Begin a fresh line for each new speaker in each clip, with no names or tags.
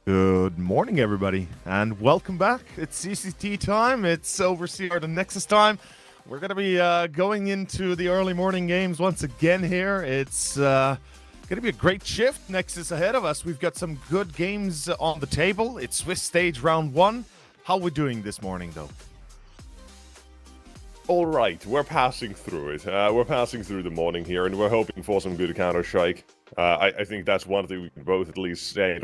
Good morning, everybody, and welcome back. It's CCT time. It's Overseer the Nexus time. We're going to be going into the early morning games once again here. It's going to be a great shift. Nexus ahead of us. We've got some good games on the table. It's Swiss Stage Round 1. How are we doing this morning, though?
All right, we're passing through it. We're passing through the morning here, and we're hoping for some good Counter-Strike. I think that's one thing we can both at least say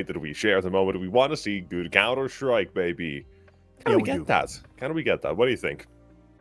that we share at the moment. We want to see good Counter-Strike, baby. Can we get that? Can we get that? What do you think?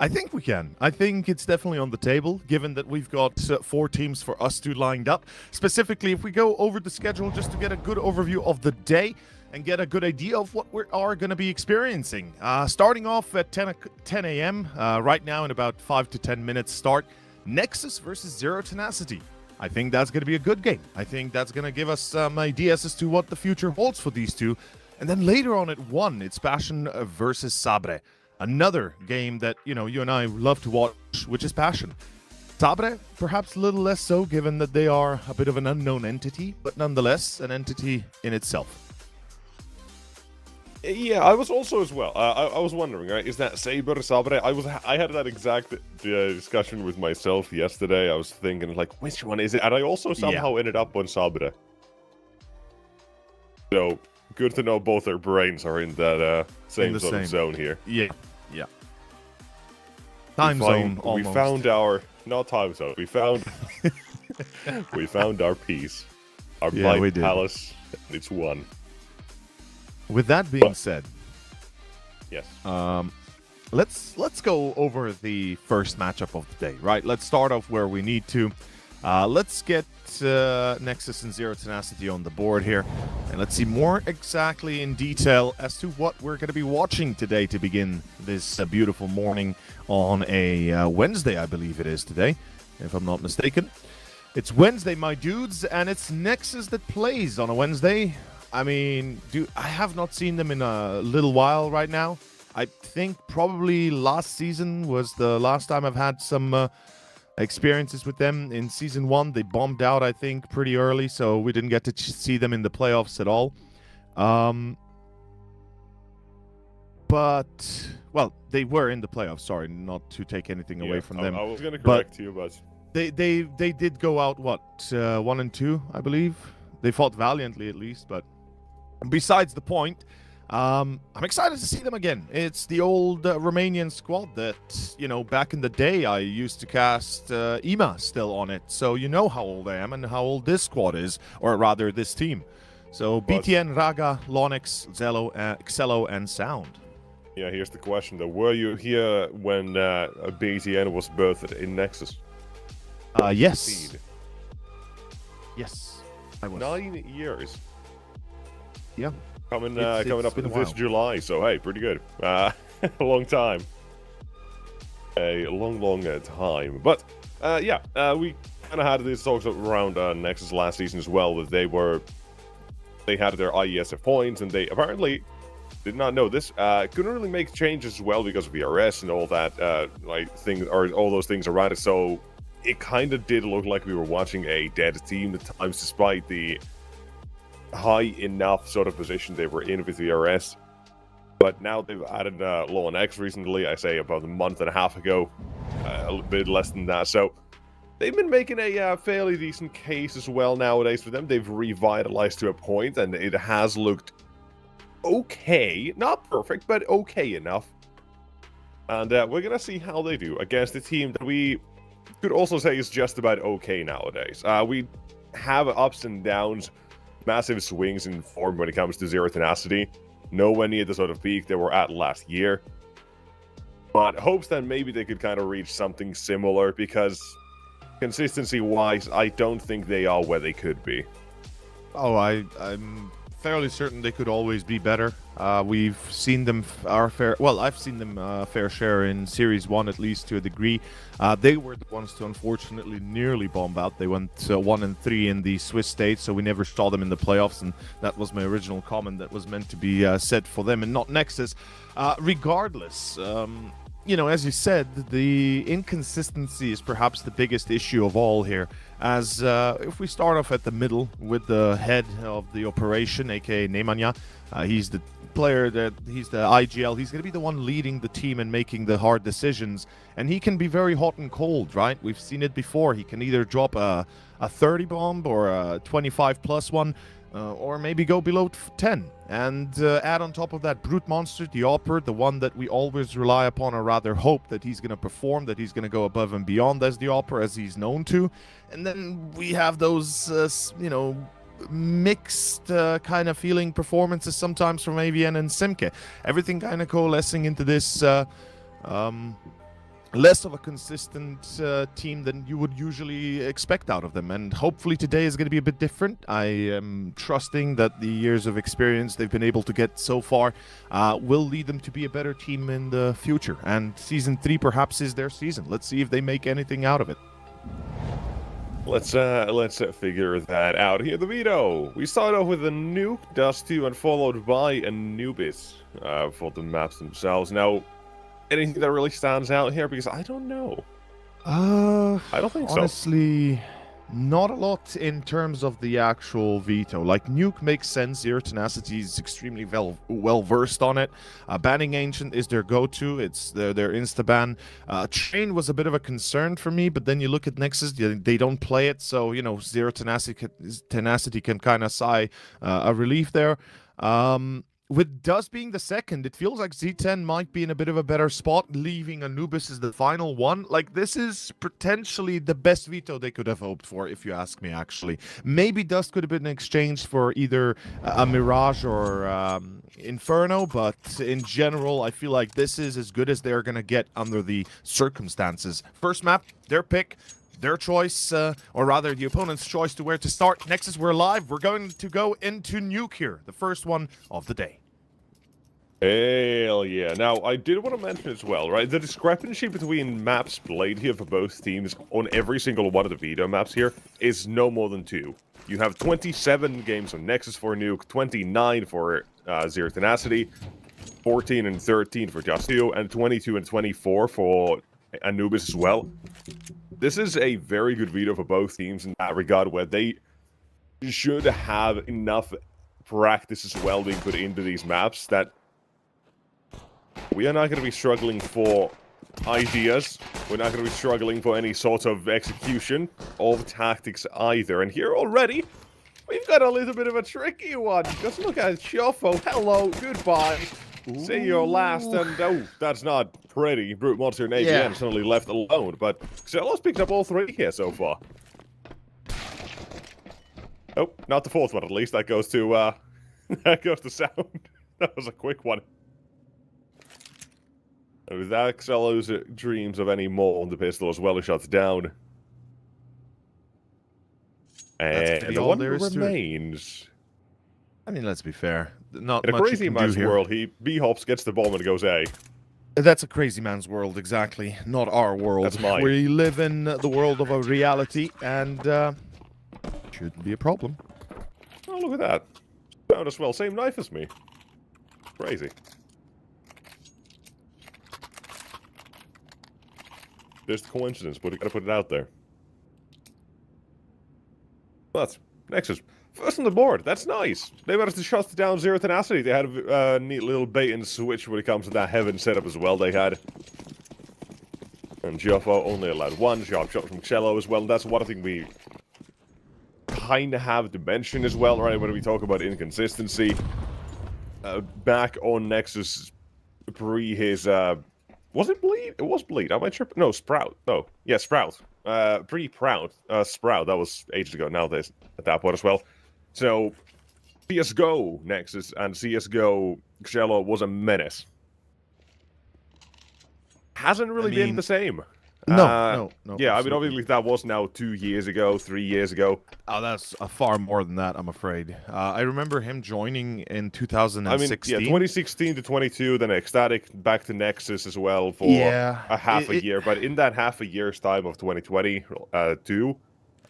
I think we can. I think it's definitely on the table, given that we've got 4 teams for us two lined up. Specifically, if we go over the schedule just to get a good overview of the day and get a good idea of what we are going to be experiencing. Starting off at 10 a.m. Right now in about 5 to 10 minutes start, Nexus versus Zero Tenacity. I think that's going to be a good game. I think that's going to give us some ideas as to what the future holds for these two. And then later on at 1, it's Passion versus Sabre. Another game that, you and I love to watch, which is Passion. Sabre, perhaps a little less so, given that they are a bit of an unknown entity, but nonetheless an entity in itself.
Yeah, I was also as well. I was wondering, right? Is that Sabre, Sabre? I had that exact discussion with myself yesterday. I was thinking, like, which one is it? And I also somehow ended up on Sabre. So, good to know both our brains are in that same sort of zone here.
Yeah. Time zone, almost.
We found our... Not time zone. We found... we found our piece. Our blind palace. And it's one.
With that being said,
yes.
Let's go over the first matchup of the day, right? Let's start off where we need to. Let's get Nexus and Zero Tenacity on the board here, and let's see more exactly in detail as to what we're going to be watching today to begin this beautiful morning on a Wednesday, I believe it is today, if I'm not mistaken. It's Wednesday, my dudes, and it's Nexus that plays on a Wednesday. I mean, I have not seen them in a little while right now. I think probably last season was the last time I've had some experiences with them. In Season 1, they bombed out, I think, pretty early, so we didn't get to see them in the playoffs at all. But, well, they were in the playoffs, sorry, not to take anything away from them.
I was going to correct you, but...
They did go out, 1 and 2, I believe? They fought valiantly, at least, but... Besides the point, I'm excited to see them again. It's the old Romanian squad that, back in the day I used to cast EMA still on it. So you know how old I am and how old this squad is, or rather this team. So BTN, Raga, Lonix, Xelo, and Sound.
Yeah, here's the question though. Were you here when BTN was birthed in Nexus?
Yes. Yes, I was.
9 years.
Yeah.
Coming up this July, so hey, pretty good. A long time. A long time. But, we kind of had these talks around Nexus last season as well, that they had their IESF points, and they apparently did not know this. Couldn't really make changes as well because of VRS and all that, all those things around it, so it kind of did look like we were watching a dead team at times, despite the high enough sort of position they were in with the RS. But now they've added Law and X recently, I say about a month and a half ago, a bit less than that. So they've been making a fairly decent case as well nowadays for them. They've revitalized to a point, and it has looked okay. Not perfect, but okay enough. And we're going to see how they do against a team that we could also say is just about okay nowadays. We have ups and downs, massive swings in form when it comes to Zero Tenacity. Nowhere near the sort of peak they were at last year. But hopes that maybe they could kind of reach something similar, because consistency-wise, I don't think they are where they could be.
Oh, I'm fairly certain they could always be better. We've seen them I've seen them fair share in Series 1, at least to a degree. They were the ones to unfortunately nearly bomb out. They went 1 and 3 in the Swiss stage, so we never saw them in the playoffs, and that was my original comment that was meant to be said for them and not Nexus. Regardless, you know, as you said, the inconsistency is perhaps the biggest issue of all here. As if we start off at the middle with the head of the operation, aka Nemanja, he's the player he's the IGL. He's going to be the one leading the team and making the hard decisions. And he can be very hot and cold, right? We've seen it before. He can either drop a 30 bomb or a 25 plus one. Or maybe go below 10 and add on top of that Brute Monster, the Opera, the one that we always rely upon or rather hope that he's going to perform, that he's going to go above and beyond as the Opera, as he's known to. And then we have those, you know, mixed kind of feeling performances sometimes from AVN and Simke. Everything kind of coalescing into this less of a consistent team than you would usually expect out of them, and hopefully today is going to be a bit different. I am trusting that the years of experience they've been able to get so far will lead them to be a better team in the future, and Season 3 perhaps is their season. Let's see if they make anything out of it.
Let's figure that out here. The veto. We start off with a Nuke, Dust 2, and followed by Anubis for the maps themselves. Now, anything that really stands out here? Because I don't know. I don't think so.
Honestly, not a lot in terms of the actual veto. Like, Nuke makes sense. Zero Tenacity is extremely well versed on it. Banning Ancient is their go-to. It's their insta-ban. Chain was a bit of a concern for me, but then you look at Nexus, they don't play it, so, you know, Zero Tenacity can kind of sigh a relief there. With Dust being the second, it feels like Z10 might be in a bit of a better spot, leaving Anubis as the final one. Like, this is potentially the best veto they could have hoped for, if you ask me, actually. Maybe Dust could have been exchanged for either a Mirage or Inferno, but in general, I feel like this is as good as they're going to get under the circumstances. First map, their pick. Their choice, or rather the opponent's choice to where to start. Nexus, we're live. We're going to go into Nuke here, the first one of the day.
Hell yeah. Now, I did want to mention as well, right? The discrepancy between maps played here for both teams on every single one of the veto maps here is no more than 2. You have 27 games on Nexus for Nuke, 29 for Zero Tenacity, 14 and 13 for Just 2, and 22 and 24 for Anubis as well. This is a very good veto for both teams in that regard, where they should have enough practice as well being put into these maps that we are not going to be struggling for ideas. We're not going to be struggling for any sort of execution of tactics either. And here already, we've got a little bit of a tricky one. Just look at Shuffle. Hello, goodbye. Ooh. See your last, and oh, that's not pretty. Brute Monster and AVN suddenly left alone, but Xelos picked up all 3 here so far. Oh, not the 4th one at least. That goes to that goes to Sound. That was a quick one. And with that, Xelos dreams of any more on the pistol as well as shuts down. And the one remains.
I mean, let's be fair. Not
in a
much
crazy man's world, he B-hops, gets the bomb, and goes A.
That's a crazy man's world, exactly. Not our world.
That's mine.
We live in the world of a reality, and shouldn't be a problem.
Oh, look at that. Found as well. Same knife as me. Crazy. Just a coincidence, but you gotta put it out there. But, Nexus. First on the board, that's nice. They managed to shut down Zero Tenacity. They had a neat little bait and switch when it comes to that Heaven setup as well they had. And Joffo only allowed 1 sharp shot from Cello as well. And that's one thing we kind of have to mention as well, right? When we talk about inconsistency. Back on Nexus pre his... was it Bleed? It was Bleed. Am I tripping? No, Sprout. No. Yeah, Sprout. Pre-Proud. Sprout. That was ages ago nowadays at that point as well. So, CSGO Nexus and CSGO Cello was a menace. Hasn't really been the same.
No.
Yeah, I mean, obviously that was now 2 years ago, 3 years ago.
Oh, that's far more than that, I'm afraid. I remember him joining in 2016.
I mean, yeah, 2016 to 22, then Ecstatic, back to Nexus as well for a half a year. But in that half a year's time of 2022,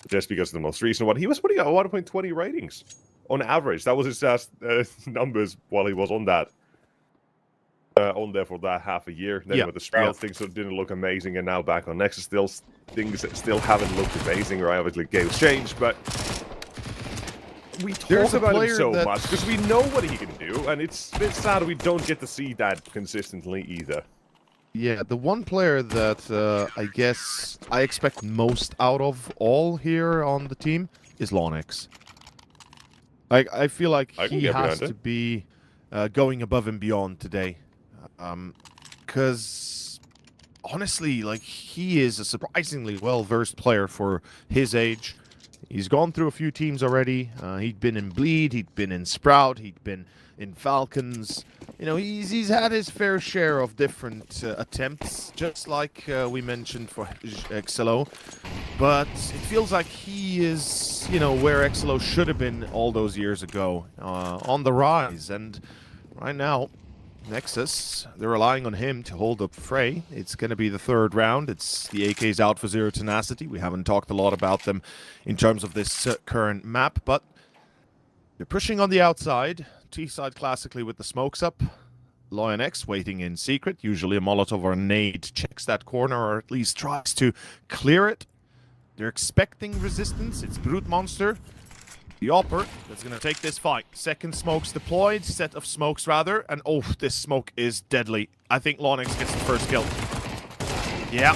just because of the most recent one, he was putting out 1.20 ratings on average. That was his numbers while he was on that. on there for that half a year. Then with the Sprout, things didn't look amazing, and now back on Nexus, things still haven't looked amazing, right? Obviously, games changed, but we talk about him so much because we know what he can do, and it's a bit sad we don't get to see that consistently either.
Yeah, the one player that I guess I expect most out of all here on the team is Lonix. I feel like he has to be going above and beyond today. Because honestly, like, he is a surprisingly well-versed player for his age. He's gone through a few teams already. He'd been in Bleed, he'd been in Sprout, he'd been in Falcons. You know, he's had his fair share of different attempts, just like we mentioned for ECLOT. But it feels like he is, you know, where ECLOT should have been all those years ago, on the rise. And right now, Nexus, they're relying on him to hold up fray. It's going to be the third round. It's the AKs out for Zero Tenacity. We haven't talked a lot about them in terms of this current map, but they're pushing on the outside. T-side classically with the smokes up. LionX waiting in secret. Usually a Molotov or a nade checks that corner, or at least tries to clear it. They're expecting resistance. It's Brute Monster, the Opper, that's going to take this fight. Second smokes deployed, set of smokes rather, and oh, this smoke is deadly. I think Lonix gets the first kill. Yeah,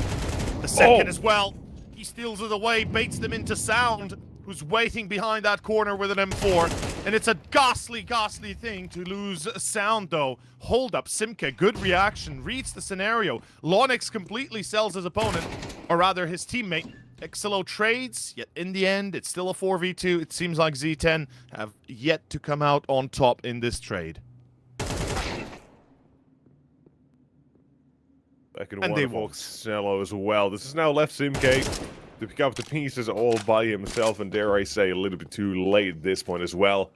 the second as well. He steals it away, baits them into Sound, who's waiting behind that corner with an M4. And it's a ghastly, ghastly thing to lose Sound, though. Hold up, Simke, good reaction, reads the scenario. Lonix completely sells his opponent, or rather his teammate. ECLOT trades, yet in the end, it's still a 4v2. It seems like Z10 have yet to come out on top in this trade.
And they walk Cello as well. This is now left Simke to pick up the pieces all by himself, and dare I say, a little bit too late at this point as well.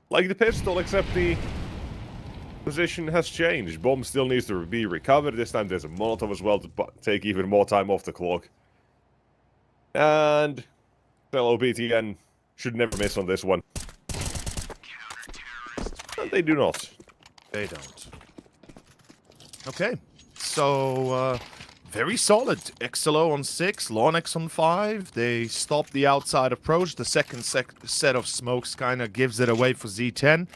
Like the pistol, except the position has changed. Bomb still needs to be recovered. This time there's a Molotov as well to take even more time off the clock. And fellow BTN should never miss on this one. And they do not.
They don't. Okay, so very solid. ECLOT on 6, Lonix on 5. They stop the outside approach. The second set of smokes kind of gives it away for Z10.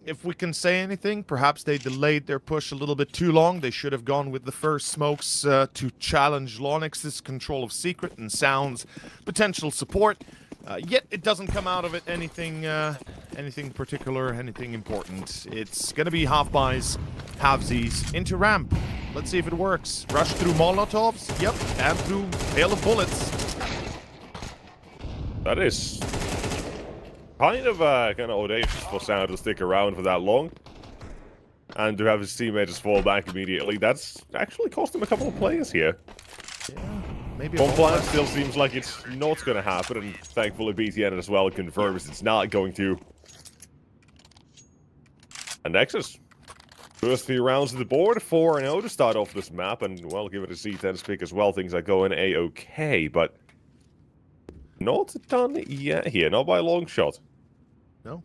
If we can say anything, perhaps they delayed their push a little bit too long. They should have gone with the first smokes to challenge Lonix's control of secret and Sound's potential support. Yet it doesn't come out of it anything particular, anything important. It's gonna be half buys, halvesies into ramp. Let's see if it works. Rush through Molotovs, yep, and through hail of bullets.
That is kind of audacious for Sound to stick around for that long, and to have his teammates fall back immediately. That's actually cost him a couple of players here.
Yeah, maybe.
Bomb plan still seems like it's not going to happen, and thankfully BTN as well confirms it's not going to. And Nexus, first few rounds of the board, 4-0 to start off this map, and well, give it a C10 pick as well. Things are going A-okay, but not done yet here, not by a long shot.
No.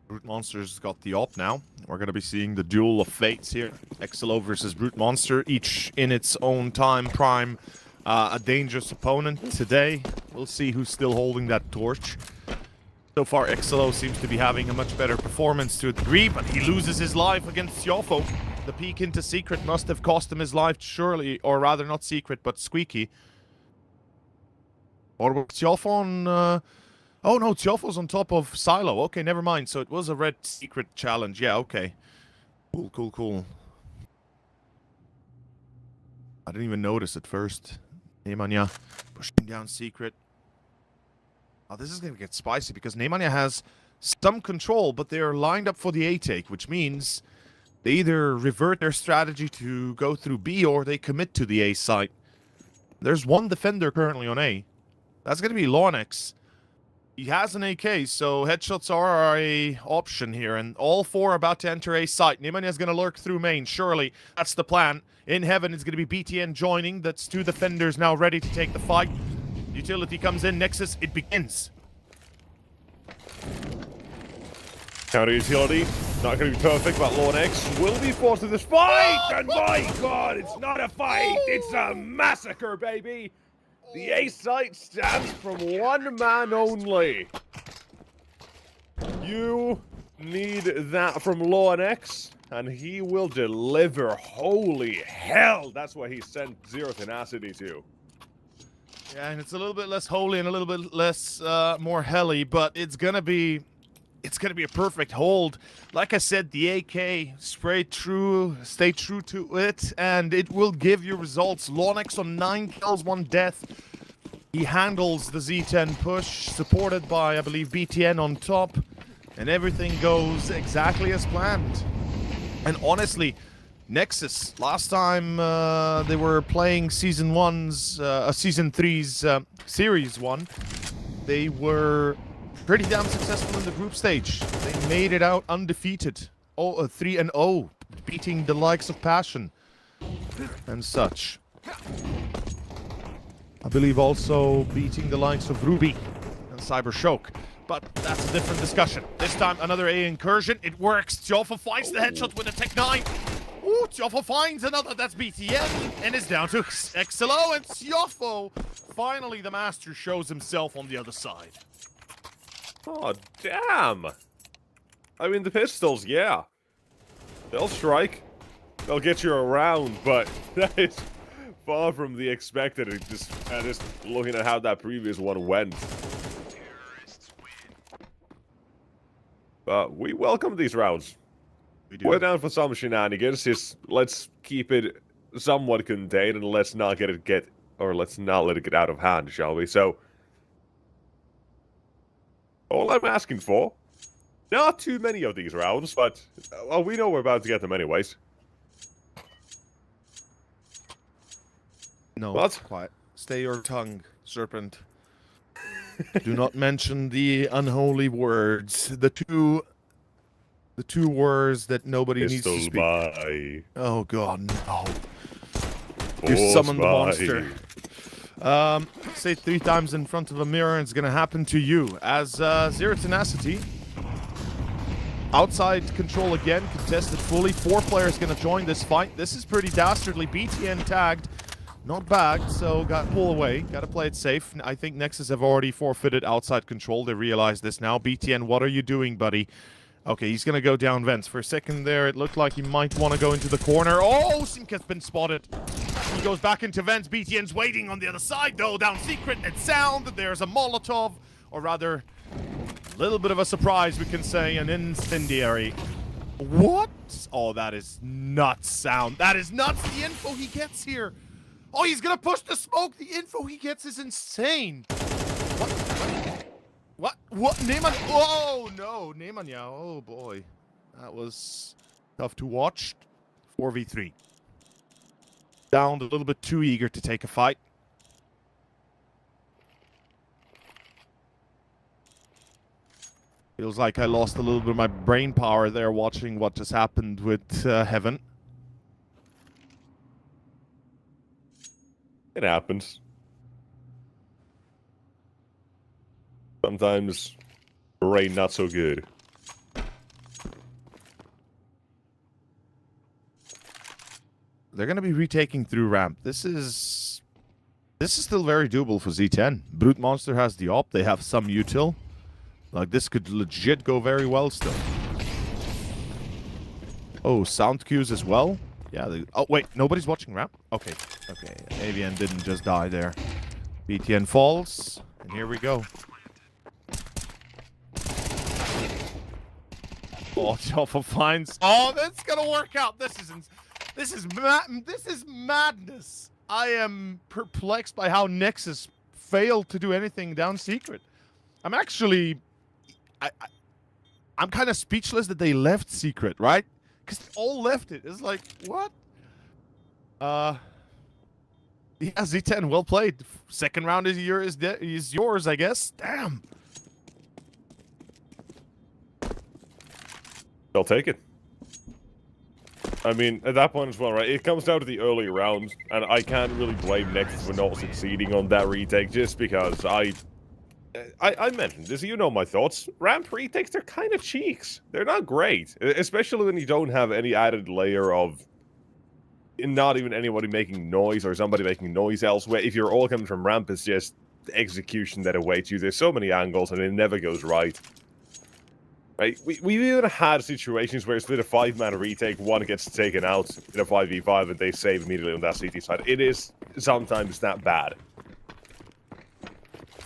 Brute Monster's got the op now. We're going to be seeing the duel of fates here. ECLOT versus Brute Monster, each in its own time prime. A dangerous opponent today. We'll see who's still holding that torch. So far, ECLOT seems to be having a much better performance to a degree, but he loses his life against Tjofo. The peek into secret must have cost him his life, surely, or rather not secret, but squeaky. Or was Tjofo on... Oh no, Tjofo's on top of Silo. Okay, never mind. So it was a red secret challenge. Yeah, okay. Cool, cool, cool. I didn't even notice at first. Nemanja pushing down secret. Oh, this is going to get spicy because Nemanja has some control, but they're lined up for the A take, which means they either revert their strategy to go through B or they commit to the A site. There's one defender currently on A. That's going to be Lonix. He has an AK, so headshots are a option here, and all four are about to enter A site. Nemanja is going to lurk through main, surely. That's the plan. In heaven, it's going to be BTN joining. That's two defenders now ready to take the fight. Utility comes in. Nexus, it begins.
Counter utility, not going to be perfect, but Lord X will be forced to this fight! And my god, it's not a fight, it's a massacre, baby! The A site stands from one man only. You need that from Lord X, and he will deliver. Holy hell, that's what he sent Zero Tenacity to.
Yeah, and it's a little bit less holy and a little bit less, more helly, but it's gonna be a perfect hold. Like I said, the AK, stay true to it, and it will give you results. Lonex on 9 kills, 1 death. He handles the Z10 push, supported by, I believe, BTN on top, and everything goes exactly as planned. And honestly, Nexus, last time they were playing Season 3's Series 1, they were pretty damn successful in the group stage. They made it out undefeated. 3-0, beating the likes of Passion and such. I believe also beating the likes of Ruby and Cyber Shoke. But that's a different discussion. This time, another A incursion. It works. Tioffo finds the headshot with a Tech 9. Ooh, Tioffo finds another. That's BTN. And it's down to ECLOT. And Tioffo, finally the master, shows himself on the other side.
Oh, damn. I mean, the pistols, yeah. They'll strike. They'll get you around, but that is far from the expected. Just looking at how that previous one went. But we welcome these rounds. We're down for some shenanigans. Let's keep it somewhat contained and let's not let it get out of hand, shall we? So, all I'm asking for, not too many of these rounds, but well, we know we're about to get them anyways.
No,
what?
Quiet. Stay your tongue, serpent. Do not mention the unholy words. The two words that nobody needs to speak.
By.
Oh god, no. You summoned the monster. Say 3 times in front of a mirror and it's gonna happen to you. As Zero Tenacity, outside control again, contested fully. 4 players gonna join this fight. This is pretty dastardly. BTN tagged. Not bagged, so got to pull away. Got to play it safe. I think Nexus have already forfeited outside control. They realize this now. BTN, what are you doing, buddy? Okay, he's going to go down vents. For a second there, it looked like he might want to go into the corner. Oh, Sink has been spotted. He goes back into vents. BTN's waiting on the other side, though. Down secret and sound. There's a Molotov, or rather, a little bit of a surprise, we can say, an incendiary. What? Oh, that is nuts sound. That is nuts, the info he gets here. Oh, he's gonna push the smoke. The info he gets is insane. What? Neman? Oh, no. Nemanja. Oh, boy. That was tough to watch. 4v3. Down a little bit too eager to take a fight. Feels like I lost a little bit of my brain power there watching what just happened with Heaven.
It happens. Sometimes rain not so good.
They're going to be retaking through ramp. This is still very doable for Z10. Brute Monster has the op. They have some util. Like, this could legit go very well still. Oh, sound cues as well. Yeah, oh, wait, nobody's watching ramp? Okay, okay. AVN didn't just die there. BTN falls, and here we go. Oh, Tioffo finds. Oh, that's gonna work out. This is madness. I am perplexed by how Nexus failed to do anything down secret. I'm actually, I'm kind of speechless that they left secret, right? Because they all left it. It's like, what? Yeah, Z10, well played. Second round is yours, I guess. Damn.
They'll take it. I mean, at that point as well, right? It comes down to the early rounds, and I can't really blame Nexus for not succeeding on that retake, just because I mentioned this, you know my thoughts. Ramp retakes, they're kind of cheeks. They're not great, especially when you don't have any added layer of not even anybody making noise or somebody making noise elsewhere. If you're all coming from ramp, it's just execution that awaits you. There's so many angles and it never goes right. Right? We've even had situations where it's with a 5-man retake, one gets taken out in a 5v5 and they save immediately on that CT side. It is sometimes that bad.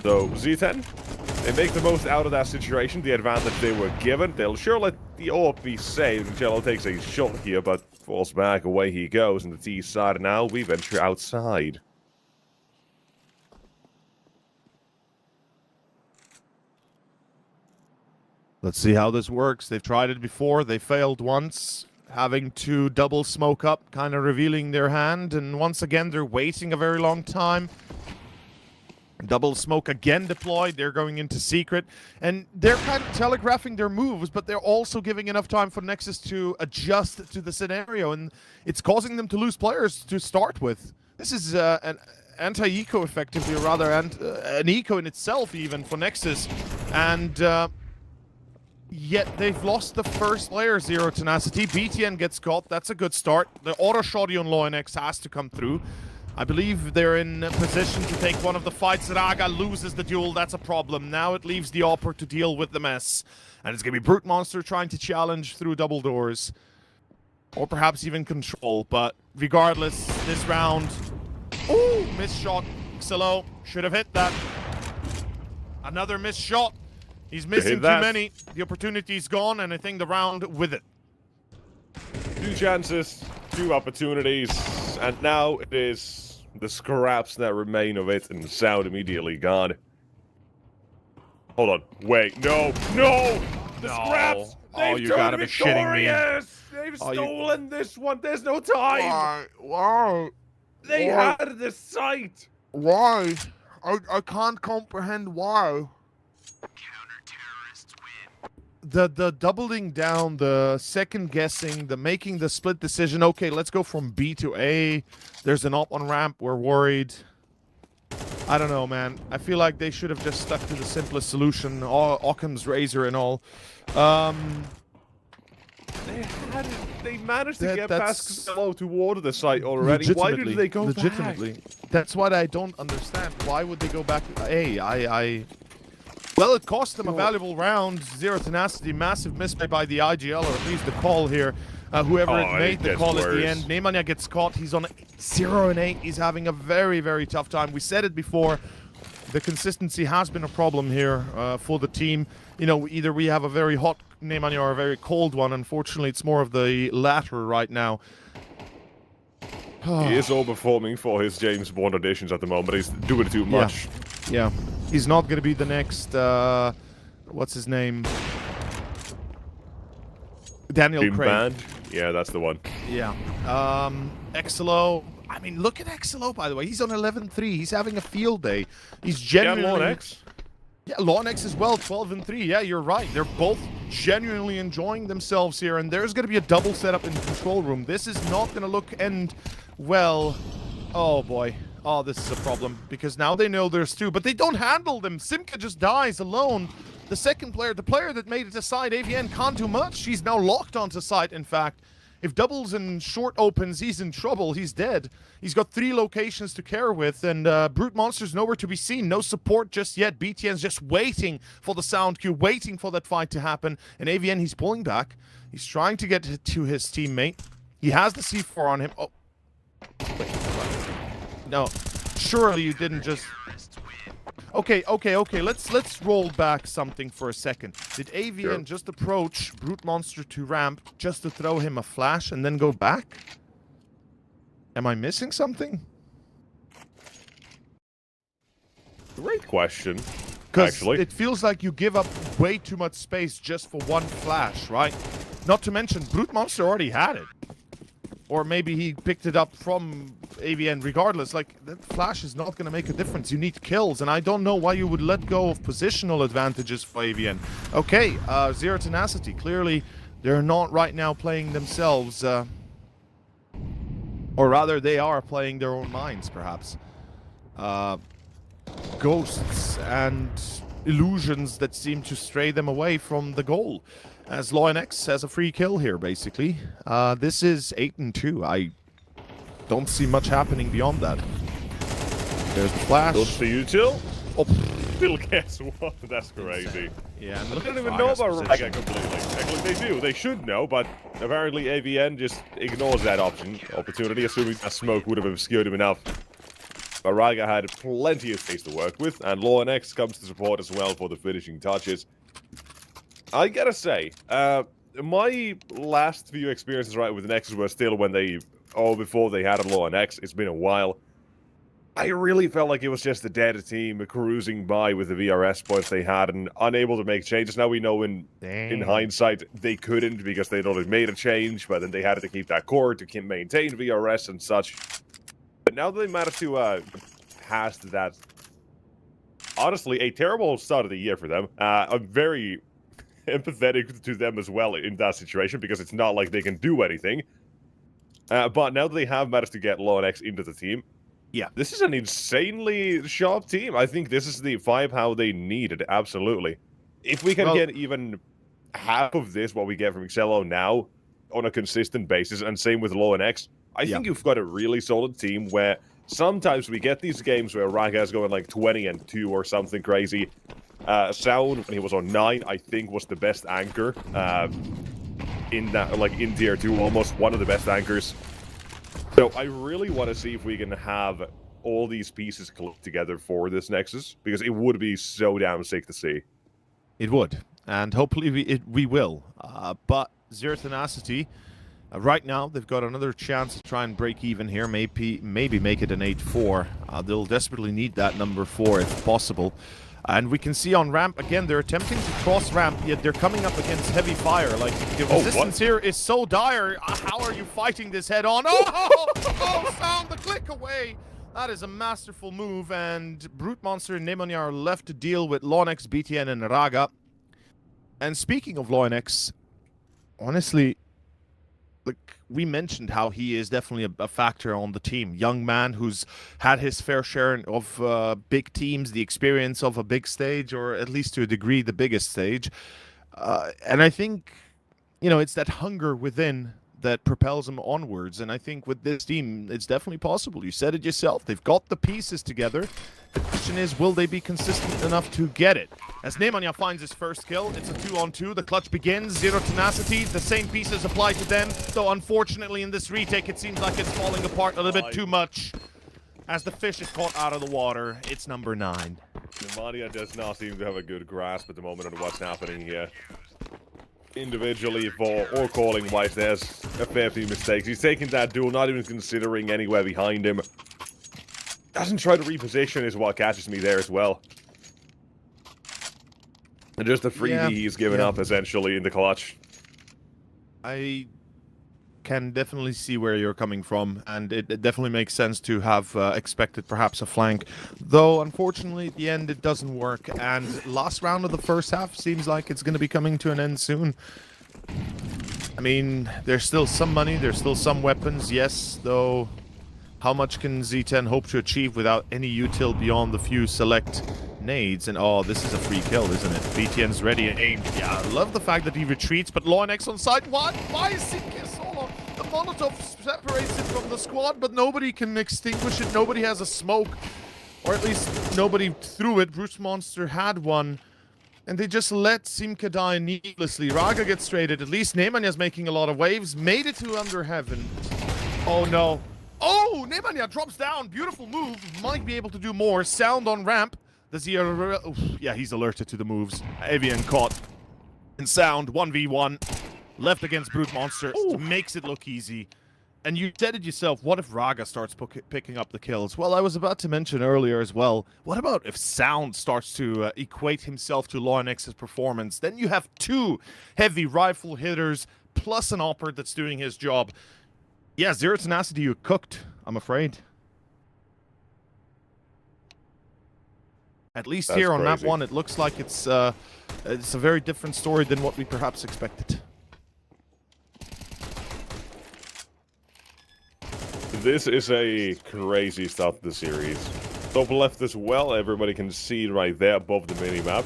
So, Z10, they make the most out of that situation, the advantage they were given. They'll sure let the AWP be saved. Jello takes a shot here, but falls back, away he goes. And the T side now, we venture outside.
Let's see how this works. They've tried it before. They failed once, having to double smoke up, kind of revealing their hand. And once again, they're waiting a very long time. Double smoke again deployed. They're going into secret. And they're kind of telegraphing their moves, but they're also giving enough time for Nexus to adjust to the scenario. And it's causing them to lose players to start with. This is an anti-eco effectively, or rather an eco in itself even for Nexus. And yet they've lost the first layer, Zero Tenacity. BTN gets caught. That's a good start. The auto shotty on Loinex has to come through. I believe they're in position to take one of the fights. Raga loses the duel. That's a problem. Now it leaves the Opper to deal with the mess. And it's going to be Brute Monster trying to challenge through double doors. Or perhaps even control. But regardless, this round... Ooh, missed shot. Xylo should have hit that. Another missed shot. He's missing too many. The opportunity's gone, and I think the round with it.
2 chances, 2 opportunities, and now it is the scraps that remain of it, and the sound immediately gone. Hold on, wait, no, the scraps.
Oh, you gotta be shitting me.
They've stolen this one. There's no time.
Why?
They had the site.
Why? I can't comprehend why. The doubling down, the second guessing, the making the split decision. Okay, let's go from B to A. There's an op on ramp. We're worried. I don't know, man. I feel like they should have just stuck to the simplest solution. Occam's razor and all.
They managed to get past Xylo toward the site already. Why did they go back?
That's what I don't understand. Why would they go back to A? Well, it cost them a valuable round. Zero Tenacity, massive misplay by the IGL, or at least the call here. Whoever made the call at the end. Nemanja gets caught. He's on 0 and 8. He's having a very, very tough time. We said it before. The consistency has been a problem here for the team. You know, either we have a very hot Nemanja or a very cold one. Unfortunately, it's more of the latter right now.
He is overperforming for his James Bond auditions at the moment. He's doing too much.
Yeah. He's not going to be the next, what's his name? Daniel Craig.
Band? Yeah, that's the one.
Yeah. Xylo. I mean, look at Xylo, by the way. He's on 11-3. He's having a field day. He's genuinely...
Yeah, Loinex.
Yeah, Loinex as well, 12-3. Yeah, you're right. They're both genuinely enjoying themselves here, and there's going to be a double setup in the control room. This is not going to end well. Oh, boy. Oh, this is a problem, because now they know there's 2, but they don't handle them. Simka just dies alone. The second player, the player that made it to side, AVN, can't do much. She's now locked onto site, in fact. If doubles and short opens, he's in trouble. He's dead. He's got 3 locations to care with, and Brute Monster's nowhere to be seen. No support just yet. BTN's just waiting for the sound cue, waiting for that fight to happen. And AVN, he's pulling back. He's trying to get to his teammate. He has the C4 on him. Oh. Wait. No. Surely you didn't just... Okay. Let's roll back something for a second. Did AVN just approach Brute Monster to ramp just to throw him a flash and then go back? Am I missing something?
Great question.
Because it feels like you give up way too much space just for one flash, right? Not to mention, Brute Monster already had it. Or maybe he picked it up from AVN. Regardless, like, that flash is not going to make a difference. You need kills, and I don't know why you would let go of positional advantages for AVN. Okay, Zero Tenacity. Clearly, they're not right now playing themselves. Or rather, they are playing their own minds, perhaps. Ghosts and illusions that seem to stray them away from the goal. As LawNX has a free kill here, basically. This is 8-2. I don't see much happening beyond that. There's the flash.
Good for you, Till.
Oh,
Still, guess what? That's crazy.
yeah, and
I
look
don't
at
even know
Raga's
about
position.
Raga completely. Actually, they do. They should know, but apparently AVN just ignores that opportunity, assuming that smoke would have obscured him enough. But Raga had plenty of space to work with, and LawNX comes to support as well for the finishing touches. I gotta say, my last few experiences with the Nexus were still when before they had a LawNX. It's been a while. I really felt like it was just a dead team cruising by with the VRS points they had and unable to make changes. Now we know in hindsight they couldn't because they'd already made a change, but then they had to keep that core to maintain VRS and such. But now they managed to pass that, honestly, a terrible start of the year for them. I'm very empathetic to them as well in that situation because it's not like they can do anything. But now that they have managed to get LawNX into the team, yeah, this is an insanely sharp team. I think this is the firepower they needed, absolutely. If we can get even half of this, what we get from ECLOT now, on a consistent basis, and same with LawNX, I think you've got a really solid team where sometimes we get these games where Raga is going like 20-2 or something crazy. Sound, when he was on 9, I think was the best anchor in that, like in tier 2, almost one of the best anchors. So I really want to see if we can have all these pieces click together for this Nexus, because it would be so damn sick to see.
It would, and hopefully we will. But Zero Tenacity, right now they've got another chance to try and break even here, maybe make it an 8-4. They'll desperately need that number 4 if possible. And we can see on ramp, again, they're attempting to cross ramp, yet they're coming up against heavy fire. Like, the resistance here is so dire. How are you fighting this head on? Oh, Sound the click away. That is a masterful move, and Brute Monster and Nemonia are left to deal with LawNX, BTN, and Raga. And speaking of LawNX, honestly, like we mentioned how he is definitely a factor on the team. Young man who's had his fair share of big teams, the experience of a big stage, or at least to a degree the biggest stage. And I think, you know, it's that hunger within that propels him onwards. And I think with this team, it's definitely possible. You said it yourself. They've got the pieces together. The question is, will they be consistent enough to get it? As Nemonia finds his first kill, it's a 2-on-2. The clutch begins. Zero Tenacity. The same pieces apply to them. Though, unfortunately, in this retake, it seems like it's falling apart a little bit too much. As the fish is caught out of the water, it's number 9.
Nemonia does not seem to have a good grasp at the moment on what's happening here. Individually or calling wise, there's a fair few mistakes. He's taking that duel, not even considering anywhere behind him. Doesn't try to reposition is what catches me there as well. And just the freebie he's given up, essentially, in the clutch. I
can definitely see where you're coming from, and it definitely makes sense to have expected perhaps a flank. Though, unfortunately, at the end, it doesn't work, and last round of the first half seems like it's going to be coming to an end soon. I mean, there's still some money, there's still some weapons, yes, though how much can Z10 hope to achieve without any util beyond the few select nades? And oh, this is a free kill, isn't it? BTN's ready and aimed. Yeah, I love the fact that he retreats, but LawNX on side 1. Why is CK solo? The Molotov separates it from the squad, but nobody can extinguish it. Nobody has a smoke, or at least nobody threw it. Brute Monster had one, and they just let Simka die needlessly. Raga gets traded. At least Nemania's making a lot of waves. Made it to Under Heaven. Oh no. Oh, Nemanja drops down. Beautiful move. Might be able to do more. Sound on ramp. Does he... yeah, he's alerted to the moves. Avian caught. And Sound, 1v1. Left against Brute Monster. Makes it look easy. And you said it yourself, what if Raga starts picking up the kills? Well, I was about to mention earlier as well, what about if Sound starts to equate himself to LawNX's performance? Then you have 2 heavy rifle hitters, plus an opper that's doing his job. Yeah, Zero Tenacity, you cooked, I'm afraid. At least here on map 1, it looks like it's a very different story than what we perhaps expected.
This is a crazy start to the series. Top left as well, everybody can see right there above the minimap.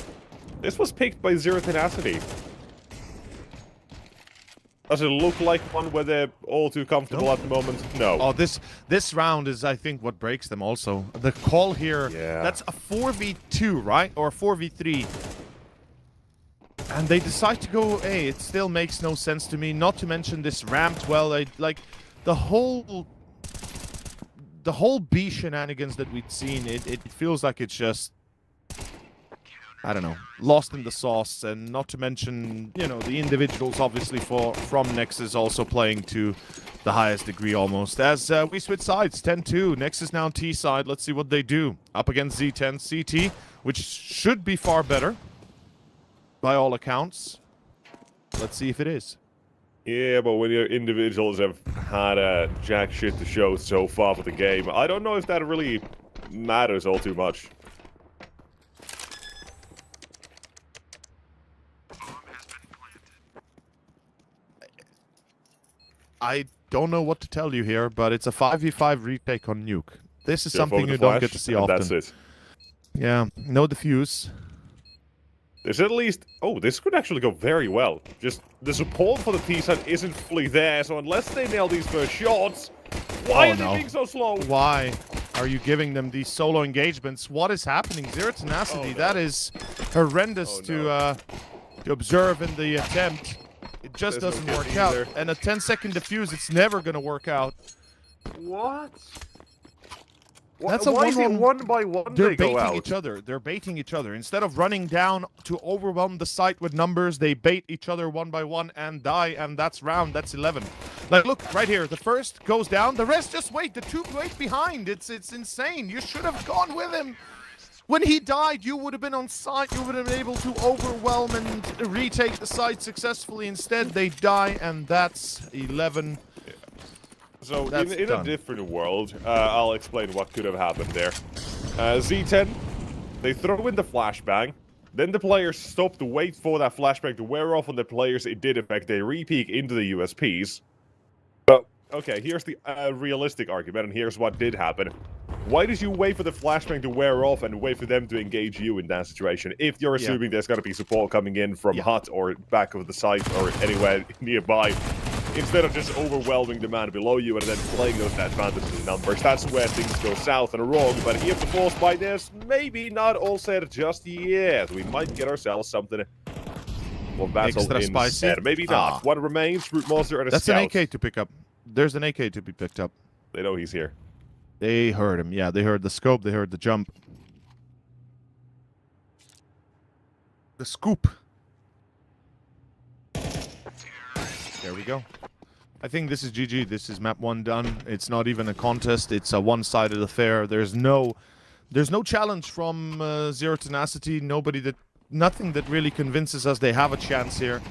This was picked by Zero Tenacity. Does it look like one where they're all too comfortable at the moment? No.
Oh, this round is, I think, what breaks them also. The call here, that's a 4v2, right? Or a 4v3. And they decide to go A. It still makes no sense to me. Not to mention this ramped well. Like, the whole B shenanigans that we've seen, it feels like it's just, I don't know, lost in the sauce. And not to mention, you know, the individuals obviously from Nexus also playing to the highest degree almost. As we switch sides, 10-2. Nexus now on T side. Let's see what they do. Up against Z10 CT, which should be far better by all accounts. Let's see if it is.
Yeah, but when your individuals have had jack shit to show so far for the game, I don't know if that really matters all too much.
I don't know what to tell you here, but it's a 5v5 retake on Nuke. This is something you don't get to see often.
That's it.
Yeah, no defuse.
There's at least... Oh, this could actually go very well. Just the support for the T-side isn't fully there, so unless they nail these first shots... Why are they being so slow?
Why are you giving them these solo engagements? What is happening? Zero Tenacity, that is horrendous to observe in the attempt. It just doesn't work out. And a 10-second defuse, it's never going to work out.
What?
That's a
Why is it one by one
They're
they go
baiting
out?
each other. They're baiting each other. Instead of running down to overwhelm the site with numbers, they bait each other one by one and die, and that's round. That's 11. Like, look, right here. The first goes down. The rest just wait. The two wait behind. It's insane. You should have gone with him. When he died, you would have been on site. You would have been able to overwhelm and retake the site successfully. Instead, they die, and that's 11.
So, in a different world, I'll explain what could have happened there. Z10, they throw in the flashbang, then the players stop to wait for that flashbang to wear off on the players it did affect. They re-peek into the USPs. But, okay, here's the realistic argument, and here's what did happen. Why did you wait for the flashbang to wear off and wait for them to engage you in that situation? If you're assuming there's going to be support coming in from hut or back of the site or anywhere nearby, instead of just overwhelming the man below you and then playing those advantages in numbers. That's where things go south and wrong, but here the force by this, maybe not all said just yet. We might get ourselves something for battle
extra spicy.
Instead. Maybe not. One remains, Root Monster and a
That's
scout.
an AK to pick up. There's an AK to be picked up.
They know he's here.
They heard him. Yeah, they heard the scope. They heard the jump. The scoop. There we go. I think this is GG. This is map 1 done. It's not even a contest. It's a one-sided affair. There's no challenge from Zero Tenacity. Nothing that really convinces us they have a chance here.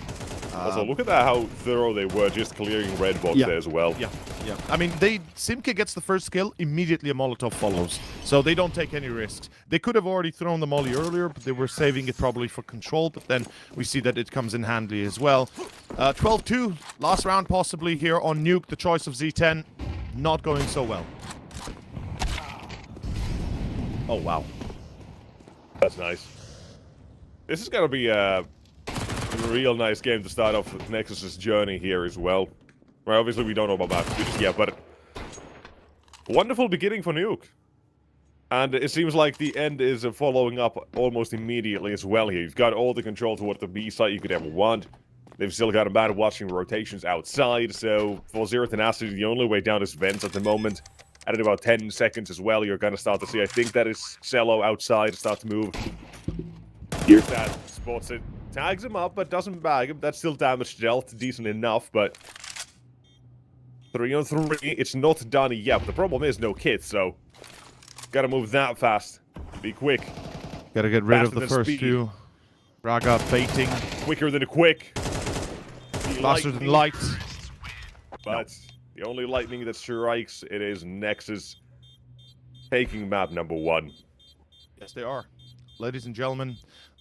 Also, look at that, how thorough they were just clearing red box there as well.
Yeah. I mean, Simke gets the first kill, immediately a Molotov follows. So they don't take any risks. They could have already thrown the molly earlier, but they were saving it probably for control. But then we see that it comes in handy as well. 12-2, last round possibly here on Nuke. The choice of Z10, not going so well. Oh, wow.
That's nice. This is going to be a real nice game to start off with Nexus's journey here as well. Well, obviously we don't know about matches yet, but wonderful beginning for Nuke. And it seems like the end is following up almost immediately as well here. You've got all the control toward the B site you could ever want. They've still got a man watching rotations outside, so for Zero Tenacity, the only way down is vents at the moment. And in about 10 seconds as well, you're going to start to see, I think that is Cello outside, start to move. Here's that, spots it, tags him up, but doesn't bag him. That's still damage dealt, decent enough, but 3-on-3, it's not done yet. But the problem is no kit, so gotta move that fast. Be quick.
Gotta get rid of the first two. Raga baiting.
Quicker than a quick.
Faster than light.
But the only lightning that strikes, it is Nexus taking map number 1.
Yes, they are. Ladies and gentlemen,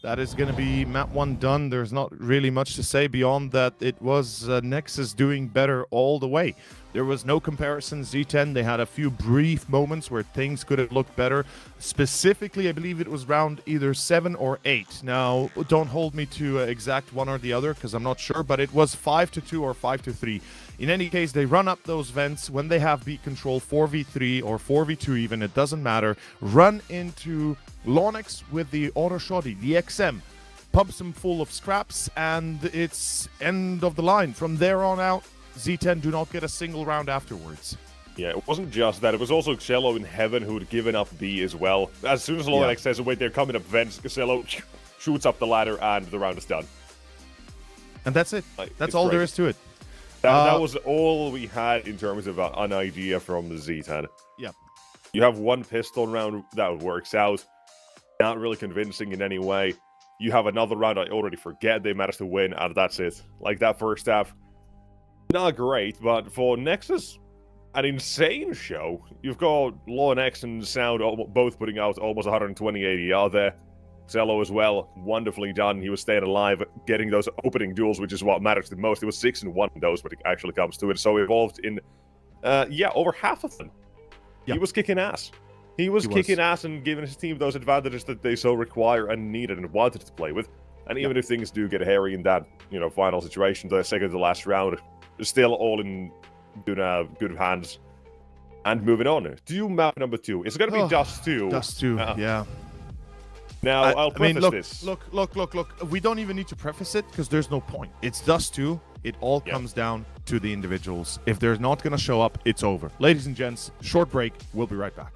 that is going to be map 1 done. There's not really much to say beyond that. It was Nexus doing better all the way. There was no comparison. Z10, they had a few brief moments where things could have looked better. Specifically, I believe it was round either 7 or 8. Now, don't hold me to exact one or the other because I'm not sure, but it was 5-2 or 5-3. In any case, they run up those vents when they have beat control, 4v3 or 4v2 even, it doesn't matter. Run into Lonix with the auto shoddy, the XM. Pumps him full of scraps, and it's end of the line. From there on out, Z10 do not get a single round afterwards.
Yeah, it wasn't just that. It was also Xello in Heaven who had given up B as well. As soon as Lonix says, wait, they're coming up vents, Xello shoots up the ladder, and the round is done.
And that's it. That's all there is to it.
That was all we had in terms of an idea from the Z10.
Yeah.
You have one pistol round that works out. Not really convincing in any way. You have another round I already forget they managed to win, and that's it. Like, that first half, not great, but for Nexus, an insane show. You've got Lonix and Sound both putting out almost 120 ADR there. Xello as well, wonderfully done. He was staying alive, getting those opening duels, which is what matters the most. It was 6-1 in those when it actually comes to it. So involved in, over half of them. Yep. He was kicking ass. He was kicking ass and giving his team those advantages that they so require and needed and wanted to play with. And even if things do get hairy in that, final situation, the second to last round, they're still all in good hands. And moving on to map number 2. It's going to be Dust 2.
Dust 2, yeah.
Now, I'll preface this.
Look. We don't even need to preface it because there's no point. It's Dust 2. It all comes down to the individuals. If they're not going to show up, it's over. Ladies and gents, short break. We'll be right back.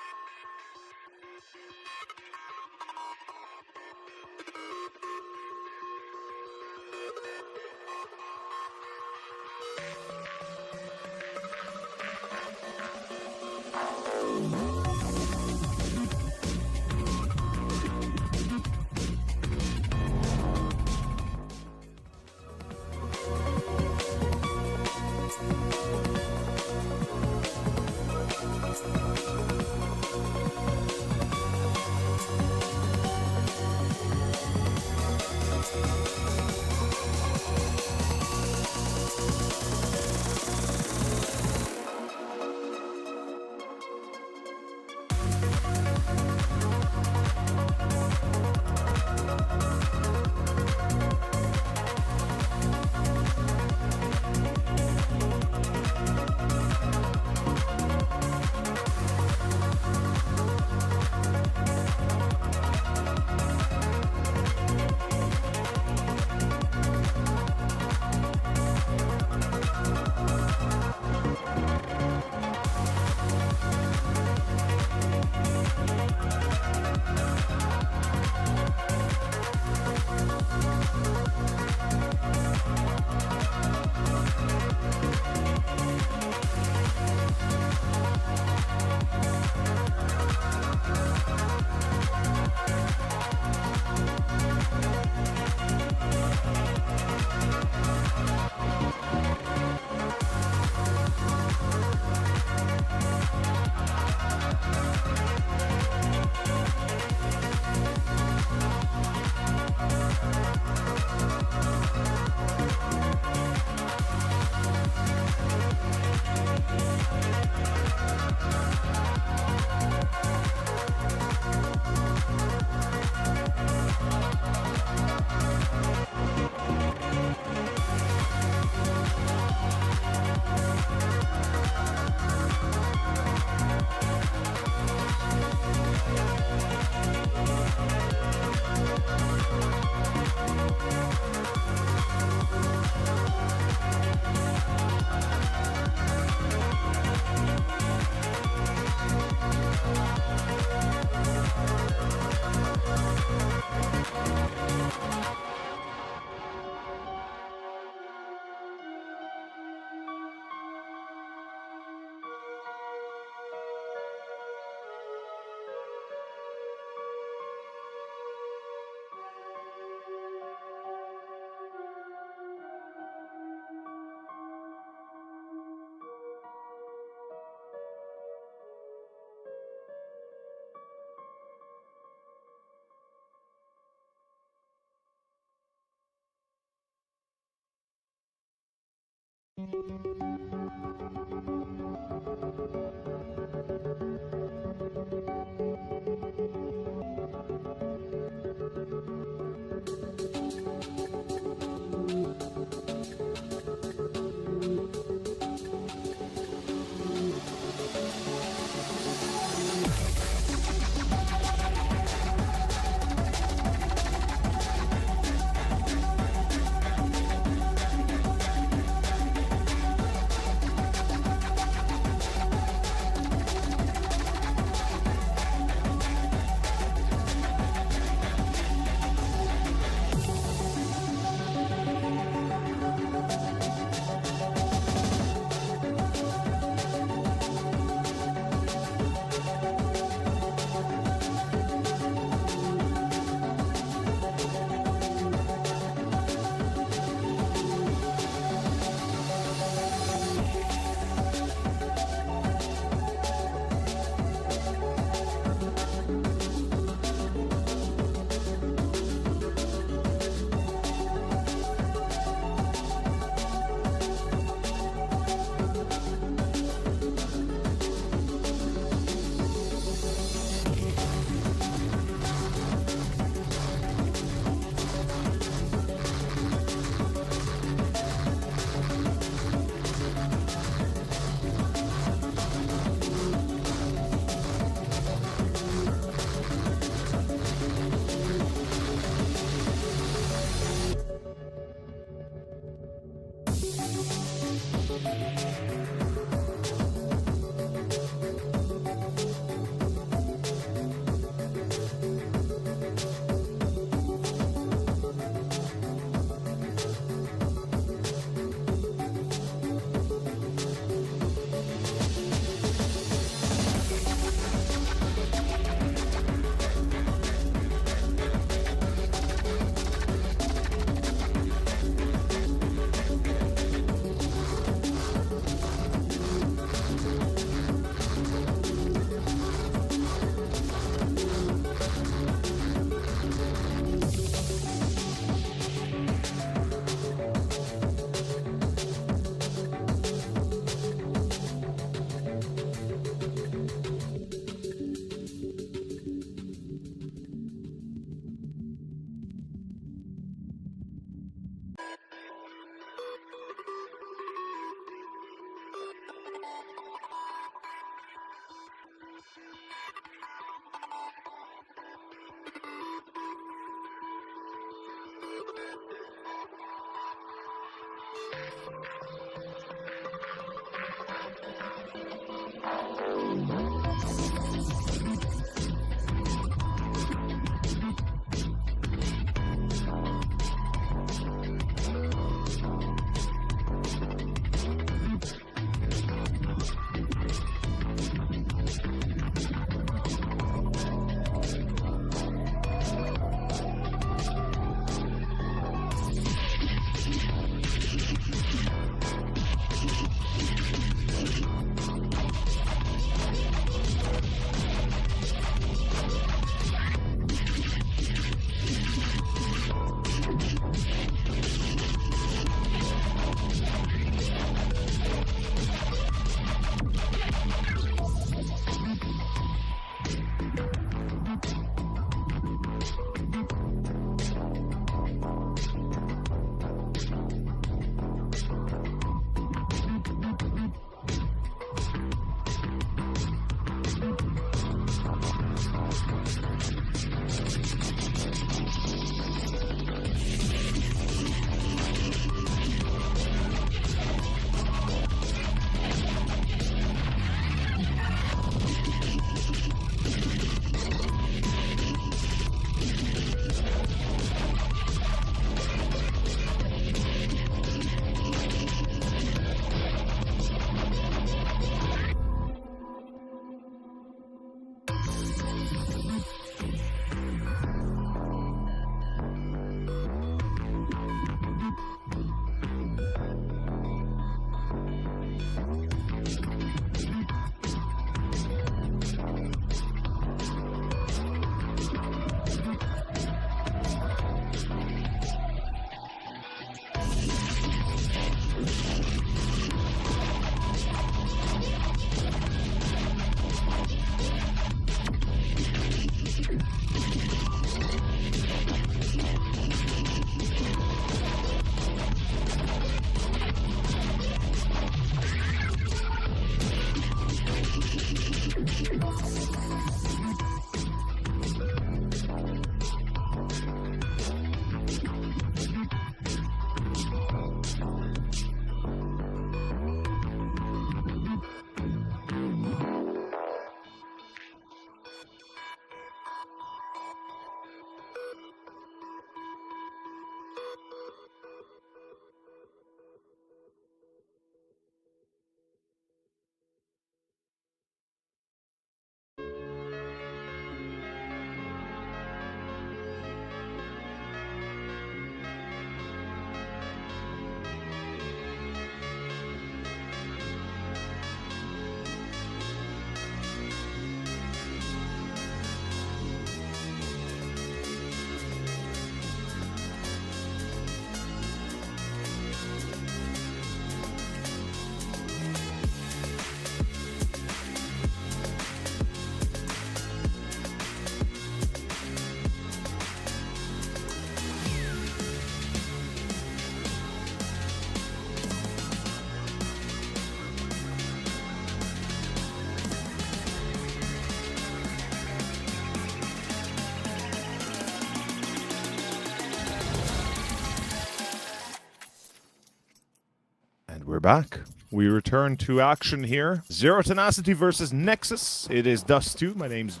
back. We return to action here. Zero Tenacity versus Nexus. It is Dust2. My name's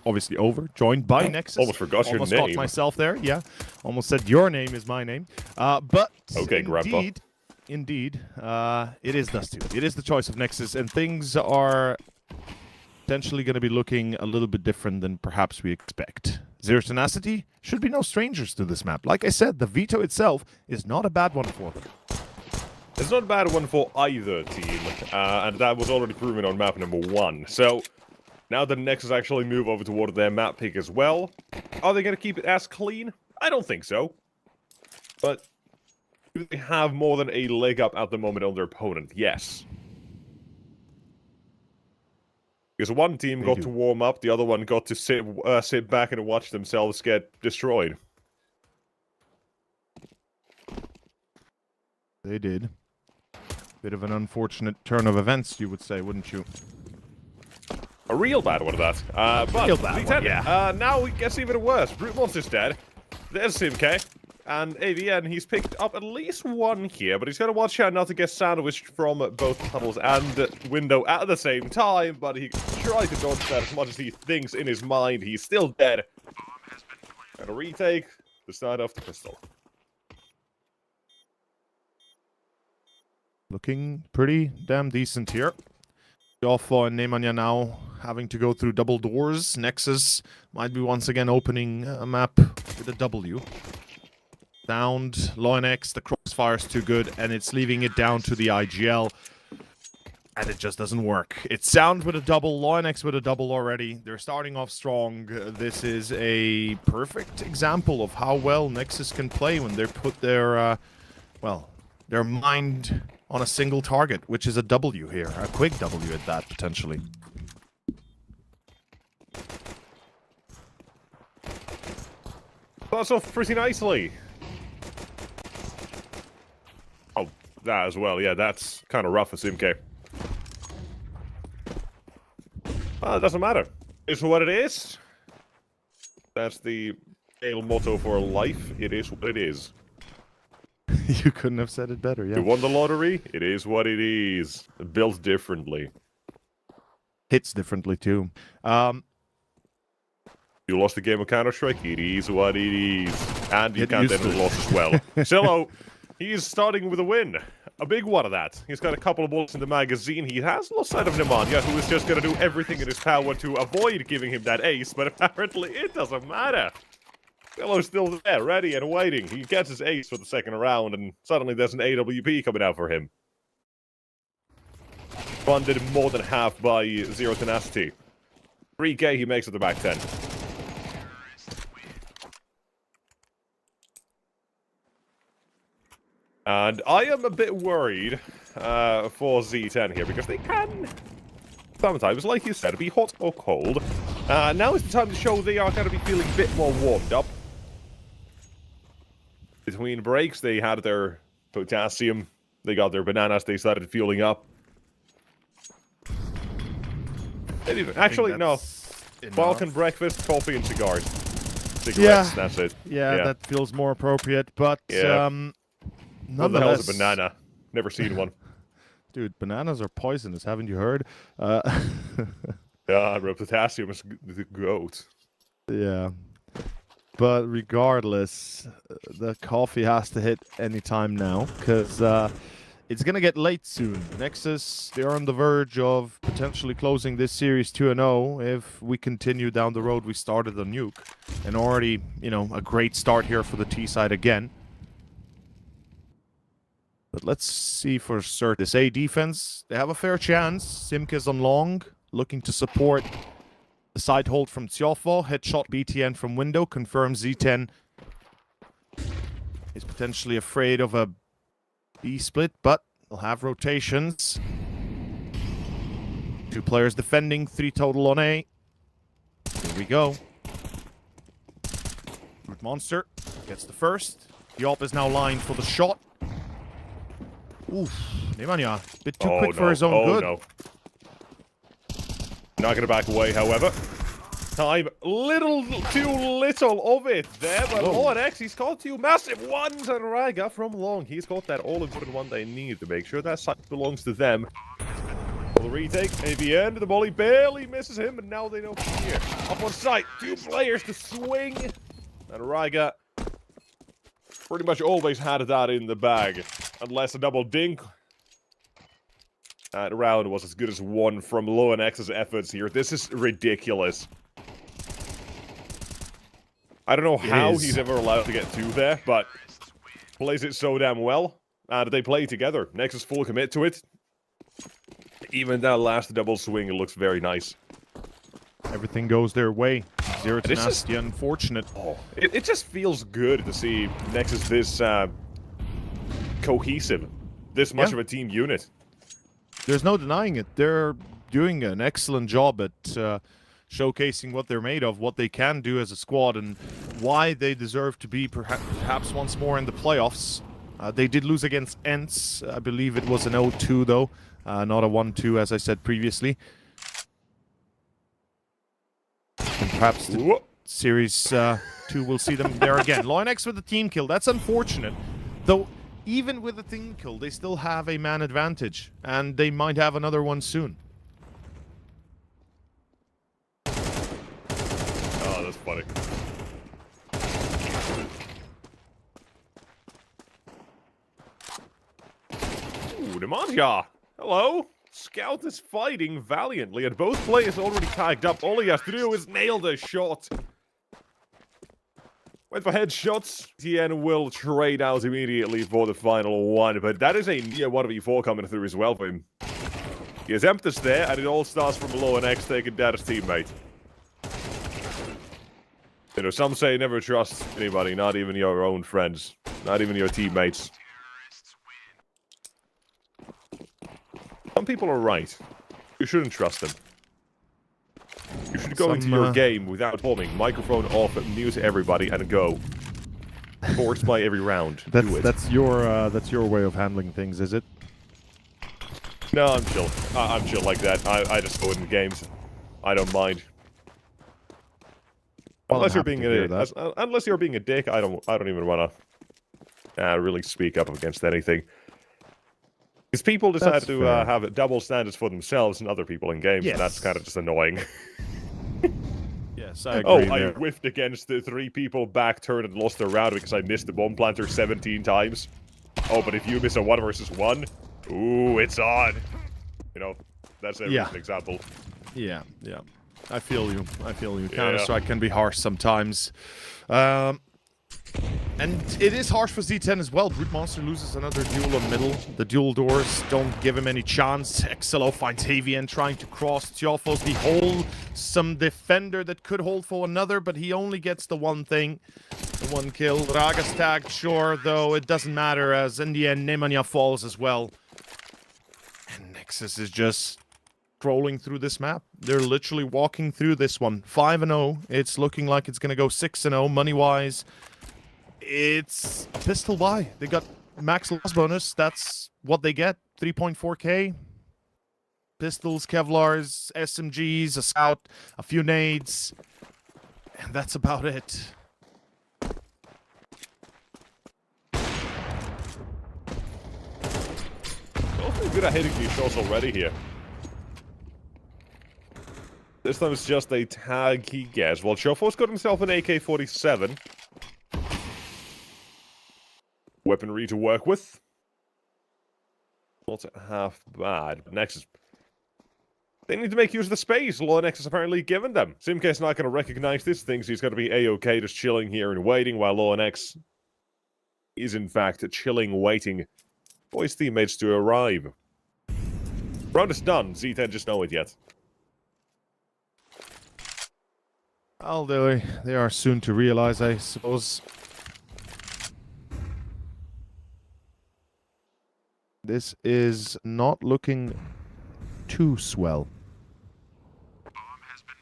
obviously Over, joined by Nexus.
Almost forgot your name.
Almost got myself there, yeah. Almost said your name is my name. But
okay, Grandpa.
Indeed, it is Dust2. It is the choice of Nexus, and things are potentially going to be looking a little bit different than perhaps we expect. Zero Tenacity should be no strangers to this map. Like I said, the veto itself is not a bad one for them.
It's not a bad one for either team, and that was already proven on map number 1. So, now the Nexus actually move over toward their map pick as well. Are they going to keep it as clean? I don't think so. But, do they have more than a leg up at the moment on their opponent? Yes. Because one team got to warm up, the other one got to sit back and watch themselves get destroyed.
They did. Bit of an unfortunate turn of events, you would say, wouldn't you?
A real bad one of that. But
real bad one, yeah.
Now it gets even worse. Brute Monster's dead. There's Simk. And AVN, he's picked up at least one here, but he's got to watch out not to get sandwiched from both tunnels and window at the same time, but he tried to dodge that as much as he thinks in his mind. He's still dead. And a retake, the start of the pistol.
Looking pretty damn decent here. Joffo and Nemanja now having to go through double doors. Nexus might be once again opening a map with a W. Downed, Loinex, the crossfire's too good, and it's leaving it down to the IGL. And it just doesn't work. It's Sound with a double, Loinex with a double already. They're starting off strong. This is a perfect example of how well Nexus can play when they put their, well, their mind on a single target, which is a W here. A quick W at that, potentially.
Starts off pretty nicely. Oh, that as well. Yeah, that's kind of rough for Simk. Well, it doesn't matter. It's what it is. That's the ale motto for life. It is what it is.
You couldn't have said it better, yeah.
You won the lottery? It is what it is. Built differently.
Hits differently, too.
You lost the game of Counter-Strike? It is what it is. And you can't end the loss as well. Silo, he's starting with a win. A big one of that. He's got a couple of bullets in the magazine. He has lost sight of Nemanja, who is just going to do everything in his power to avoid giving him that ace, but apparently it doesn't matter. Silo's still there, ready and waiting. He gets his ace for the second round, and suddenly there's an AWP coming out for him. Funded more than half by Zero Tenacity. 3k, he makes it to back 10. And I am a bit worried for Z10 here, because they can sometimes, like you said, be hot or cold. Now is the time to show they are going to be feeling a bit more warmed up. Between breaks, they had their potassium, they got their bananas, they started fueling up. Actually, no. Balkan breakfast, coffee, and cigars. Cigarettes, that's it.
Yeah, that feels more appropriate, but
what the hell is a banana? Never seen one.
Dude, bananas are poisonous, haven't you heard?
Yeah, potassium is the goat.
Yeah. But regardless, the coffee has to hit any time now, because it's going to get late soon. Nexus, they're on the verge of potentially closing this series 2-0 if we continue down the road we started on Nuke. And already, you know, a great start here for the T side again. But let's see for certain. This A defense, they have a fair chance. Simk is on long, looking to support the side hold from Tjofo. Headshot BTN from window. Confirms Z10 is potentially afraid of a B split, but they'll have rotations. 2 players defending, 3 total on A. Here we go. Brute Monster gets the first. Diop is now lined for the shot. Oof, Nemanja, a bit too quick for his own good.
No. Not going to back away, however. time. Little too little of it there, but X, he's got 2 massive ones, and Raga from long. He's got that all-important one they need to make sure that site belongs to them. The retake, at the end, the volley barely misses him, and now they know here. Up on site, 2 players to swing, and Raga pretty much always had that in the bag, unless a double dink. That round was as good as 1 from X's efforts here. This is ridiculous. I don't know how he's ever allowed to get 2 there, but plays it so damn well. And they play together. Nexus full commit to it. Even that last double swing, it looks very nice.
Everything goes their way. Zero tenacity, unfortunate.
Oh, it just feels good to see Nexus this cohesive. This much of a team unit.
There's no denying it. They're doing an excellent job at showcasing what they're made of, what they can do as a squad, and why they deserve to be perhaps once more in the playoffs. They did lose against Ents. I believe it was an 0-2, though, not a 1-2, as I said previously. And perhaps the Series 2 will see them there again. X with the team kill. That's unfortunate, though. Even with a team kill, they still have a man advantage, and they might have another one soon.
Oh, that's funny. Ooh, Nemanja. Hello. Scout is fighting valiantly, and both players already tagged up. All he has to do is nail the shot. Went for headshots. TN will trade out immediately for the final one, but that is a near 1v4 coming through as well for him. He has Emptus there, and it all starts from below and X taking down his teammate. You know, some say never trust anybody, not even your own friends, not even your teammates. Some people are right. You shouldn't trust them. You should go into your game without bombing, microphone off, mute everybody, and go. Force play every round.
That's your way of handling things, is it?
No, I'm chill. I'm chill like that. I just go in games. I don't mind.
Well,
unless you're being a dick, I don't even want to really speak up against anything. Because people decide to have double standards for themselves and other people in games, and that's kind of just annoying.
Yes, I agree.
I whiffed against the 3 people back turn and lost the round because I missed the bomb planter 17 times. Oh, but if you miss a 1 versus 1, ooh, it's on. You know, that's an example.
Yeah. I feel you. Counter-Strike can be harsh sometimes. And it is harsh for Z10 as well. Brute Monster loses another duel on middle. The dual doors don't give him any chance. ECLOT finds Avian trying to cross. Tjofos the wholesome defender that could hold for another, but he only gets the one thing. The 1 kill. Raga's tagged, sure, though it doesn't matter, as in the end, Nemanja falls as well. And Nexus is just scrolling through this map. They're literally walking through this one. 5-0. It's looking like it's going to go 6-0 money-wise. It's a pistol buy. They got max loss bonus. That's what they get. 3.4k. Pistols, Kevlars, SMGs, a scout, a few nades. And that's about it.
Awfully good at hitting these shots already here. This time it's just a tag he gets. Well, Tjofos got himself an AK-47. Weaponry to work with. Not half bad. Nexus. They need to make use of the space Nexus apparently given them. Simca's not going to recognize this, thinks he's going to be A-OK, just chilling here and waiting, while X is in fact chilling, waiting for his teammates to arrive. Round is done. Z10 just know it yet.
Well, they are soon to realize, I suppose. This is not looking too swell.
Bomb has been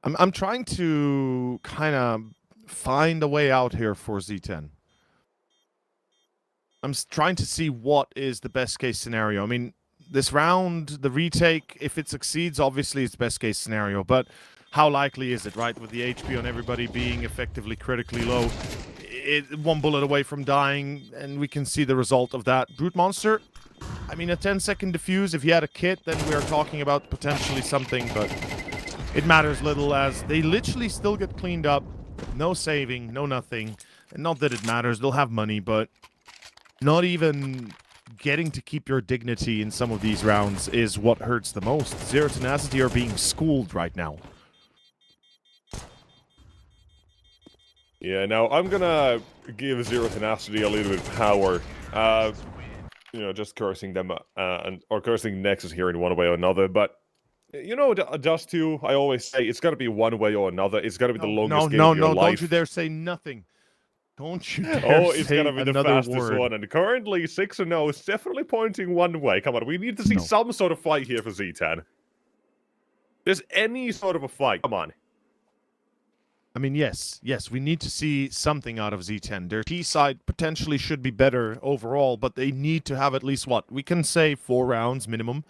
planted.
I'm trying to kind of find a way out here for Z10. trying to see what is the best case scenario. I mean, this round, the retake, if it succeeds, obviously it's best case scenario. But how likely is it, right? With the HP on everybody being effectively critically low, one bullet away from dying, and we can see the result of that. Brute Monster, I mean, a 10-second defuse, if he had a kit, then we're talking about potentially something, but it matters little as they literally still get cleaned up. No saving, no nothing. And not that it matters, they'll have money, but not even getting to keep your dignity in some of these rounds is what hurts the most. Zero Tenacity are being schooled right now.
Yeah, now I'm gonna give Zero Tenacity a little bit of power. You know, just cursing them, or cursing Nexus here in one way or another, but you know, Dust 2, I always say, it's gotta be one way or another. It's gotta be the longest game of your life.
No, don't you dare say nothing. Don't you dare
it's
say
gonna be the fastest
word.
one, and currently 6-0 is definitely pointing one way. Come on, we need to see some sort of fight here for Z10. There's any sort of a fight, come on.
I mean, yes, we need to see something out of Z10. Their T side potentially should be better overall, but they need to have at least, what? We can say 4 rounds minimum.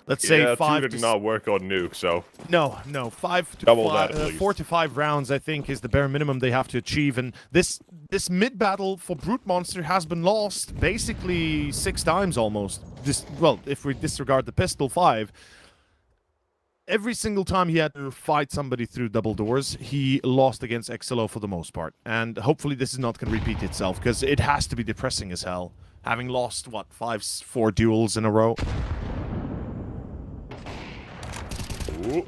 Let's say 5
did not work on Nuke, so...
No, 4 to 5 rounds, I think, is the bare minimum they have to achieve. And this mid-battle for Brute Monster has been lost basically 6 times almost. Well, if we disregard the pistol, 5. Every single time he had to fight somebody through double doors, he lost against ECLOT for the most part. And hopefully this is not going to repeat itself, because it has to be depressing as hell. Having lost, what, 4 duels in a row?
Ooh.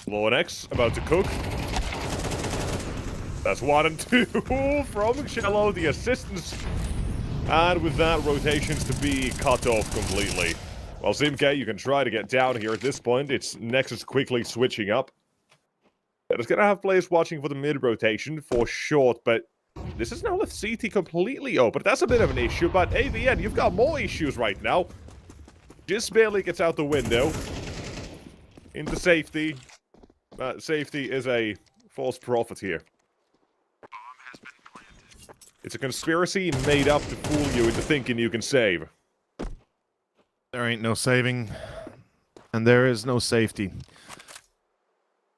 Lord X about to cook. That's 1 and 2 from Shallow, the assistants. And with that, rotations to be cut off completely. Well, Zimke, you can try to get down here at this point. It's Nexus quickly switching up. It's going to have players watching for the mid-rotation for short, but this is now left CT completely open. That's a bit of an issue, but AVN, you've got more issues right now. Just barely gets out the window. Into safety. Safety is a false prophet here. It's a conspiracy made up to fool you into thinking you can save.
There ain't no saving, and there is no safety.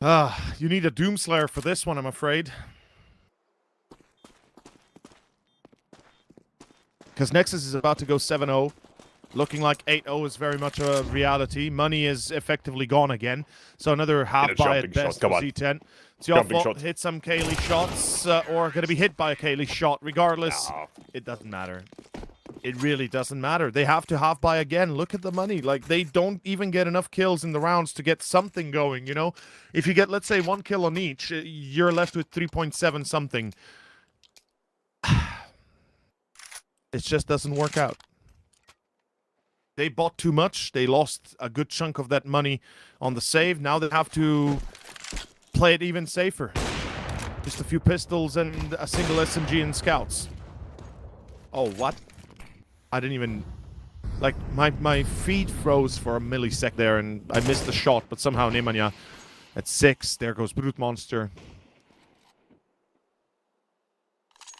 You need a Doomslayer for this one, I'm afraid. Because Nexus is about to go 7-0. Looking like 8-0 is very much a reality. Money is effectively gone again. So another half buy at best for Z10. Tioffo hit some Kaylee shots, or going to be hit by a Kaylee shot. Regardless, it doesn't matter. It really doesn't matter. They have to half buy again. Look at the money. Like, they don't even get enough kills in the rounds to get something going, you know? If you get, let's say, 1 kill on each, you're left with 3.7 something. It just doesn't work out. They bought too much. They lost a good chunk of that money on the save. Now they have to play it even safer. Just a few pistols and a single SMG and scouts. Oh, what? I didn't even... Like, my feet froze for a millisecond there, and I missed the shot, but somehow Nemanja at 6. There goes Brute Monster.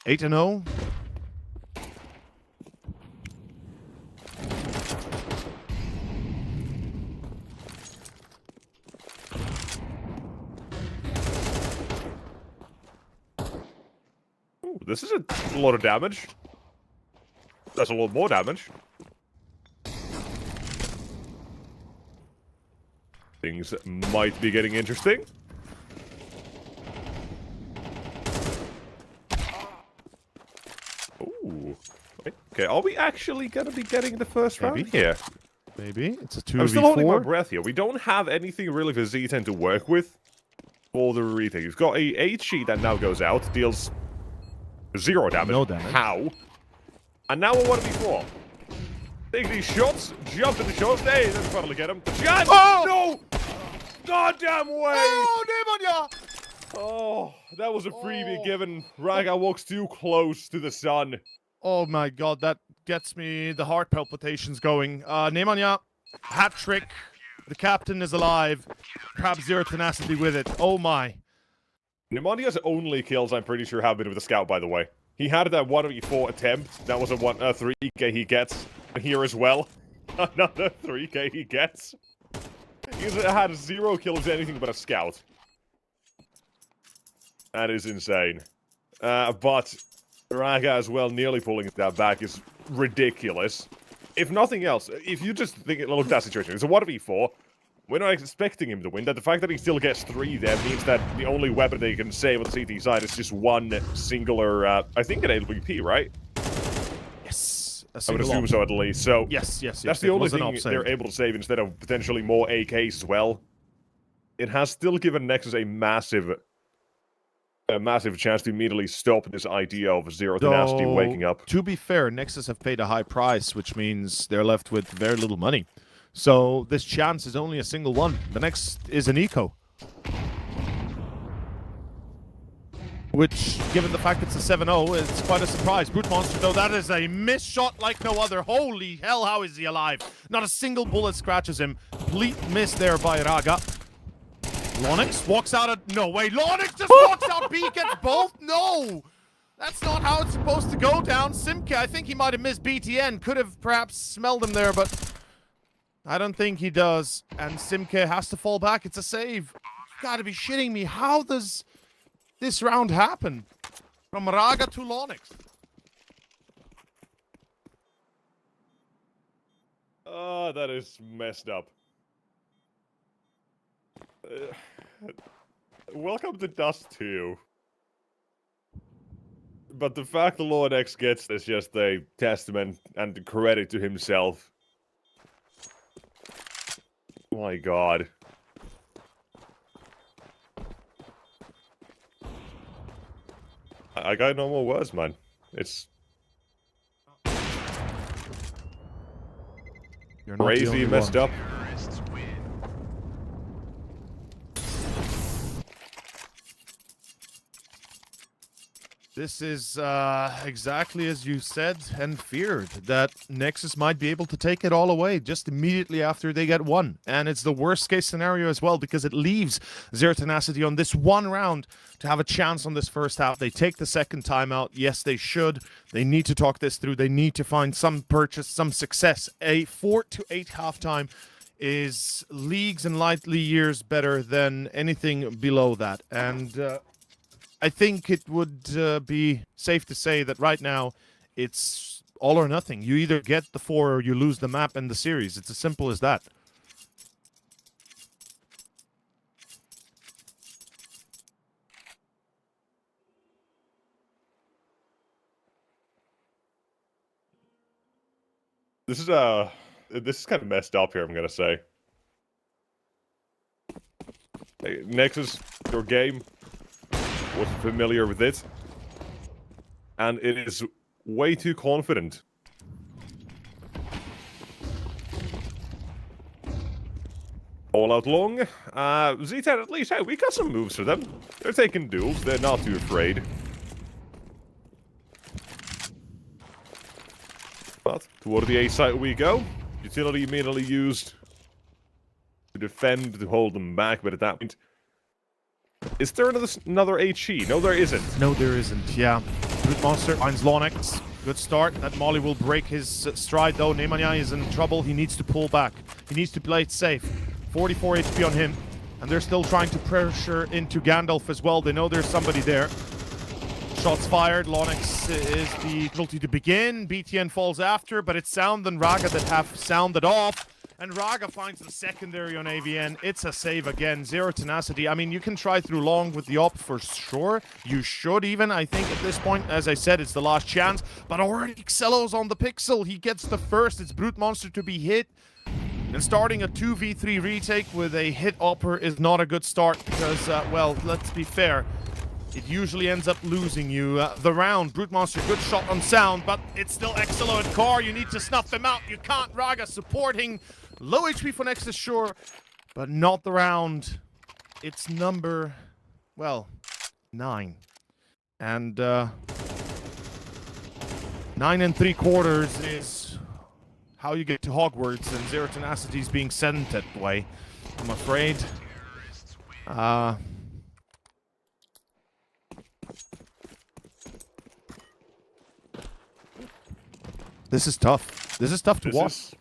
8-0.
Ooh, this is a lot of damage. That's a lot more damage. Things might be getting interesting. Ooh. Okay, are we actually gonna be getting the first round here?
Maybe. It's a 2v4.
I'm still holding my breath here. We don't have anything really for Z10 to work with for the retake. You've got a HE that now goes out, deals 0 damage.
No damage.
How? And now a 1v4. Take these shots, jump to the shots. Hey, let's finally get him. Shot! Oh! No! Goddamn way!
Oh, Nemanja!
Oh, that was a freebie given. Raga walks too close to the sun.
Oh my god, that gets me the heart palpitations going. Nemanja, hat trick. The captain is alive. Perhaps Zero Tenacity with it. Oh my.
Nemanja's only kills, I'm pretty sure, have been with the scout, by the way. He had that 1v4 attempt. That was a 3k he gets here as well. Another 3k he gets. He's had 0 kills, anything but a scout. That is insane. But Raga as well, nearly pulling that back is ridiculous. If nothing else, if you just look at that situation, it's a 1v4. We're not expecting him to win. That the fact that he still gets 3 there means that the only weapon they can save on the CT side is just one singular, I think an LVP, right?
Yes.
I would assume so at least. So
yes.
That's the only thing they're able to save instead of potentially more AKs as well. It has still given Nexus a massive chance to immediately stop this idea of Zero Tenacity waking up.
To be fair, Nexus have paid a high price, which means they're left with very little money. So this chance is only a single one. The next is an eco. Which, given the fact it's a 7-0, it's quite a surprise. Brute Monster, though, that is a miss shot like no other. Holy hell, how is he alive? Not a single bullet scratches him. Complete miss there by Raga. Lonix walks out of... No way, Lonix just walks out. B gets both? No! That's not how it's supposed to go down. Simke, I think he might have missed BTN. Could have perhaps smelled him there, but... I don't think he does. And Simke has to fall back. It's a save. You gotta be shitting me. How does this round happen? From Raga to Lonix.
Oh, that is messed up. Welcome to Dust 2. But the fact the Lord X gets is just a testament and credit to himself. Oh my god. I got no more words, man. It's crazy messed up.
This is exactly as you said and feared, that Nexus might be able to take it all away just immediately after they get one. And it's the worst case scenario as well, because it leaves Zero Tenacity on this one round to have a chance on this first half. They take the second timeout. Yes, they should. They need to talk this through. They need to find some purchase, some success. A 4 to 8 halftime is leagues and light years better than anything below that. And I think it would be safe to say that right now it's all or nothing. You either get the 4 or you lose the map and the series. It's as simple as that.
This is kind of messed up here, I'm gonna say. Hey, Nexus, your game. Wasn't familiar with it. And it is way too confident. All out long. Z10 at least, hey, we got some moves for them. They're taking duels, they're not too afraid. But toward the A site we go. Utility immediately used to defend, to hold them back, but at that point... Is there another HE? No, there isn't.
No, there isn't, yeah. Brute Monster finds Lonix. Good start. That Molly will break his stride, though. Nemanja is in trouble. He needs to pull back. He needs to play it safe. 44 HP on him. And they're still trying to pressure into Gandalf as well. They know there's somebody there. Shots fired. Lonix is the casualty to begin. BTN falls after, but it's Sound and Raga that have sounded off. And Raga finds the secondary on AVN. It's a save again. Zero Tenacity. I mean, you can try through long with the op for sure. You should even, I think, at this point. As I said, it's the last chance. But already Xelo's on the pixel. He gets the first. It's Brute Monster to be hit. And starting a 2v3 retake with a hit upper is not a good start. Because, well, let's be fair. It usually ends up losing you the round. Brute Monster, good shot on Sound. But it's still Xelo and Car. You need to snuff them out. You can't. Raga supporting. Low HP for Nexus, sure, but not the round. It's number, well, 9. And 9 3/4 is how you get to Hogwarts, and Zero Tenacity is being sent that way, I'm afraid. This is tough. This is tough to watch.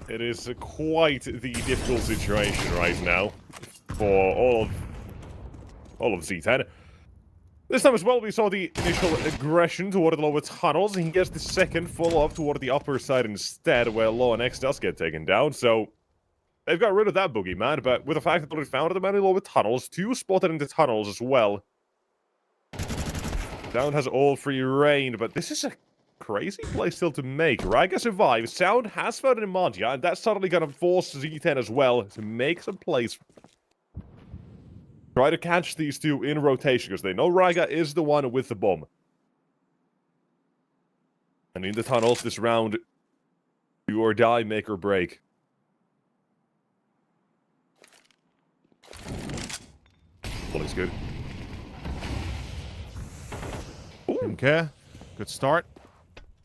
It is quite the difficult situation right now for all of Z10. This time as well, we saw the initial aggression toward the lower tunnels. He gets the second follow-up toward the upper side instead, where Law X does get taken down. So they've got rid of that boogeyman, but with the fact that they found the many lower tunnels, 2 spotted in the tunnels as well. Sound has all free reign, but this is a crazy play still to make. Raga survives. Sound has found an Imagia, and that's suddenly going to force Z10 as well to make some plays. Try to catch these two in rotation, because they know Raga is the one with the bomb. And in the tunnels this round, do or die, make or break. Well, it's good. Ooh.
Okay, good start.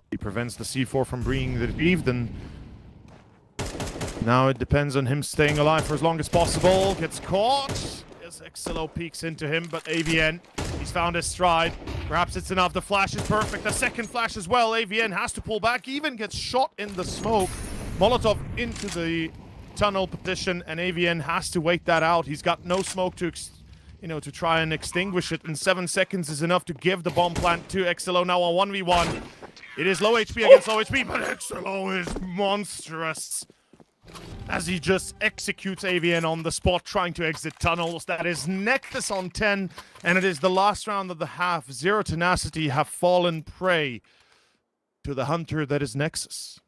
He prevents the C4 from being retrieved, and now it depends on him staying alive for as long as possible. Gets caught. As XLO peeks into him, but AVN, he's found his stride. Perhaps it's enough. The flash is perfect. The second flash as well. AVN has to pull back, even gets shot in the smoke. Molotov into the tunnel position, and AVN has to wait that out. He's got no smoke to to try and extinguish it, and 7 seconds is enough to give the bomb plant to XLO. Now on 1v1. It is low HP against low HP, but XLO is monstrous as he just executes AVN on the spot, trying to exit tunnels. That is Nexus on 10, and it is the last round of the half. Zero Tenacity have fallen prey to the hunter that is Nexus.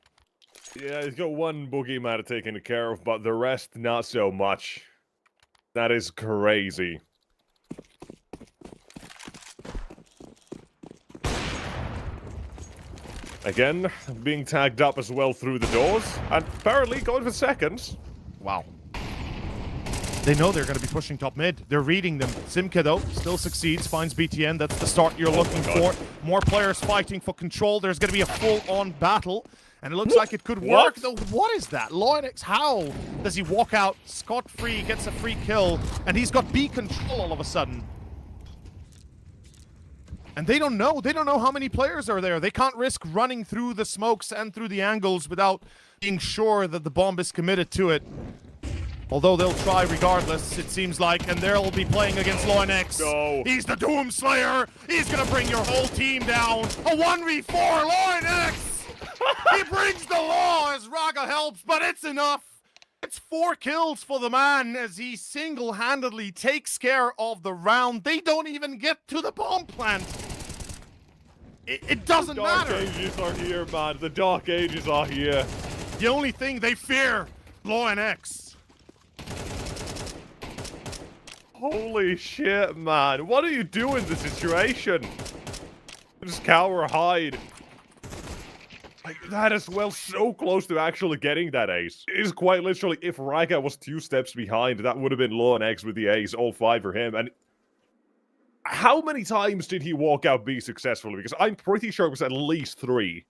Yeah, he's got one boogeyman taken care of, but the rest not so much. That is crazy. Again, being tagged up as well through the doors, and apparently going for seconds.
Wow. They know they're going to be pushing top mid. They're reading them. Simka, though, still succeeds, finds BTN. That's the start you're looking for. More players fighting for control. There's going to be a full-on battle, and it looks like it could work. Though, what is that? Loynex, how does he walk out scot-free, gets a free kill, and he's got B control all of a sudden? And they don't know. They don't know how many players are there. They can't risk running through the smokes and through the angles without being sure that the bomb is committed to it. Although they'll try regardless, it seems like, and they'll be playing against Loynex.
No.
He's the Doomslayer. He's gonna bring your whole team down. A 1v4, Loynex! He brings the law as Raga helps, but it's enough. It's 4 kills for the man as he single-handedly takes care of the round. They don't even get to the bomb plant. It doesn't matter.
The Dark Ages are here, man. The Dark Ages are here.
The only thing they fear, Loynex.
Holy shit, man. What do you do in this situation? Just cower, hide. Like, that as well, so close to actually getting that ace. It is quite literally, if Raga was 2 steps behind, that would have been Loynex with the ace, all 5 for him. And how many times did he walk out B successfully? Because I'm pretty sure it was at least 3.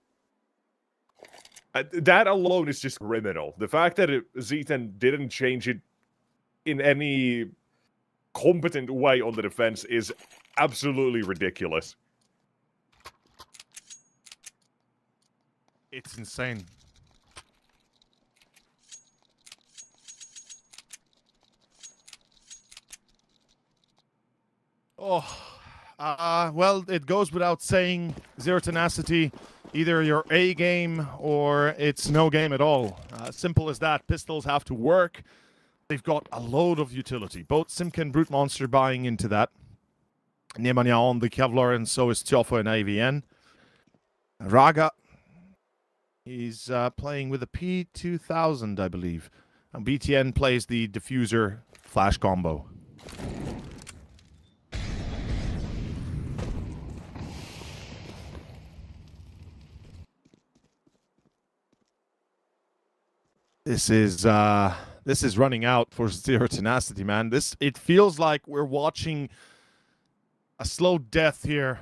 That alone is just criminal. The fact that Z10 didn't change it in any competent way on the defense is absolutely ridiculous.
It's insane. Oh, well, it goes without saying, Zero Tenacity, either your A game or it's no game at all. Simple as that. Pistols have to work. They've got a load of utility. Both Simka and Brute Monster buying into that. Nemanja on the Kevlar, and so is Tjoffa and AVN. Raga, he's playing with a P2000, I believe. And BTN plays the diffuser flash combo. This is running out for Zero Tenacity, man. It feels like we're watching a slow death here.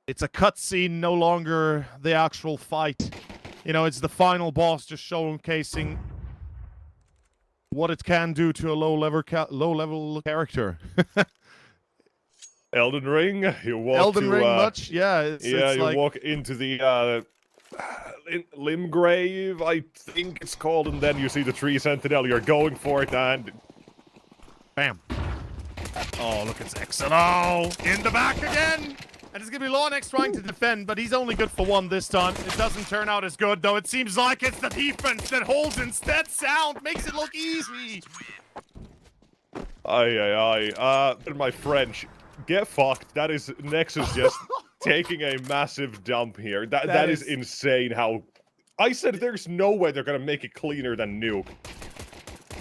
It's a cutscene, no longer the actual fight. You know, it's the final boss just showcasing what it can do to a low-level character.
Elden Ring, you walk
Elden
to,
Ring much? Yeah, it's
you
like...
walk into the Limgrave, I think it's called, and then you see the tree sentinel, you're going for it, and...
Bam. Oh, look at ECLOT in the back again! And it's going to be Lawnex trying to defend, but he's only good for one this time. It doesn't turn out as good, though. It seems like it's the defense that holds instead. Sound makes it look easy.
In my French, get fucked. That is Nexus just taking a massive dump here. That is insane how... I said there's no way they're going to make it cleaner than Nuke.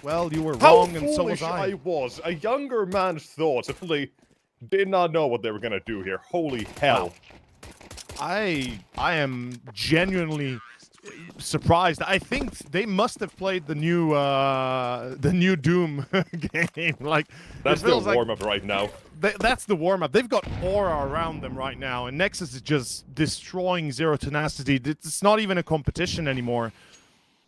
Well, you were wrong, and so was
I was. A younger man's thoughts. Simply did not know what they were gonna do here. Holy hell!
I am genuinely surprised. I think they must have played the new Doom game. Like
that's the warm-up right now.
That's the warm-up. They've got aura around them right now, and Nexus is just destroying Zero Tenacity. It's not even a competition anymore.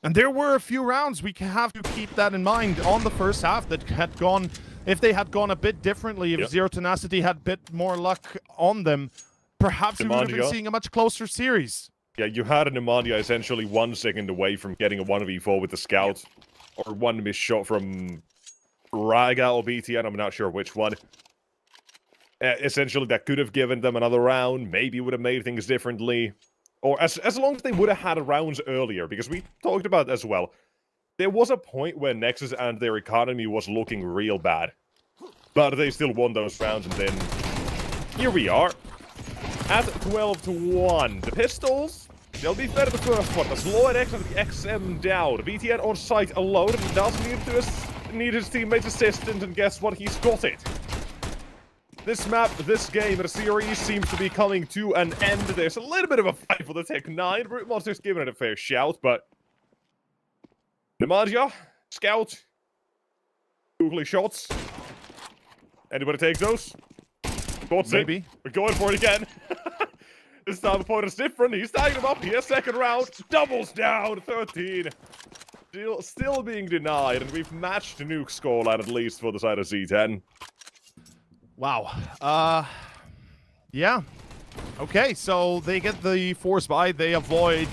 And there were a few rounds, we have to keep that in mind, on the first half that had gone, if they had gone a bit differently, if Zero Tenacity had a bit more luck on them, perhaps we would have been seeing a much closer series.
Yeah, you had a Nemanja essentially 1 second away from getting a 1v4 with the Scout, or one missed shot from Raga or BTN, I'm not sure which one. Essentially, that could have given them another round, maybe would have made things differently. Or as long as they would have had rounds earlier, because we talked about it as well. There was a point where Nexus and their economy was looking real bad. But they still won those rounds, and then here we are. At 12-1. The Pistols, they'll be better the first one. The Slow and X and the XM down. VTN on site alone, and he does need his teammates' assistance, and guess what? He's got it. This map, this game, the series seems to be coming to an end. There's a little bit of a fight for the Tech 9. Brute Monster's giving it a fair shout, but... Nemanja, Scout, googly shots. Anybody take those? Thoughts
Maybe.
it. We're going for it again. This time opponent's different. He's tying him up here. Second round. Doubles down. 13. Still being denied, and we've matched the Nuke scoreline at least for the side of Z10.
Wow. Yeah. Okay, so they get the force buy. They avoid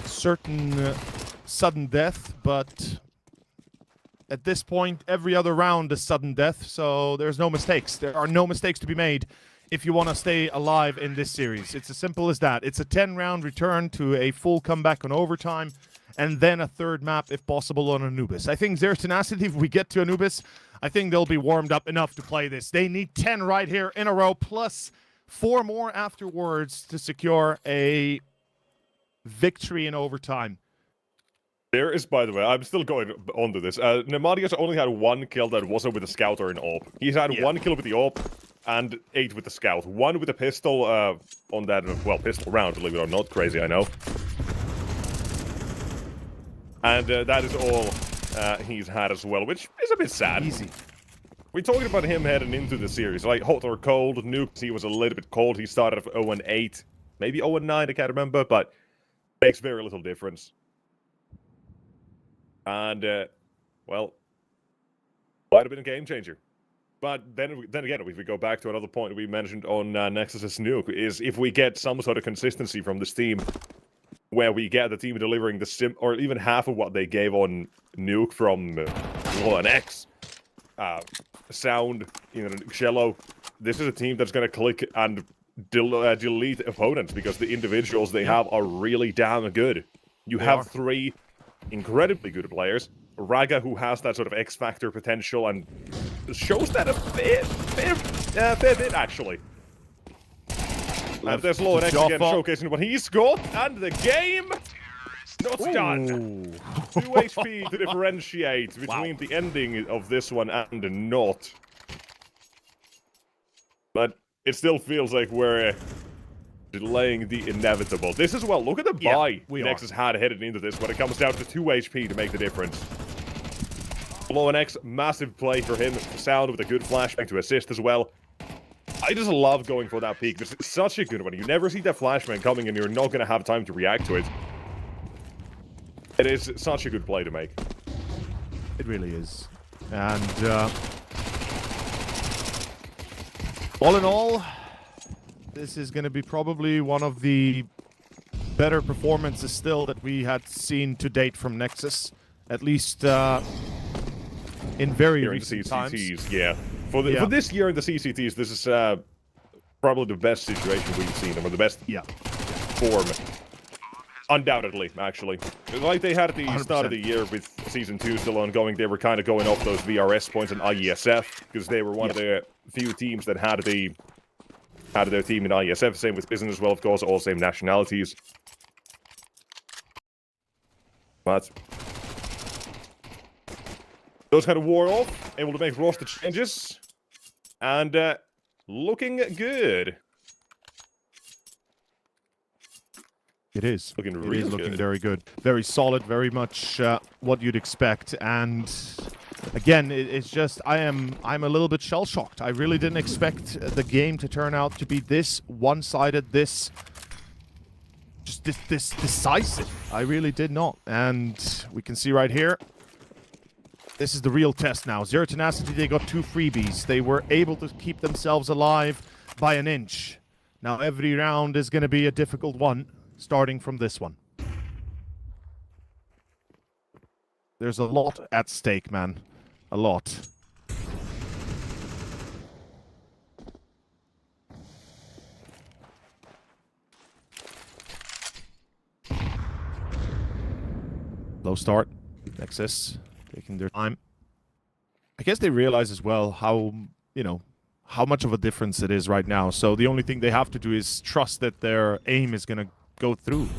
certain sudden death, but at this point, every other round is sudden death, so there's no mistakes. There are no mistakes to be made if you want to stay alive in this series. It's as simple as that. It's a 10-round return to a full comeback on overtime, and then a third map, if possible, on Anubis. I think Zero Tenacity, if we get to Anubis, I think they'll be warmed up enough to play this. They need 10 right here in a row, plus 4 more afterwards to secure a victory in overtime.
There is, by the way, I'm still going on to this. Nemadia's only had 1 kill that wasn't with the Scout or an AWP. He's had 1 kill with the AWP and 8 with the Scout. 1 with the pistol on that, well, pistol round, believe it or not. Crazy, I know. And that is all he's had as well, which is a bit sad.
Easy.
We're talking about him heading into the series, like hot or cold. Nuke, he was a little bit cold. He started at 0-8, maybe 0-9, I can't remember, but makes very little difference. And, well, might have been a game changer. But then again, if we go back to another point we mentioned on Nexus's Nuke, is if we get some sort of consistency from this team, where we get the team delivering the or even half of what they gave on Nuke from an X, Sound, Cello, this is a team that's going to click and delete opponents, because the individuals they have are really damn good. You have 3 incredibly good players. Raga, who has that sort of X-Factor potential and shows that a fair bit, actually. And there's Low and X again showcasing what he's got, and the game not done. 2 HP to differentiate between the ending of this one and not. But it still feels like we're delaying the inevitable. This as well, look at the buy Nexus had headed into this when it comes down to 2 HP to make the difference. Low and X, massive play for him. Sound with a good flashbang to assist as well. I just love going for that peek. This is such a good one. You never see that flashbang coming and you're not going to have time to react to it. It is such a good play to make.
It really is. And all in all, this is going to be probably one of the better performances still that we had seen to date from Nexus. At least in very
Here in
recent
the
times.
CCTs, yeah. For this year in the CCTs, this is probably the best situation we've seen them, or the best form. Undoubtedly, actually. Like they had at the
100%.
start of the year with Season 2 still ongoing, they were kind of going off those VRS points and IESF, because they were one of the few teams that had their team in IESF. Same with Business as well, of course, all same nationalities. But those kind of wore off, able to make roster changes, and looking good.
It is.
Looking
It
really
is looking
good.
very good. Very solid, very much what you'd expect. And again, it's just I'm a little bit shell-shocked. I really didn't expect the game to turn out to be this one-sided, this decisive. I really did not. And we can see right here, this is the real test now. Zero Tenacity, they got 2 freebies. They were able to keep themselves alive by an inch. Now every round is going to be a difficult one, starting from this one. There's a lot at stake, man. A lot. Low start. Nexus taking their time. I guess they realize as well how, how much of a difference it is right now. So the only thing they have to do is trust that their aim is going to go through.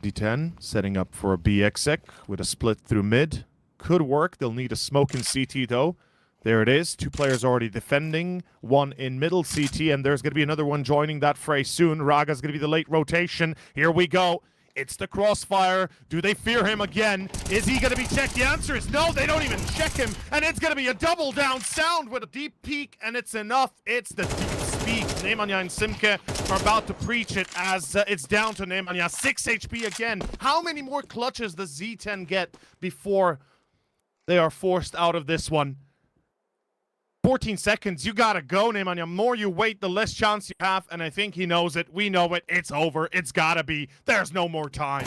D10 setting up for a BXEC with a split through mid. Could work. They'll need a smoke in CT though. There it is. 2 players already defending. 1 in middle CT, and there's going to be another one joining that fray soon. Raga's going to be the late rotation. Here we go. It's the crossfire. Do they fear him again? Is he going to be checked? The answer is no. They don't even check him. And it's going to be a double down sound with a deep peak, and it's enough. It's the deep speak. Nemanja and Simke are about to preach it as it's down to Nemanja. 6 HP again. How many more clutches does Z10 get before they are forced out of this one? 14 seconds, you gotta go, Nemanja. The more you wait, the less chance you have, and I think he knows it. We know it. It's over. It's gotta be. There's no more time.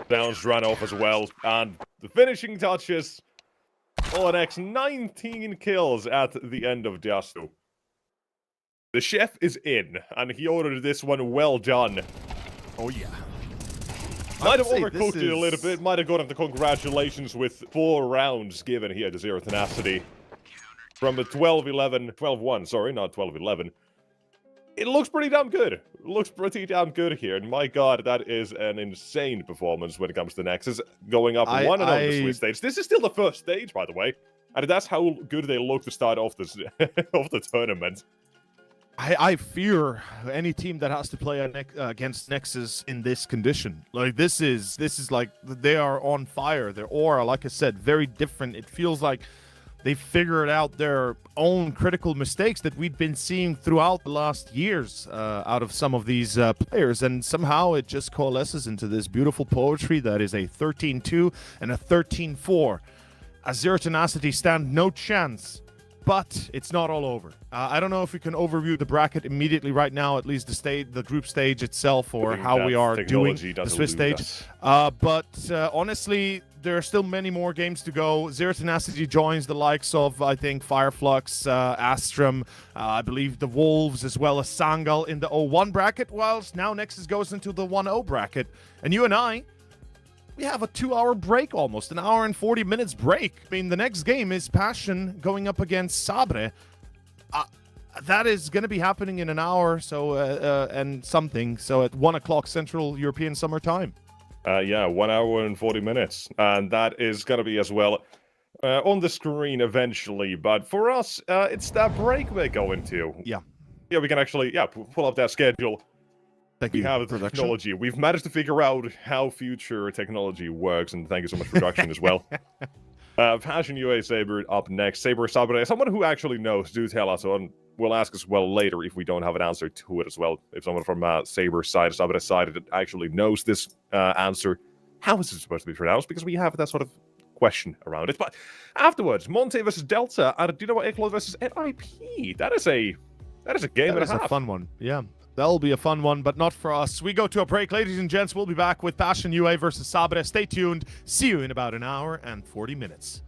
Downs ran off as well, and the finishing touches. ONX 19 kills at the end of Jastu. The chef is in, and he ordered this one well done.
Oh, yeah.
Might have overcooked it a little bit. Might have gotten the congratulations with 4 rounds given here to Zero Tenacity. From the 12-1, sorry, not 12-11. It looks pretty damn good. It looks pretty damn good here. And my god, that is an insane performance when it comes to Nexus. Going up 1-0 on the Swiss stage. This is still the first stage, by the way. And that's how good they look to start off this of the tournament.
I fear any team that has to play against Nexus in this condition. Like, this is like, they are on fire. Their aura, like I said, very different. It feels like they figured out their own critical mistakes that we'd been seeing throughout the last years out of some of these players, and somehow it just coalesces into this beautiful poetry that is a 13-2 and a 13-4. As Zero Tenacity stand no chance, but it's not all over. I don't know if we can overview the bracket immediately right now, at least the group stage itself, or how we are doing the Swiss stage. But honestly, there are still many more games to go. Zero Tenacity joins the likes of, I think, Fireflux, Astrum, I believe the Wolves, as well as Sangal in the 0-1 bracket, whilst now Nexus goes into the 1-0 bracket. And you and I, we have a 2-hour break almost, an hour and 40 minutes break. I mean, the next game is Passion going up against Sabre. That is going to be happening in an hour, so and something. So at 1 o'clock Central European Summer Time.
Yeah, 1 hour and 40 minutes. And that is going to be as well on the screen eventually. But for us, it's that break we're going to.
Yeah.
Yeah, we can actually, pull up that schedule. We have the technology. We've managed to figure out how future technology works, and thank you so much, production, as well. Passion UA Sabre up next. Sabre, someone who actually knows, do tell us, and we'll ask as well later if we don't have an answer to it as well. If someone from Sabre side, Sabre side that actually knows this answer, how is it supposed to be pronounced? Because we have that sort of question around it. But afterwards, Monte versus Delta and Dynamo Eklot versus NIP. That is a game and a half.
That is a fun one. Yeah. That'll be a fun one, but not for us. We go to a break. Ladies and gents, we'll be back with Passion UA versus Sabre. Stay tuned. See you in about an hour and 40 minutes.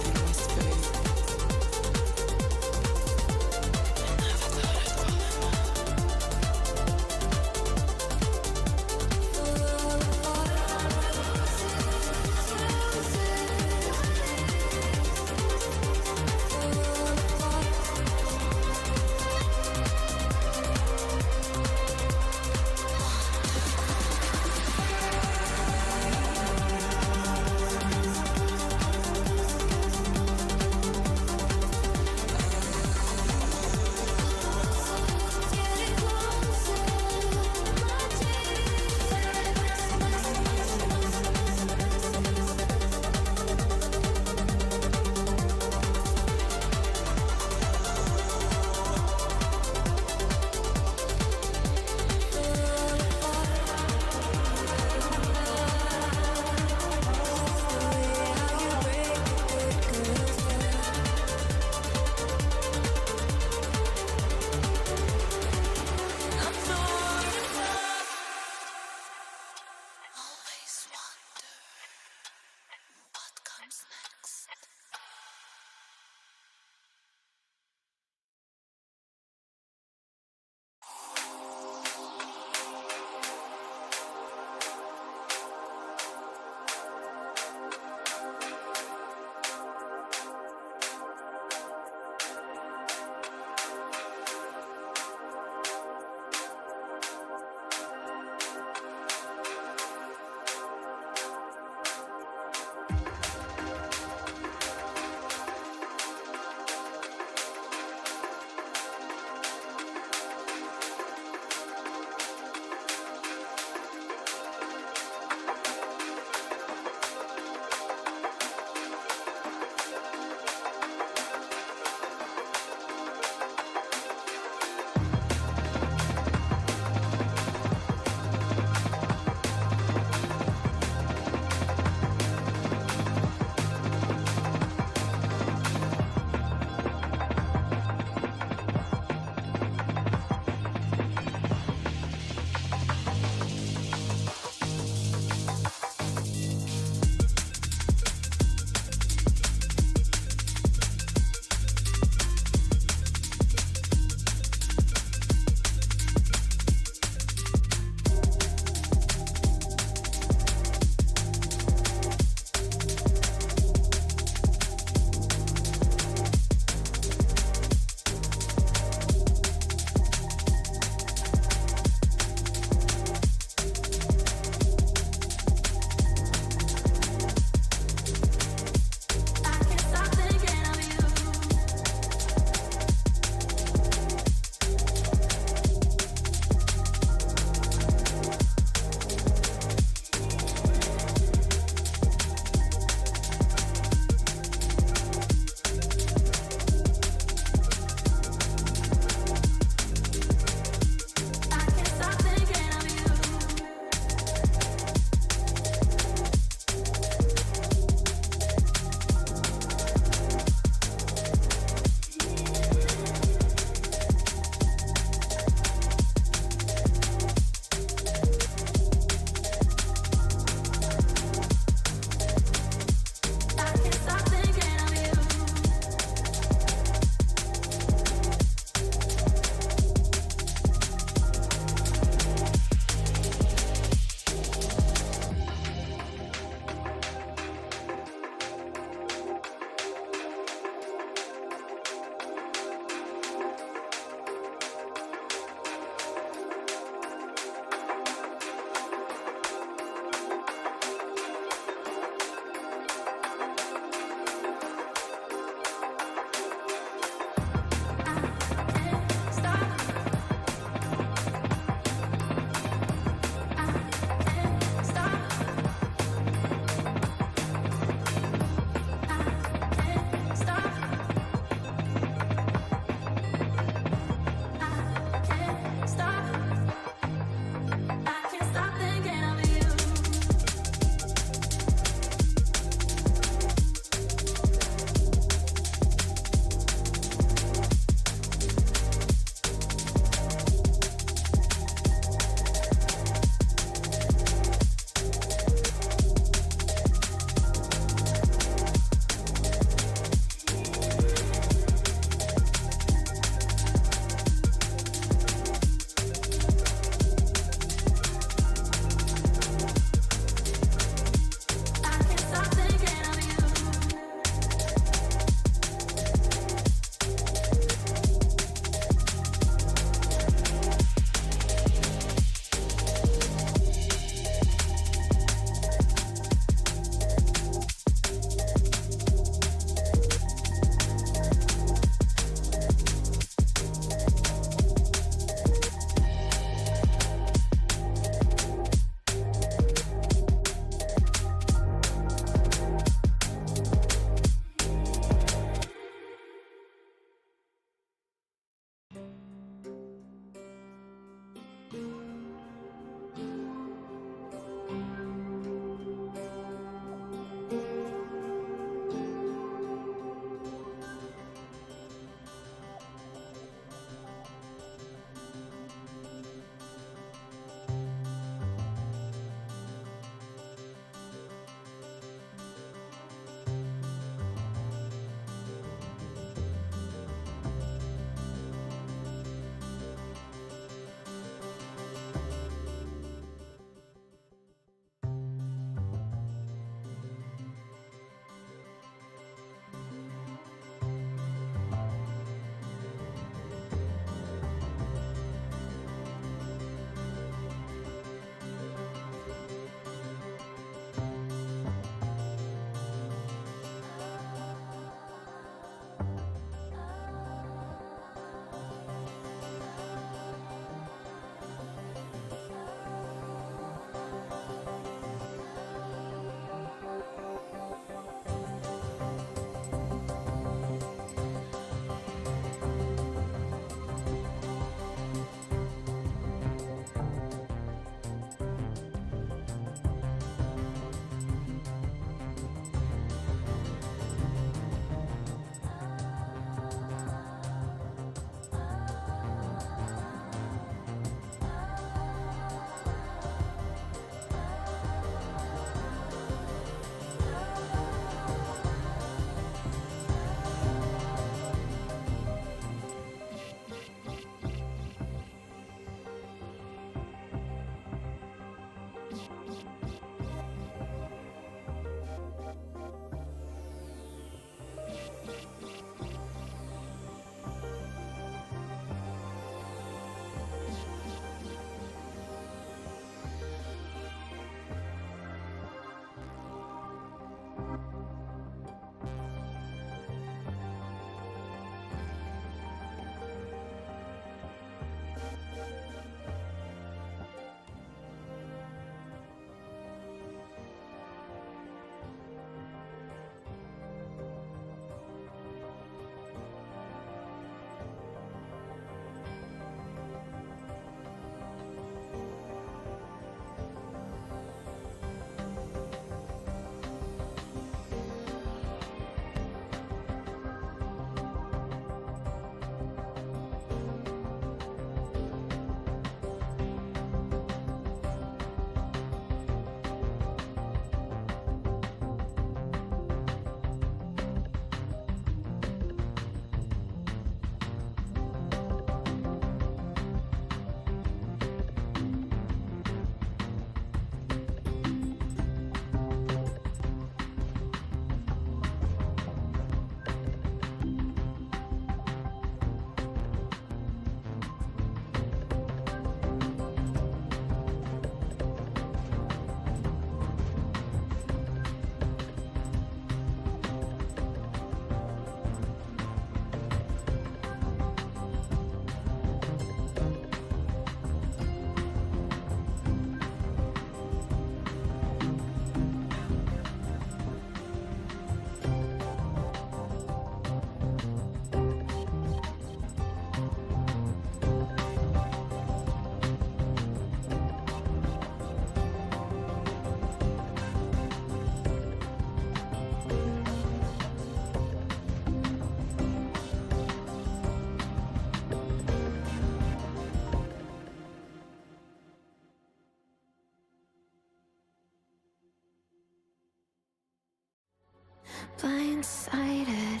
Blindsided,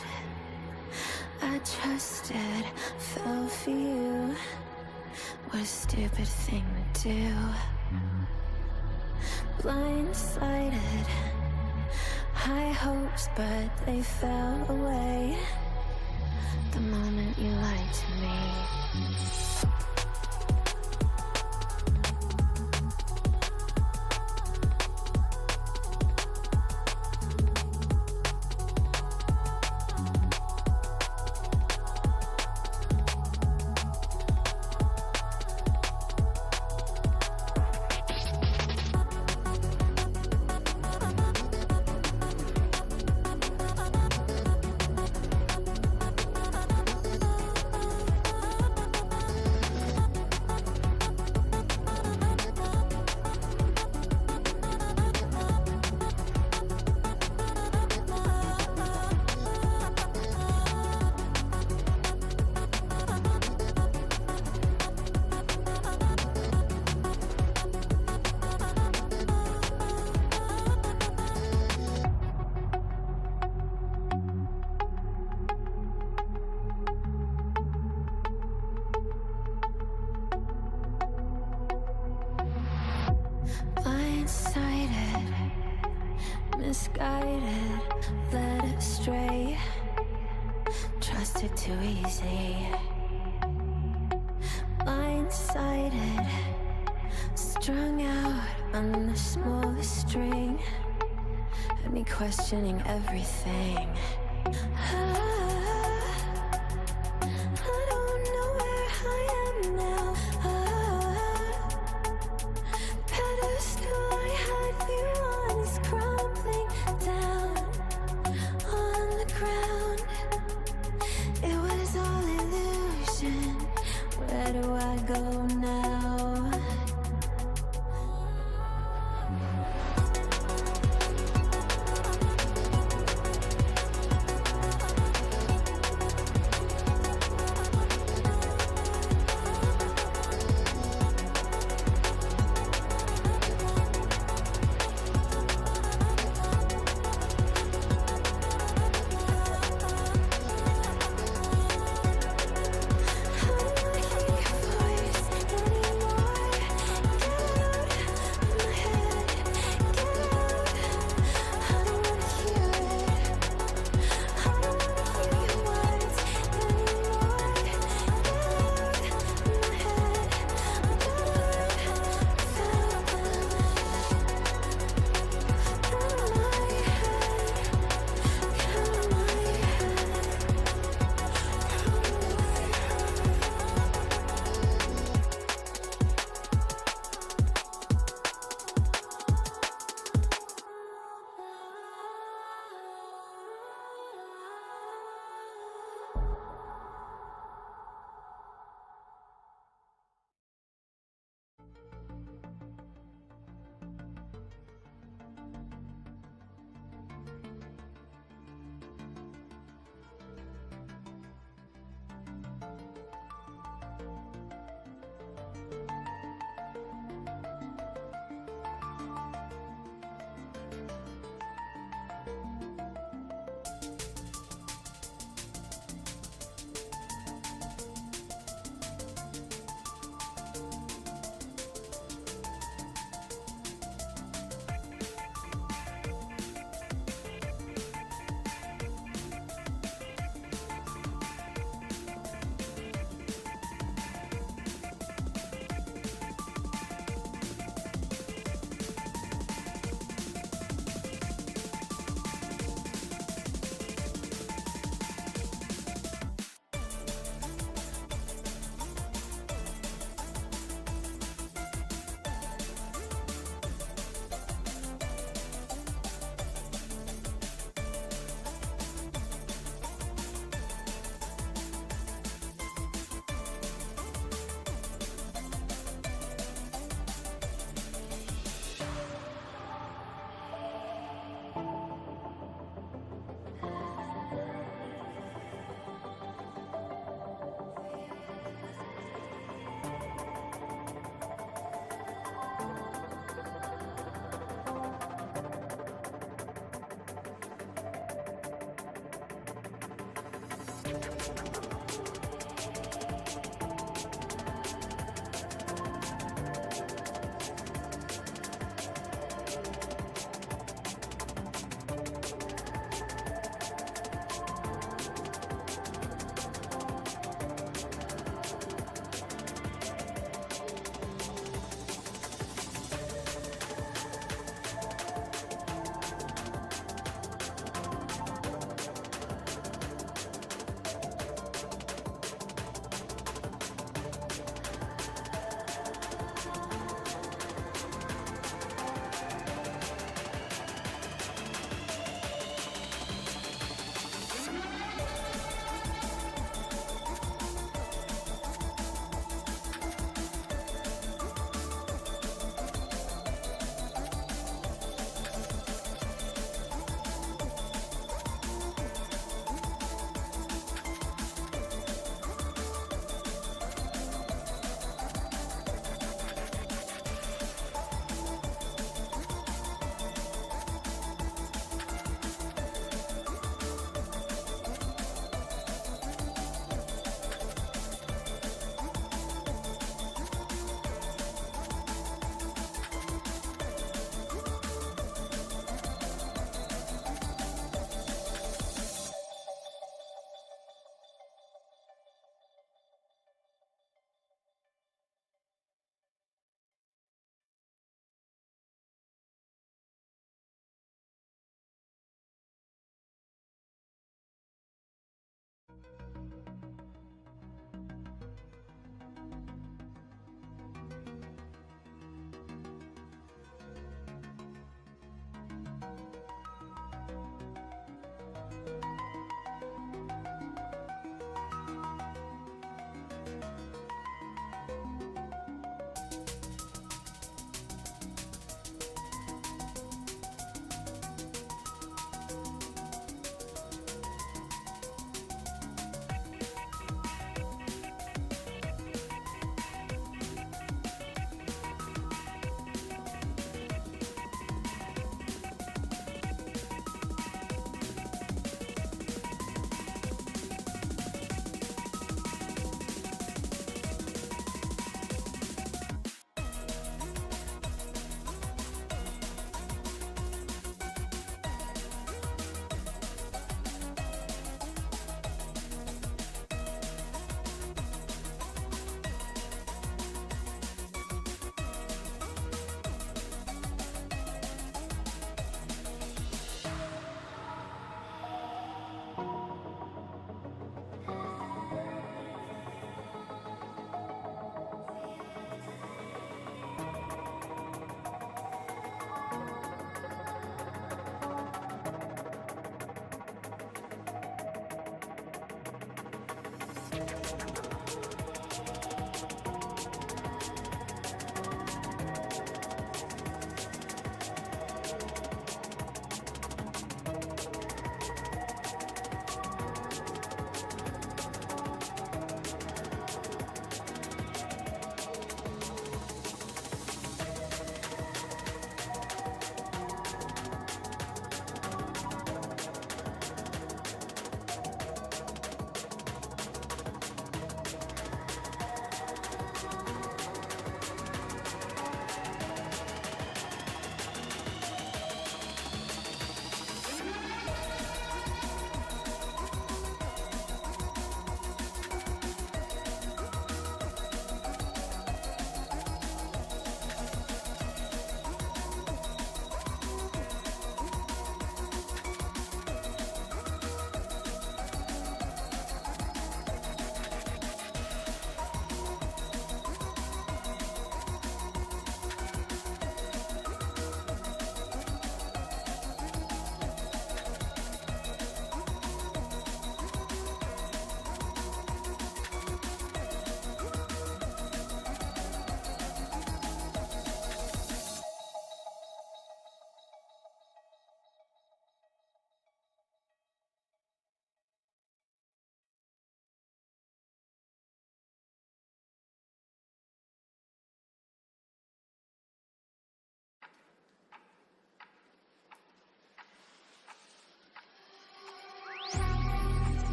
I trusted, fell for you. What a stupid thing to do. Blindsided, high hopes, but they fell away the moment you lied to me. Blindsided, misguided, led astray, trusted too easy. Blindsided, strung out on the smallest string, had me questioning everything. I don't know where I am now. Pedestal I had you on is crumbling down on the ground. It was all illusion. Where do I go now?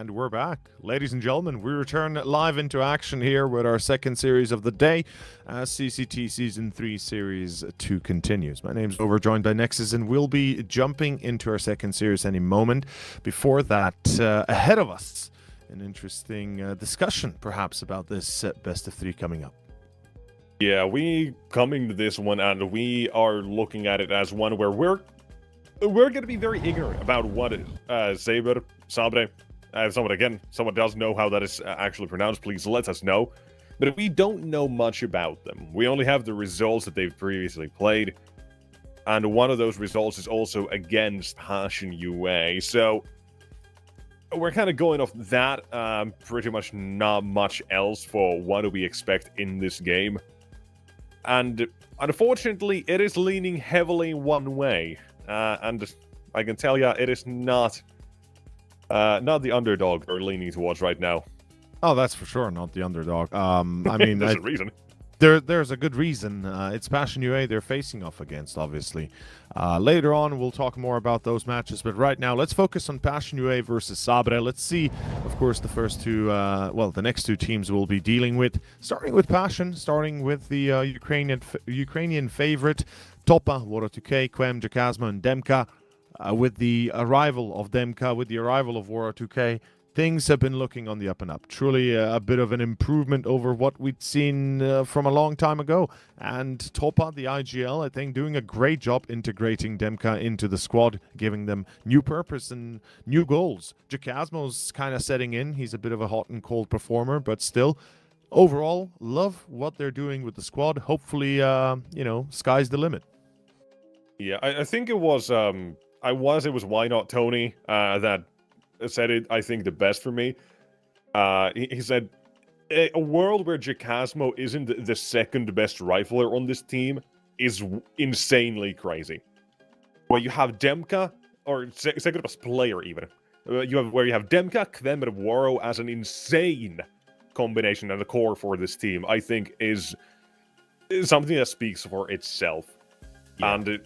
And we're back. Ladies and gentlemen, we return live into action here with our second series of the day as CCT Season 3 Series 2 continues. My name's Over, joined by Nexus, and we'll be jumping into our second series any moment. Before that, ahead of us, an interesting discussion perhaps about this best of 3 coming up.
Yeah, we coming to this one, and we are looking at it as one where we're going to be very ignorant about what Sabre, someone does know how that is actually pronounced, please let us know. But we don't know much about them. We only have the results that they've previously played, and one of those results is also against Passion UA. So we're kind of going off that, pretty much not much else for what do we expect in this game. And unfortunately, it is leaning heavily one way. And I can tell you, it is not the underdog we're leaning towards right now.
Oh, that's for sure not the underdog. I mean,
there's a reason.
There's a good reason. It's Passion UA they're facing off against, obviously. Later on, we'll talk more about those matches. But right now, let's focus on Passion UA versus Sabre. Let's see, of course, the first two, the next two teams we'll be dealing with. Starting with Passion, starting with the Ukrainian favorite, Topa, Woro2K, Quem, Jakazmo, and Demka. With the arrival of Demka, with the arrival of Woro2K, things have been looking on the up and up. Truly a bit of an improvement over what we'd seen from a long time ago. And Topa, the IGL, I think, doing a great job integrating Demka into the squad, giving them new purpose and new goals. Jakazmo's kind of setting in. He's a bit of a hot and cold performer, but still, overall, love what they're doing with the squad. Hopefully, sky's the limit.
Yeah, I think it was, it was Why Not Tony that said it, I think, the best for me. He said, a world where Jakazmo isn't the second best rifler on this team is insanely crazy. Where you have Demka, or second best player even, where you have Demka, Kvem, and Woro as an insane combination and a core for this team, I think is something that speaks for itself. Yeah. And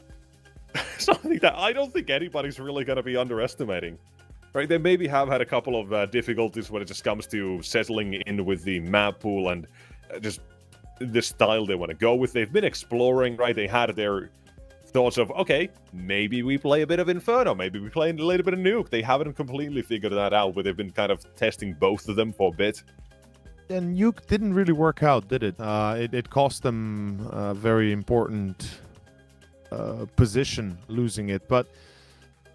something that I don't think anybody's really going to be underestimating. Right, they maybe have had a couple of difficulties when it just comes to settling in with the map pool and just the style they want to go with. They've been exploring, right? They had their thoughts of, okay, maybe we play a bit of Inferno, maybe we play a little bit of Nuke. They haven't completely figured that out, but they've been kind of testing both of them for a bit.
And Nuke didn't really work out, did it? It cost them a very important position losing it, but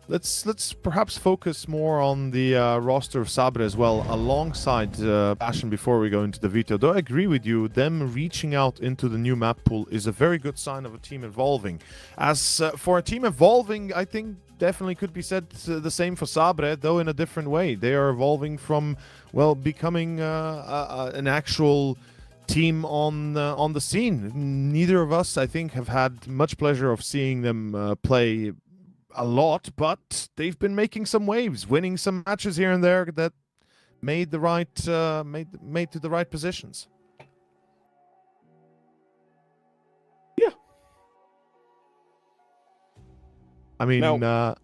let's perhaps focus more on the roster of Sabre as well, alongside Passion before we go into the veto. Though I agree with you, them reaching out into the new map pool is a very good sign of a team evolving. As for a team evolving, I think definitely could be said the same for Sabre, though in a different way. They are evolving from, well, becoming an actual team on the scene. Neither of us, I think, have had much pleasure of seeing them play a lot, but they've been making some waves, winning some matches here and there that made the right made to the right positions.
Yeah.
I mean,
yeah.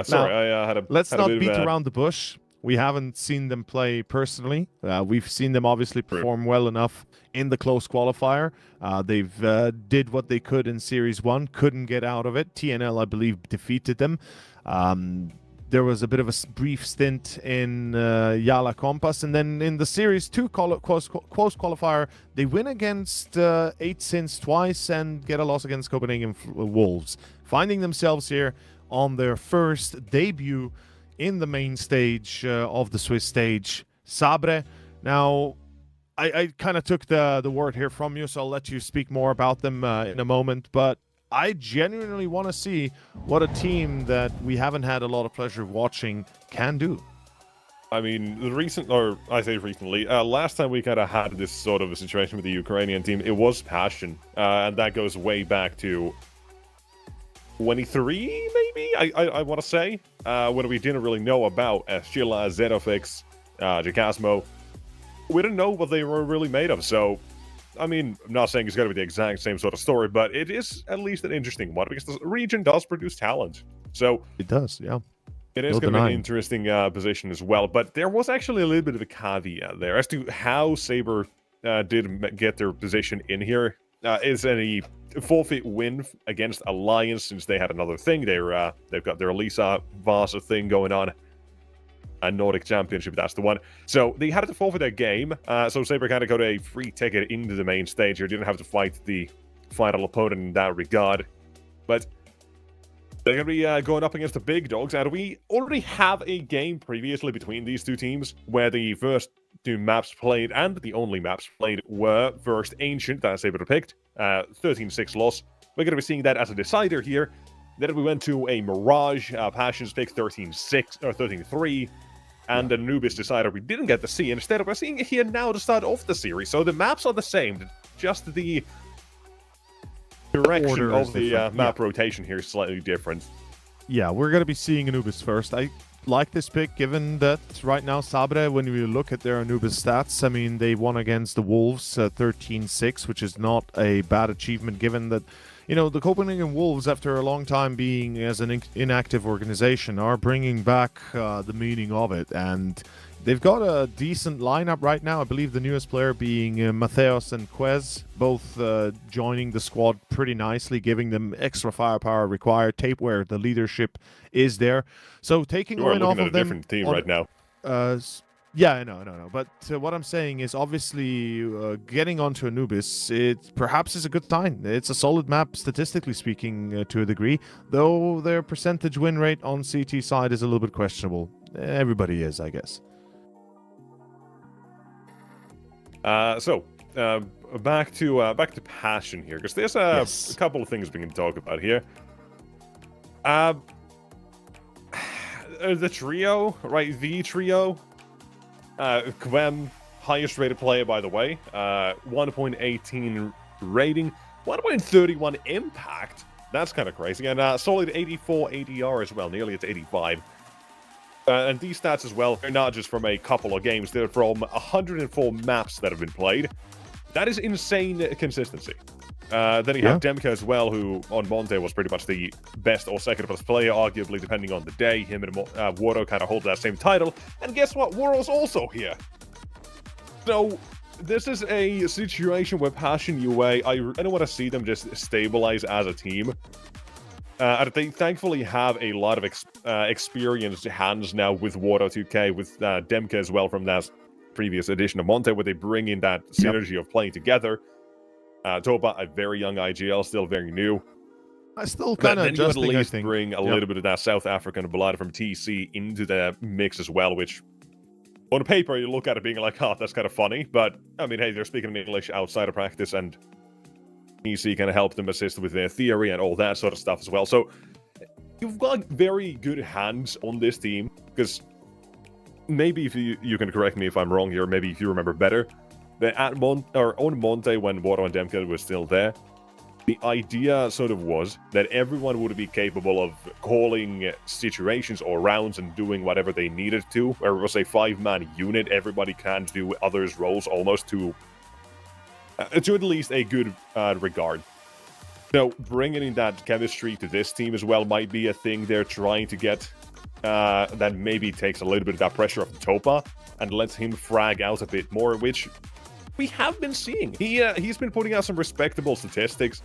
Sorry,
now,
I had a.
Let's
had
not
a bit
beat
of
around the bush. We haven't seen them play personally. We've seen them obviously perform well enough in the close qualifier. They've did what they could in Series 1, couldn't get out of it. TNL, I believe, defeated them. There was a bit of a brief stint in Yala Compass, and then in the Series 2 close qualifier, they win against 8 Sins twice and get a loss against Copenhagen Wolves, finding themselves here on their first debut in the main stage of the Swiss stage. Sabre. Now, I kind of took the word here from you, so I'll let you speak more about them in a moment, but I genuinely want to see what a team that we haven't had a lot of pleasure of watching can do.
I mean, recently, last time we kind of had this sort of a situation with the Ukrainian team, it was Passion, and that goes way back to 23, maybe, I want to say, when we didn't really know about Shilla, Zedofix, Jakazmo. We didn't know what they were really made of, so, I mean, I'm not saying it's going to be the exact same sort of story, but it is at least an interesting one, because the region does produce talent, so...
It does, yeah.
It is
No
going to be an
denying.
interesting position as well, but there was actually a little bit of a caveat there as to how Sabre did get their position in here. Is any forfeit win against Alliance, since they had another thing. They've got their Lisa Vasa thing going on. A Nordic Championship, that's the one. So they had to forfeit their game, so Sabre kind of got a free ticket into the main stage here. Didn't have to fight the final opponent in that regard. But they're going to be going up against the big dogs, and we already have a game previously between these two teams where the first two maps played and the only maps played were first Ancient, that Sabre picked, 13-6 loss. We're going to be seeing that as a decider here. Then we went to a Mirage, Passions pick 13-6 or 13-3, and an Anubis decider we didn't get to see. Instead, we're seeing it here now to start off the series. So the maps are the same, just the direction
Order
of
is
the
different.
map rotation here is slightly different.
Yeah, we're going to be seeing Anubis first. I like this pick, given that right now Sabre, when we look at their Anubis stats, I mean, they won against the Wolves 13-6, which is not a bad achievement, given that, you know, the Copenhagen Wolves, after a long time being as an inactive organization, are bringing back the meaning of it. And they've got a decent lineup right now. I believe the newest player being Matheos and Quez, both joining the squad pretty nicely, giving them extra firepower required. Tapeware, the leadership is there. So taking
We're
one off
looking at
of
a
them
different team
on-
right now.
yeah, I know. But what I'm saying is, obviously, getting onto Anubis, it perhaps is a good sign. It's a solid map, statistically speaking, to a degree, though their percentage win rate on CT side is a little bit questionable. Everybody is, I guess.
Back to Passion here, because there's a couple of things we can talk about here. The trio, right? The trio. Quem, highest rated player, by the way. 1.18 rating, 1.31 impact. That's kind of crazy. And solid 84 ADR as well, nearly at 85. And these stats as well, they're not just from a couple of games, they're from 104 maps that have been played. That is insane consistency. Then you have Demka as well, who on Monte was pretty much the best or second best player, arguably, depending on the day. Him and Waro kind of hold that same title. And guess what? Waro's also here. So this is a situation where Passion UA, I don't want to see them just stabilize as a team. They thankfully have a lot of experienced hands now with Waro 2K, with Demka as well from that previous edition of Monte, where they bring in that synergy of playing together. Topa, a very young IGL, still very new.
I still kind of
adjusting,
adjusting,
at
I
least
think.
bring a little bit of that South African blood from TC into the mix as well, which on paper you look at it being like, oh, that's kind of funny. But, I mean, hey, they're speaking English outside of practice, and TC kind of help them assist with their theory and all that sort of stuff as well. So you've got very good hands on this team, because maybe if you can correct me if I'm wrong here, maybe if you remember better, that on Monte, when Waro and Demka was still there, the idea sort of was that everyone would be capable of calling situations or rounds and doing whatever they needed to. Where it was a 5-man unit, everybody can do others' roles almost to at least a good regard. So bringing in that chemistry to this team as well might be a thing they're trying to get. That maybe takes a little bit of that pressure off Topa and lets him frag out a bit more, which we have been seeing. He's been putting out some respectable statistics.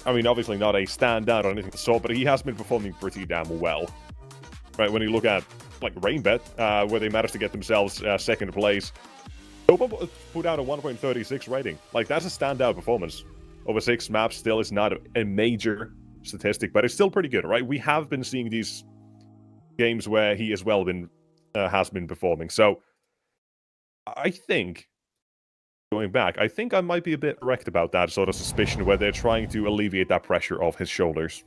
I mean, obviously not a standout or anything to sort, but he has been performing pretty damn well. Right, when you look at, like, Rainbet, where they managed to get themselves second place, Topa put out a 1.36 rating. Like, that's a standout performance. Over 6 maps still is not a major statistic, but it's still pretty good, right? We have been seeing these games where he as well has been performing. So, I think, going back, I think I might be a bit correct about that sort of suspicion where they're trying to alleviate that pressure off his shoulders.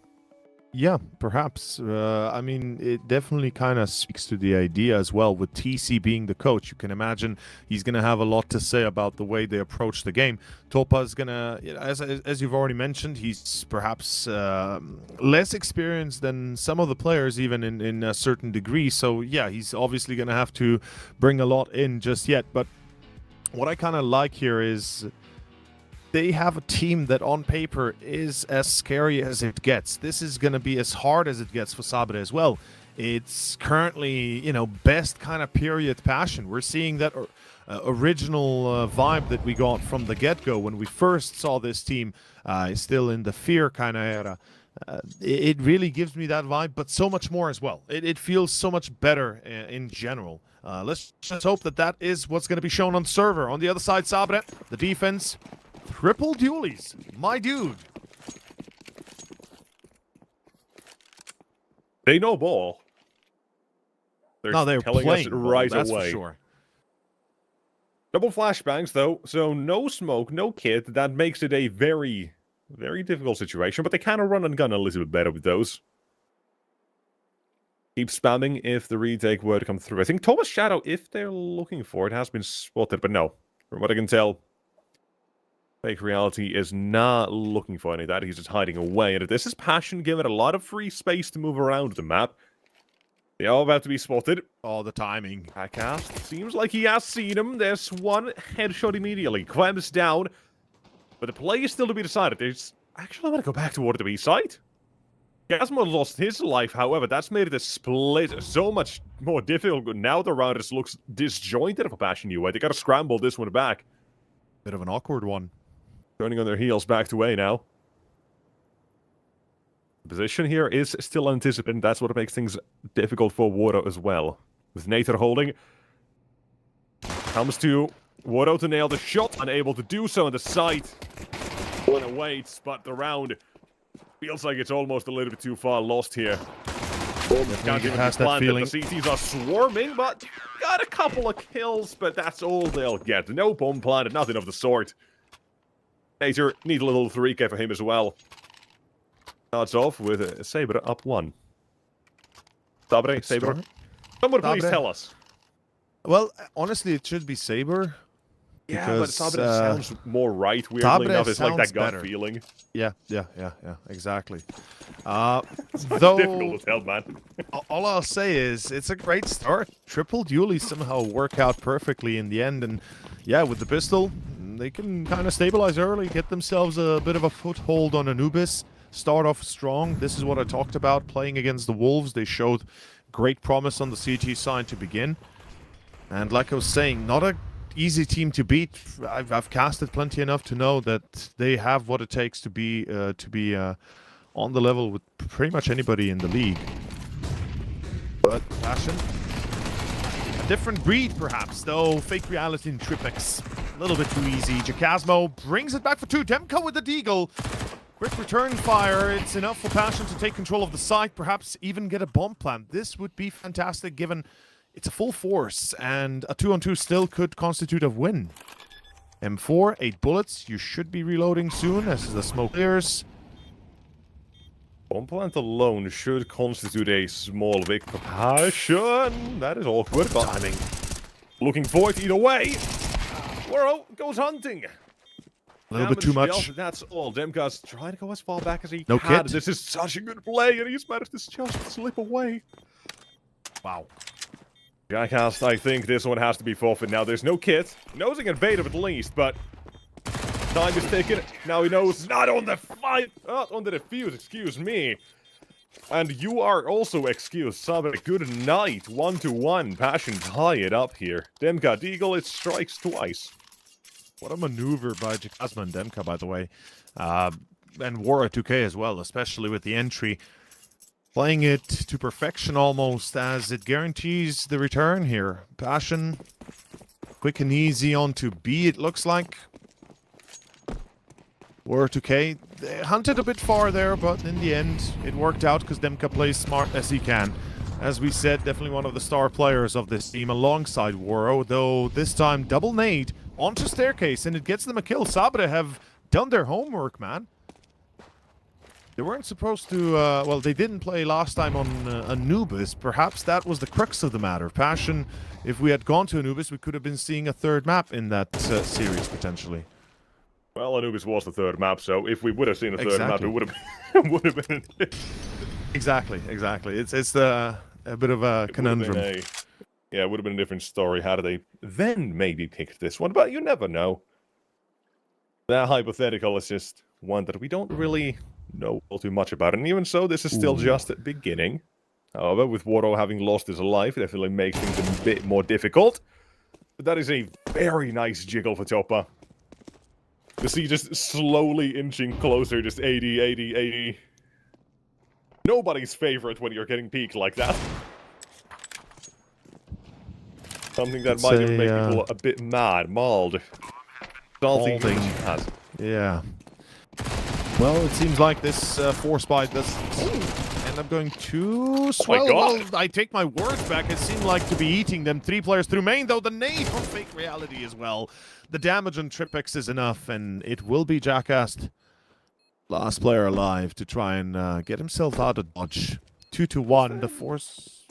Yeah, perhaps. I mean, it definitely kind of speaks to the idea as well. With TC being the coach, you can imagine he's going to have a lot to say about the way they approach the game. Topa is going to, as you've already mentioned, he's perhaps less experienced than some of the players, even in a certain degree. So, yeah, he's obviously going to have to bring a lot in just yet. But what I kind of like here is they have a team that on paper is as scary as it gets. This is going to be as hard as it gets for Sabre as well. its currently, best kind of period Passion. We're seeing that original vibe that we got from the get-go when we first saw this team still in the fear kind of era. It really gives me that vibe, but so much more as well. It feels so much better in general. Let's just hope that is what's going to be shown on the server. On the other side, Sabre, the defense, triple dualies, my dude.
They know ball.
They're
telling
playing
us right
ball, that's
away.
for sure.
Double flashbangs, though, so no smoke, no kit. That makes it a very, very difficult situation, but they kind of run and gun a little bit better with those. Keep spamming if the retake were to come through. I think Thomas Shadow, if they're looking for it, has been spotted, but no. From what I can tell, Fake Reality is not looking for any of that. He's just hiding away. And if this is Passion, give it a lot of free space to move around the map. They are about to be spotted.
Oh, the timing.
Hackcast seems like he has seen him. There's one headshot immediately. Quem's down. But the play is still to be decided. There's actually, I want to go back toward the B side. Gasmo lost his life, however, that's made it a split so much more difficult. Now the round just looks disjointed for Passion UA. They gotta scramble this one back.
Bit of an awkward one.
Turning on their heels back to A now. The position here is still anticipated. That's what makes things difficult for Waro as well. With Nathan holding. Comes to Waro to nail the shot. Unable to do so on the site. Wanna waits, but the round feels like it's almost a little bit too far lost here. Can't even
has that feeling.
The CTs are swarming, but got a couple of kills, but that's all they'll get. No bomb planted, nothing of the sort. Nature, need a little 3k for him as well. Starts off with Sabre up 1. Sabre, Sabre. Someone please tell us.
Well, honestly, it should be Sabre.
Yeah, but Sabre sounds more right, weirdly enough. It's like that gut
better.
feeling.
Yeah, exactly.
Though, difficult to tell, man.
All I'll say is, it's a great start. Triple dualies somehow work out perfectly in the end, and yeah, with the pistol, they can kind of stabilize early, get themselves a bit of a foothold on Anubis, start off strong. This is what I talked about, playing against the Wolves. They showed great promise on the CT side to begin. And like I was saying, not a easy team to beat. I've casted plenty enough to know that they have what it takes to be on the level with pretty much anybody in the league. But Passion, a different breed perhaps, though. Fake Reality and Tripex, a little bit too easy. Jacasmo brings it back for 2. Demka with the deagle. Quick return fire. It's enough for Passion to take control of the site, perhaps even get a bomb plant. This would be fantastic given it's a full force, and a 2-on-2 still could constitute a win. M4, 8 bullets. You should be reloading soon as the smoke clears.
Bomb plant alone should constitute a small victory. Passion! That is awkward, but timing. Looking for it either way. Waro goes hunting.
A little bit too much.
That's all. Demka's trying to go as far back as he
No
can.
kit.
This is such a good play, and he's managed to just slip away.
Wow.
Jackass, I think this one has to be forfeit now. There's no kit. Knows he can bait him at least, but time is ticking. Now he knows not on the fight, not on the defuse, excuse me. And you are also excused. Sabre, good night. 1-1. Passion tie it up here. Demka Deagle, it strikes twice.
What a maneuver by Jacasmo and Demka, by the way. And Wara 2K as well, especially with the entry. Playing it to perfection almost, as it guarantees the return here. Passion, quick and easy on to B, it looks like. Wara 2K, they hunted a bit far there, but in the end, it worked out because Demka plays smart as he can. As we said, definitely one of the star players of this team alongside Waro, though this time double nade onto staircase, and it gets them a kill. Sabre have done their homework, man. They weren't supposed to, well, they didn't play last time on Anubis. Perhaps that was the crux of the matter. Passion, if we had gone to Anubis, we could have been seeing a third map in that series, potentially.
Well, Anubis was the third map, so if we would have seen a third map, it would have been...
Exactly. It's a bit of a conundrum.
Yeah, it would have been a different story had they then maybe picked this one, but you never know. That hypothetical is just one that we don't really know all too much about, and even so, this is still just at beginning. However, with Waro having lost his life, it definitely makes things a bit more difficult. But that is a very nice jiggle for Toppa. To see just slowly inching closer, just 80, 80, 80. Nobody's favorite when you're getting peaked like that. Something that might even make people a bit mad, mauled. Salty has.
Yeah. Well, it seems like this force bite doesn't end up going too swell. Well, I take my words back. It seemed like to be eating them. 3 players through main, though the nade from Fake Reality as well. The damage on Tripex is enough, and it will be Jackassed. Last player alive to try and get himself out of dodge. 2-1. The force.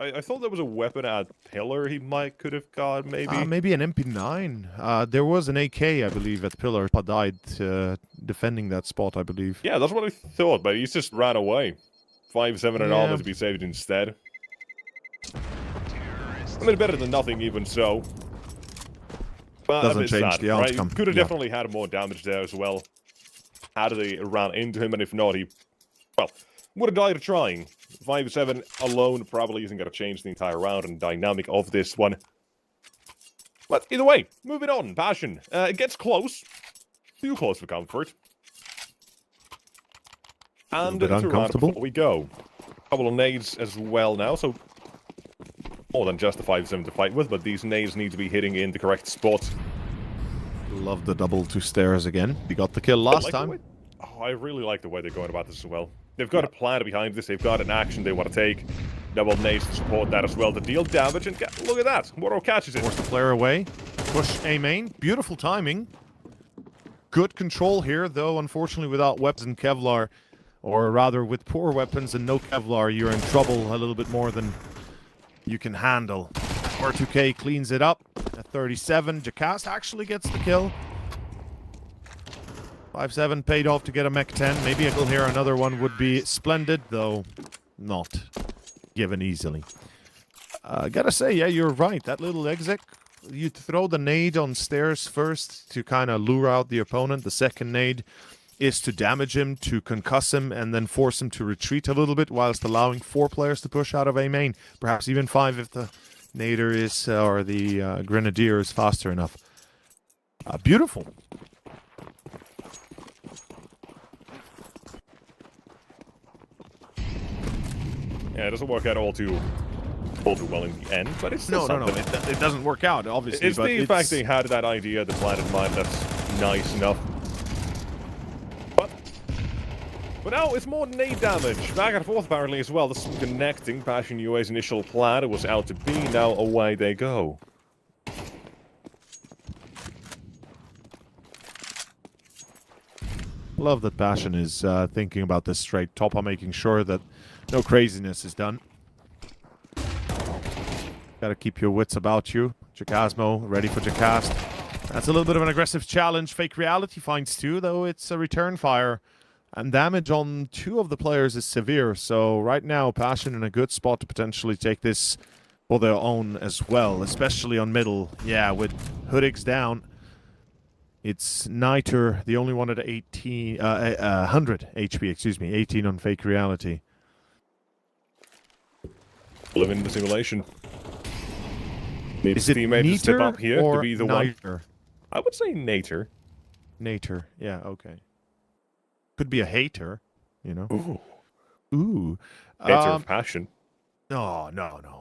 I thought there was a weapon at Pillar he could have got, maybe.
Maybe an MP9. There was an AK, I believe, at Pillar. Died defending that spot, I believe.
Yeah, that's what I thought, but he's just ran away. 5-7 and armor to be saved instead. I mean, better than nothing, even so. But
doesn't change
sad,
the outcome.
Right? Could have definitely had more damage there as well. Had they ran into him, and if not, he, well, would have died trying. 5-7 alone probably isn't going to change the entire round and dynamic of this one. But either way, moving on. Passion. It gets close. Too close for comfort. And to round before we go. A couple of nades as well now, so more than just a 5-7 to fight with, but these nades need to be hitting in the correct spot.
Love the double to stairs again. He got the kill last time.
Oh, I really like the way they're going about this as well. They've got a plan behind this. They've got an action they want to take. Double nades to support that as well to deal damage. And look at that. Moro catches it.
Force the player away. Push A main. Beautiful timing. Good control here, though, unfortunately, without weapons and Kevlar. Or rather, with poor weapons and no Kevlar, you're in trouble a little bit more than you can handle. R2K cleans it up at 37. Jacast actually gets the kill. 5-7 paid off to get a mech 10. Maybe a kill here. Another one would be splendid, though not given easily. Gotta say, yeah, you're right. That little exec, you throw the nade on stairs first to kind of lure out the opponent. The second nade is to damage him, to concuss him, and then force him to retreat a little bit whilst allowing 4 players to push out of A main. Perhaps even 5 if the nader is, or the grenadier is faster enough. Beautiful.
Yeah, it doesn't work out all too well in the end, but it's still something.
It doesn't work out, obviously.
It's the fact they had that idea, the plan in mind, that's nice enough. But now it's more nade damage. Back and forth apparently as well. This is connecting. Passion UA's initial plan. It was out to be. Now away they go.
Love that Passion is thinking about this straight. Toppa making sure that no craziness is done. Gotta keep your wits about you. Jacasmo ready for Jacast. That's a little bit of an aggressive challenge. Fake Reality finds 2, though it's a return fire. And damage on 2 of the players is severe. So right now, Passion in a good spot to potentially take this for their own as well. Especially on middle. Yeah, with Hoodix down. It's Niter, the only one at 100 HP, excuse me. 18 on Fake Reality.
Living the simulation.
Is it
teammate to step up here
or
to be the
Niter?
one. I would say Nater.
Nater, yeah, okay. Could be a hater, you know.
Ooh.
Ooh.
Hater of passion.
No,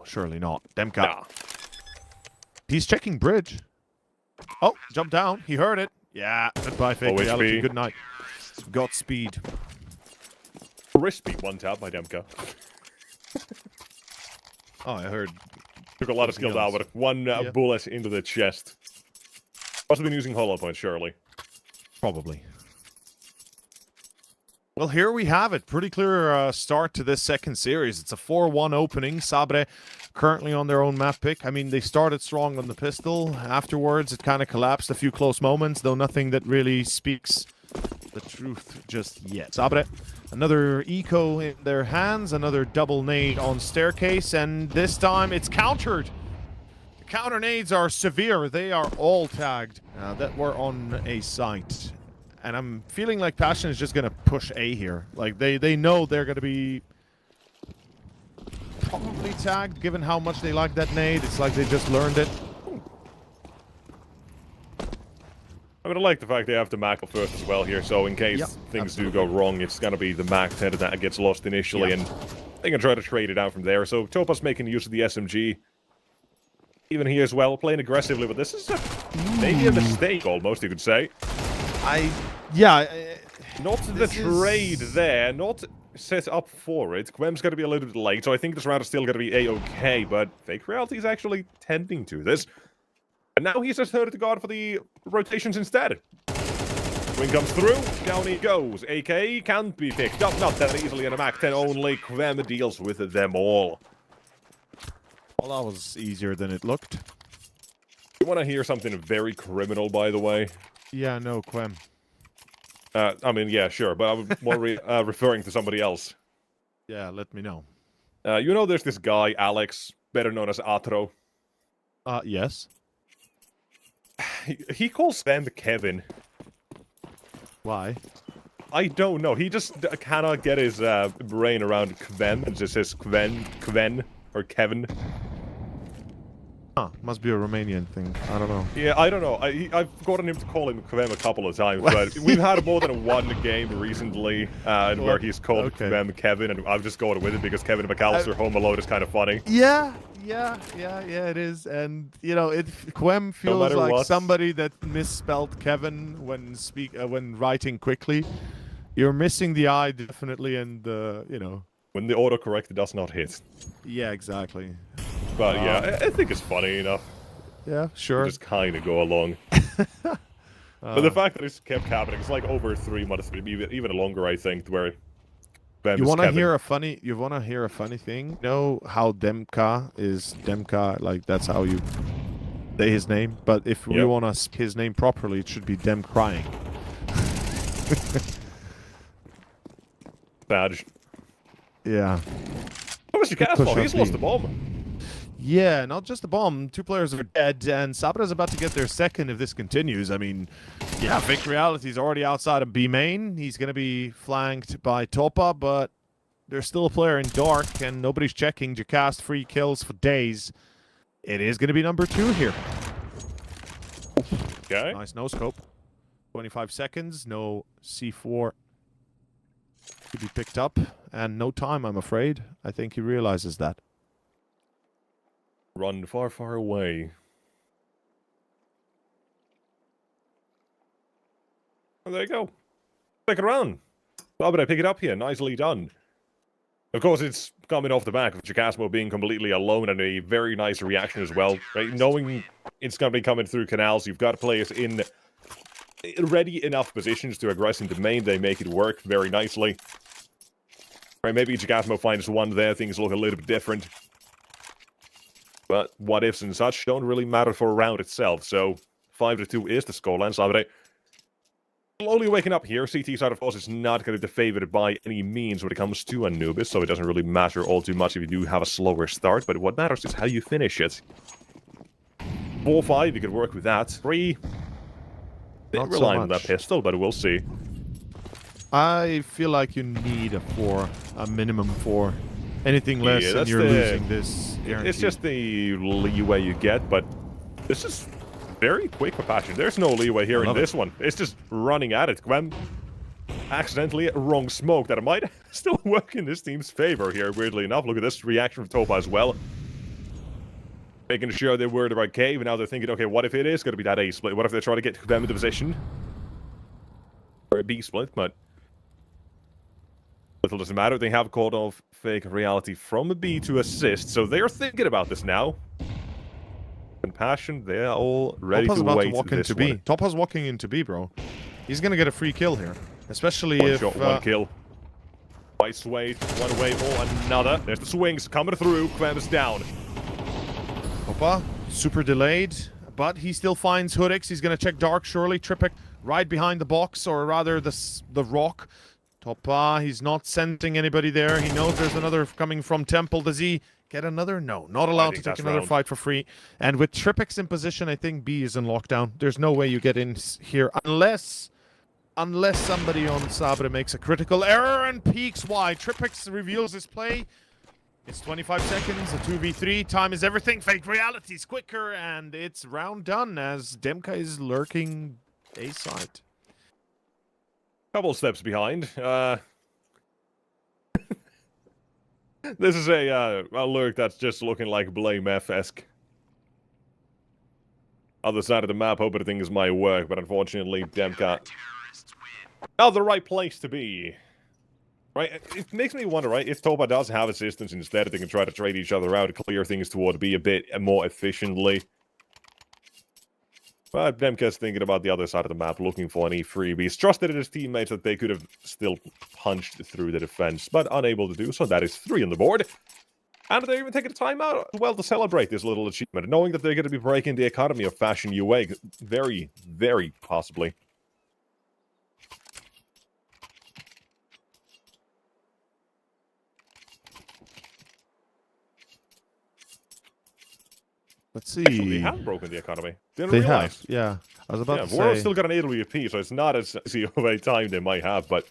surely not. Demka.
Nah.
He's checking bridge. Oh, jump down. He heard it. Yeah, goodbye, Fake Reality. Good night. Got speed.
Crispy one tap by Demka.
Oh, I heard.
Took a lot of skills out, but one bullet into the chest. Must have been using hollow points, surely.
Probably. Well, here we have it. Pretty clear start to this second series. It's a 4-1 opening. Sabre currently on their own map pick. I mean, they started strong on the pistol. Afterwards, it kind of collapsed. A few close moments, though nothing that really speaks the truth just yet. Sabre, another eco in their hands. Another double nade on staircase. And this time, it's countered. The counter nades are severe. They are all tagged that were on a site. And I'm feeling like Passion is just going to push A here. Like, they know they're going to be probably tagged, given how much they like that nade. It's like they just learned it.
I mean, I like the fact they have the Mac first as well here, so in case things do go wrong, it's gonna be the Mac headed that gets lost initially, and they can try to trade it out from there. So Topa's making use of the SMG. Even he as well, playing aggressively, but this is maybe a mistake almost, you could say. Not the trade there, not set up for it. Quem's going to be a little bit late, so I think this round is still going to be A-okay, but Fake Reality is actually tending to this. And now he's just heard to guard for the rotations instead. Swing comes through, down he goes. AK can't be picked up, not that easily in a Mac 10 only. Quem deals with them all.
Well, that was easier than it looked.
You want to hear something very criminal, by the way?
Yeah, no, Quem.
I mean, yeah, sure, but I was more referring to somebody else.
Yeah, let me know.
You know there's this guy, Alex, better known as Atro.
Yes.
He calls them Kevin.
Why?
I don't know. He just cannot get his brain around Quem and just says Quven, or Kevin.
Huh, must be a Romanian thing. I don't know.
Yeah, I don't know. I've gotten him to call him Quem a couple of times, but we've had more than one game recently where he's called Quem Kevin, and I've just gone with it because Kevin McAllister Home Alone is kind of funny.
Yeah, it is. And, you know, Quem feels like somebody that misspelled Kevin when writing quickly. You're missing the I, definitely, and, you know.
When the autocorrect does not hit.
Yeah, exactly.
But yeah, I think it's funny enough.
Yeah, sure.
Just kind of go along. But the fact that it's kept happening, it's like over 3 months, even longer, I think, where
you want to hear a funny? You want to hear a funny thing? You know how Demka is Demka? Like that's how you say his name. But if we want to speak his name properly, it should be Dem crying.
Badge.
Yeah.
What was your cast ball? He's lost the bomb.
Yeah, not just the bomb. 2 players are dead, and Sabre is about to get their second if this continues. I mean, yeah, Fake Reality is already outside of B main. He's going to be flanked by Topa, but there's still a player in dark, and nobody's checking. Jacast 3 kills for days. It is going to be number 2 here.
Okay.
Nice no scope. 25 seconds, no C4 to be picked up, and no time, I'm afraid. I think he realizes that.
Run far, far away. Oh, there you go. Second round. Well, but I pick it up here. Nicely done. Of course, it's coming off the back of Jacasmo being completely alone and a very nice reaction as well. Right? Knowing it's going to be coming through canals, you've got players in ready enough positions to aggress into main. They make it work very nicely. Right, maybe Jacasmo finds one there. Things look a little bit different. But what ifs and such don't really matter for a round itself, so 5-2 is the scoreline. Sabre slowly waking up here. CT side, of course, is not going to be favored by any means when it comes to Anubis, so it doesn't really matter all too much if you do have a slower start, but what matters is how you finish it. 4-5, you could work with that. 3,
not
relying
so
on that pistol, but we'll see.
I feel like you need a 4, a minimum 4. Anything less and you're losing this guaranteed.
It's just the leeway you get, but this is very quick for Passion. There's no leeway here in this one. It's just running at it. Quem accidentally wrong smoke that might still work in this team's favor here, weirdly enough. Look at this reaction from Topa as well. Making sure they were the right cave, and now they're thinking, okay, what if it is going to be that A split? What if they try to get them into position? Or a B split, but little doesn't matter. They have called off Fake Reality from a B to assist, so they're thinking about this now. And Passion, they're all ready to wait this one.
Topa's walking into B, bro. He's gonna get a free kill here, especially
one
if
shot, one kill. White sway, one way or another. There's the swings coming through. Quem is down.
Topa, super delayed, but he still finds Hoodix. He's gonna check dark, surely. Trippic right behind the box, or rather the rock. Topa, he's not sensing anybody there. He knows there's another coming from Temple. Does he get another? No, not allowed to take another fight for free. And with Tripix in position, I think B is in lockdown. There's no way you get in here unless somebody on Sabre makes a critical error and peeks wide. Tripix reveals his play. It's 25 seconds, a 2v3. Time is everything. Fake reality's quicker, and it's round done as Demka is lurking A side.
Couple steps behind. This is a lurk that's just looking like Blame F-esque. Other side of the map, hoping things might work, but unfortunately, Demka... Not the right place to be. Right? It makes me wonder, right? If Topa does have assistance instead, they can try to trade each other out, clear things toward B a bit more efficiently. But Demka's thinking about the other side of the map, looking for any freebies. Trusted in his teammates that they could have still punched through the defense, but unable to do so. That is 3 on the board. And they're even taking a time out as well to celebrate this little achievement, knowing that they're going to be breaking the economy of Fashion UA. Very, very possibly.
Let's see.
Actually, they have broken the economy. Didn't
They
realize.
have, yeah. I was about to say.
We're still got an AWP, so it's not as easy of a time they might have, but...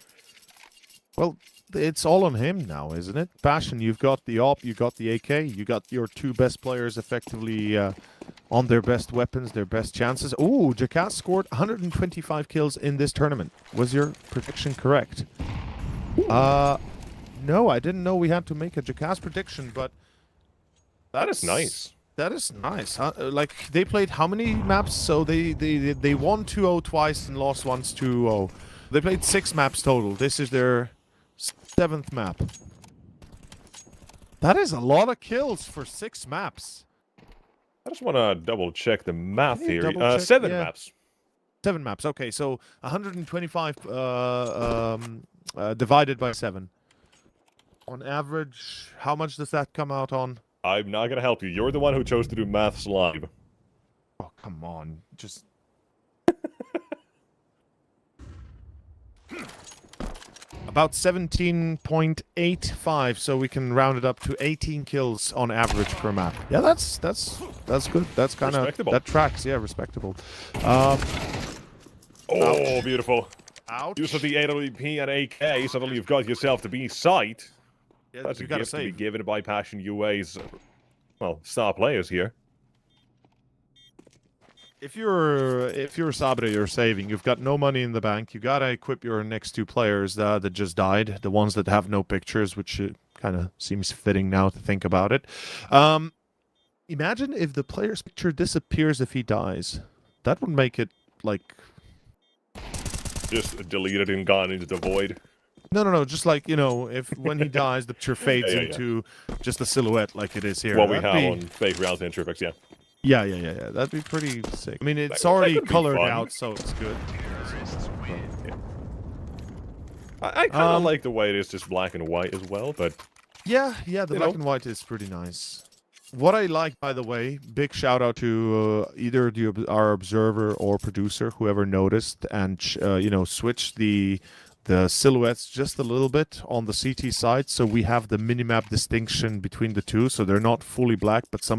Well, it's all on him now, isn't it? Passion, you've got the AWP, you got the AK, you got your 2 best players effectively on their best weapons, their best chances. Ooh, Jackass scored 125 kills in this tournament. Was your prediction correct? No, I didn't know we had to make a Jackass prediction, but...
That is nice.
That is nice. Like, they played how many maps? So they won 2-0 twice and lost once 2-0. They played 6 maps total. This is their 7th map. That is a lot of kills for 6 maps.
I just want to double check the math here.
Double-check,
7
yeah.
maps.
7 maps. Okay, so 125 divided by 7. On average, how much does that come out on?
I'm not going to help you. You're the one who chose to do maths live.
Oh, come on. Just... About 17.85, so we can round it up to 18 kills on average per map. Yeah, that's good. That's kind of... That tracks, yeah, respectable.
Oh,
ouch.
Beautiful.
Ouch.
Use of the AWP and AK, suddenly you've got yourself to be site.
Yeah,
That's
you
a
gotta
gift to be
save.
given by Passion UA's, well, star players here.
If you're Sabre, you're saving. You've got no money in the bank. You gotta equip your next 2 players that just died, the ones that have no pictures, which kind of seems fitting now to think about it. Imagine if the player's picture disappears if he dies. That would make it like
Just deleted and gone into the void.
no. Just like, you know, if when he dies, the picture fades
yeah.
into just a silhouette like it is here.
What we
That'd
have
be-
on Fake Reality and Trifex, yeah.
Yeah. That'd be pretty sick. I mean, it's
That
already
could be
colored
fun.
out, so it's good.
I kind of like the way it is just black and white as well, but...
Yeah, the black and white is pretty nice. What I like, by the way, big shout out to either our observer or producer, whoever noticed, and you know, switched the silhouettes just a little bit on the CT side, so we have the minimap distinction between the two, so they're not fully black, but so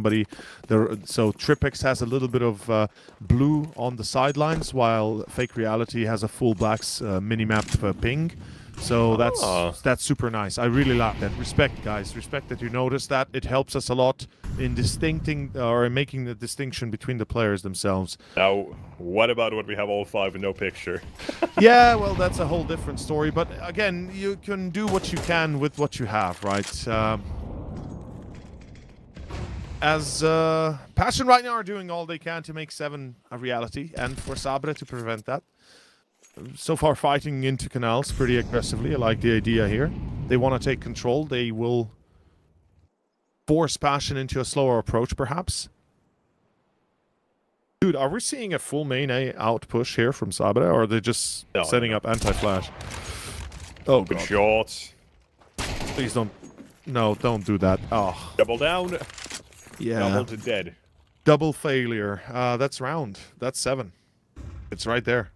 Tripex has a little bit of blue on the sidelines, while Fake Reality has a full blacks minimap ping. So that's super nice. I really like that. Respect, guys. Respect that you noticed that. It helps us a lot in making the distinction between the players themselves.
Now, what about when we have all 5 and no picture?
Yeah, well, that's a whole different story. But again, you can do what you can with what you have, right? As Passion right now are doing all they can to make 7 a reality, and for Sabre to prevent that. So far, fighting into canals pretty aggressively. I like the idea here. They want to take control. They will force Passion into a slower approach, perhaps. Dude, are we seeing a full main A out push here from Sabre, or are they just setting up anti-flash? Oh,
Good
God.
shots.
Please don't. No, don't do that. Oh,
Double down.
yeah.
Double to dead.
Double failure. That's round. That's 7. It's right there.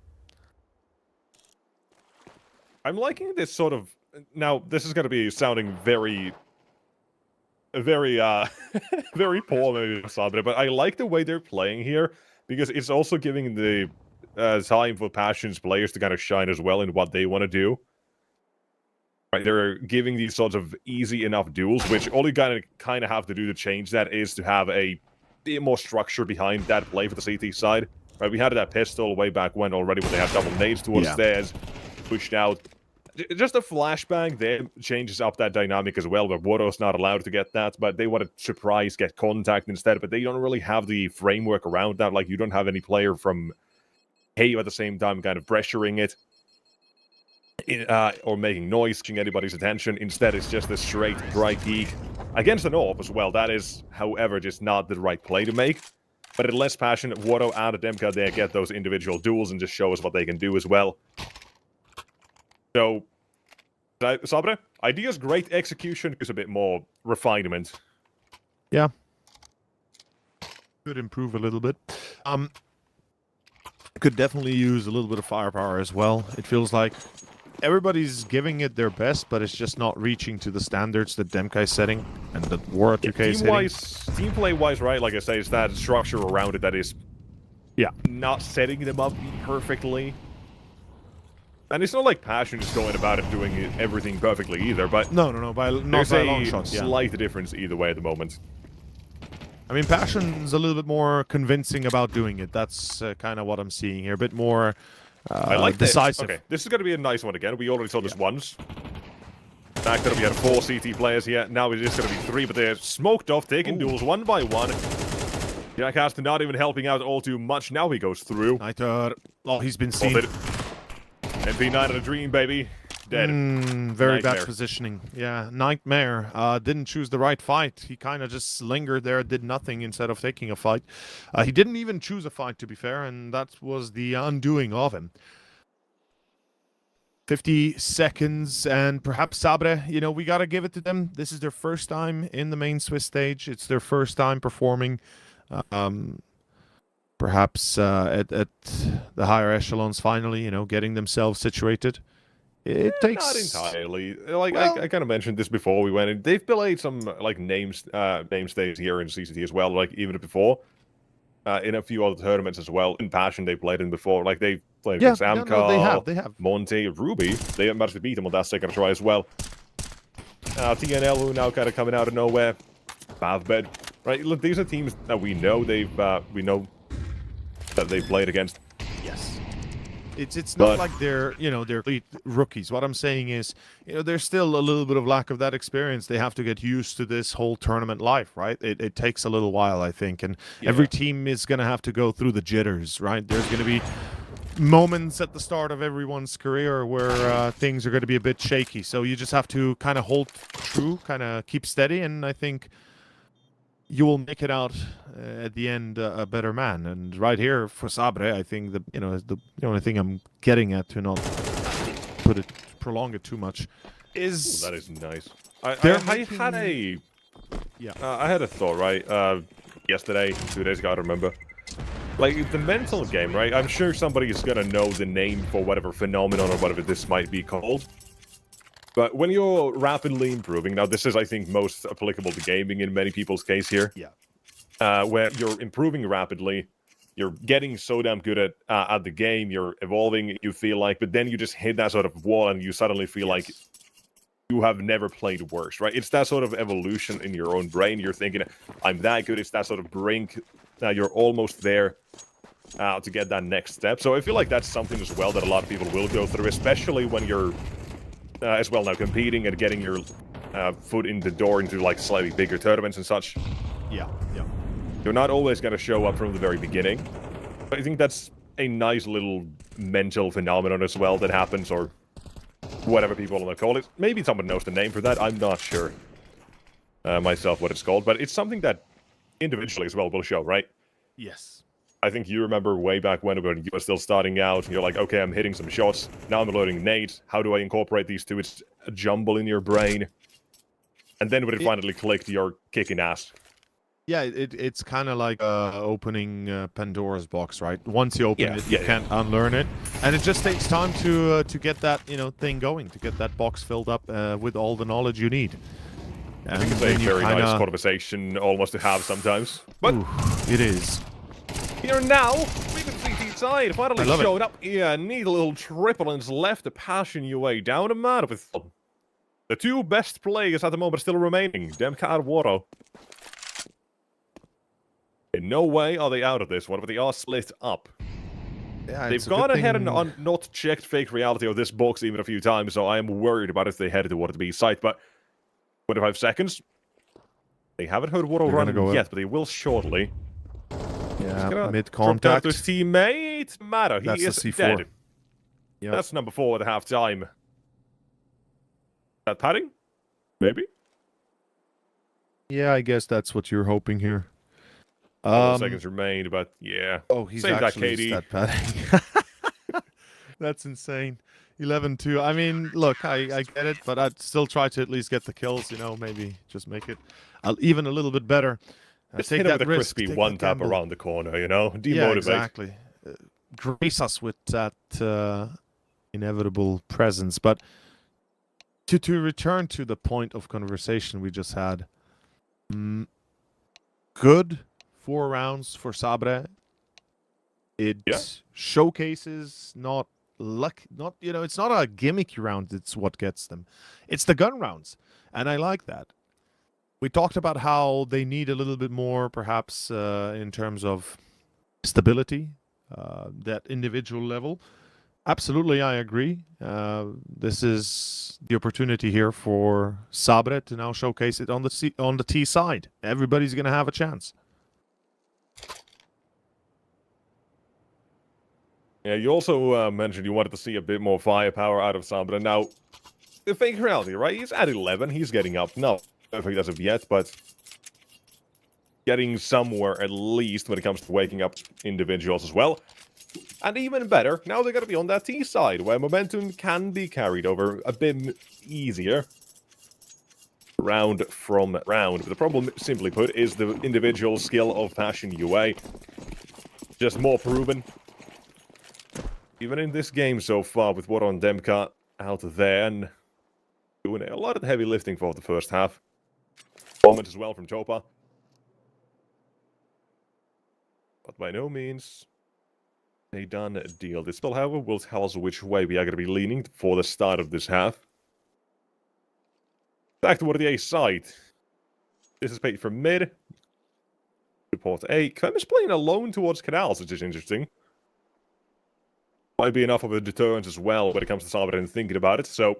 I'm liking this sort of... Now, this is going to be sounding very, very poor maybe, Sabre, but I like the way they're playing here, because it's also giving the time for Passion's players to kind of shine as well in what they want to do. Right, they're giving these sorts of easy enough duels, which all you kind of have to do to change that is to have a bit more structure behind that play for the CT side. Right, we had that pistol way back when already, when they had double nades towards theirs, pushed out. Just a flashbang there changes up that dynamic as well, but Wado's not allowed to get that, but they want to surprise, get contact instead, but they don't really have the framework around that. Like, you don't have any player from Hey at the same time kind of pressuring it. Or making noise, catching anybody's attention. Instead, it's just a straight bright geek against an AWP as well. That is, however, just not the right play to make. But at less passion, Wado and Demka there get those individual duels and just show us what they can do as well. So, Sabre, idea's great, execution is a bit more refinement.
Yeah. Could improve a little bit. Could definitely use a little bit of firepower as well. It feels like everybody's giving it their best, but it's just not reaching to the standards that Demka is setting and that War 2K is hitting.
Team play-wise, right, like I say, it's that structure around it that is not setting them up perfectly. And it's not like Passion is going about it doing everything perfectly either, but
no, not by long shots.
Slight difference either way at the moment.
I mean, Passion's a little bit more convincing about doing it. That's kind of what I'm seeing here. A bit more
I like
decisive.
This. Okay, this is going to be a nice one again. We already saw this once. Back then we had 4 CT players here. Now it's just going to be 3, but they're smoked off, taking duels one by one. Jackass not even helping out all too much. Now he goes through.
Niter. Oh, he's been seen.
MP9 of a dream, baby. Dead.
Very bad positioning. Yeah, Nightmare didn't choose the right fight. He kind of just lingered there, did nothing instead of taking a fight. He didn't even choose a fight, to be fair, and that was the undoing of him. 50 seconds, and perhaps Sabre, you know, we got to give it to them. This is their first time in the main Swiss stage. It's their first time performing. Perhaps at the higher echelons, finally, you know, getting themselves situated. It takes
not entirely. Like I kind of mentioned this before we went in. They've played some like name stages here in CCT as well. Like even before, in a few other tournaments as well. In Passion, they played in before. Like they played against Amcar,
they have.
Monte, Ruby. They managed to beat them on that second try as well. TNL who now kind of coming out of nowhere. Bavbed. Right. Look, these are teams that we know. We know that they've played against.
Yes. It's not like they're, you know, they're elite rookies. What I'm saying is, you know, there's still a little bit of lack of that experience. They have to get used to this whole tournament life, right? It takes a little while, I think, and every team is going to have to go through the jitters, right? There's going to be moments at the start of everyone's career where things are going to be a bit shaky. So you just have to kind of hold true, kind of keep steady, and I think you will make it out at the end a better man. And right here for Sabre, I think the only thing I'm getting at, to not prolong it too much, is
that is nice. I had a thought, right? Yesterday, 2 days ago, I don't remember. Like the mental game, right? I'm sure somebody is gonna know the name for whatever phenomenon or whatever this might be called. But when you're rapidly improving, now this is, I think, most applicable to gaming in many people's case here.
Yeah.
Where you're improving rapidly, you're getting so damn good at the game, you're evolving, you feel like, but then you just hit that sort of wall and you suddenly feel like you have never played worse, right? It's that sort of evolution in your own brain. You're thinking, I'm that good. It's that sort of brink. You're almost there to get that next step. So I feel like that's something as well that a lot of people will go through, especially when you're as well now competing and getting your foot in the door into like slightly bigger tournaments and such.
Yeah.
You're not always going to show up from the very beginning. But I think that's a nice little mental phenomenon as well that happens, or whatever people want to call it. Maybe someone knows the name for that. I'm not sure myself what it's called, but it's something that individually as well will show, right?
Yes.
I think you remember way back when you were still starting out, you're like, okay, I'm hitting some shots, now I'm loading nades, how do I incorporate these two? It's a jumble in your brain. And then when it finally clicked, you're kicking ass.
Yeah, it's kind of like opening Pandora's box, right? Once you open it, you can't unlearn it. And it just takes time to get that, you know, thing going, to get that box filled up with all the knowledge you need.
I think it's a very nice conversation almost to have sometimes. But
it is.
Here now, we can see the side finally showed up here. Need a little triple and it's left to passion your way down a man with The two best players at the moment still remaining, Demka and Waro. In no way are they out of this one, but they are split up.
Yeah,
They've gone ahead and not checked fake reality of this box even a few times, so I am worried about if they head toward the B site, but 25 seconds. They haven't heard Waro running yet, but they will shortly.
Yeah, mid
Drop down
contact.
to his teammate. Matter, he
That's
is
the C4.
dead.
Yep.
That's number 4 at half time. That padding? Maybe?
Yeah, I guess that's what you're hoping here.
12 seconds remained, but yeah.
Oh, he's
Save that,
actually
KD.
stat padding. That's insane. 11-2. I mean, look, I get it, but I'd still try to at least get the kills, you know, maybe just make it even a little bit better.
Just
take
hit him
that
with a
risk,
crispy
take
one
that
tap
gamble.
around the corner, you know? Demotivate.
Yeah, exactly. Grace us with that inevitable presence. But to return to the point of conversation we just had, good 4 rounds for Sabre. It showcases not luck, not it's not a gimmicky round. It's what gets them. It's the gun rounds, and I like that. We talked about how they need a little bit more, perhaps, in terms of stability, that individual level. Absolutely, I agree. This is the opportunity here for Sabre to now showcase it on the T side. Everybody's going to have a chance.
Yeah, you also mentioned you wanted to see a bit more firepower out of Sabre. Now, the fake reality, right? He's at 11. He's getting up. No, perfect as of yet, but getting somewhere at least when it comes to waking up individuals as well. And even better, now they're going to be on that T side, where momentum can be carried over a bit easier round from round. But the problem, simply put, is the individual skill of Passion UA. Just more proven. Even in this game so far, with what on Demka out there and doing a lot of heavy lifting for the first half. Moment as well from Topa. But by no means a done deal. This still, however, will tell us which way we are going to be leaning for the start of this half. Back toward the A side. This is paid from mid. Support A. Clem is playing alone towards Canals, which is interesting. Might be enough of a deterrent as well when it comes to Sabre and thinking about it. So,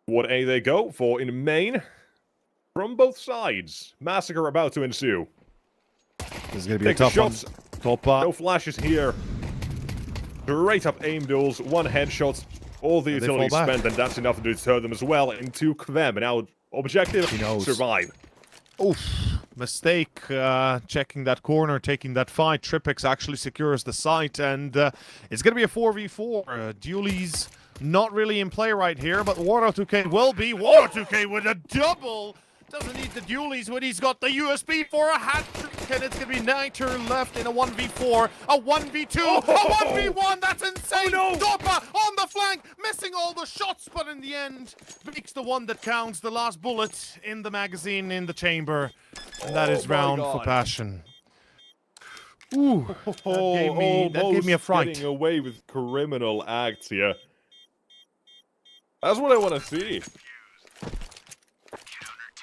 what A they go for in main. From both sides. Massacre about to ensue.
This is going to be
Take
a tough one.
shots.
Topa.
No flashes here. Straight up aim duels. One headshot. All the utilities spent, and that's enough to deter them as well into Kvem. Now, objective, survive.
Oof. Mistake checking that corner, taking that fight. Tripex actually secures the site, and it's going to be a 4v4. Dualies not really in play right here, but Waro2k will be. Waro2k with a double. Doesn't need the dualies when he's got the USB for a hat trick, and it's going to be Niter left in a 1v4, a 1v2, a 1v1. That's insane.
Oh, no.
Topa on the flank, missing all the shots, but in the end, makes the one that counts, the last bullet in the magazine, in the chamber. And that is round for Passion. Ooh, that gave me a fright.
Getting away with criminal acts here. That's what I want to see.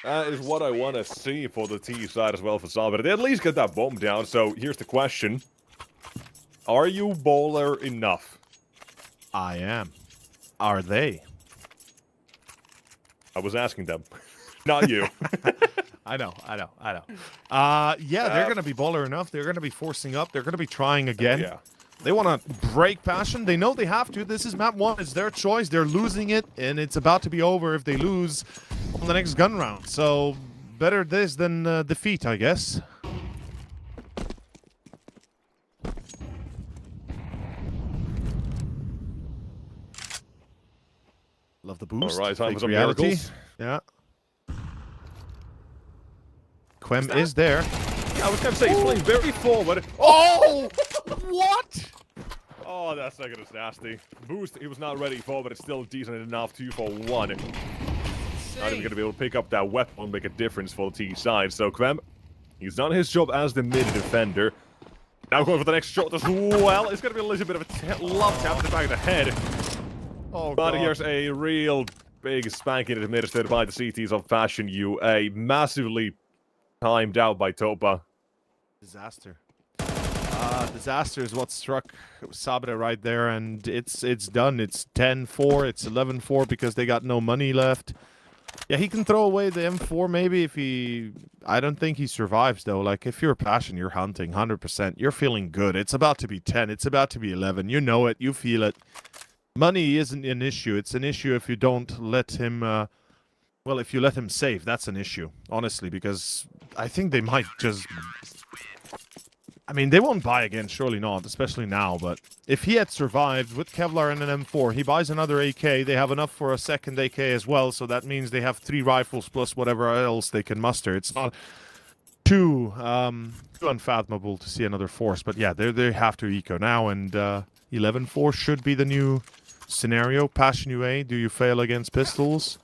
That is what I want to see for the T side as well for Sabre. They at least get that bomb down. So here's the question. Are you baller enough?
I am. Are they?
I was asking them. Not you.
I know. Yeah, they're going to be baller enough. They're going to be forcing up. They're going to be trying again.
Yeah.
They want to break Passion. They know they have to. This is map 1. It's their choice. They're losing it, and it's about to be over if they lose on the next gun round. So, better this than defeat, I guess. Love the boost.
All right, time
Fake
for some
reality.
miracles.
Yeah. Quem is there.
I was going to say, he's playing very forward.
Oh! What?
Oh, that second is nasty. Boost, he was not ready for, but it's still decent enough. 2 for 1. Not even going to be able to pick up that weapon and make a difference for the T side. So, Kvem, he's done his job as the mid-defender. Now going for the next shot as well. It's going to be a little bit of a love tap in the back of the head.
Oh,
But
God.
here's a real big spanking administered by the CTs of Fashion UA. Massively timed out by Topa.
Disaster. Disaster is what struck Sabre right there, and it's done. It's 10-4, it's 11-4 because they got no money left. Yeah, he can throw away the M4 maybe if he... I don't think he survives, though. Like, if you're Passion, you're hunting 100%. You're feeling good. It's about to be 10. It's about to be 11. You know it. You feel it. Money isn't an issue. It's an issue if you don't let him... well, if you let him save, that's an issue, honestly, because I think they might just... I mean, they won't buy again, surely not, especially now, but if he had survived with Kevlar and an M4, he buys another AK, they have enough for a second AK as well, so that means they have 3 rifles plus whatever else they can muster. It's not too unfathomable to see another force, but yeah, they have to eco now, and 11-4 should be the new scenario. Passion UA, do you fail against pistols?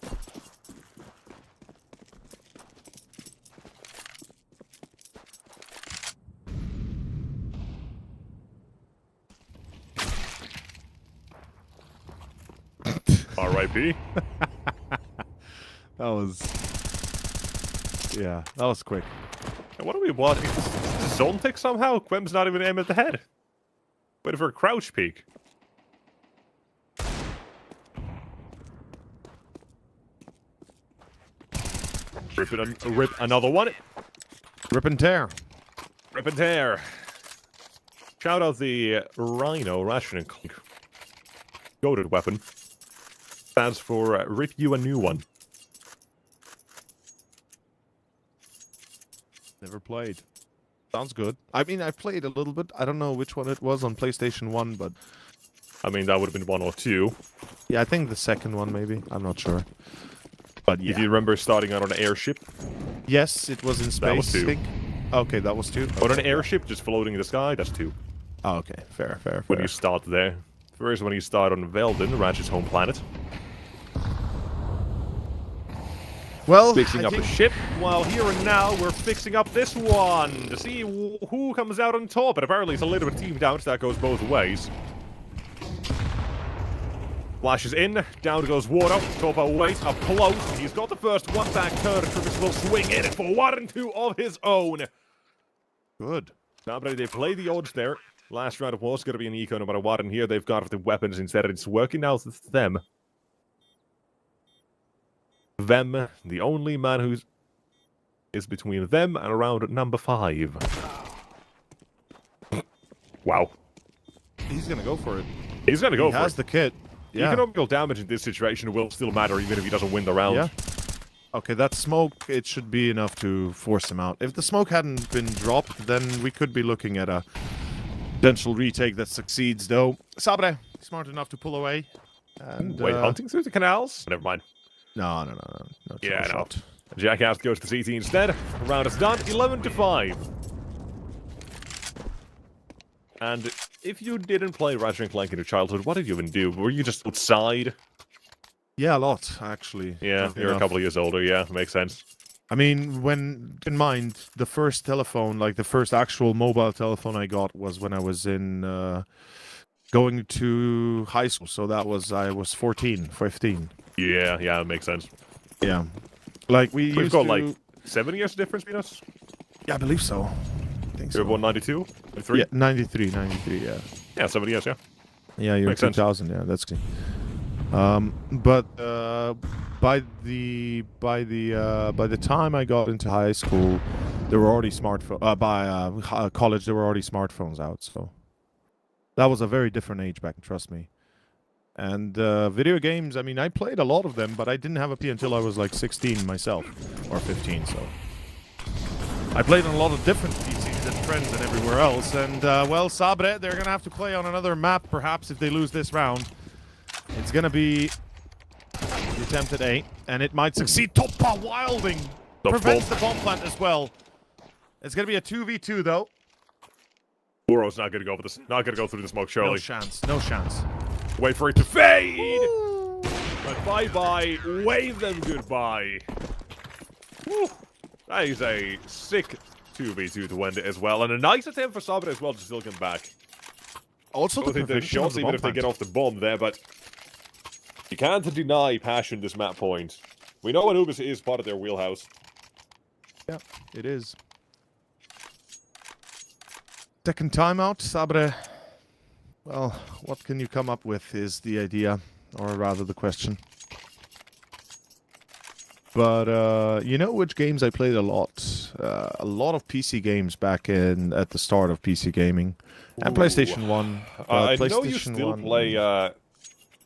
R.I.P.
That was... yeah, that was quick.
What are we watching? Is this zone tick somehow? Quem's not even aiming at the head. Waiting for a crouch peek. Rip another one.
Rip and tear.
Rip and tear. Shout out the Rhino Ration and Clink. Goated weapon. Stands for rip you a new one.
Never played. Sounds good. I mean, I played a little bit. I don't know which one it was on PlayStation 1, but...
I mean, that would have been 1 or 2.
yeah, I think the second one, maybe. I'm not sure. But yeah.
If you remember starting out on an airship.
Yes, it was in space,
That was 2.
I think. Okay, that was 2.
Or an airship just floating in the sky, that's 2.
Oh, okay. Fair.
When you start there. First, when you start on Velden, Ratchet's home planet.
Well,
Fixing up the ship, while here and now we're fixing up this one to see who comes out on top. But apparently it's a little bit teamed out, that goes both ways. Flashes in, down goes Water, Topa waits, up close. He's got the first one back turn, Trippis will swing in for 1 and 2 of his own.
good.
Sabre, they play the odds there. Last round was going to be an eco no matter what, and here they've got the weapons instead. It's working out with them. Them, the only man who is between them and around number 5. Wow.
He's gonna go for it.
He's going to go
He
for
has
it.
the kit. Yeah.
Economical damage in this situation will still matter even if he doesn't win the round.
Yeah. Okay, that smoke, it should be enough to force him out. If the smoke hadn't been dropped, then we could be looking at a potential retake that succeeds, though. Sabre, smart enough to pull away. And,
Wait, hunting through the canals? Never mind.
No.
Yeah, no.
shot.
Jackass goes to CT instead. Round is done, 11-5. And if you didn't play Ratchet & Clank in your childhood, what did you even do? Were you just outside?
Yeah, a lot, actually.
Yeah, you're a couple of years older, yeah, makes sense.
I mean, keep in mind, the first telephone, like the first actual mobile telephone I got was when I was in, going to high school. So I was 15.
Yeah, it makes sense.
Yeah. Like, we
We've
used
got
to...
like 7 years difference between us?
Yeah, I believe so. I think
You're
so.
born 92? 93?
Yeah, 93, yeah.
Yeah, 7 years, yeah.
Yeah, you're
Makes sense.
2000, yeah, that's good. But by the time I got into high school, there were already college there were already smartphones out, so that was a very different age back, trust me. And video games, I mean, I played a lot of them, but I didn't have a P until I was like 16 myself, or 15, so I played on a lot of different PCs and friends and everywhere else. And well, Sabre, they're gonna have to play on another map, perhaps, if they lose this round. It's gonna be the attempt at A, and it might succeed. Topa wilding prevents the bomb plant as well. It's gonna be a 2v2 though.
Uro's not gonna go for this. Not gonna go through the smoke, surely.
No chance.
Wait for it to fade. But bye-bye. Wave them goodbye. Woo. That is a sick 2v2 to end it as well, and a nice attempt for Sabre as well to still come back.
Also,
I think the shots, even if they get off the bomb there, but You can't deny passion this map point. We know Anubis is part of their wheelhouse.
Yeah, it is. Second timeout, Sabre. Well, what can you come up with is the idea, or rather the question. But you know which games I played a lot? A lot of PC games back at the start of PC gaming. And PlayStation 1.
I
PlayStation
know you still
1.
play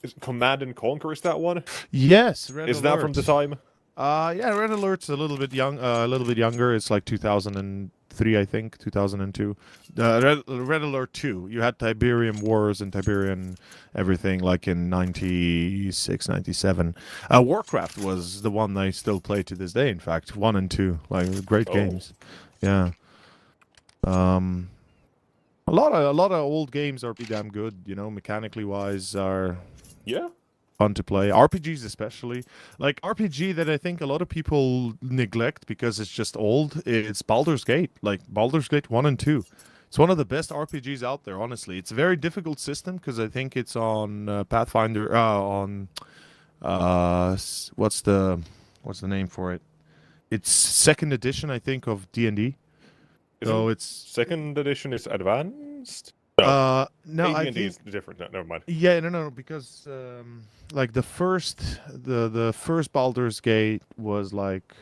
is Command and Conquer, is that one?
Yes, Red
Is
Alert.
that from the time?
Yeah, Red Alert's a little bit younger. It's like 2003, I think, 2002. Red Alert 2. You had Tiberium Wars and Tiberian everything, like in 96, 97. Warcraft was the one I still play to this day. In fact, 1 and 2, like great games. Yeah. A lot of old games are pretty damn good. You know, mechanically wise, are fun to play. RPGs especially. Like RPG that I think a lot of people neglect because it's just old. It's Baldur's Gate. Like Baldur's Gate 1 and 2. It's one of the best RPGs out there, honestly. It's a very difficult system because I think it's on Pathfinder, what's the name for it? It's 2nd edition, I think, of D&D. So it's
2nd edition is advanced.
no, I
D&D
think
is different. No, never mind.
yeah, no, because like the first Baldur's Gate was like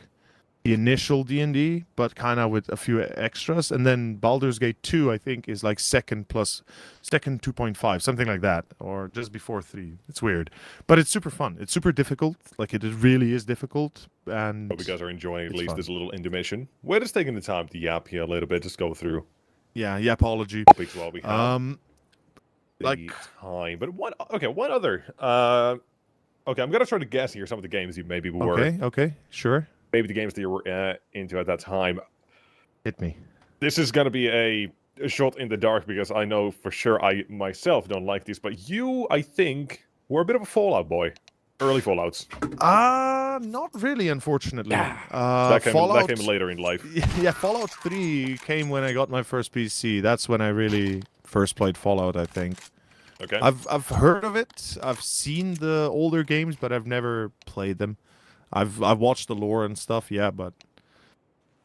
the initial D&D, but kind of with a few extras, and then Baldur's Gate 2, I think, is like second 2.5, something like that, or just before 3. It's weird, but it's super fun. It's super difficult. Like it really is difficult, and
Hope you guys are enjoying at least
fun.
this little intermission. We're just taking the time to yap here a little bit, just go through
yeah, apology.
topics while we have the
like
time. But one other. Okay, I'm gonna try to guess here some of the games you maybe were.
Okay, sure.
Maybe the games that you were into at that time.
Hit me.
This is gonna be a shot in the dark because I know for sure I myself don't like these, but you, I think, were a bit of a Fallout boy. Early Fallouts.
Not really, unfortunately.
That came later in life.
Yeah, Fallout 3 came when I got my first PC. That's when I really first played Fallout, I think.
Okay.
I've heard of it. I've seen the older games, but I've never played them. I've watched the lore and stuff, yeah, but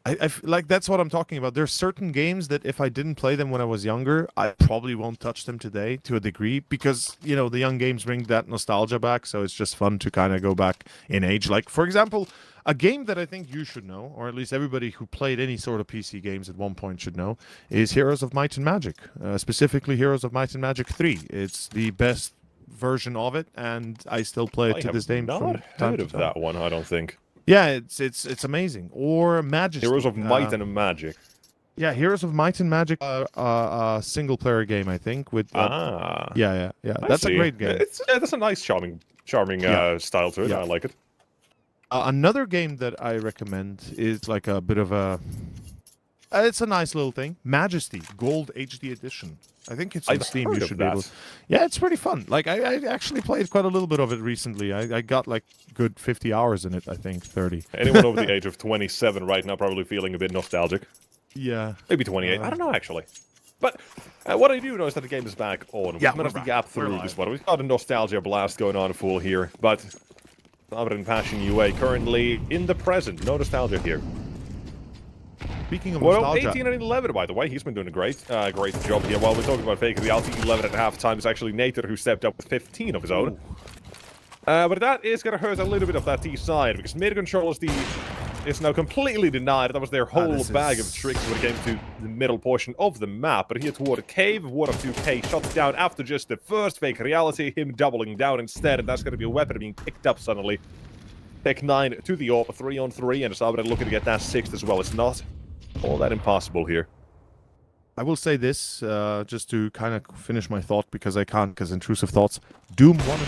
I like that's what I'm talking about. There's certain games that if I didn't play them when I was younger, I probably won't touch them today to a degree because, you know, the young games bring that nostalgia back, so it's just fun to kind of go back in age. Like, for example, a game that I think you should know, or at least everybody who played any sort of PC games at one point should know, is Heroes of Might and Magic. Specifically, Heroes of Might and Magic 3. It's the best version of it, and I still play it to this day.
Not heard of that one, I don't think.
Yeah, it's amazing. Or Majesty.
Heroes of Might and Magic.
Yeah, Heroes of Might and Magic, single player game, I think. With yeah. That's a great game.
That's a nice, charming style to it.
Yeah.
I like it.
Another game that I recommend is like a bit of a. It's a nice little thing. Majesty Gold HD Edition. I think it's on Steam. You should be able. Yeah, it's pretty fun. Like I actually played quite a little bit of it recently. I got like good 50 hours in it. I think 30.
Anyone over the age of 27 right now probably feeling a bit nostalgic.
Yeah.
Maybe 28. I don't know actually. But what I do know is that the game is back on.
Yeah,
we managed to gap through this one. We've got a nostalgia blast going on full here, but Sabre and Passion UA currently in the present. No nostalgia here.
Speaking of
well,
nostalgia,
18 and 11, by the way. He's been doing a great job here. While we're talking about fake reality, 11 at halftime is actually Nater who stepped up with 15 of his own. But that is going to hurt a little bit of that T side because mid control is now completely denied. That was their whole bag of tricks when it came to the middle portion of the map. But here toward a cave, Water 2K shuts down after just the first fake reality, him doubling down instead, and that's going to be a weapon being picked up suddenly. Tech 9 to the AWP, 3-on-3, and Sabre looking to get that 6th as well. It's not all that impossible here.
I will say this, just to kind of finish my thought, because I can't, because intrusive thoughts. Doom 1 and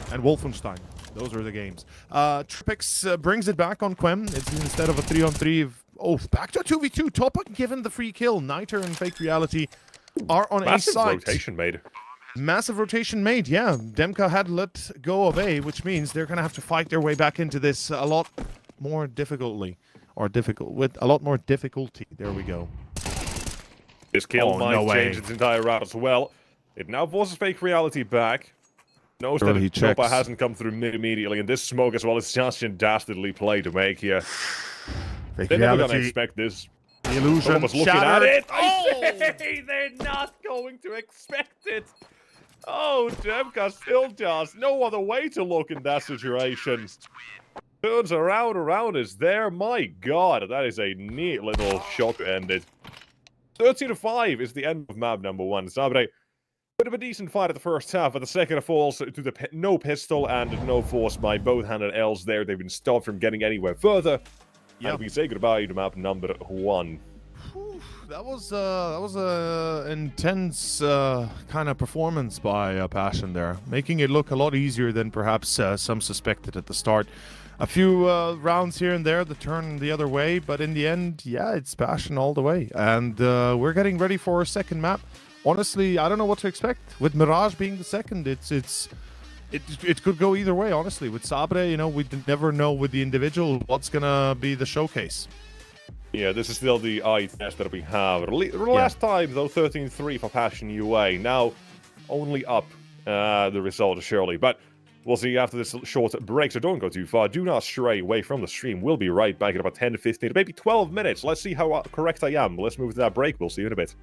2, and Wolfenstein. Those are the games. Tripix brings it back on Quem. It's instead of a 3-on-3. Oh, back to a 2v2. Topa given the free kill. Niter and Fake Reality are on A side.
Massive rotation made.
Massive rotation made, yeah. Demka had let go of A, which means they're going to have to fight their way back into this a lot more difficultly. Or with a lot more difficulty. There we go.
This kill might change its entire route as well. It now forces Fake Reality back. Knows
Sure,
that
he
Nopa
checks.
hasn't come through mid immediately, and this smoke as well is just a dastardly play to make here.
Fake
They're never gonna
reality.
expect this.
The illusion
Someone was looking at
shattered.
it.
Oh!
They're not going to expect it. Oh, Demka still does. No other way to look in that situation. Turns around is there. My god, that is a neat little shot to end it. 13-5 is the end of map number 1. Sabre, bit of a decent fight at the first half, but the second falls to the no pistol and no force by both-handed L's there. They've been stopped from getting anywhere further.
Yep.
And we say goodbye to map number 1.
That was a intense kind of performance by Passion there, making it look a lot easier than perhaps some suspected at the start. A few rounds here and there that turn the other way, but in the end, yeah, it's Passion all the way. And we're getting ready for our second map. Honestly, I don't know what to expect. With Mirage being the second, it could go either way, honestly. With Sabre, you know, we never know with the individual what's gonna be the showcase.
Yeah, this is still the eye test that we have. Last time, though, 13-3 for Passion UA. Now, only up the result, surely. But we'll see after this short break, so don't go too far. Do not stray away from the stream. We'll be right back in about 10 to 15 to maybe 12 minutes. Let's see how correct I am. Let's move to that break. We'll see you in a bit.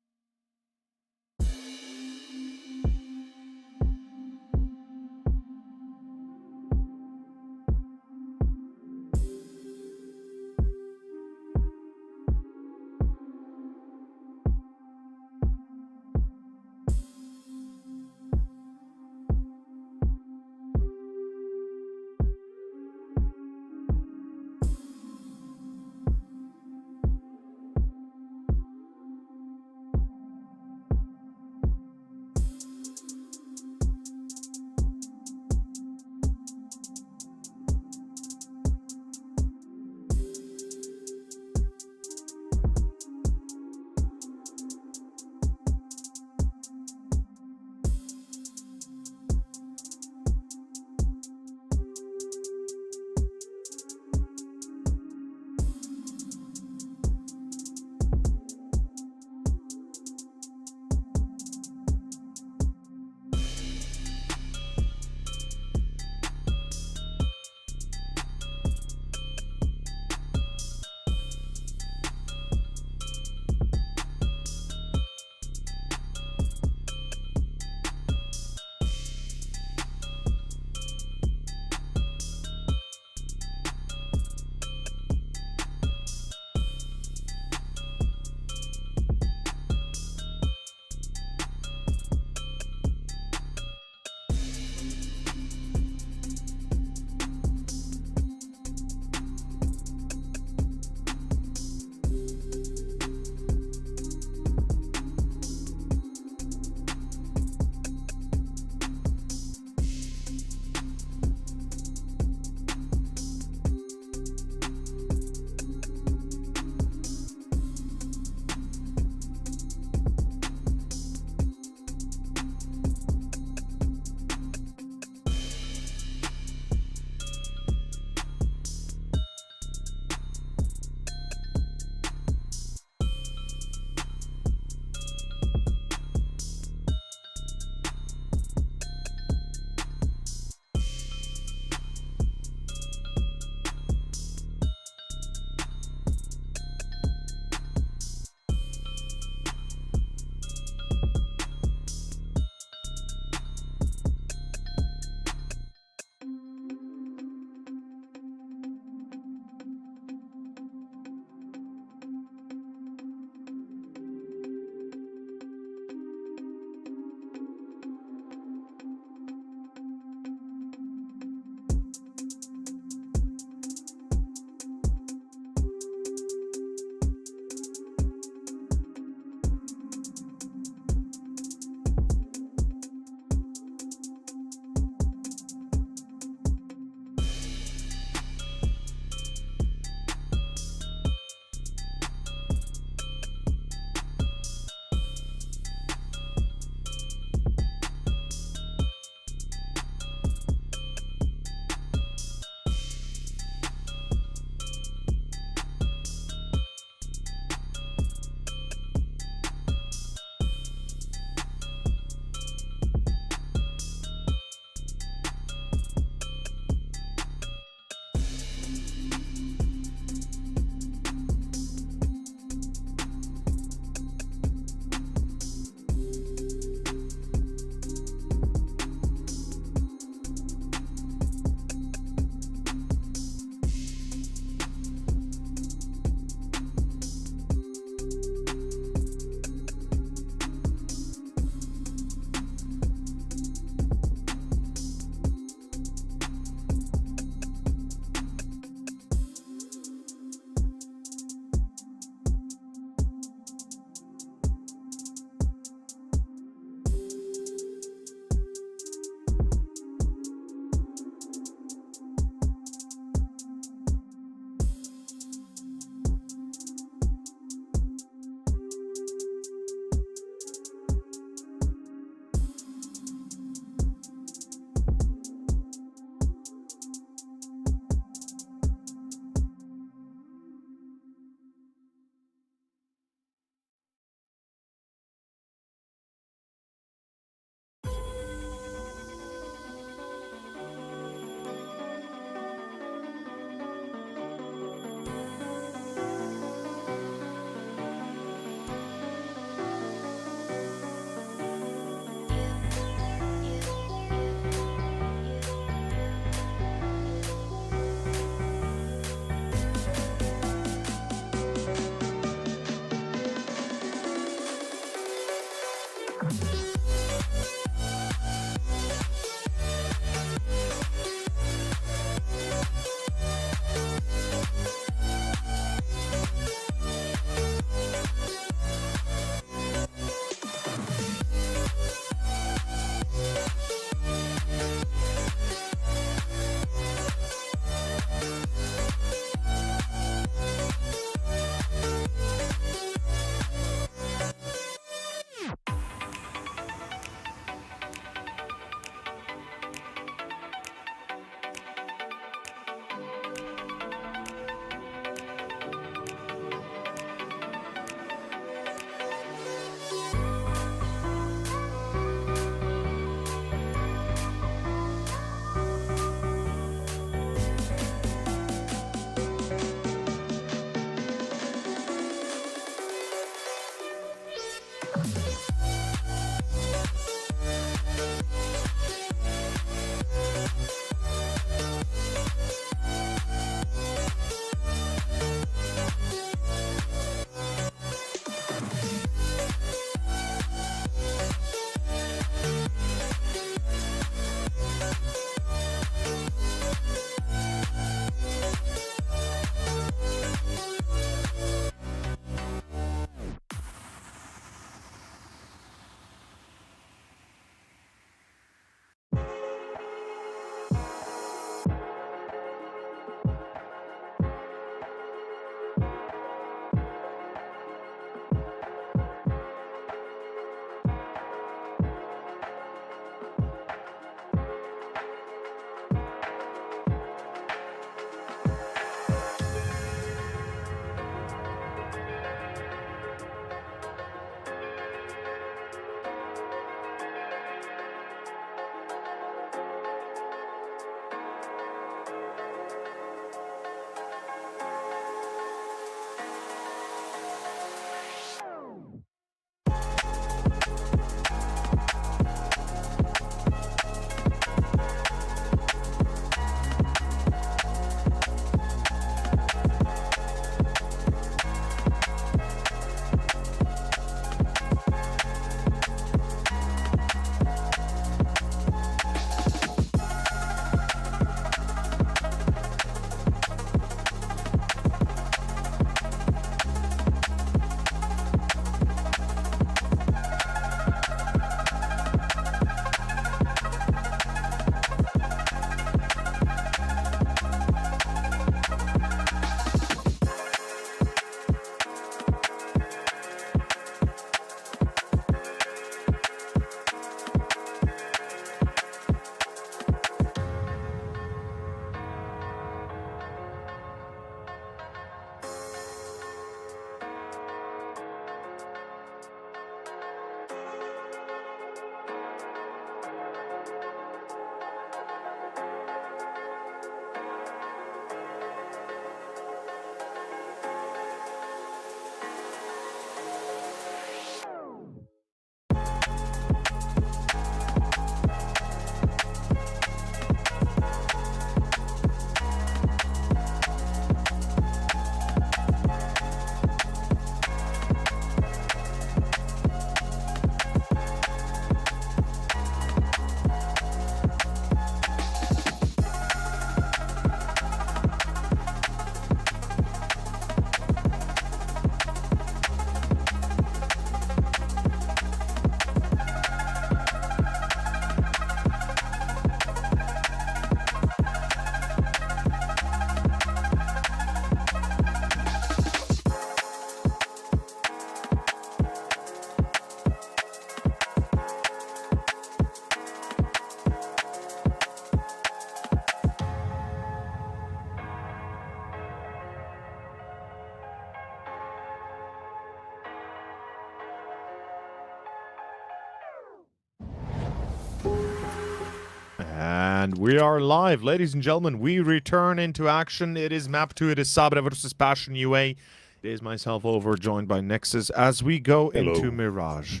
And we are live, ladies and gentlemen. We return into action. It is map 2. It is Sabre versus Passion UA. It is myself over, joined by Nexus, as we go into Mirage.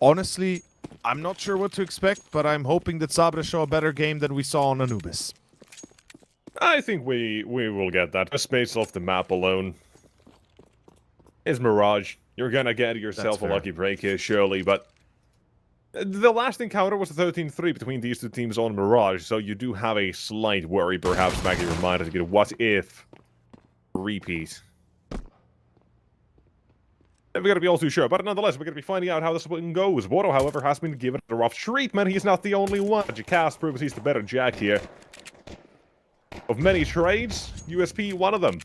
Honestly, I'm not sure what to expect, but I'm hoping that Sabre show a better game than we saw on Anubis.
I think we will get that. Just based off the map alone. It's Mirage. You're gonna get yourself a lucky break here, surely, but the last encounter was a 13-3 between these two teams on Mirage, so you do have a slight worry, perhaps, Maggie reminded to get a what if repeat. We're going to be all too sure, but nonetheless, we're going to be finding out how this one goes. Voto, however, has been given a rough treatment. He's not the only one. Jacast proves he's the better Jack here. Of many trades, USP one of them.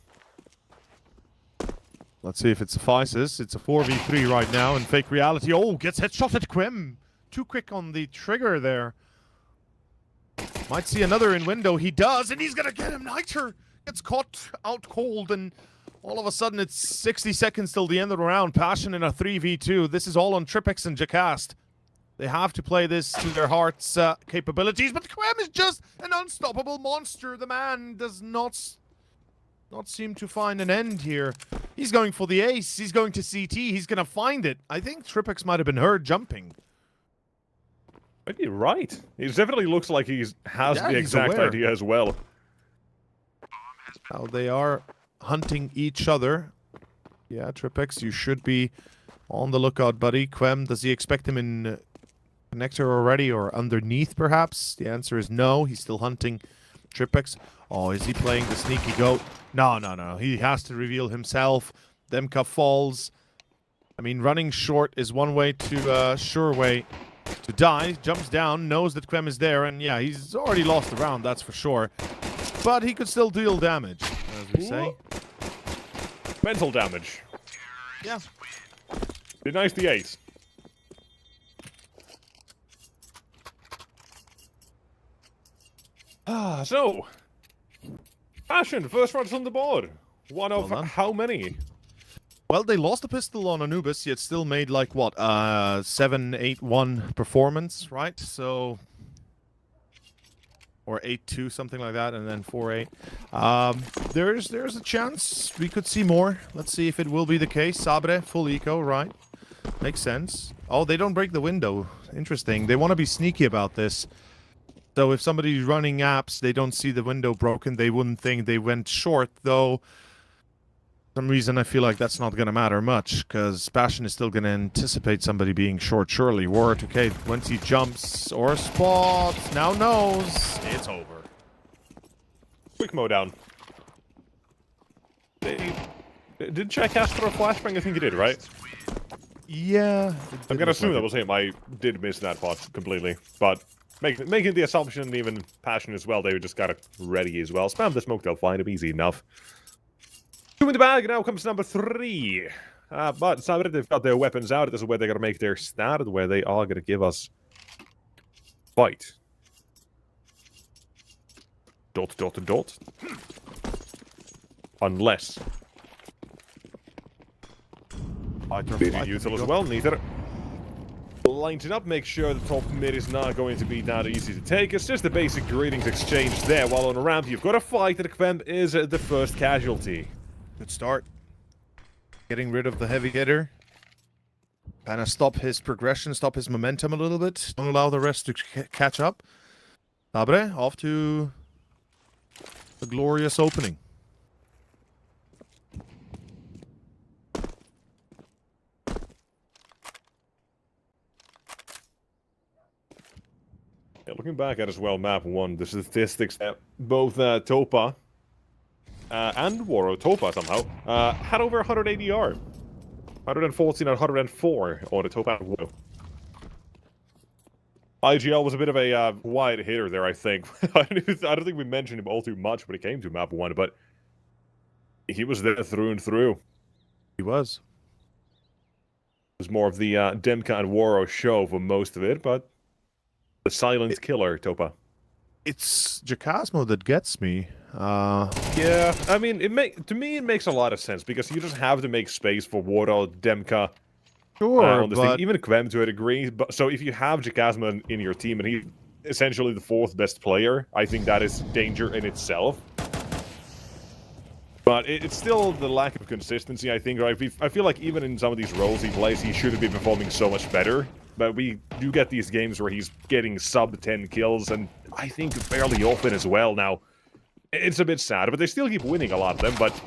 Let's see if it suffices. It's a 4v3 right now in Fake Reality. Oh, gets headshot at Quim. Too quick on the trigger there. Might see another in window. He does, and he's going to get him. Niter gets caught out cold, and all of a sudden it's 60 seconds till the end of the round. Passion in a 3v2. This is all on Tripex and Jacast. They have to play this to their heart's capabilities, but Quim is just an unstoppable monster. The man does not not seem to find an end here. He's going for the ace. He's going to CT. He's going to find it. I think Tripex might have been heard jumping.
Might be right. He definitely looks like he has
Yeah,
the
he's
exact
aware.
idea as well.
Now they are hunting each other. Yeah, Tripex, you should be on the lookout, buddy. Quem, does he expect him in connector already or underneath, perhaps? The answer is no. He's still hunting Tripex. Oh, is he playing the sneaky goat? No, no, no. He has to reveal himself. Demka falls. I mean, running short is one way to, sure way to die. Jumps down, knows that Quem is there, and yeah, he's already lost the round, that's for sure. But he could still deal damage, as we say.
Mental damage.
Yeah.
Denies the ace. So. Passion, first round on the board. One of
Well done.
how many?
Well, they lost a pistol on Anubis, yet still made like what, 7-8-1 performance, right? So, or 8-2, something like that, and then 4-8. There's a chance we could see more. Let's see if it will be the case. Sabre, full eco, right? Makes sense. Oh, they don't break the window. Interesting. They want to be sneaky about this. So if somebody's running apps, they don't see the window broken, they wouldn't think they went short, though. For some reason, I feel like that's not going to matter much, because Passion is still going to anticipate somebody being short, surely. Word, okay, once he jumps or spots, now knows, it's over.
Quick mow down. Did Jack ask for a flashbang? I think he did, right?
Yeah.
I'm gonna assume that was him. I did miss that part completely, but making the assumption, even Passion as well, they just got it ready as well. Spam the smoke, they'll find it easy enough. 2 in the bag, now comes number 3. But Sabre, they've got their weapons out. This is where they're gonna make their start, where they are gonna give us fight. Dot, dot, dot. Unless. Being useful as well, neither. Lined it up, make sure the top mid is not going to be that easy to take. It's just the basic greetings exchange there, while on the ramp you've got a fight and Quem is the first casualty.
Good start. Getting rid of the heavy hitter. Kind of stop his progression, stop his momentum a little bit. Don't allow the rest to catch up. Sabre, off to a glorious opening.
Yeah, looking back at as well, map 1, the statistics that both Topa and Waro, Topa somehow, had over 100 ADR. 114 and 104 on the Topa and Waro. IGL was a bit of a wide hitter there, I think. I don't think we mentioned him all too much when it came to map 1, but he was there through and through.
He was.
It was more of the Demka and Waro show for most of it, but the silent killer, Topa.
It's Jacasmo that gets me.
Yeah, I mean, to me it makes a lot of sense, because you just have to make space for Waro, Demka,
Sure,
on this
but
thing. Even Quem to a degree. But so if you have Jacasmo in your team and he's essentially the 4th best player, I think that is danger in itself. But it's still the lack of consistency, I think. Right? I feel like even in some of these roles he plays, he should be performing so much better. But we do get these games where he's getting sub 10 kills, and I think fairly often as well now. It's a bit sad, but they still keep winning a lot of them, but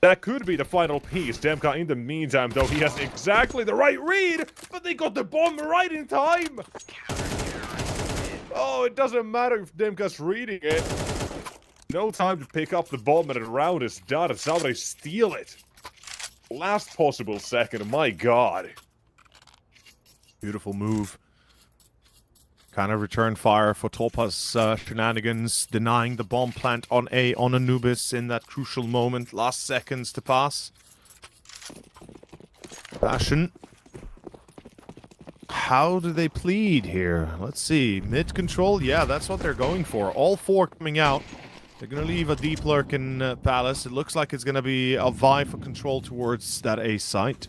that could be the final piece. Demka, in the meantime, though, he has exactly the right read, but they got the bomb right in time! Oh, it doesn't matter if Demka's reading it. No time to pick up the bomb, and the round is done, and Sabre steal it. Last possible second, my god.
beautiful move. Kind of return fire for Topa's shenanigans, denying the bomb plant on A on Anubis in that crucial moment. Last seconds to pass. Passion. How do they plead here? Let's see. Mid control? Yeah, that's what they're going for. All 4 coming out. They're going to leave a deep lurk in Palace. It looks like it's going to be a vie for control towards that A site.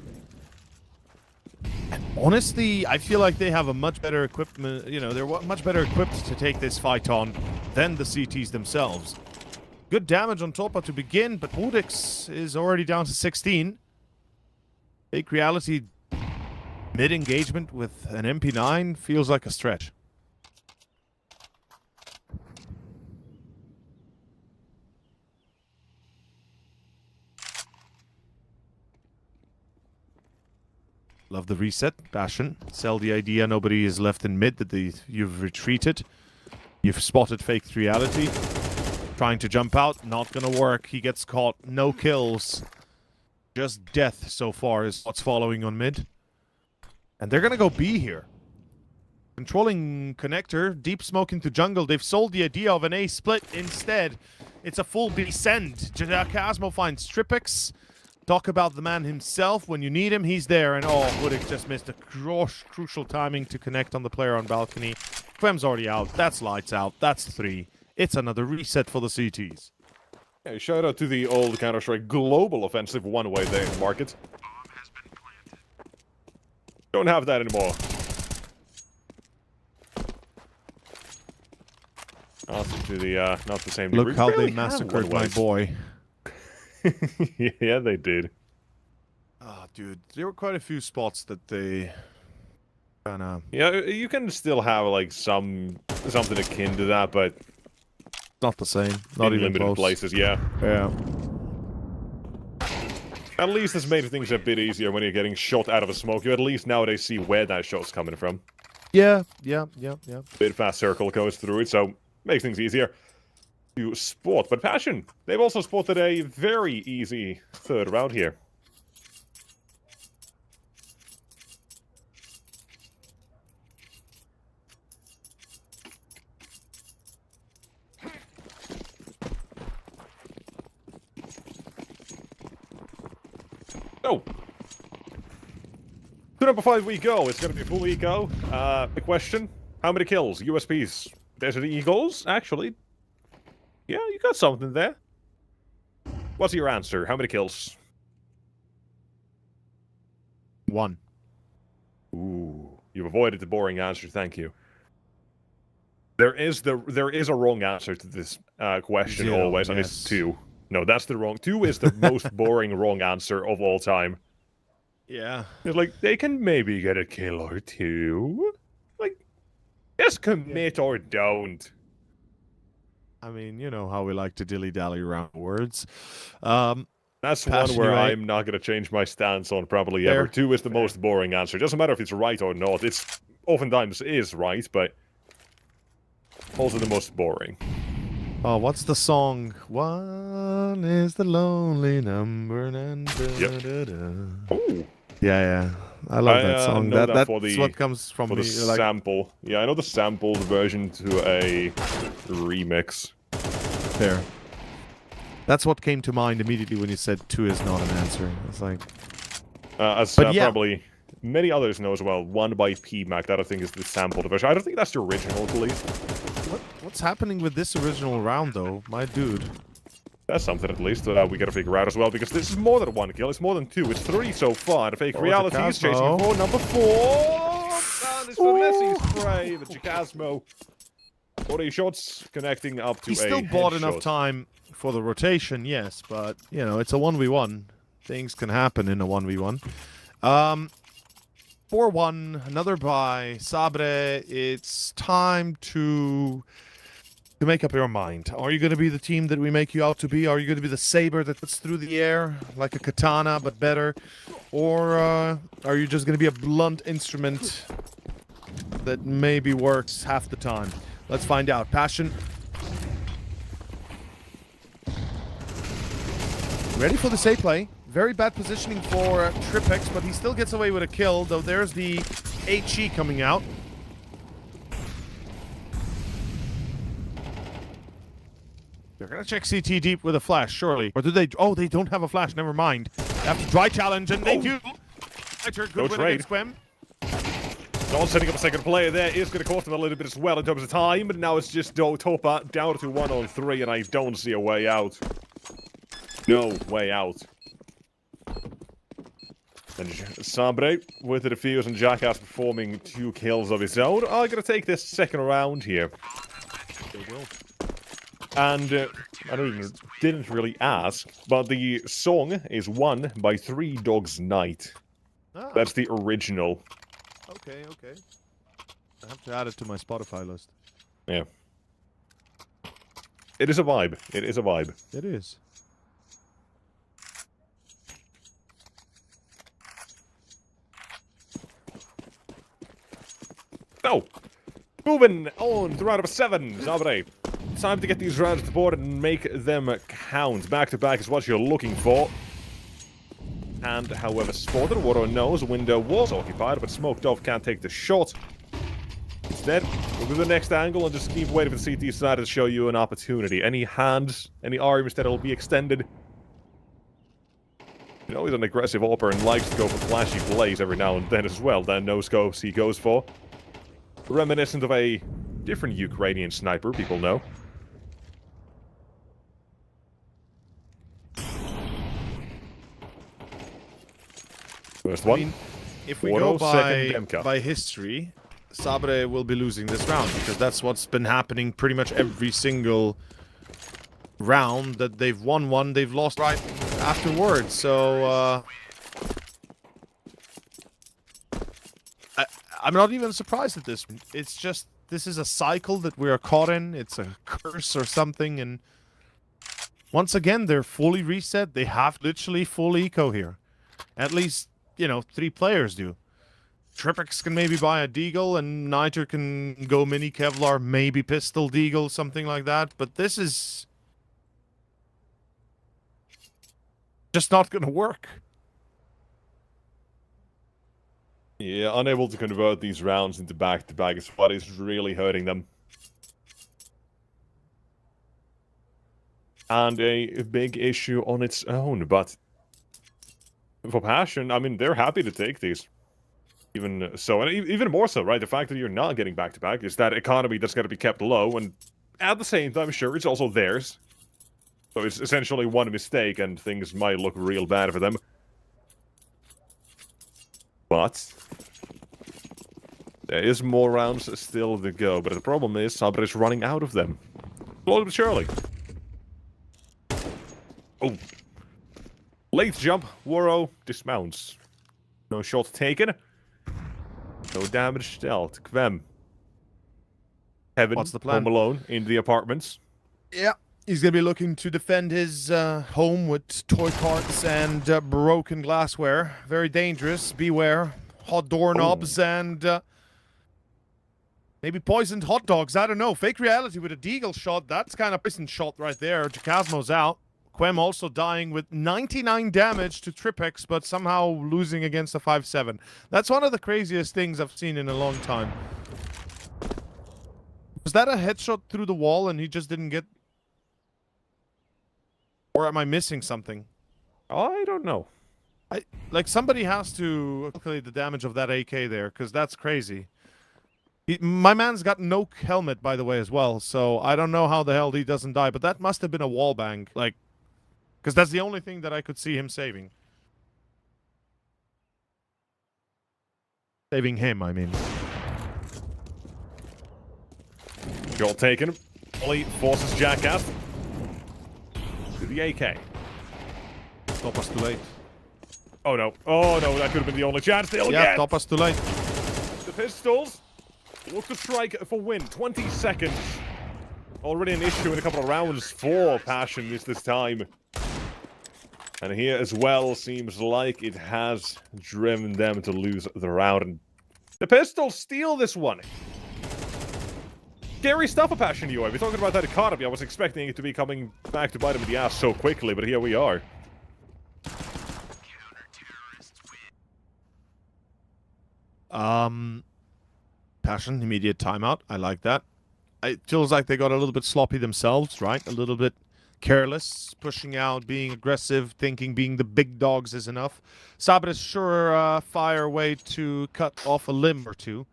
And honestly, I feel like they have a much better equipment, you know, they're much better equipped to take this fight on than the CTs themselves. Good damage on Topa to begin, but Woodix is already down to 16. Fake Reality mid-engagement with an MP9 feels like a stretch. Love the reset, Passion. Sell the idea nobody is left in mid, that you've retreated. You've spotted Fake Reality. Trying to jump out, not gonna work. He gets caught, no kills. Just death so far is what's following on mid. And they're gonna go B here. Controlling connector, deep smoke into jungle. They've sold the idea of an A split. Instead, it's a full B send. Jacasmo finds Tripex. Talk about the man himself. When you need him, he's there. And oh, Woodick just missed a crucial timing to connect on the player on balcony. Quem's already out. That's lights out. That's 3. It's another reset for the CTs.
Yeah, shout out to the old Counter-Strike global offensive one-way there in the market.
Bomb has been planted.
Don't have that anymore. Not to the not the same degree.
Look how
Barely
they
have
massacred my
one-ways.
boy.
Yeah, they did.
Ah, dude, there were quite a few spots that they kinda...
Yeah, you can still have like something akin to that, but
Not the same. Not
in
even
limited
close.
places, yeah.
Yeah.
At least it's made things a bit easier when you're getting shot out of a smoke. You at least nowadays see where that shot's coming from.
Yeah.
Bit fast circle goes through it, so makes things easier to spot. But Passion, they've also spotted a very easy third round here. Oh! To number 5 we go. It's gonna be full eco. The question, how many kills? USPs? Desert Eagles? Actually, yeah, you got something there. What's your answer? How many kills?
1.
Ooh, you've avoided the boring answer. Thank you. There is a wrong answer to this question
0,
always, and
yes.
it's 2. No, that's the wrong. 2 is the most boring wrong answer of all time.
Yeah.
It's like they can maybe get a kill or 2. Like, just commit or don't.
I mean, you know how we like to dilly-dally around words.
That's one
Passion,
where
right?
I'm not going to change my stance on probably
Fair.
ever. 2 is the most boring answer. Doesn't matter if it's right or not. It's oftentimes is right, but also the most boring.
Oh, what's the song? 1 is the lonely number. And
Ooh.
Yeah. I love that song.
know
That's
for the,
what comes from
for
me.
the
Like,
sample. Yeah, I know the sampled version to a remix.
there. That's what came to mind immediately when you said 2 is not an answer. It's like,
As
But yeah.
probably many others know as well, 1 by PMAC, that I think is the sampled version. I don't think that's the original, at least.
what's happening with this original round, though? My dude.
That's something at least we gotta figure out as well, because this is more than 1 kill, it's more than 2, it's 3 so far. The Fake
Oh,
Reality is chasing
Jacasmo.
for number 4! And it's the messy spray, but Jacasmo. 40 shots connecting up to
He still bought enough
headshot.
time for the rotation, yes, but, you know, it's a 1v1. Things can happen in a 1v1. 4-1, another by Sabre. It's time to make up your mind. Are you going to be the team that we make you out to be? Are you going to be the saber that cuts through the air like a katana, but better? Or are you just going to be a blunt instrument that maybe works half the time? Let's find out. Passion. Ready for the safe play. Very bad positioning for Tripex, but he still gets away with a kill, though there's the HE coming out. They're gonna check CT deep with a flash, surely. Or do they? Oh, they don't have a flash. Never mind. They have to dry challenge, and they do. Good
No
win
trade.
against Quem.
Not setting up a second player there is going to cost them a little bit as well in terms of time, but now it's just Topa down to 1-on-3, and I don't see a way out. No way out. And Sabre with the defuse and Jackass performing 2 kills of his own are going to take this second round here.
They will.
And didn't really ask, but the song is Won by Three Dogs Night.
Ah,
That's the original.
okay. I have to add it to my Spotify list.
Yeah. It is a vibe. It is a vibe.
It is.
No! Moving on to round number 7, Sabre. Time to get these rounds to the board and make them count. Back-to-back is what you're looking for. And, however, spotted, Waro knows window was occupied, but smoked off, can't take the shot. Instead, we'll do the next angle and just keep waiting for the CT side to show you an opportunity. Any hands, any arms that will be extended. You know, he's an aggressive opper and likes to go for flashy plays every now and then as well. Then no scopes he goes for. Reminiscent of a different Ukrainian sniper, people know. First one.
I mean, if we
Waro,
go
second Demka.
by history, Sabre will be losing this round because that's what's been happening pretty much every single round that they've won one, they've lost right afterwards. So I'm not even surprised at this. It's just this is a cycle that we are caught in. It's a curse or something, and once again they're fully reset. They have literally full eco here. At least, you know, 3 players do. Tripex can maybe buy a Deagle, and Niter can go mini Kevlar, maybe pistol Deagle, something like that. But this is just not going to work.
Yeah, unable to convert these rounds into back-to-back is what is really hurting them. And a big issue on its own, but for Passion, I mean, they're happy to take these. Even so, and even more so, right? The fact that you're not getting back-to-back is that economy that's going to be kept low, and at the same time, sure, it's also theirs. So it's essentially one mistake, and things might look real bad for them. But there is more rounds still to go, but the problem is Sabre is running out of them. Slowly but surely. Oh. Late jump, Waro dismounts. No shot taken. No damage dealt. Kvem. Kevin,
What's the plan?
home alone in the apartments.
Yeah, he's going to be looking to defend his home with toy carts and broken glassware. Very dangerous. Beware. Hot doorknobs and maybe poisoned hot dogs. I don't know. Fake reality with a Deagle shot. That's kind of poison shot right there. Jacasmo's out. Quem also dying with 99 damage to Tripex, but somehow losing against a 5-7. That's one of the craziest things I've seen in a long time. Was that a headshot through the wall and he just didn't get... Or am I missing something?
I don't know.
Like, somebody has to calculate the damage of that AK there, because that's crazy. My man's got no helmet, by the way, as well, so I don't know how the hell he doesn't die, but that must have been a wall bang, like... Because that's the only thing that I could see him saving. Saving him, I mean.
Goal taken. Ollie forces Jackass to the AK.
Top us too late.
Oh no. Oh no, that could have been the only chance they'll
Yeah,
get.
top us too late.
The pistols look to strike for win. 20 seconds. Already an issue in a couple of rounds for Passion this time. And here as well, seems like it has driven them to lose the round. And the pistols steal this one. Scary stuff for Passion UA. We're talking about that economy. I was expecting it to be coming back to bite them in the ass so quickly, but here we are.
Passion, immediate timeout. I like that. It feels like they got a little bit sloppy themselves, right? A little bit careless, pushing out, being aggressive, thinking being the big dogs is enough. Sabre is sure fire way to cut off a limb or two.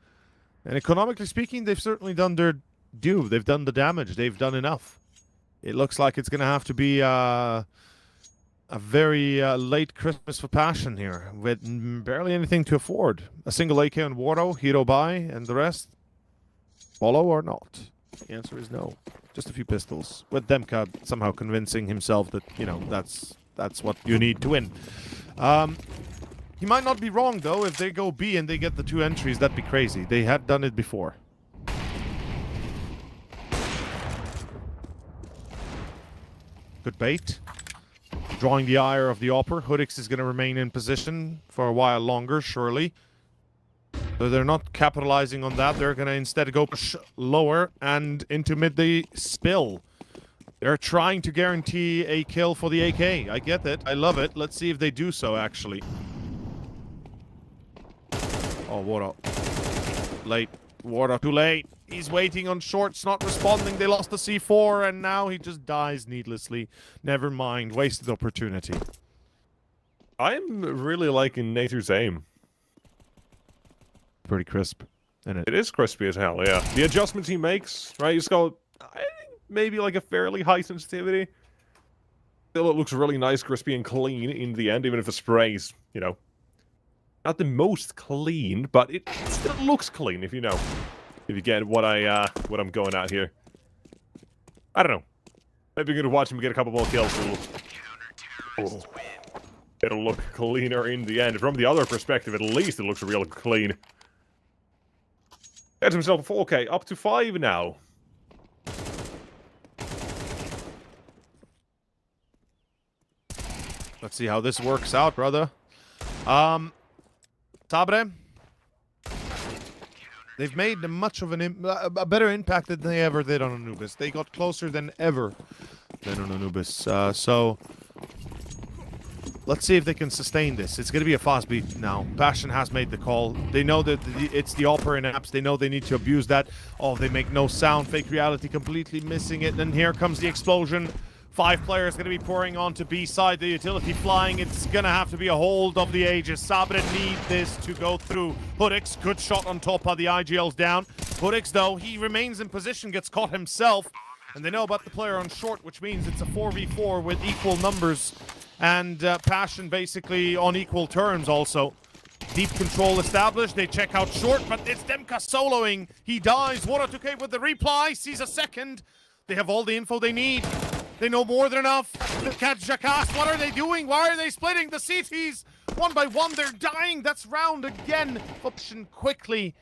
And economically speaking, they've certainly done their due. They've done the damage. They've done enough. It looks like it's going to have to be a very late Christmas for Passion here, with barely anything to afford. A single AK on Waro, hero buy, and the rest follow or not? The answer is no. Just a few pistols. With Demka somehow convincing himself that, you know, that's what you need to win. He might not be wrong, though. If they go B and they get the 2 entries, that'd be crazy. They had done it before. Good bait. Drawing the ire of the Opper. Hoodix is going to remain in position for a while longer, surely. So they're not capitalizing on that. They're going to instead go push lower and into mid they spill. They're trying to guarantee a kill for the AK. I get it. I love it. Let's see if they do so, actually. Oh, Water. Late. Water too late. He's waiting on shorts, not responding. They lost the C4, and now he just dies needlessly. Never mind. Wasted opportunity.
I'm really liking Nature's aim.
Pretty crisp, isn't it?
It is crispy as hell, yeah. The adjustments he makes, right? He's got, I think, maybe like a fairly high sensitivity. Still, it looks really nice, crispy, and clean in the end, even if the spray's, you know, not the most clean, but it still looks clean, if you know. If you get what I'm going at here. I don't know. Maybe you're gonna watch him get a couple more kills. It'll look cleaner in the end. From the other perspective, at least it looks real clean. Gets himself a 4K, up to 5 now.
Let's see how this works out, brother. Sabre. They've made much of a better impact than they ever did on Anubis. They got closer than ever than on Anubis. So let's see if they can sustain this. It's going to be a fast beat now. Passion has made the call. They know that it's the Opera in apps. They know they need to abuse that. Oh, they make no sound. Fake reality completely missing it. And here comes the explosion. 5 players going to be pouring onto B side. The utility flying. It's going to have to be a hold of the ages. Sabre need this to go through. Hoodix, good shot on top of the IGL's down. Hoodix, though, he remains in position, gets caught himself. And they know about the player on short, which means it's a 4v4 with equal numbers. And Passion basically on equal terms also. Deep control established. They check out short, but it's Demka soloing. He dies. Water 2K with the reply. Sees a second. They have all the info they need. They know more than enough to catch Jackass. What are they doing? Why are they splitting the CTs? One by one, they're dying. That's round again. Option quickly,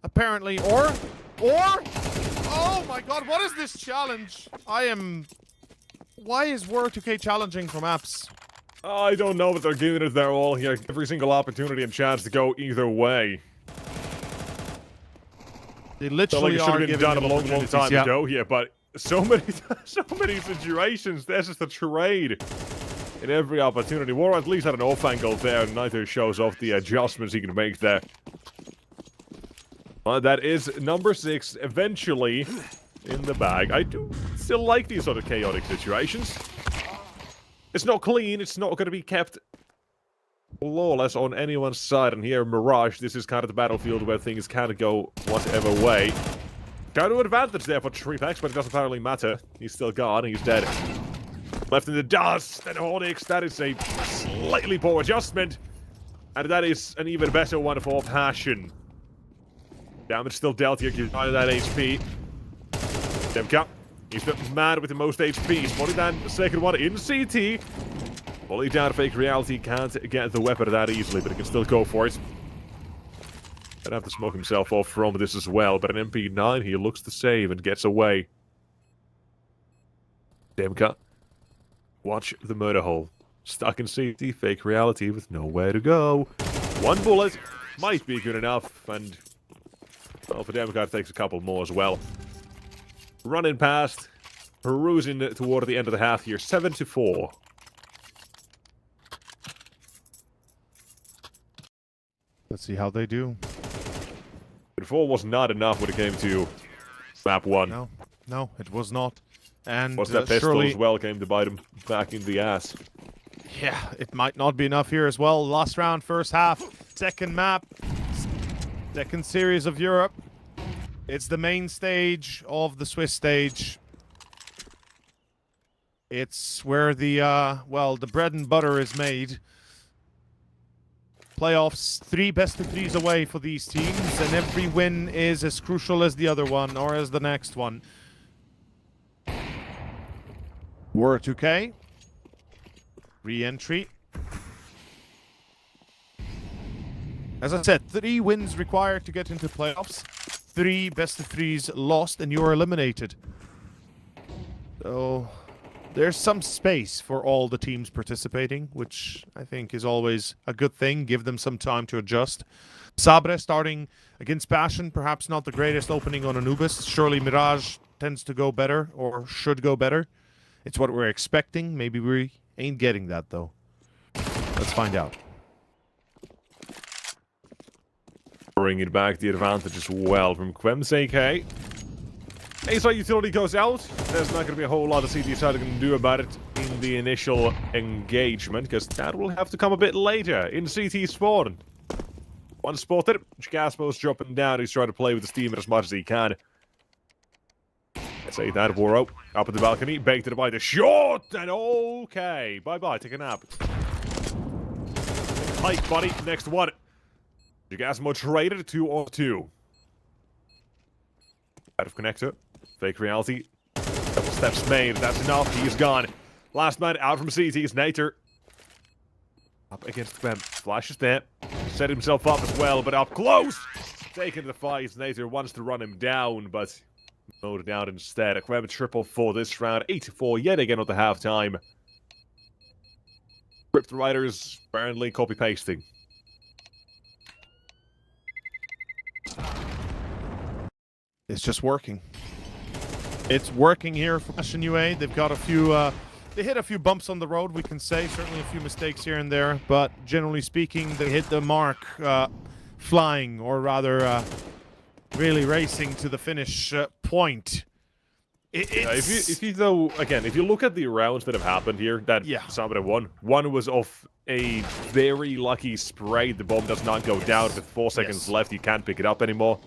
apparently. Or? Oh my god, what is this challenge? Why is War 2K challenging from apps?
I don't know, but they're giving it their all here. Every single opportunity and chance to go either way.
They literally
should
are
have been
giving
done a long time
yeah.
ago here, but so many situations. There's just a trade in every opportunity. War at least had an off angle there. Neither shows off the adjustments he can make there. That is number 6 eventually in the bag. I do still like these sort of chaotic situations. It's not clean. It's not going to be kept flawless on anyone's side. And here, Mirage, this is kind of the battlefield where things kind of go whatever way. Got an advantage there for Tripex, but it doesn't entirely matter. He's still gone, he's dead. Left in the dust, and Onyx, that is a slightly poor adjustment. And that is an even better one for Passion. Damage still dealt here, gives out of that HP. Demka, he's the man with the most HP. Spotted down the second one in CT. Fully down Fake Reality, can't get the weapon that easily, but he can still go for it. Gonna have to smoke himself off from this as well, but an MP9, he looks to save and gets away. Demka. Watch the murder hole. Stuck in CT, Fake Reality with nowhere to go. One bullet might be good enough, and well, for Demka it takes a couple more as well. Running past, perusing toward the end of the half here, 7-4.
Let's see how they do.
4 was not enough when it came to map 1.
No, it was not. And
Was that pistol
surely,
as well came to bite him back in the ass.
yeah, it might not be enough here as well. Last round, first half, second map, second series of Europe. It's the main stage of the Swiss stage. It's where the, the bread and butter is made. Playoffs, 3 best-of-3s away for these teams, and every win is as crucial as the other one, or as the next one. War 2K. Re-entry. As I said, 3 wins required to get into playoffs. 3 best of 3s lost, and you are eliminated. So there's some space for all the teams participating, which I think is always a good thing. Give them some time to adjust. Sabre starting against Passion, perhaps not the greatest opening on Anubis. Surely Mirage tends to go better, or should go better. It's what we're expecting. Maybe we ain't getting that, though. Let's find out.
Bring it back, the advantage as well from Quem's AK. A-side utility goes out. There's not going to be a whole lot of CT side can do about it in the initial engagement, because that will have to come a bit later in CT spawn. One spotted. Gaspo's dropping down. He's trying to play with the steam as much as he can. Let's say that Waro up at the balcony. Baked it by the shot. And okay. Bye-bye. Take a nap. Hike, buddy. Next one. Gigasmo traded 2 on 2. Out of connector. Fake reality. Double steps made. That's enough. He's gone. Last man out from CT is Nater. Up against Quem. Flash is there. Set himself up as well, but up close. Taking the fight. Nater wants to run him down, but mowed down instead. Quem triple for this round. 8-4 yet again at the halftime. Crypt Riders apparently copy-pasting.
It's just working. It's working here for Passion UA. They've got a few, they hit a few bumps on the road, we can say. Certainly a few mistakes here and there, but generally speaking, they hit the mark flying, or rather really racing to the finish point.
If you look at the rounds that have happened here, that Sabre won. One was off a very lucky spray. The bomb does not go down. With 4 seconds left, you can't pick it up anymore.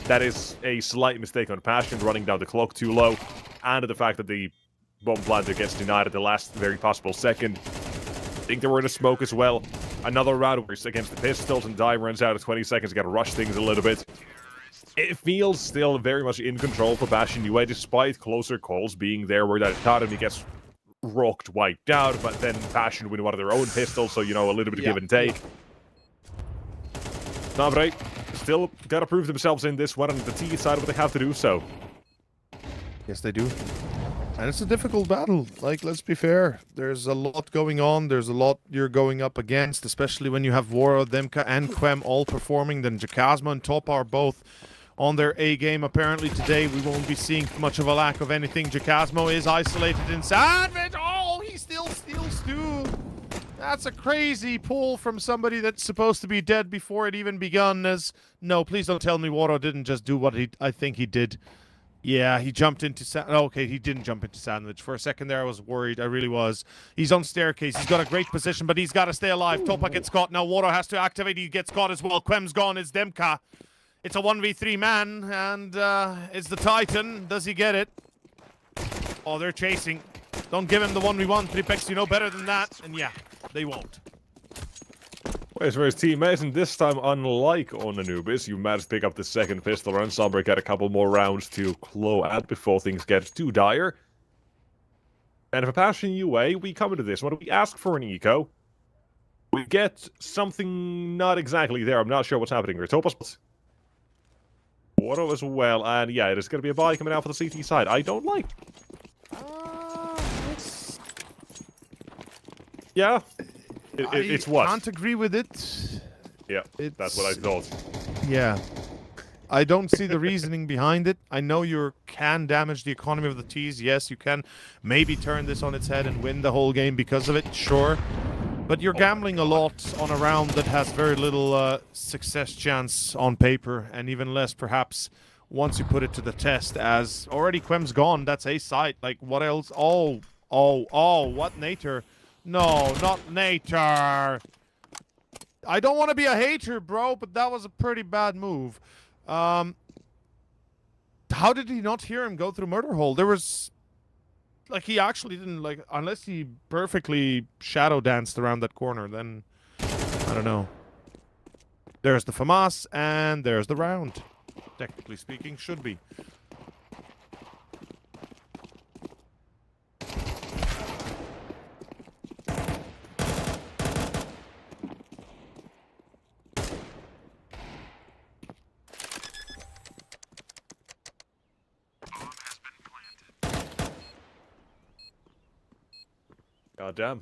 That is a slight mistake on Passion, running down the clock too low, and the fact that the bomb planter gets denied at the last very possible second. I think they were in a smoke as well. Another round where it's against the pistols, and Dime runs out of 20 seconds. Got to rush things a little bit. It feels still very much in control for Passion UA, despite closer calls being there where that Academy gets rocked, wiped out, but then Passion win one of their own pistols, so, you know, a little bit of give and take. Sabre still gotta prove themselves in this one, and the T side what they have to do so.
Yes, they do. And it's a difficult battle. Like, let's be fair. There's a lot going on. There's a lot you're going up against, especially when you have Waro, Demka, and Quem all performing. Then Jakazma and Top are both on their A game. Apparently today we won't be seeing much of a lack of anything. Jakazmo is isolated in Sandwich. Oh, he still steals too. That's a crazy pull from somebody that's supposed to be dead before it even begun. As no, please don't tell me Waro didn't just do what I think he did. Yeah, he jumped into okay, he didn't jump into Sandwich. For a second there, I was worried. I really was. He's on staircase. He's got a great position, but he's got to stay alive. Topa gets caught. Now Waro has to activate. He gets caught as well. Quem's gone. It's Demka. It's a 1v3 man, and it's the Titan. Does he get it? Oh, they're chasing. Don't give him the 1v1. Tripex, you know better than that. And yeah, they won't.
Where's for his teammates, and this time, unlike on Anubis, you managed to pick up the second pistol round. Sabre got a couple more rounds to claw at before things get too dire. And for Passion UA, we come into this one. We ask for an eco. We get something not exactly there. I'm not sure what's happening here. Topos. Waro as well, and yeah, there's going to be a buy coming out for the CT side. I don't like. Yeah. It's what?
I can't agree with it.
Yeah, that's what I thought.
Yeah. I don't see the reasoning behind it. I know you can damage the economy of the T's. Yes, you can maybe turn this on its head and win the whole game because of it, sure. But you're gambling a lot on a round that has very little success chance on paper, and even less, perhaps, once you put it to the test, as already Quem's gone. That's a site. Like, what else? Oh, what Nater? No, not Nater. I don't want to be a hater, bro, but that was a pretty bad move. How did he not hear him go through murder hole? There was, like, he actually didn't, like, unless he perfectly shadow danced around that corner, then I don't know. There's the FAMAS, and there's the round. Technically speaking, should be.
God damn.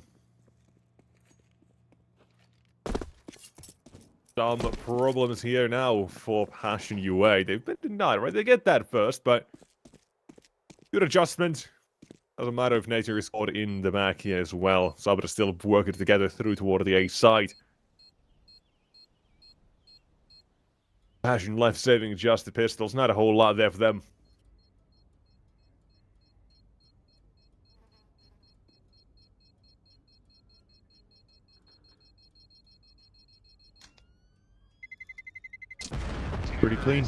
Some problems here now for Passion UA. They've been denied, right? They get that first, but good adjustment. Doesn't matter if Nature is caught in the back here as well. Sabre is still working together through toward the A side. Passion left saving just the pistols. Not a whole lot there for them.
Pretty clean.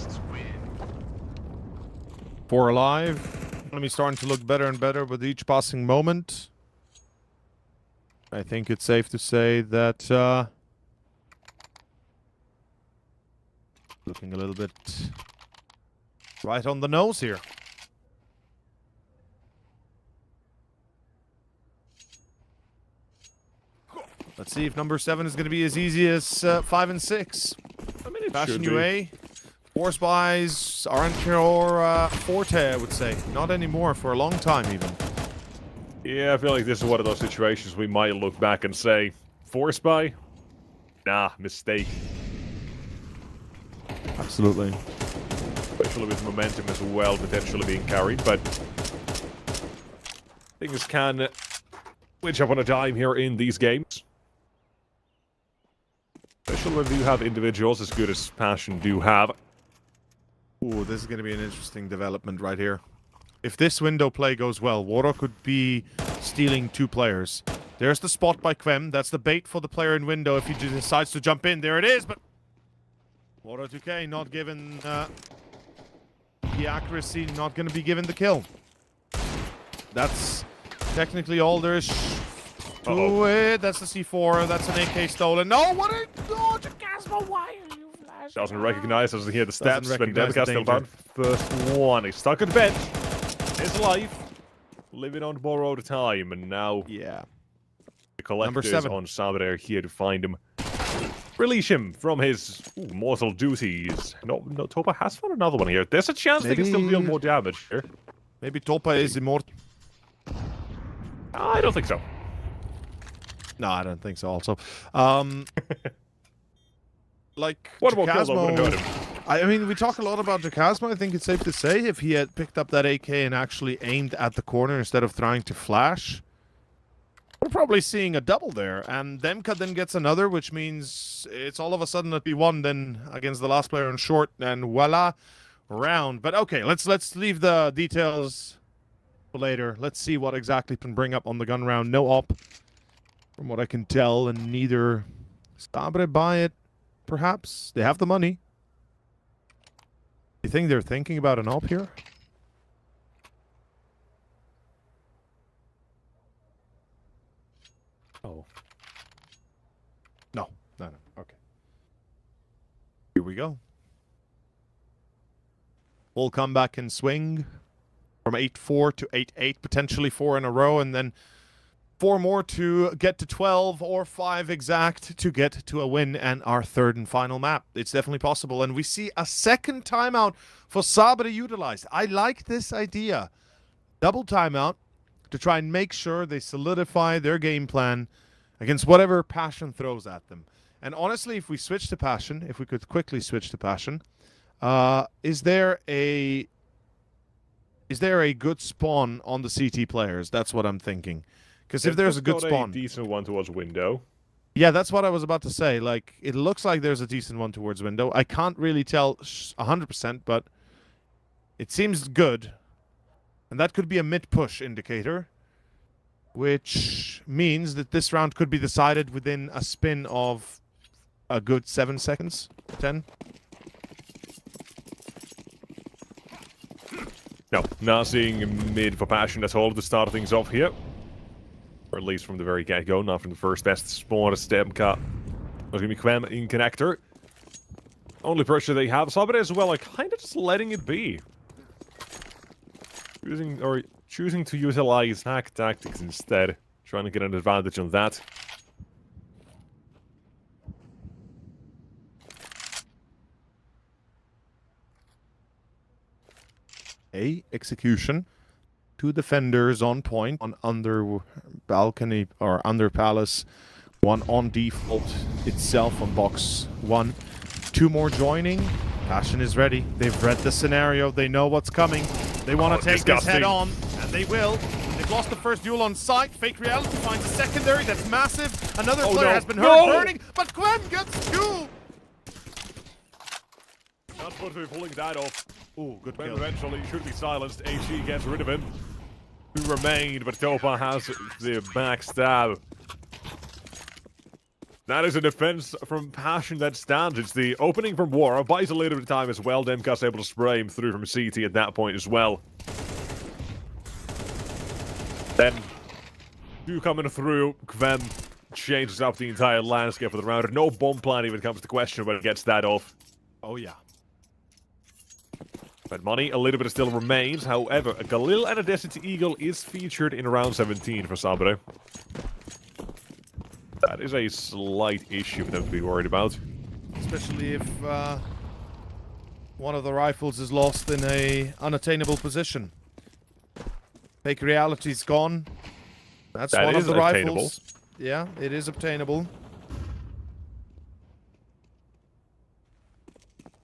4 alive. Enemy starting to look better and better with each passing moment. I think it's safe to say that looking a little bit right on the nose here. Let's see if number 7 is going to be as easy as 5 and 6.
I mean, it
Passion
should be.
UA. Force buys aren't your forte, I would say. Not anymore, for a long time even.
Yeah, I feel like this is one of those situations we might look back and say, force buy? Nah, mistake.
Absolutely.
Especially with momentum as well potentially being carried, but things can switch up on a dime here in these games. Especially when you have individuals as good as Passion do have.
Ooh, this is going to be an interesting development right here. If this window play goes well, Woro could be stealing 2 players. There's the spot by Quem. That's the bait for the player in window if he decides to jump in. There it is, but Woro 2K not given the accuracy, not going to be given the kill. That's technically all there is to it. That's the C4. That's an AK stolen. No, what a... Oh, Jacasmo, why are you flashing?
Doesn't recognize, doesn't hear the steps.
Doesn't
When
recognize the
Devika still
danger.
down. First one. He's stuck at the bench. His life. Living on borrowed time. And now
Yeah.
the collectors
7.
on Sabre are here to find him. Release him from his mortal duties. No, Topa has found another one here. There's a chance they can still deal more damage here.
Maybe Topa is immortal.
I don't think so.
No, I don't think so also. Like,
What about kill though? Wouldn't hurt him.
I mean, we talk a lot about Jacasmo. I think it's safe to say if he had picked up that AK and actually aimed at the corner instead of trying to flash, we're probably seeing a double there. And Demka then gets another, which means it's all of a sudden a P1 then against the last player in short, and voila, round. But okay, let's leave the details for later. Let's see what exactly can bring up on the gun round. No op, from what I can tell, and neither Sabre buy it. Perhaps they have the money. You think they're thinking about an op here?
Oh.
No. Okay. Here we go. Full comeback and swing from 8-4 to 8-8, potentially 4 in a row, and then 4 more to get to 12 or 5 exact to get to a win and our 3rd and final map. It's definitely possible, and we see a second timeout for Sabre utilized. I like this idea. Double timeout to try and make sure they solidify their game plan against whatever Passion throws at them. And honestly, if we switch to Passion, if we could quickly switch to Passion, is there a good spawn on the CT players? That's what I'm thinking. Because if there's a good spawn,
a decent one towards window.
yeah, that's what I was about to say. Like, it looks like there's a decent one towards window. I can't really tell 100%, but it seems good. And that could be a mid-push indicator, which means that this round could be decided within a spin of a good 7 seconds, 10.
No, not seeing mid for Passion at all to start things off here. Or at least from the very get-go, not from the first best spawn step cut. There's going to be Quem in connector. Only pressure they have. Sabre as well, like, kind of just letting it be. Choosing to utilize hack tactics instead. Trying to get an advantage on that.
A execution Two defenders on point, on under balcony or under palace, one on default itself on box 1. 2 more joining. Passion is ready. They've read the scenario. They know what's coming. They want to take this head on, and they will. They've lost the first duel on site. Fake Reality finds a secondary. That's massive. Another player has been hurt, burning, but Quem gets 2.
Not supposed to be pulling that off.
Ooh, good
When
kill.
eventually should be silenced. HE gets rid of him. 2 remained, but Topa has the backstab. That is a defense from Passion that stands. It's the opening from War. Buys a little bit of time as well. Demka's able to spray him through from CT at that point as well. Then, 2 coming through. Kvem changes up the entire landscape for the round. No bomb plan even comes to question when it gets that off.
Oh, yeah.
But money, a little bit still remains. However, a Galil and a Desert Eagle is featured in round 17 for Sabre. That is a slight issue for them to be worried about.
Especially if one of the rifles is lost in a unattainable position. Fake Reality's gone. That's
That
one
is
of the
obtainable.
rifles. Yeah, it is obtainable.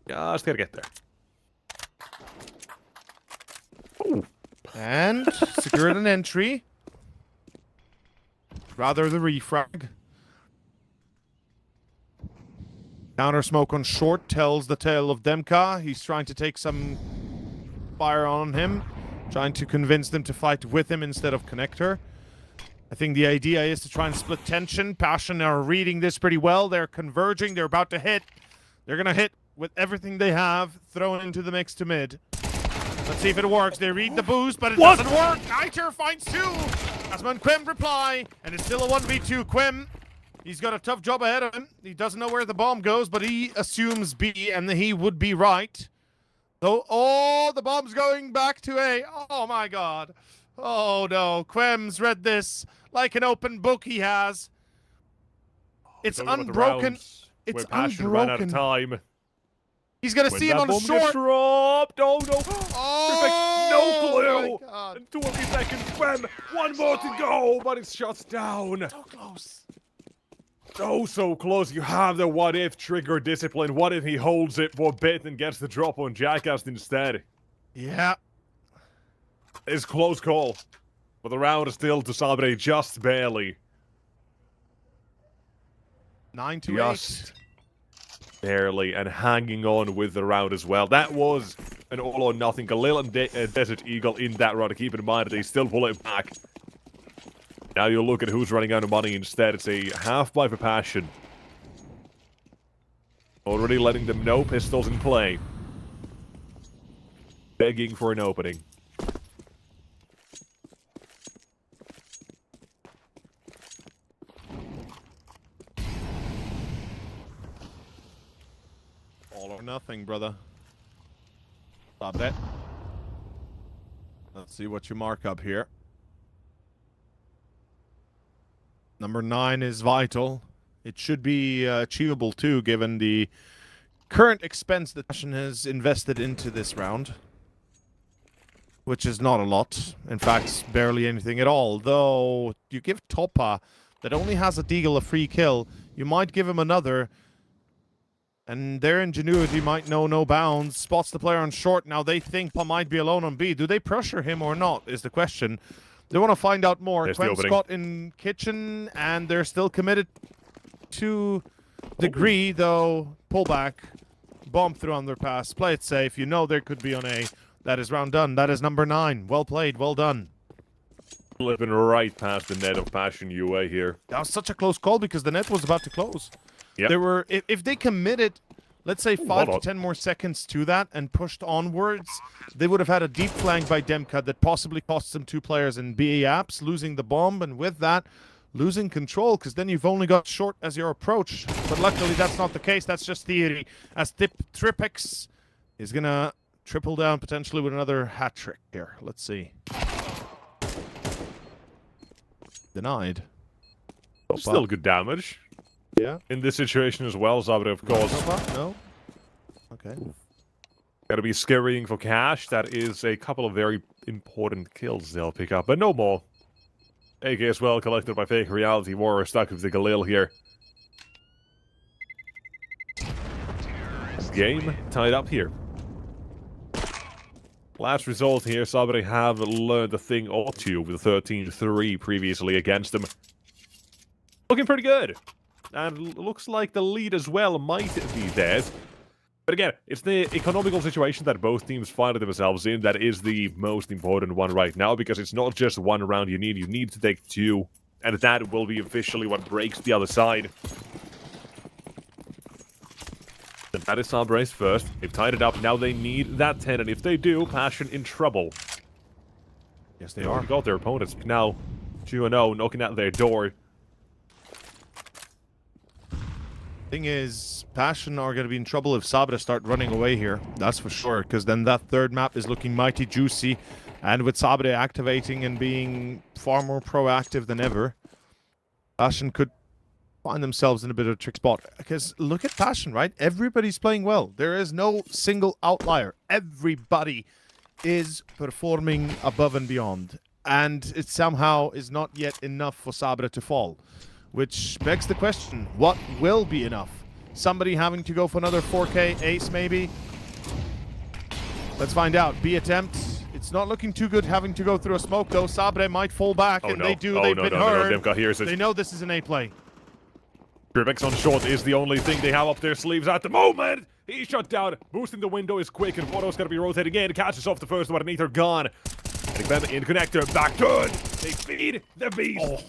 Just gotta get there. Ooh.
And secured an entry. Rather the refrag. Counter smoke on short tells the tale of Demka. He's trying to take some fire on him. Trying to convince them to fight with him instead of connector. I think the idea is to try and split tension. Passion are reading this pretty well. They're converging. They're about to hit. They're going to hit with everything they have thrown into the mix to mid. Let's see if it works. They read the boost, but it doesn't work. Niter finds 2. Asman Quem reply, and it's still a 1v2. Quem, he's got a tough job ahead of him. He doesn't know where the bomb goes, but he assumes B, and he would be right. So, oh, the bomb's going back to A. Oh my god. Oh no, Quem's read this like an open book he has. It's unbroken. It's
Passion ran out of
unbroken.
time.
He's gonna
When
see him
that
on a
bomb
short.
gets dropped. Oh no.
Oh,
Perfect. No
my
clue.
God.
And 20 seconds. Quem. 1 more to go, but it's shut down.
So close.
So close. You have the what if trigger discipline. What if he holds it for a bit and gets the drop on Jackass instead?
Yeah.
It's close call. But the round is still to Sabre just barely.
9 to 8.
Just barely, and hanging on with the round as well. That was an all or nothing. Galil and Desert Eagle in that round. Keep in mind that they still pull it back. Now you look at who's running out of money instead. It's a half buy for Passion. Already letting them know pistols in play. Begging for an opening.
All or nothing, brother. Stop that. Let's see what you mark up here. Number 9 is vital. It should be achievable too, given the current expense that Passion has invested into this round. Which is not a lot. In fact, barely anything at all. Though, you give Topa, that only has a Deagle a free kill, you might give him another. And their ingenuity might know no bounds. Spots the player on short. Now they think Pa might be alone on B. Do they pressure him or not, is the question. They want to find out more.
There's the
Quem
opening.
Scott in kitchen, and they're still committed to degree, though. Pull back. Bomb through underpass. Play it safe. You know there could be on A. That is round done. That is number 9. Well played. Well done.
Flipping right past the net of Passion UA here.
That was such a close call because the net was about to close.
Yep.
There were, if they committed, let's say 5
hold
to
on.
10 more seconds to that and pushed onwards, they would have had a deep flank by Demka that possibly cost them 2 players in BA apps, losing the bomb, and with that, losing control, because then you've only got short as your approach. But luckily, that's not the case. That's just theory. As Tripex is going to triple down potentially with another hat trick here. Let's see. Denied.
Still good damage.
Yeah.
In this situation as well, Sabre, of course.
No. Okay.
Gotta be scurrying for cash. That is a couple of very important kills they'll pick up, but no more. AK as well, collected by Fake Reality Warrior, stuck with the Galil here. Game tied up here. Last result here, Sabre have learned a thing or two with 13-3 previously against them. Looking pretty good. And looks like the lead as well might be theirs. But again, it's the economical situation that both teams find themselves in that is the most important one right now, because it's not just one round you need to take two, and that will be officially what breaks the other side. And that is Sabre's first. They've tied it up, now they need that 10, and if they do, Passion in trouble.
Yes, they
They
are.
already got their opponents now 2-0, knocking at their door.
Thing is, Passion are going to be in trouble if Sabre start running away here. That's for sure, because then that third map is looking mighty juicy. And with Sabre activating and being far more proactive than ever, Passion could find themselves in a bit of a trick spot. Because look at Passion, right? Everybody's playing well. There is no single outlier. Everybody is performing above and beyond. And it somehow is not yet enough for Sabre to fall. Which begs the question, what will be enough? Somebody having to go for another 4K ace, maybe? Let's find out. B attempt. It's not looking too good having to go through a smoke, though. Sabre might fall back, and they do. They've been heard.
Demka hears it.
They know this is an A play.
Tribex on short is the only thing they have up their sleeves at the moment. He's shut down. Boosting the window is quick, and Voto's going to be rotating in. Catches off the first one, and Ether gone. And in connector, back turn. They feed the beast.
Oh.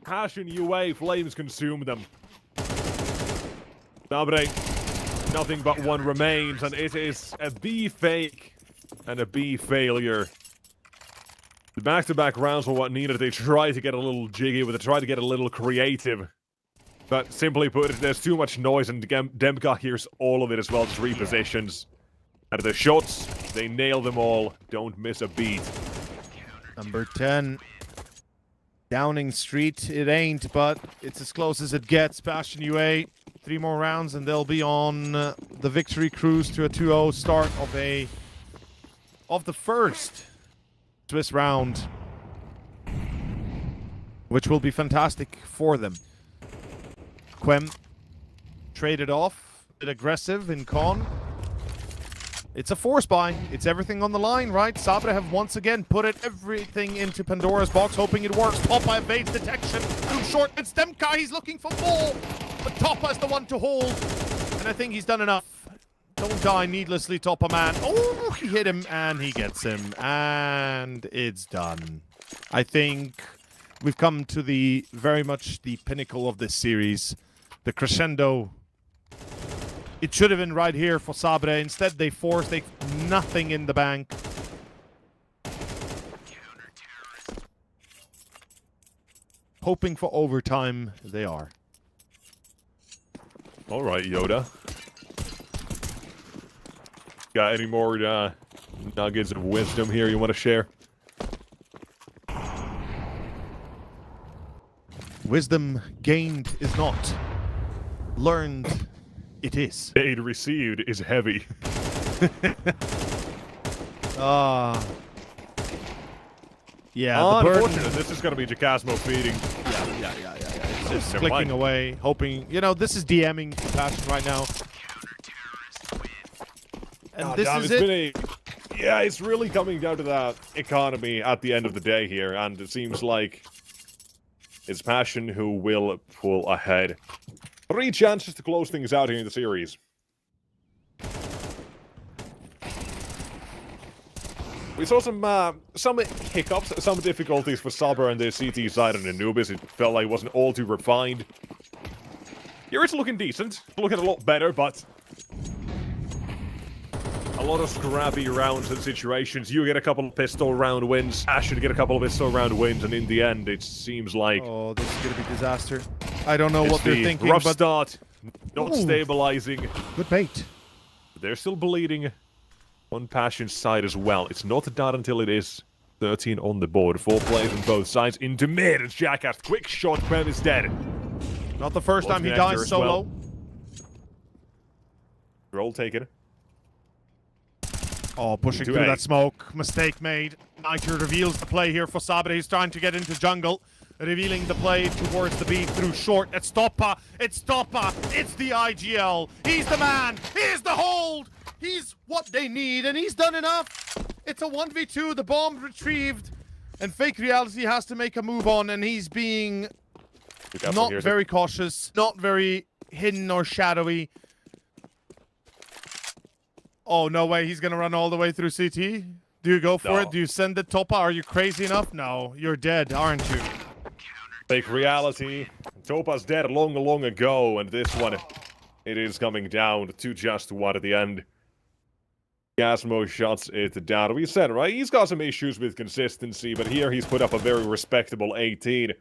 Passion UA, flames consume them. Sabre, nothing but one remains, and it is a B fake and a B failure. The back-to-back rounds were what needed. They tried to get a little jiggy with it, tried to get a little creative. But simply put, there's too much noise, and Demka hears all of it as well, just repositions. And the shots, they nail them all. Don't miss a beat.
Number 10. Downing Street, it ain't, but it's as close as it gets. Passion UA, 3 more rounds, and they'll be on the victory cruise to a 2-0 start of the first Swiss round, which will be fantastic for them. Quem traded off, a bit aggressive in con. It's a force buy. It's everything on the line, right? Sabre have once again put everything into Pandora's box, hoping it works. Toppa evades detection. Too short. It's Demka. He's looking for more. But Toppa's the one to hold. And I think he's done enough. Don't die needlessly, Toppa man. Oh, he hit him and he gets him. And it's done. I think we've come to the very much the pinnacle of this series. The crescendo. It should have been right here for Sabre. Instead, they forced nothing in the bank. Hoping for overtime, they are.
All right, Yoda. Got any more nuggets of wisdom here you want to share?
Wisdom gained is not. Learned, it is.
Aid received is heavy.
Yeah, the burden.
Unfortunate, this is going to be Jacasmo feeding.
Yeah. It's just
Never
clicking
mind.
away, hoping. You know, this is DMing Passion right now. And this is it.
Yeah, it's really coming down to that economy at the end of the day here, and it seems like it's Passion who will pull ahead. 3 chances to close things out here in the series. We saw some hiccups, some difficulties for Sabre and the CT side and Anubis. It felt like it wasn't all too refined. Here it's looking decent, looking a lot better, but a lot of scrappy rounds and situations. You get a couple of pistol round wins, Ash should get a couple of pistol round wins, and in the end, it seems like
Oh, this is gonna be disaster. I don't know
it's
what they're
the
thinking,
rough
but
start, not
Ooh.
stabilizing.
good bait.
They're still bleeding on Passion's side as well. It's not done until it is 13 on the board. 4 players on both sides into mid. It's Jackass. Quick shot. Quem is dead.
Not the first time he
Connector
dies
as
solo.
well. Roll taken.
Oh, pushing
Into
through
A.
that smoke. Mistake made. Niter reveals the play here for Sabre. He's trying to get into jungle. Revealing the play towards the B through short. It's Toppa. It's Toppa. It's the IGL. He's the man. He's the hold. He's what they need, and he's done enough. It's a 1v2. The bomb retrieved. And Fake Reality has to make a move on, and he's being not very cautious, not very hidden or shadowy. Oh, no way. He's going to run all the way through CT. Do you go for it? Do you send it, Toppa? Are you crazy enough? No, you're dead, aren't you?
Fake Reality. Toppa's dead long ago, and this one, it is coming down to just one at the end. Gasmo shuts it down. We said, right? He's got some issues with consistency, but here he's put up a very respectable 18.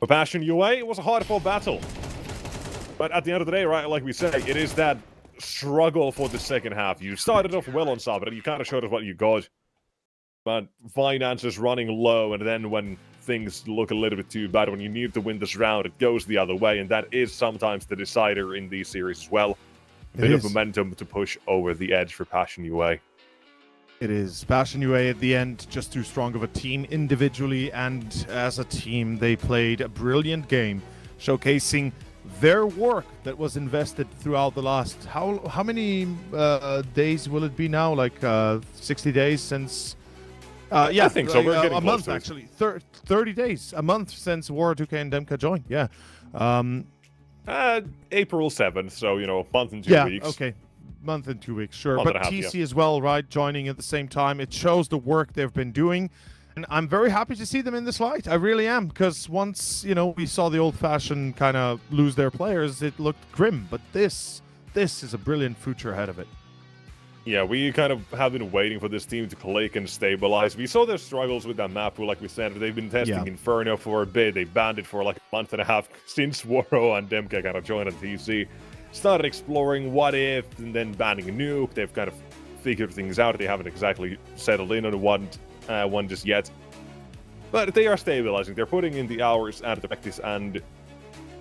For Passion UA, it was a hard-fought battle. But at the end of the day, right, like we said, it is that struggle for the second half. You started off well on Sabre, and you kind of showed us what you got. But finances running low, and then when things look a little bit too bad, when you need to win this round, it goes the other way, and that is sometimes the decider in these series as well. A bit of momentum to push over the edge for Passion UA.
It is. Passion UA at the end, just too strong of a team individually and as a team. They played a brilliant game, showcasing their work that was invested throughout the last... How many days will it be now? Like 60 days since... yeah,
I think so. We're getting
a
close
month actually. 30 days, a month since War 2K and Demka joined. Yeah.
April 7th, so, you know, a month and 2 weeks.
Yeah, okay. Month and 2 weeks, sure.
Month
But
and a half,
TC
yeah.
as well, right? Joining at the same time. It shows the work they've been doing. And I'm very happy to see them in this light. I really am. Because once, you know, we saw the old-fashioned kind of lose their players, it looked grim. But this is a brilliant future ahead of it.
Yeah, we kind of have been waiting for this team to click and stabilize. We saw their struggles with that map, like we said. They've been testing Inferno for a bit. They banned it for like a month and a half since Waro and Demka kind of joined on TC. Started exploring what if, and then banning Nuke. They've kind of figured things out. They haven't exactly settled in on one just yet. But they are stabilizing. They're putting in the hours and the practice, and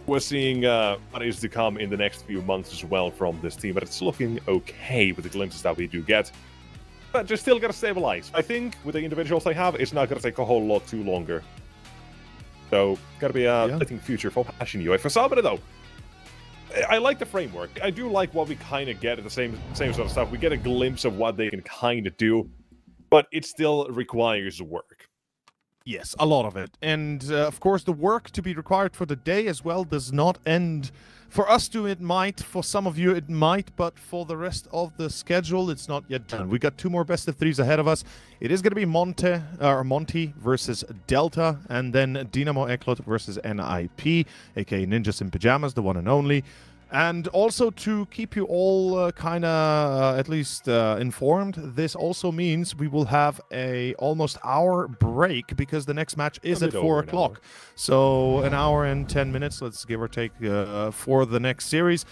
we're seeing what is to come in the next few months as well from this team. But it's looking okay with the glimpses that we do get. But just still gotta stabilize. I think with the individuals they have, it's not gonna take a whole lot too longer. So, gotta be a letting future for Passion UA. For Sabre, though, I like the framework. I do like what we kind of get at the same sort of stuff. We get a glimpse of what they can kind of do, but it still requires work.
Yes, a lot of it. And, of course, the work to be required for the day as well does not end. For us to, it might. For some of you, it might. But for the rest of the schedule, it's not yet done. We got 2 more best-of-3s ahead of us. It is going to be Monty versus Delta, and then Dynamo Eklot versus NIP, aka Ninjas in Pajamas, the one and only. And also to keep you all kind of at least informed, this also means we will have a almost hour break because the next match is at 4 o'clock. So an hour and 10 minutes, let's give or take, for the next series.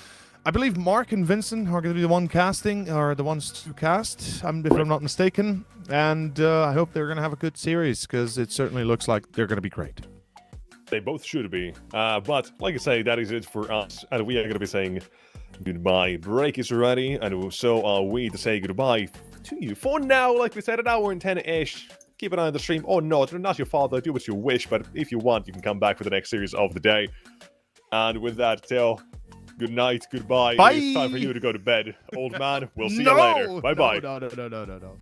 I believe Mark and Vincent are going to be the one casting, or the ones to cast, if I'm not mistaken. And I hope they're going to have a good series because it certainly looks like they're going to be great.
They both should be. But, like I say, that is it for us. And we are going to be saying goodbye. Break is ready, and so are we to say goodbye to you. For now, like we said, an hour and 10-ish. Keep an eye on the stream. Or not. Not your father. Do what you wish. But if you want, you can come back for the next series of the day. And with that, Tell, good night, goodbye.
Bye.
It's time for you to go to bed. Old man, we'll see you later. Bye-bye.
No.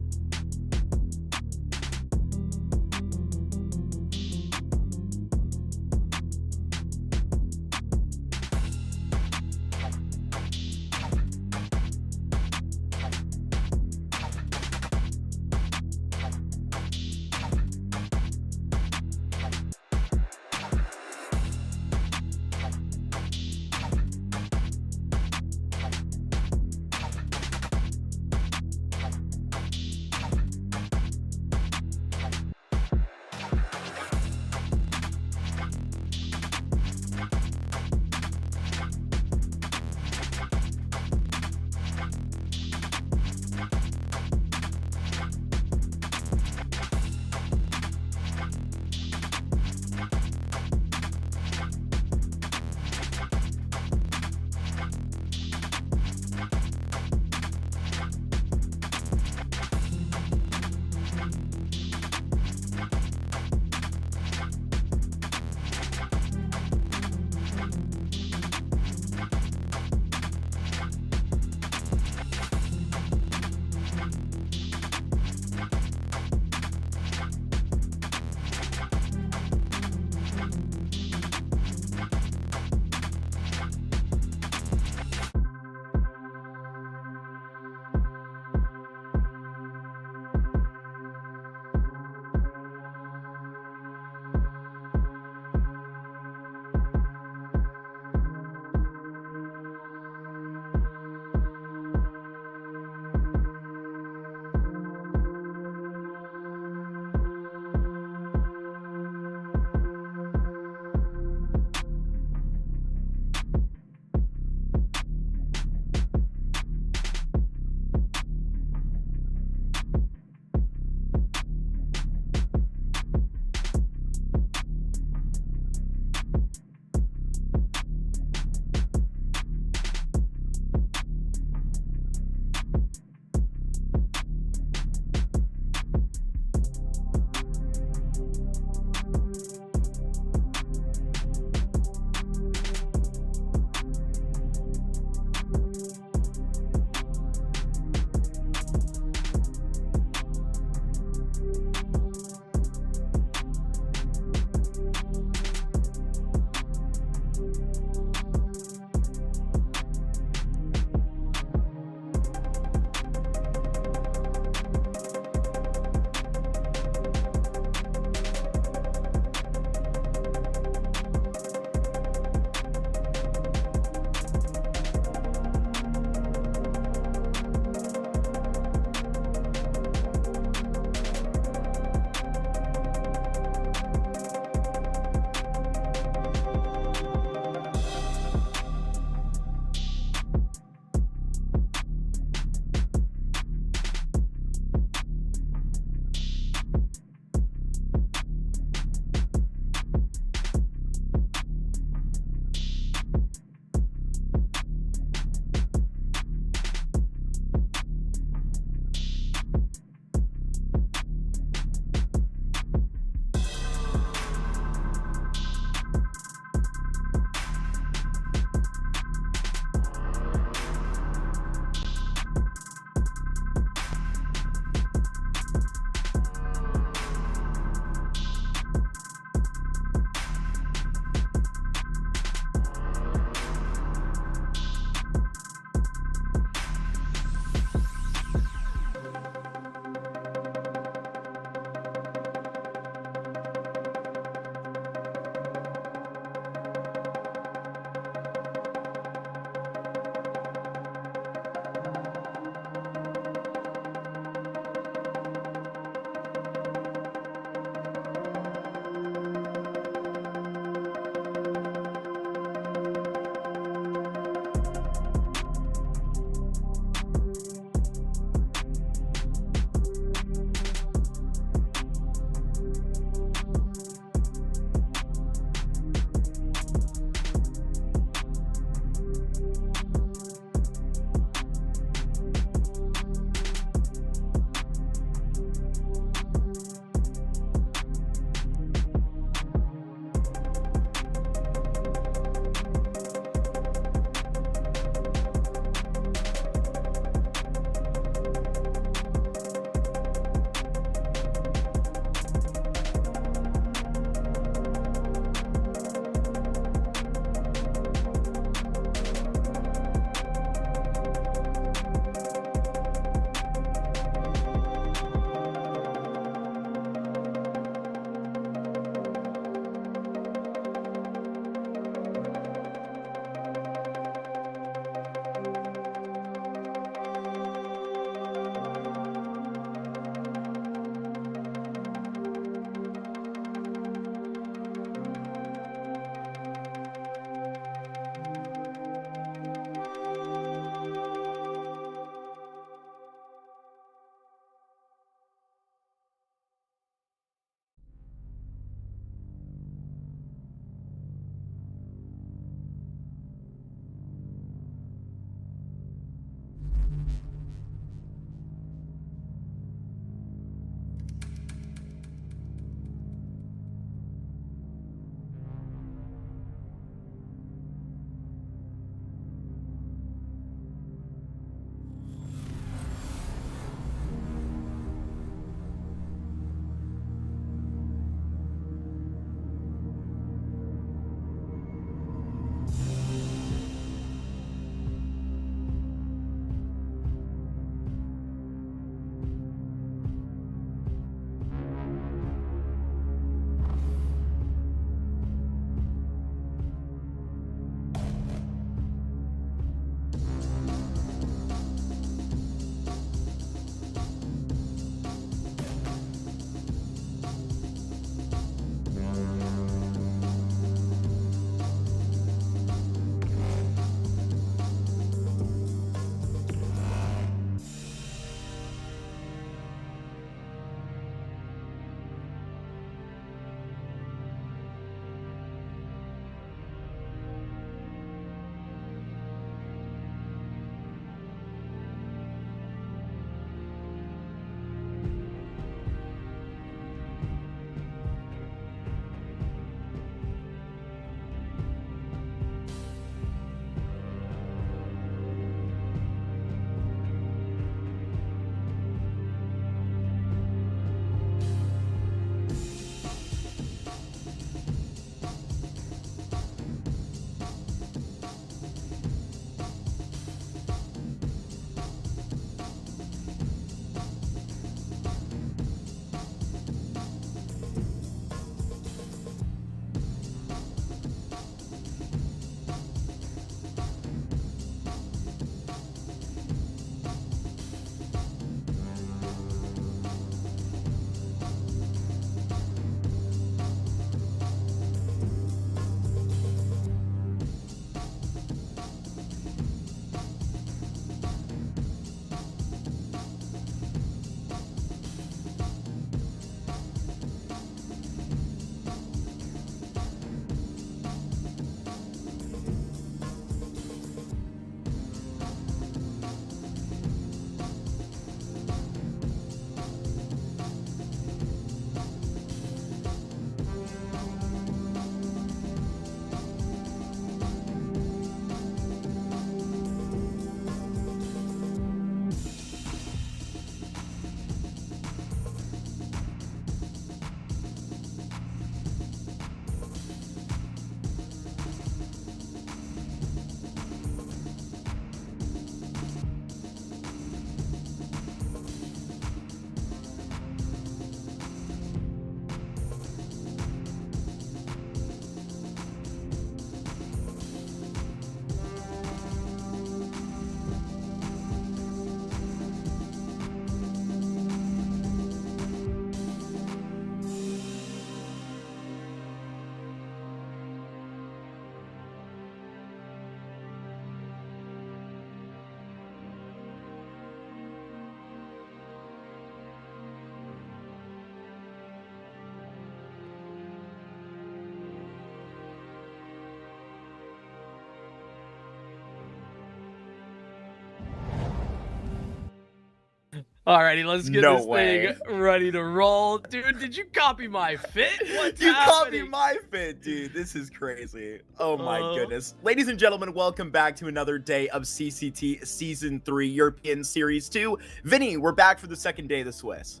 Alrighty, let's get
No
this
way.
thing ready to roll. Dude, did you copy my fit? What's
You
happening?
copy my fit, dude. This is crazy. Oh my
Uh.
goodness. Ladies and gentlemen, welcome back to another day of CCT Season 3 European Series 2. Vinny, we're back for the second day of the Swiss.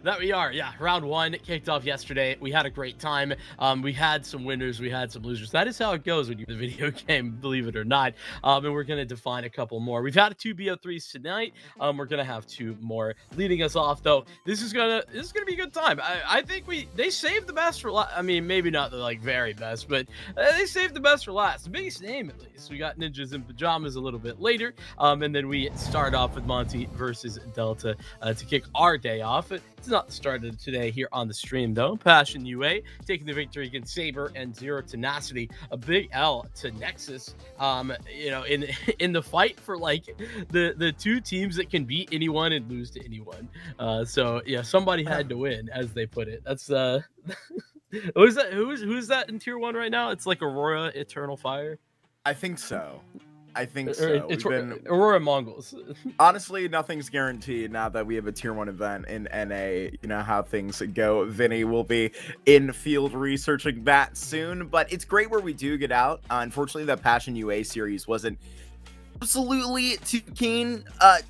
That we are, yeah. Round 1 kicked off yesterday. We had a great time. We had some winners, we had some losers. That is how it goes when you play the video game, believe it or not. And we're gonna define a couple more. We've had 2 BO3s tonight. We're gonna have 2 more. Leading us off though, this is gonna be a good time. I think they saved the best for last. I mean, maybe not the like very best, but they saved the best for last. The biggest name at least. We got Ninjas in Pajamas a little bit later. And then we start off with Monty versus Delta to kick our day off. It's not the start of today here on the stream, though. Passion UA taking the victory against Sabre and Zero Tenacity. A big L to Nexus. You know, in the fight for like the 2 teams that can beat anyone and lose to anyone. So yeah, somebody had to win, as they put it. That's who's that? Who's that in tier 1 right now? It's like Aurora Eternal Fire.
I think so. It's
Aurora Mongols.
Honestly, nothing's guaranteed now that we have a tier 1 event in NA. You know how things go. Vinny will be in field researching that soon, but it's great where we do get out. Unfortunately, that Passion UA series wasn't absolutely too keen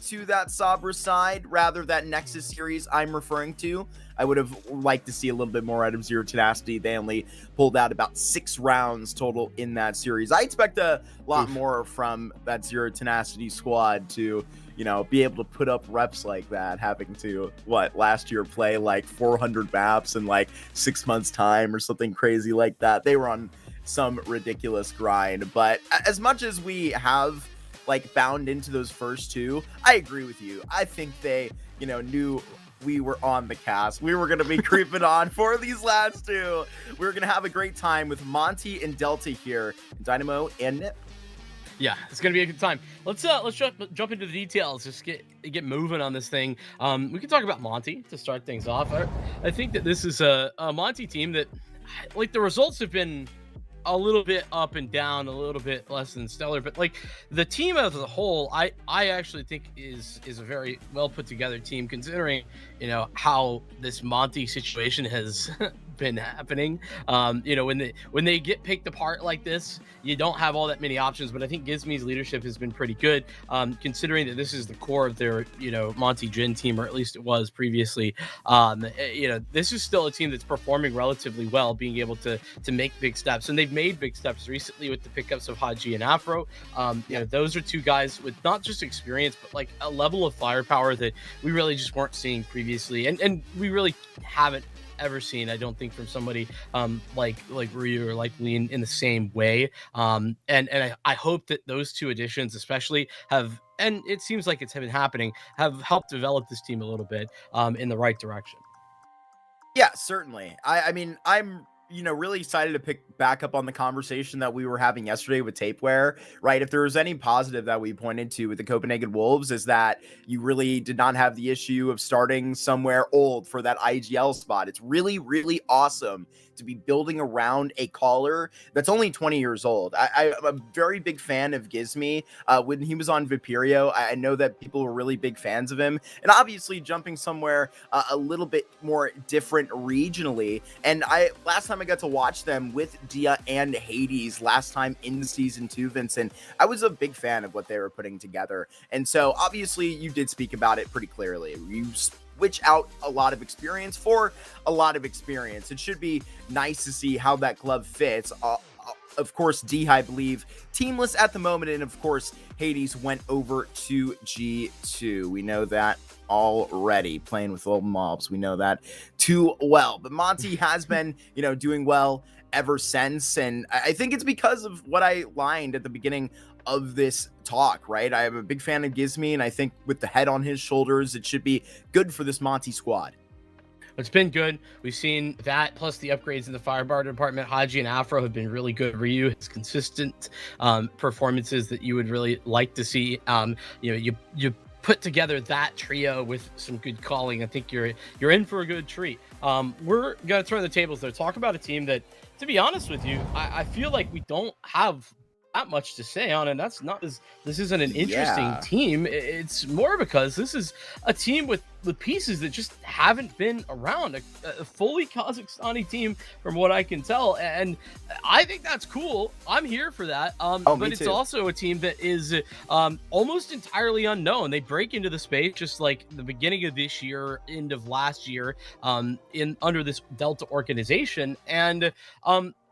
to that Sabre side, rather that Nexus series I'm referring to. I would have liked to see a little bit more out of Zero Tenacity. They only pulled out about 6 rounds total in that series. I expect a lot more from that Zero Tenacity squad to, you know, be able to put up reps like that, having to, last year play like 400 maps in like 6 months time or something crazy like that. They were on some ridiculous grind, but as much as we have like bound into those first 2, I agree with you. I think they, you know, knew we were on the cast. We were going to be creeping on for these last 2. We were going to have a great time with Monty and Delta here, Dynamo and Nip.
Yeah, it's gonna be a good time. Let's jump into the details. Just get moving on this thing. We can talk about Monty to start things off. I think that this is a Monty team that, like, the results have been a little bit up and down, a little bit less than stellar, but like the team as a whole, I actually think is a very well put together team, considering, you know, how this Monty situation has been happening. You know, when they get picked apart like this, you don't have all that many options, but I think Gizme's leadership has been pretty good, considering that this is the core of their, you know, Monty Jin team, or at least it was previously. You know, this is still a team that's performing relatively well, being able to make big steps, and they've made big steps recently with the pickups of Haji and Afro. You know, those are 2 guys with not just experience, but like a level of firepower that we really just weren't seeing previously, and we really haven't ever seen, I don't think, from somebody like Ryu or like Lean in the same way. And I hope that those 2 additions especially have, and it seems like it's been happening, have helped develop this team a little bit in the right direction.
Yeah, certainly. I mean, I'm, you know, really excited to pick back up on the conversation that we were having yesterday with Tapeware, right? If there was any positive that we pointed to with the Copenhagen Wolves, is that you really did not have the issue of starting somewhere old for that IGL spot. It's really, really awesome to be building around a caller that's only 20 years old. I'm a very big fan of Gizme. When he was on Viperio, I know that people were really big fans of him, and obviously jumping somewhere a little bit more different regionally. And last time I got to watch them with Dia and Hades last time in season 2, Vincent, I was a big fan of what they were putting together. And so obviously you did speak about it pretty clearly. You switch out a lot of experience for a lot of experience. It should be nice to see how that glove fits. Of course, D, I believe, teamless at the moment, and of course, Hades went over to G2. We know that already, playing with little mobs. We know that too well. But Monty has been, you know, doing well ever since, and I think it's because of what I lined at the beginning of this talk, right? I am a big fan of Gizme, and I think with the head on his shoulders, it should be good for this Monty squad.
It's been good. We've seen that, plus the upgrades in the firebar department. Haji and Afro have been really good. Ryu has consistent performances that you would really like to see. You know, you put together that trio with some good calling. I think you're in for a good treat. We're gonna turn the tables there. Talk about a team that, to be honest with you, I feel like we don't have that much to say on it. That's not this isn't an interesting
Yeah.
team. It's more because this is a team with the pieces that just haven't been around. A fully Kazakhstani team, from what I can tell, and I think that's cool. I'm here for that. But it's
too.
also a team that is almost entirely unknown. They break into the space just like the beginning of this year, end of last year, in under this Delta organization, and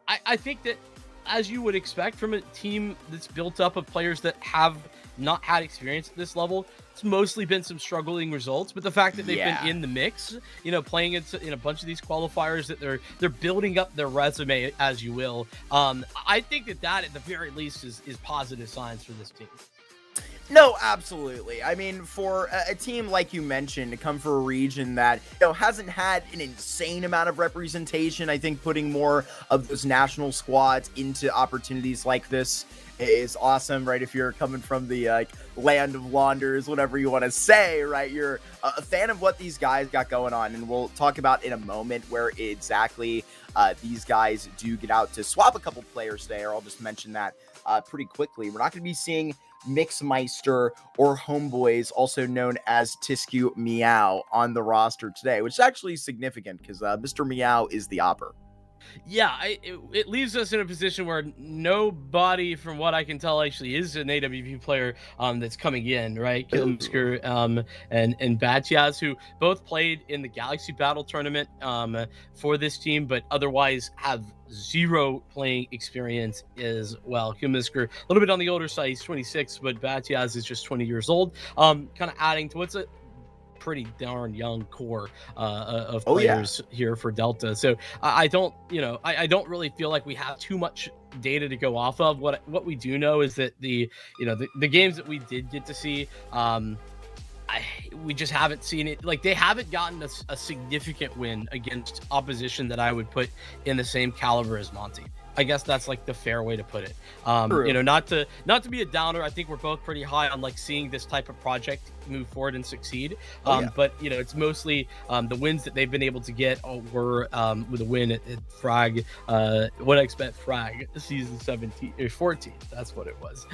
I think that, as you would expect from a team that's built up of players that have not had experience at this level, it's mostly been some struggling results. But the fact that they've been in the mix, playing in a bunch of these qualifiers, that they're building up their resume, as you will. I think that at the very least is positive signs for this team.
No, absolutely. I mean, for a team like you mentioned to come for a region that hasn't had an insane amount of representation, I think putting more of those national squads into opportunities like this is awesome, right? If you're coming from the land of launders, whatever you want to say, right? You're a fan of what these guys got going on, and we'll talk about in a moment where exactly these guys do get out to swap a couple players today, or I'll just mention that pretty quickly. We're not going to be seeing Mixmeister or Homeboys, also known as Tisku Meow, on the roster today, which is actually significant because Mr. Meow is the opper.
Yeah, it leaves us in a position where nobody, from what I can tell, actually is an AWP player that's coming in, right? Kilmisker and Batiaz, who both played in the Galaxy Battle Tournament for this team, but otherwise have zero playing experience as well. Kilmisker, a little bit on the older side, he's 26, but Batiaz is just 20 years old. Kind of adding to what's a pretty darn young core of players here for Delta. So I don't really feel like we have too much data to go off of. What we do know is that the games that we did get to see, we just haven't seen it. Like, they haven't gotten a significant win against opposition that I would put in the same caliber as Monty. I guess that's like the fair way to put it. Not to be a downer. I think we're both pretty high on like seeing this type of project move forward and succeed. But it's mostly the wins that they've been able to get were with a win at Frag. What I expect Frag season 17 or 14. That's what it was.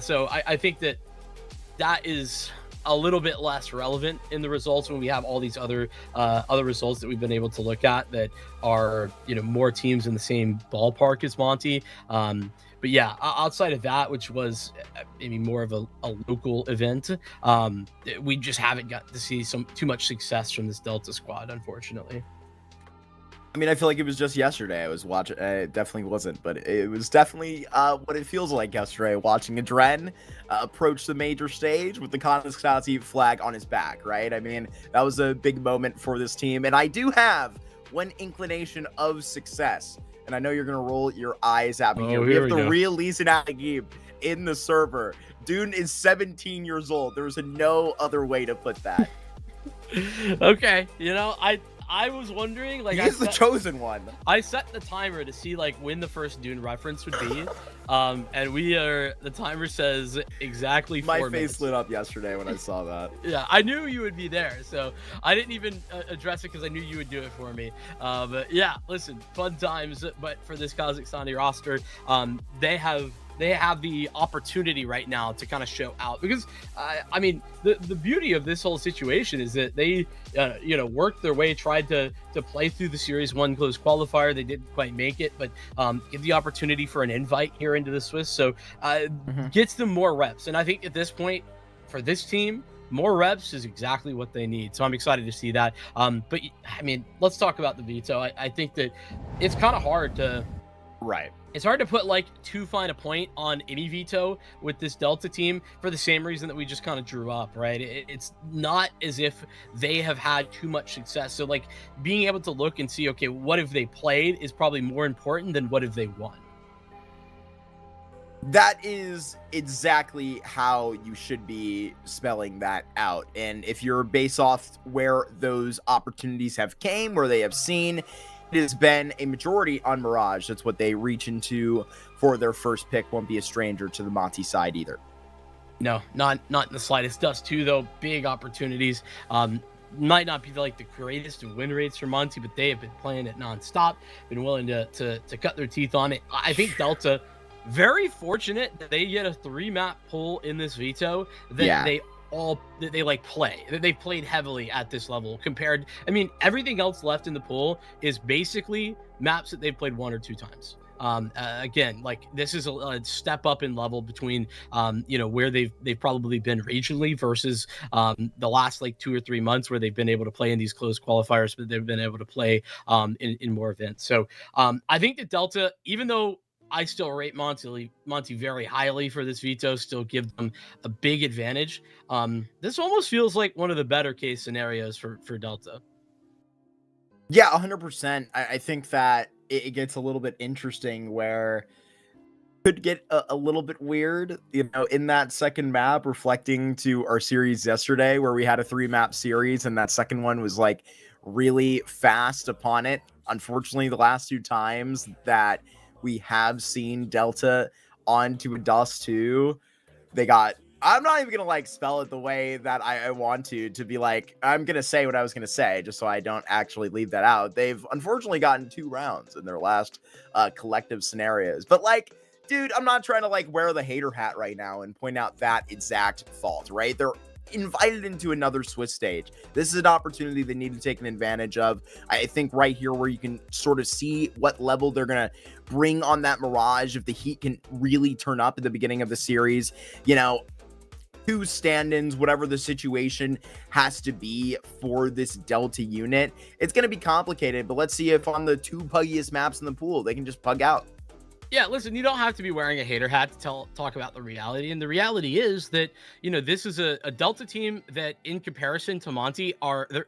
So I think that is a little bit less relevant in the results when we have all these other results that we've been able to look at that are more teams in the same ballpark as Monty. But yeah, outside of that, which was maybe more of a local event, we just haven't got to see too much success from this Delta squad, unfortunately.
I mean, I feel like it was just yesterday I was watching. It definitely wasn't, but it was definitely what it feels like yesterday, watching a Dren approach the major stage with the Kazakhstani flag on his back, right? I mean, that was a big moment for this team. And I do have one inclination of success. And I know you're going to roll your eyes at me here. We have the real Leeson Agib in the server. Dude is 17 years old. There's no other way to put that.
Okay. I was wondering, like,
he's the chosen one.
I set the timer to see like when the first Dune reference would be, and the timer says exactly 4 minutes.
My face lit up yesterday when I saw that.
Yeah, I knew you would be there, so I didn't even address it because I knew you would do it for me. But yeah, listen, fun times. But for this Kazakhstani roster, they have the opportunity right now to kind of show out, because I mean, the beauty of this whole situation is that they worked their way, tried to play through the series 1 close qualifier. They didn't quite make it, but give the opportunity for an invite here into the Swiss, so gets them more reps. And I think at this point for this team, more reps is exactly what they need. So I'm excited to see that. But I mean, let's talk about the veto. I think that it's kind of hard to It's hard to put like too fine a point on any veto with this Delta team for the same reason that we just kind of drew up, right? It's not as if they have had too much success. So like being able to look and see, okay, what have they played is probably more important than what have they won.
That is exactly how you should be spelling that out. And if you're based off where those opportunities have came, where they have seen, it has been a majority on Mirage. That's what they reach into for their first pick. Won't be a stranger to the Monty side either.
No, not in the slightest. Dust too, though. Big opportunities. Might not be like the greatest in win rates for Monty, but they have been playing it nonstop. Been willing to cut their teeth on it. I think Delta very fortunate that they get a 3-map pull in this veto that
Yeah.
they like play. They've played heavily at this level compared. I mean, everything else left in the pool is basically maps that they've played 1 or 2 times. Again, like this is a step up in level between where they've probably been regionally versus the last like 2 or 3 months where they've been able to play in these close qualifiers, but they've been able to play in more events. So I think that Delta, even though I still rate Monty very highly for this veto, still give them a big advantage. This almost feels like one of the better case scenarios for Delta.
Yeah, 100%. I think that it gets a little bit interesting where could get a little bit weird, in that second map, reflecting to our series yesterday where we had a 3-map series and that second one was like really fast upon it. Unfortunately, the last 2 times that we have seen Delta onto a Dust 2, they got, I'm not even going to like spell it the way that I want to be like, I'm going to say what I was going to say just so I don't actually leave that out. They've unfortunately gotten 2 rounds in their last collective scenarios. But like, dude, I'm not trying to like wear the hater hat right now and point out that exact fault, right? They're invited into another Swiss stage. This is an opportunity they need to take an advantage of. I think right here where you can sort of see what level they're going to bring on that Mirage if the heat can really turn up at the beginning of the series. 2 stand-ins, whatever the situation has to be for this Delta unit. It's going to be complicated, but let's see if on the 2 puggiest maps in the pool, they can just pug out.
Yeah, listen, you don't have to be wearing a hater hat to talk about the reality. And the reality is that, this is a Delta team that in comparison to Monty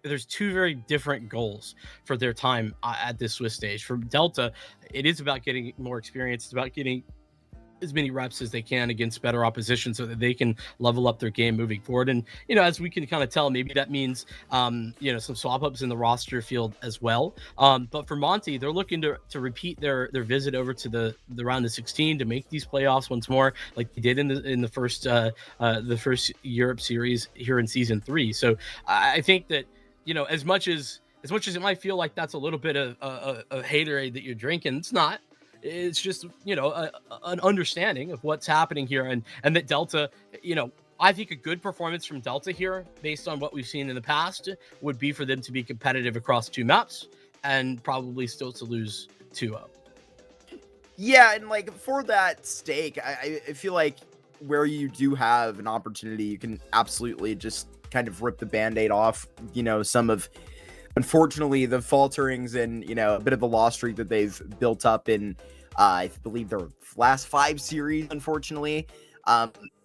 there's 2 very different goals for their time at this Swiss stage. For Delta, it is about getting more experience. It's about getting as many reps as they can against better opposition so that they can level up their game moving forward. And, as we can kind of tell, maybe that means, some swap ups in the roster field as well. But for Monty, they're looking to repeat their visit over to the round of 16 to make these playoffs once more, like they did in the first Europe series here in season 3. So I think that, as much as it might feel like that's a little bit of a haterade that you're drinking, it's not. It's just, an understanding of what's happening here and that Delta, I think a good performance from Delta here, based on what we've seen in the past, would be for them to be competitive across 2 maps and probably still to lose 2-0.
Yeah, and like for that stake, I feel like where you do have an opportunity, you can absolutely just kind of rip the Band-Aid off, some of, unfortunately, the falterings and, a bit of a loss streak that they've built up in, I believe their last 5 series, unfortunately,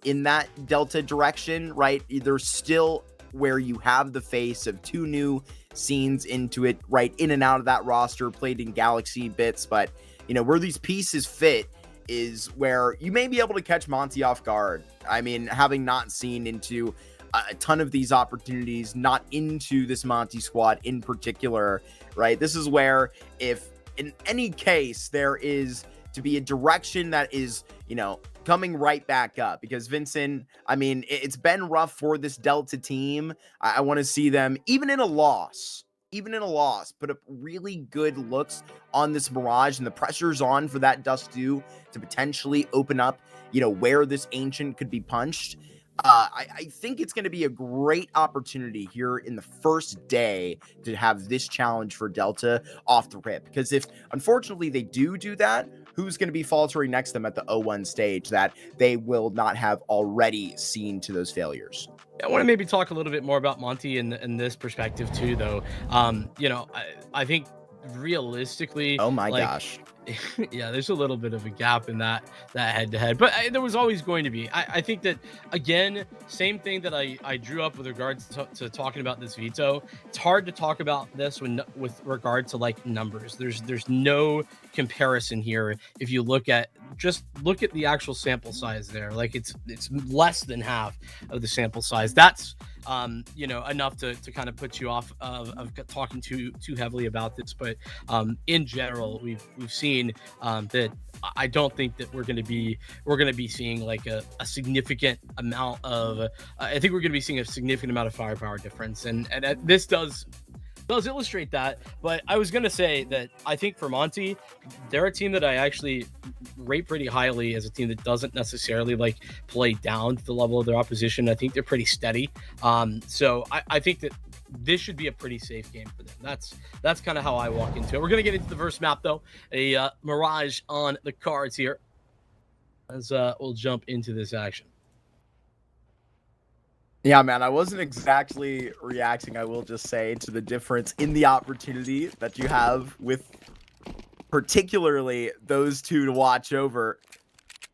in that Delta direction, right? They're still where you have the face of 2 new scenes into it, right? In and out of that roster, played in Galaxy bits, but, where these pieces fit is where you may be able to catch Monty off guard. I mean, having not seen into a ton of these opportunities, not into this Monty squad in particular, right? This is where if in any case there is to be a direction that is, coming right back up, because Vincent, I mean, it's been rough for this Delta team. I want to see them, even in a loss, put up really good looks on this Mirage, and the pressure's on for that Dust 2 to potentially open up, where this Ancient could be punched. I think it's going to be a great opportunity here in the first day to have this challenge for Delta off the rip. Because if, unfortunately, they do that, who's going to be faltering next to them at the 0-1 stage that they will not have already seen to those failures?
I want to maybe talk a little bit more about Monty in this perspective too, though. I think realistically,
oh my gosh.
Yeah, there's a little bit of a gap in that head-to-head, but there was always going to be. I think that, again, same thing that I drew up with regards to talking about this veto. It's hard to talk about this with regard to like numbers. There's no comparison here. If you look at the actual sample size there, like it's less than half of the sample size. That's enough to kind of put you off of talking too heavily about this. But in general, we've seen that I don't think that we're going to be seeing like a significant amount of I think we're going to be seeing a significant amount of firepower difference, and this does does illustrate that. But I was gonna say that I think for Monty, they're a team that I actually rate pretty highly as a team that doesn't necessarily like play down to the level of their opposition. I think they're pretty steady. So I think that this should be a pretty safe game for them. That's kind of how I walk into it. We're gonna get into the first map though. A Mirage on the cards here. As we'll jump into this action.
Yeah, man, I wasn't exactly reacting, I will just say, to the difference in the opportunity that you have with particularly those two to watch over.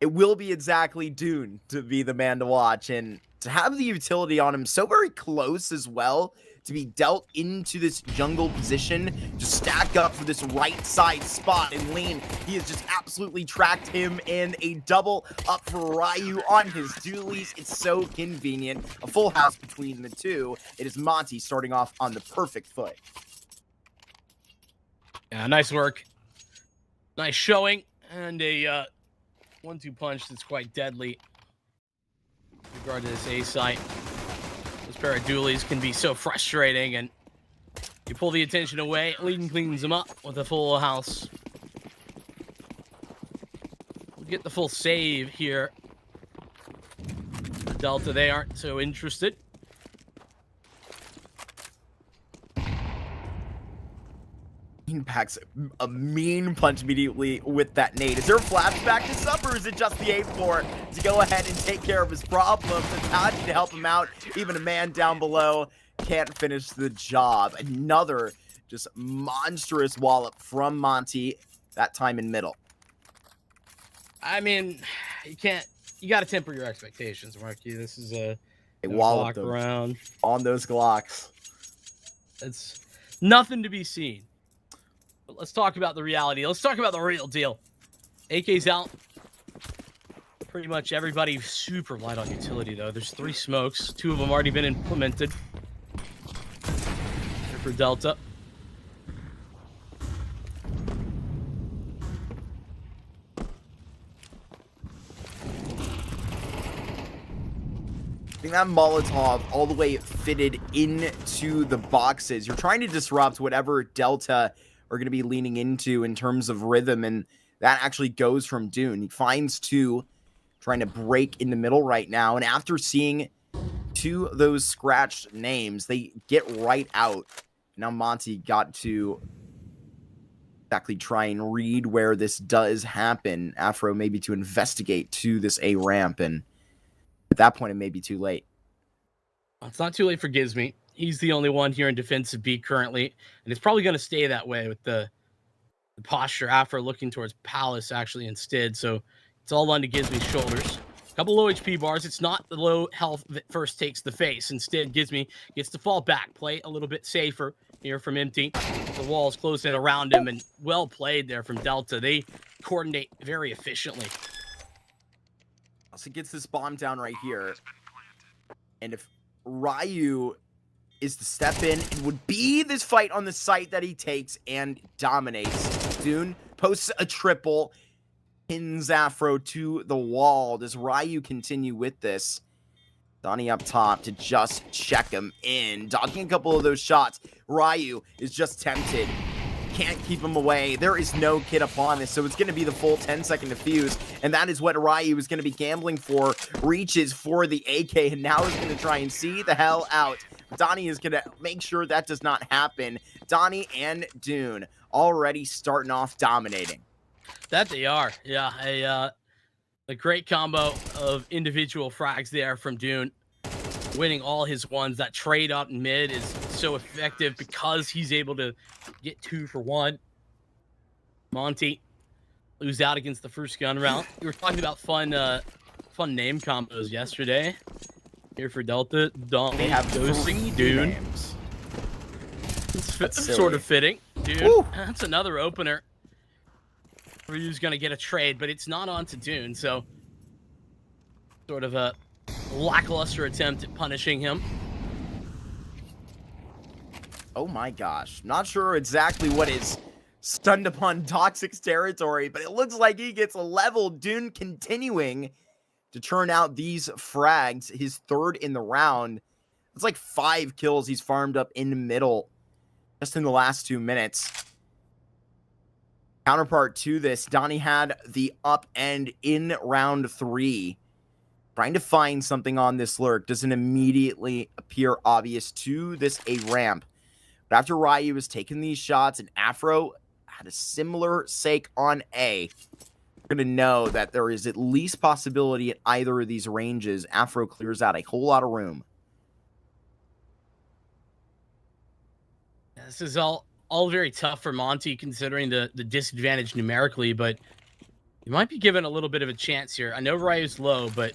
It will be exactly Dune to be the man to watch, and to have the utility on him so very close as well, to be dealt into this jungle position, to stack up for this right side spot and lean. He has just absolutely tracked him, and a double up for Ryu on his dualies. It's so convenient. A full house between the two. It is Monty starting off on the perfect foot.
Yeah, nice work. Nice showing, and a 1-2 punch that's quite deadly with regard to this A site. Those pair of dualies can be so frustrating, and you pull the attention away, Leading cleans them up with a full house. We'll get the full save here. For Delta, they aren't so interested.
Packs a mean punch immediately with that nade. Is there a flashback this up, or is it just the A4 to go ahead and take care of his problems? It's Haji to help him out. Even a man down below can't finish the job. Another just monstrous wallop from Monty, that time in middle.
I mean, you got to temper your expectations, Marky. This is a
wallop
around
on those Glocks.
It's nothing to be seen. But let's talk about the reality. Let's talk about the real deal. AK's out. Pretty much everybody super light on utility, though. There's 3 smokes. 2 of them already been implemented. Here for Delta.
I think that Molotov all the way fitted into the boxes. You're trying to disrupt whatever Delta are going to be leaning into in terms of rhythm, and that actually goes from Dune. He finds 2, trying to break in the middle right now, and after seeing 2 of those scratched names, they get right out. Now Monty got to exactly try and read where this does happen. Afro maybe to investigate to this A ramp, and at that point it may be too late.
It's not too late for Gizmy. He's the only one here in defensive B currently, and it's probably going to stay that way with the posture Afro looking towards Palace actually instead. So it's all onto Gizmy's shoulders. A couple low HP bars. It's not the low health that first takes the face. Instead, Gizmy gets to fall back, play a little bit safer here from Empty. The walls closing in around him, and well played there from Delta. They coordinate very efficiently.
Also gets this bomb down right here, and if Ryu is to step in, it would be this fight on the site that he takes and dominates. Dune posts a triple, pins Afro to the wall. Does Ryu continue with this? Donnie up top to just check him in, dodging a couple of those shots. Ryu is just tempted. Can't keep him away. There is no kid upon this, so it's going to be the full 10-second defuse, and that is what Ryu is going to be gambling for. Reaches for the AK, and now is going to try and see the hell out. Donnie is going to make sure that does not happen. Donnie and Dune already starting off dominating.
That they are. Yeah, a great combo of individual frags there from Dune. Winning all his ones. That trade up in mid is so effective because he's able to get 2 for 1. Monty lose out against the first gun round. We were talking about fun name combos yesterday. Here for Delta,
They have
Dosing,
3
Dune.
names.
It's sort of fitting. Dune,
Woo.
That's another opener. Ryu's gonna get a trade, but it's not onto Dune, so sort of a lackluster attempt at punishing him.
Oh my gosh. Not sure exactly what is stunned upon Toxic's territory, but it looks like he gets a level. Dune continuing to churn out these frags, his 3rd in the round. It's like 5 kills he's farmed up in the middle. just in the last 2 minutes. Counterpart to this, Donnie had the up end in round 3. Trying to find something on this lurk doesn't immediately appear obvious to this A ramp. But after Ryu was taking these shots and Afro had a similar sake on A, we're going to know that there is at least possibility at either of these ranges. Afro clears out a whole lot of room.
This is all very tough for Monty considering the disadvantage numerically, but you might be given a little bit of a chance here. I know Ryu's low, but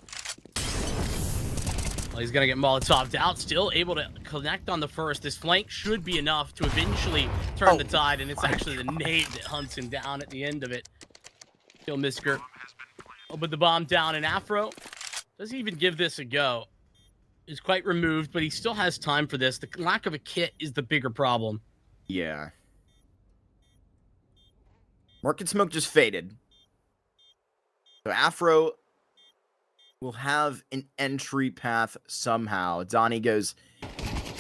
well, he's going to get Molotov'd out. Still able to connect on the first. This flank should be enough to eventually turn the tide, and it's actually the nade that hunts him down at the end of it. Kill Misker. Oh, but the bomb down, and Afro doesn't even give this a go. He's quite removed, but he still has time for this. The lack of a kit is the bigger problem.
Yeah. Market Smoke just faded. So Afro will have an entry path somehow. Donnie goes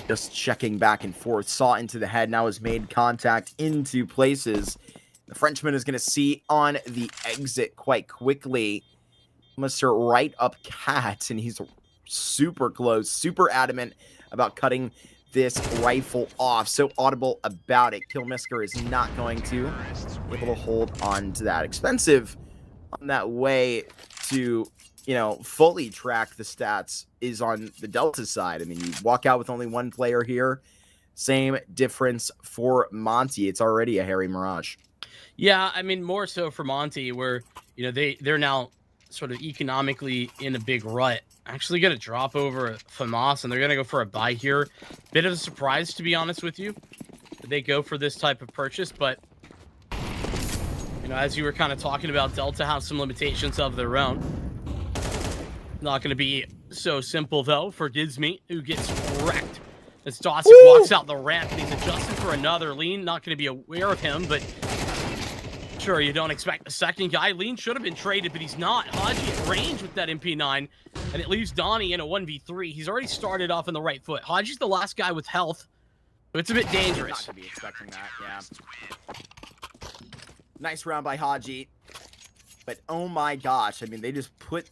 just checking back and forth. Saw into the head, now has made contact into places. The Frenchman is going to see on the exit quite quickly. Mr. Right up Cat, and he's super close, super adamant about cutting this rifle off. So audible about it. Killmisker is not going to be able to hold on to that. Expensive on that way to, you know, fully track the stats is on the Delta side. I mean, you walk out with only one player here. Same difference for Monty. It's already a hairy Mirage.
Yeah, I mean, more so for Monty, where, you know, they're now sort of economically in a big rut. Actually going to drop over FAMAS, and they're going to go for a buy here. Bit of a surprise, to be honest with you, that they go for this type of purchase, but, you know, as you were kind of talking about, Delta have some limitations of their own. Not going to be so simple, though, for Disney, who gets wrecked as Dawson walks out the ramp, and he's adjusting for another. Lean not going to be aware of him, but sure, you don't expect the second guy. Lean should have been traded, but he's not. Haji at range with that MP9, and it leaves Donnie in a 1v3. He's already started off on the right foot. Haji's the last guy with health, so it's a bit dangerous.
Not to be expecting that, yeah. Nice round by Haji. But oh my gosh, I mean, they just put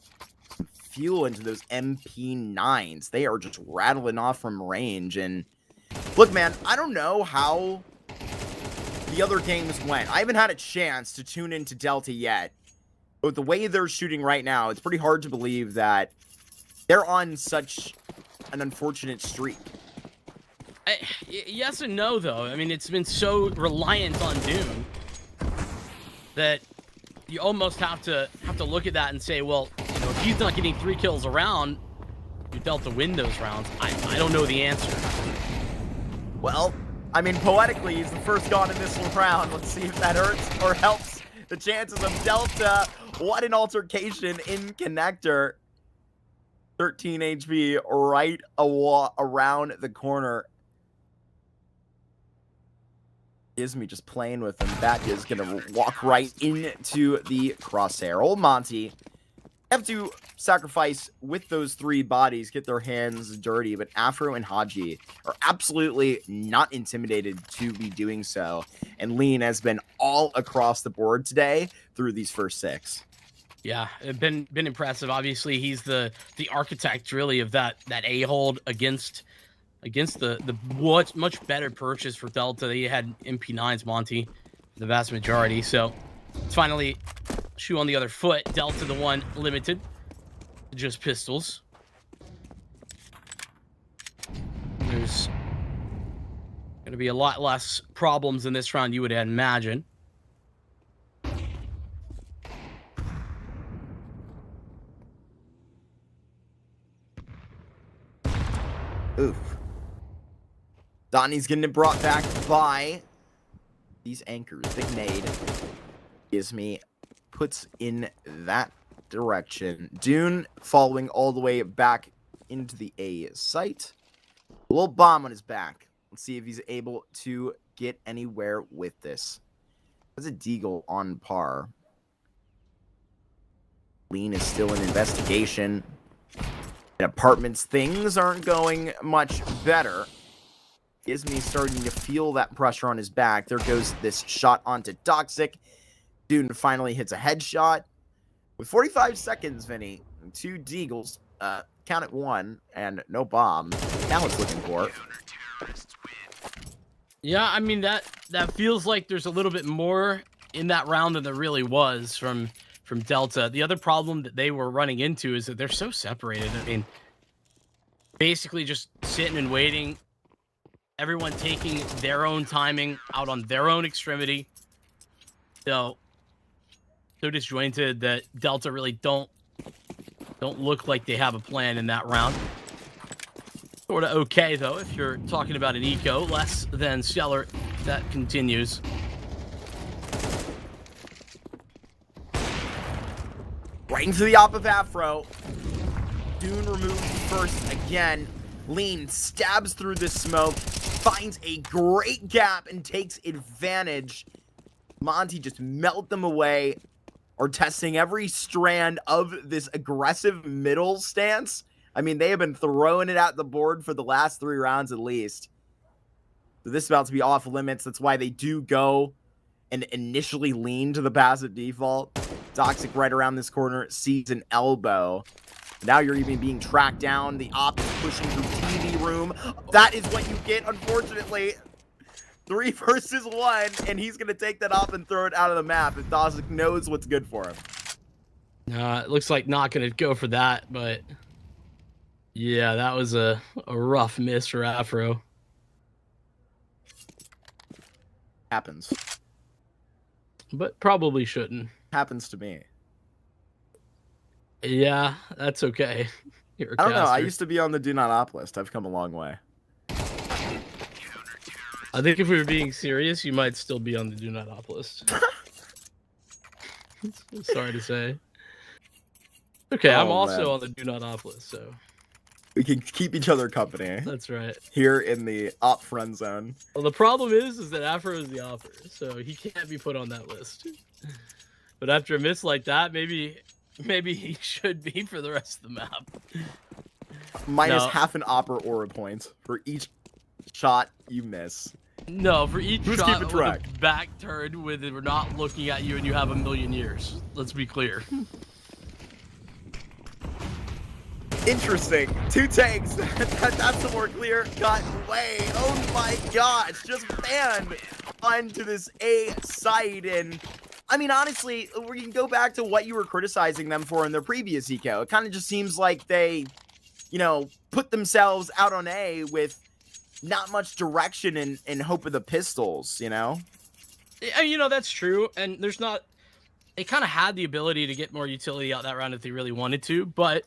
fuel into those MP9s. They are just rattling off from range. And look, man, I don't know how the other games went. I haven't had a chance to tune into Delta yet. But the way they're shooting right now, it's pretty hard to believe that they're on such an unfortunate streak.
Yes and no, though. I mean, it's been so reliant on Dune that you almost have to look at that and say, well, you know, if he's not getting 3 kills a round, you Delta win those rounds. I don't know the answer.
Well, I mean, poetically, he's the first gone in this round. Let's see if that hurts or helps the chances of Delta. What an altercation in connector. 13 HP right around the corner. Ismi just playing with him. That is going to walk right into the crosshair. Old Monty have to sacrifice with those 3 bodies, get their hands dirty, but Afro and Haji are absolutely not intimidated to be doing so. And Lean has been all across the board today through these first 6.
Yeah, it's been impressive. Obviously, he's the architect really of that A-hold against the much better purchase for Delta. They had MP9s, Monty, the vast majority. So it's finally shoe on the other foot. Delta the one limited to just pistols. There's going to be a lot less problems in this round, you would imagine.
Oof. Donnie's getting it brought back by these anchors. Big nade. Ismi puts in that direction. Dune following all the way back into the A site. A little bomb on his back. Let's see if he's able to get anywhere with this. That's a Deagle on par. Lean is still in investigation. In apartments, things aren't going much better. Ismi starting to feel that pressure on his back. There goes this shot onto Toxic. Dune finally hits a headshot. With 45 seconds, Vinny, 2 Deagles, count it 1, and no bomb. Now it's looking for.
Yeah, I mean, that feels like there's a little bit more in that round than there really was from Delta. The other problem that they were running into is that they're so separated. I mean, basically just sitting and waiting, everyone taking their own timing out on their own extremity. So disjointed that Delta really don't look like they have a plan in that round. Sort of okay, though, if you're talking about an eco, less than stellar. That continues.
Right into the op of Afro. Dune removes first again. Lean stabs through the smoke, finds a great gap, and takes advantage. Monty just melt them away, are testing every strand of this aggressive middle stance. I mean, they have been throwing it at the board for the last 3 rounds at least. So this is about to be off limits. That's why they do go and initially lean to the passive default. Toxic right around this corner sees an elbow. Now you're even being tracked down. The op is pushing through TV room. That is what you get, unfortunately. 3 versus 1, and he's going to take that op and throw it out of the map if Toxic knows what's good for him.
It looks like not going to go for that, but yeah, that was a rough miss for Afro.
Happens.
But probably shouldn't.
Happens to me.
Yeah, that's okay. You're a
I don't know. I
caster.
used to be on the do not op list. I've come a long way.
I think if we were being serious, you might still be on the do not op list. Sorry to say. Okay, I'm
Oh,
also
man.
on the do not op list, so
We can keep each other company
that's right.
here in the op friend zone.
Well, the problem is that Afro is the offer, so he can't be put on that list. But after a miss like that, maybe he should be for the rest of the map.
Minus
No.
half an opera aura point for each shot you miss.
No, for each
Who's
shot
keeping
with
track?
a back turned with it, we're not looking at you and you have 1,000,000 years. Let's be clear.
Interesting. 2 takes. That's a more clear-cut way. Oh my gosh. Just banned onto this A site. And I mean, honestly, we can go back to what you were criticizing them for in their previous eco. It kind of just seems like they, put themselves out on A with not much direction and hope of the pistols,
Yeah, that's true. And there's not... They kind of had the ability to get more utility out that round if they really wanted to, but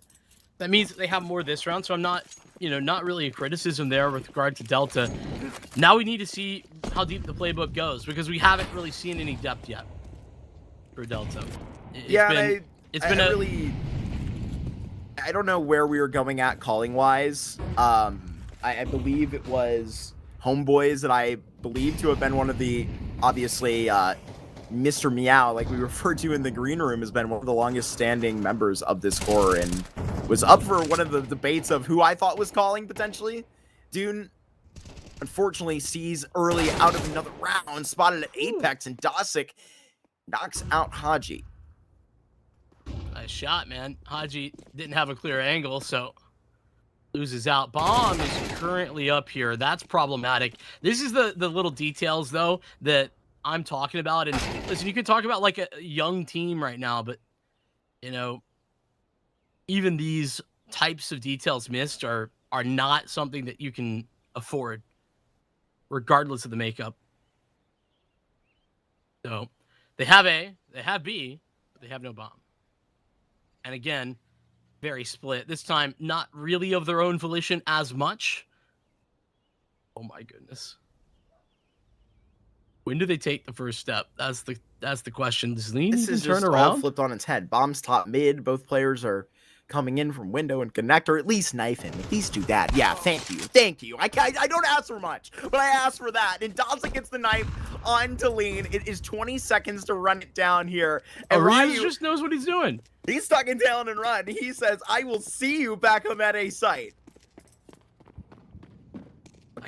that means that they have more this round, so I'm not, not really a criticism there with regard to Delta. Now we need to see how deep the playbook goes, because we haven't really seen any depth yet for Delta.
I don't know where we were going at calling-wise. I believe it was Homeboys that I believe to have been one of the, obviously, Mr. Meow, like we referred to in the green room, has been one of the longest standing members of this core and was up for one of the debates of who I thought was calling, potentially. Dune, unfortunately, sees early out of another round, spotted at Apex, and Dosic knocks out Haji.
Nice shot, man. Haji didn't have a clear angle, so loses out. Bomb is currently up here. That's problematic. This is the little details, though, that I'm talking about. And listen, you can talk about like a young team right now, but even these types of details missed are not something that you can afford, regardless of the makeup. So they have A, they have B, but they have no bomb. And again, very split. This time, not really of their own volition as much. Oh my goodness. When do they take the first step? That's the question. Does Lean
This
even
is
turn
just all
around?
flipped on its head. Bombs top mid. Both players are coming in from window and connect, or at least knife him. At least do that. Yeah, thank you. I don't ask for much, but I ask for that. And Dawson gets the knife onto Lean. It is 20 seconds to run it down here. And
Ryu
Ryu,
just knows what he's doing.
he's stuck in tail and run. He says, I will see you back home at A site.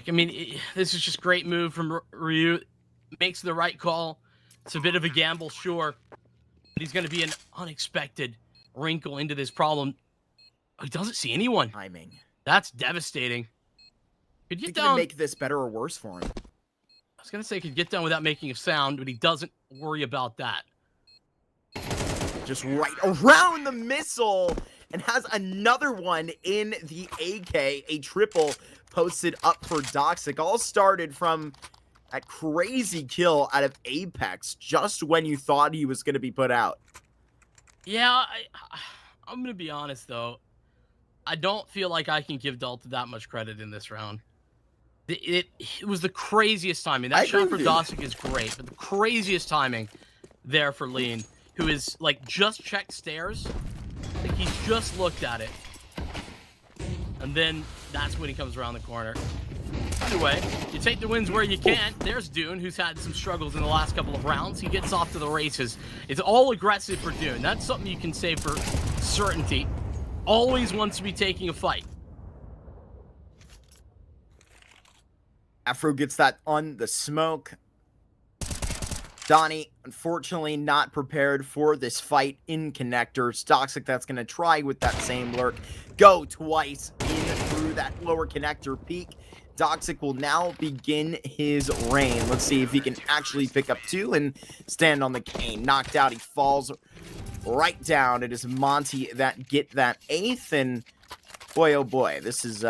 Like, I mean, this is just great move from Ryu. Makes the right call. It's a bit of a gamble, sure, but he's going to be an unexpected wrinkle into this problem. He doesn't see anyone.
Timing.
That's devastating. Could get
It
down.
make this better or worse for him.
I was going to say could get down without making a sound, but he doesn't worry about that.
Just right around the missile and has another one in the AK. A triple posted up for Doxic. All started from that crazy kill out of Apex just when you thought he was going to be put out.
Yeah, I'm going to be honest, though. I don't feel like I can give Delta that much credit in this round. It was the craziest timing. That shot for Doxic is great, but the craziest timing there for Lean, who is, like, just checked stairs. Like, he's just looked at it. And then that's when he comes around the corner. Anyway, you take the wins where you can. There's Dune, who's had some struggles in the last couple of rounds. He gets off to the races. It's all aggressive for Dune. That's something you can say for certainty. Always wants to be taking a fight.
Afro gets that on the smoke. Donnie, unfortunately, not prepared for this fight in connectors. Doxic, that's going to try with that same lurk. Go twice in through that lower connector peak. Doxic will now begin his reign. Let's see if he can actually pick up two and stand on the cane. Knocked out, he falls right down. It is Monty that get that eighth, and boy, oh boy, this is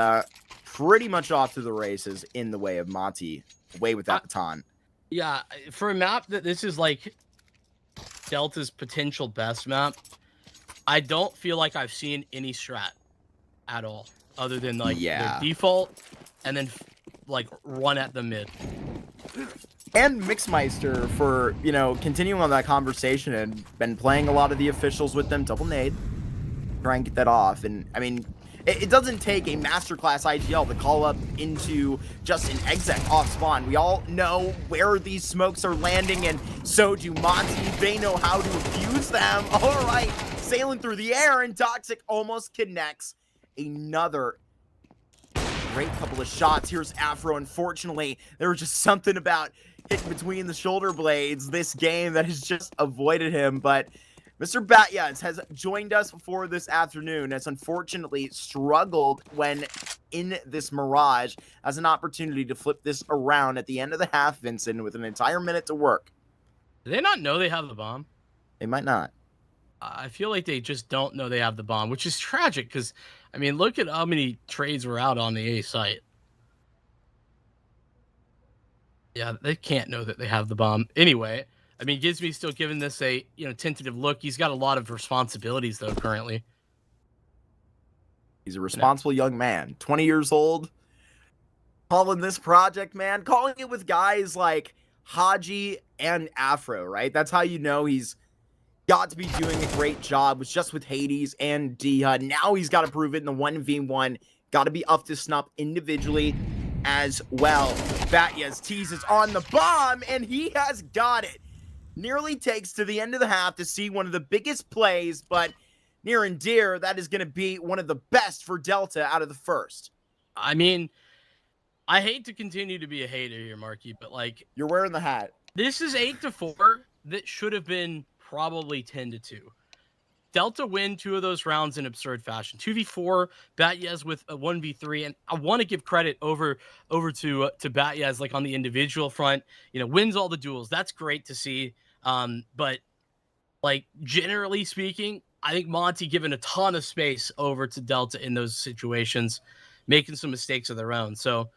pretty much off to the races in the way of Monty. Away with that baton.
Yeah, for a map that this is like Delta's potential best map, I don't feel like I've seen any strat at all, other than like their default and then like run at the mid.
And Mixmeister for, you know, continuing on that conversation and been playing a lot of the officials with them. Double nade. Try and get that off. And, I mean, it doesn't take a masterclass IGL to call up into just an exec off spawn. We all know where these smokes are landing, and so do Monty. They know how to abuse them. All right, sailing through the air, and Doxic almost connects. Another great couple of shots. Here's Afro. Unfortunately, there was just something about hitting between the shoulder blades this game that has just avoided him, but Mr. Batyaz has joined us for this afternoon, has unfortunately struggled when in this Mirage, as an opportunity to flip this around at the end of the half, Vincent, with an entire minute to work.
Do they not know they have the bomb?
They might not.
I feel like they just don't know they have the bomb, which is tragic because, I mean, look at how many trades were out on the A site. Yeah, they can't know that they have the bomb. Anyway, I mean, Gizme's still giving this a, you know, tentative look. He's got a lot of responsibilities, though, currently.
He's a responsible young man, 20 years old, calling this project, man, calling it with guys like Haji and Afro, right? That's how you know he's got to be doing a great job. Was just with Hades and Dia. Now he's got to prove it in the 1v1. Got to be up to snuff individually as well. Batyaz teases on the bomb, and he has got it. Nearly takes to the end of the half to see one of the biggest plays, but near and dear, that is going to be one of the best for Delta out of the first.
I mean, I hate to continue to be a hater here, Marky, but like,
you're wearing the hat.
This is 8-4 that should have been probably 10-2. Delta win 2 of those rounds in absurd fashion. 2v4, Batyaz with a 1v3, and I want to give credit over to Batyaz, like on the individual front. You know, wins all the duels. That's great to see. But like generally speaking, I think Monty given a ton of space over to Delta in those situations, making some mistakes of their own. So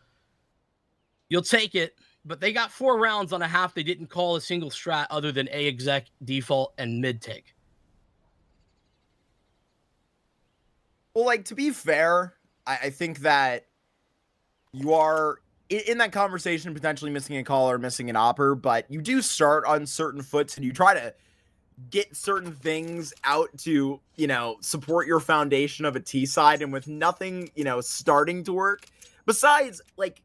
you'll take it, but they got 4 rounds on a half. They didn't call a single strat other than A exec, default, and mid take.
Well, like, to be fair, I think that you are in that conversation potentially missing a call or missing an opper, but you do start on certain foots and you try to get certain things out to, you know, support your foundation of a T side, and with nothing, you know, starting to work, besides, like,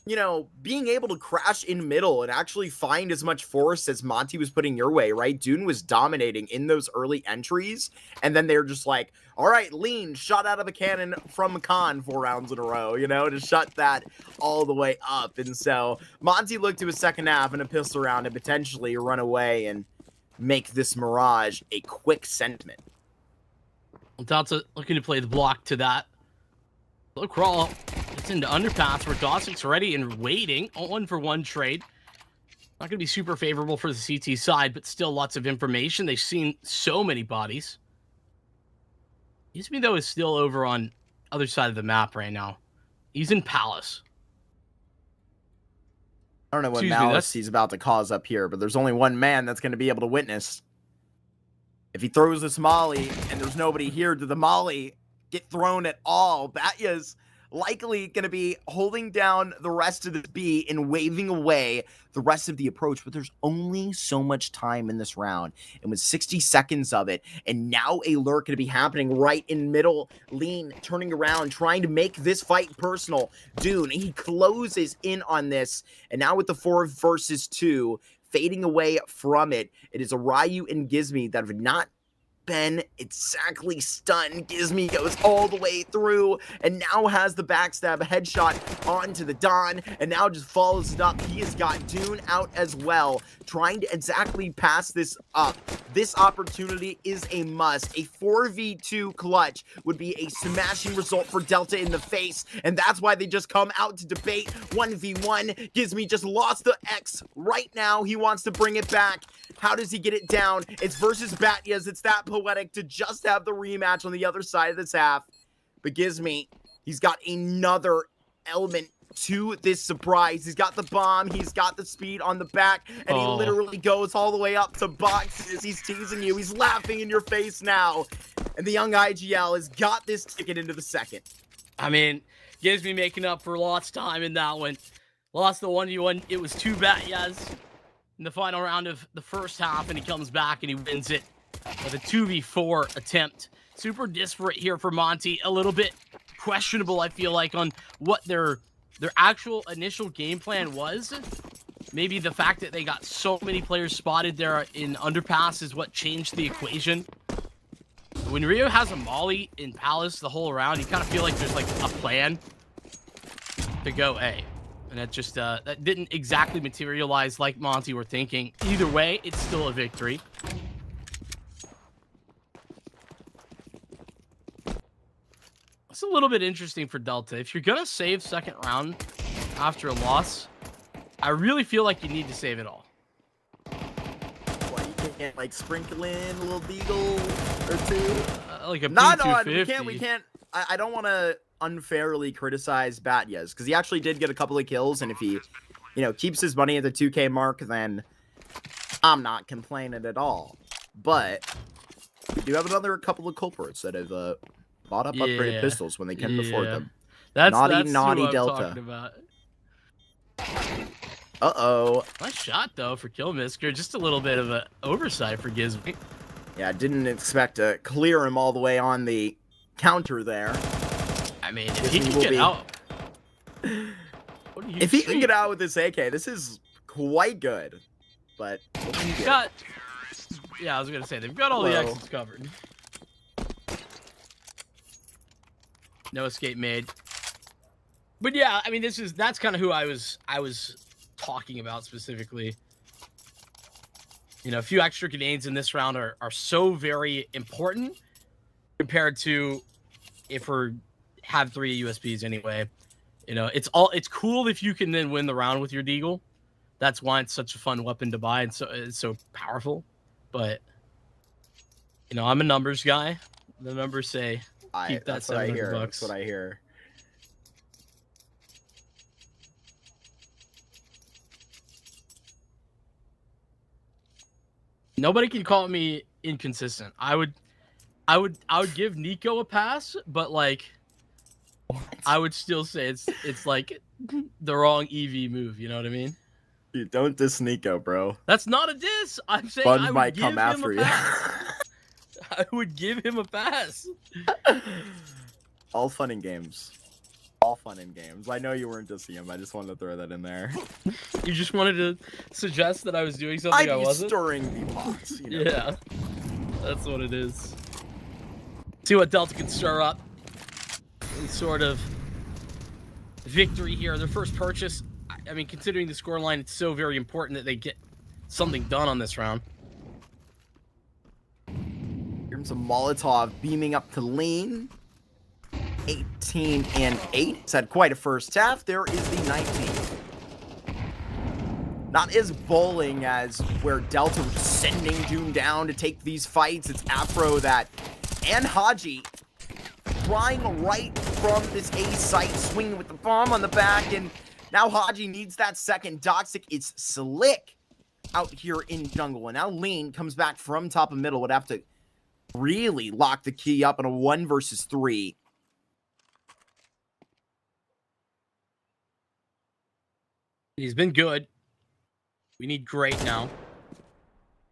you know, being able to crash in middle and actually find as much force as Monty was putting your way, right? Dune was dominating in those early entries, and then they're just like, all right, lean, shot out of a cannon from Khan 4 rounds in a row, you know, to shut that all the way up. And so Monty looked to his second half and a pistol round and potentially run away and make this Mirage a quick sentiment.
Delta looking to play the block to that. Low crawl. It's into underpass where Dawson's ready and waiting. 1-for-1 trade. Not going to be super favorable for the CT side, but still lots of information. They've seen so many bodies. Izmi, though, is still over on other side of the map right now. He's in Palace.
I don't know what
Excuse me,
malice he's about to cause up here, but there's only one man that's going to be able to witness. If he throws this molly and there's nobody here, did the molly get thrown at all? Batya's likely going to be holding down the rest of the B and waving away the rest of the approach, but there's only so much time in this round, and with 60 seconds of it, and now a lurk going to be happening right in middle. Lean turning around, trying to make this fight personal. Dune, he closes in on this, and now with the 4 versus 2, fading away from it, it is a Ryu and Gizmi that have not been exactly stunned. Gizmi goes all the way through and now has the backstab headshot onto the Don, and now just follows it up. He has got Dune out as well, trying to exactly pass this up. This opportunity is a must. A 4v2 clutch would be a smashing result for Delta in the face, and that's why they just come out to debate 1v1. Gizmi just lost the X right now. He wants to bring it back. How does he get it down? It's versus Batyas. It's that poetic to just have the rematch on the other side of this half. But Gizmi, he's got another element to this surprise. He's got the bomb. He's got the speed on the back. And he literally goes all the way up to boxes. He's teasing you. He's laughing in your face now. And the young IGL has got this ticket into the second.
I mean, Gizmi making up for lost time in that one. Lost the 1v1. It was 2 Batyas in the final round of the first half, and he comes back and he wins it with a 2v4 attempt. Super disparate here for Monty. A little bit questionable, I feel like, on what their actual initial game plan was. Maybe the fact that they got so many players spotted there in underpass is what changed the equation. When Rio has a molly in Palace the whole round, you kind of feel like there's like a plan to go A. And that just that didn't exactly materialize like Monty were thinking. Either way, it's still a victory. It's a little bit interesting for Delta. If you're gonna save second round after a loss, I really feel like you need to save it all.
Why you can't like sprinkle in a little deagle or two?
Like a
Not
P250.
on. We can't. I don't want to unfairly criticize Batyas because he actually did get a couple of kills, and if he, you know, keeps his money at the 2K mark, then I'm not complaining at all. But we do have another couple of culprits that have bought up upgraded pistols when they can afford them.
That's
naughty
who I'm
Delta.
talking about.
Uh-oh.
Nice shot though for Killmisker. Just a little bit of an oversight for Gizmi.
Yeah, didn't expect to clear him all the way on the counter there.
I mean, if he can get out.
If he can get out with this AK, this is quite good. But
he's got. Yeah, I was gonna say they've got all the exits covered. No escape made. But yeah, I mean, that's kind of who I was talking about specifically. You know, a few extra grenades in this round are so very important compared to if we're have 3 USPs anyway. You know, it's cool if you can then win the round with your deagle. That's why it's such a fun weapon to buy and it's so powerful. But you know, I'm a numbers guy. The numbers say keep that $700.
That's what I hear.
Nobody can call me inconsistent. I would give Nico a pass, but like I would still say it's like the wrong EV move, you know what I mean?
Dude, don't diss Nico, bro.
That's not a diss. I'm saying
Buns
I would
might
give
come
him
after
a
you.
pass. I would give him a pass.
All fun and games. All fun in games. I know you weren't dissing him. I just wanted to throw that in there.
You just wanted to suggest that I was doing something I
I'd be
wasn't?
stirring the pots. You know?
Yeah, that's what it is. See what Delta can stir up. Any sort of victory here. Their first purchase. I mean, considering the scoreline, it's so very important that they get something done on this round.
Here's a Molotov beaming up to Lean. 18 and 8. It's had quite a first half. There is the 19th. Not as bowling as where Delta was sending Doom down to take these fights. It's Afro that and Haji trying right from this A site, swinging with the bomb on the back, and now Haji needs that second. Doxic is slick out here in jungle, and now Lean comes back from top of middle. Would have to really lock the key up in a 1 versus 3.
He's been good. We need great now.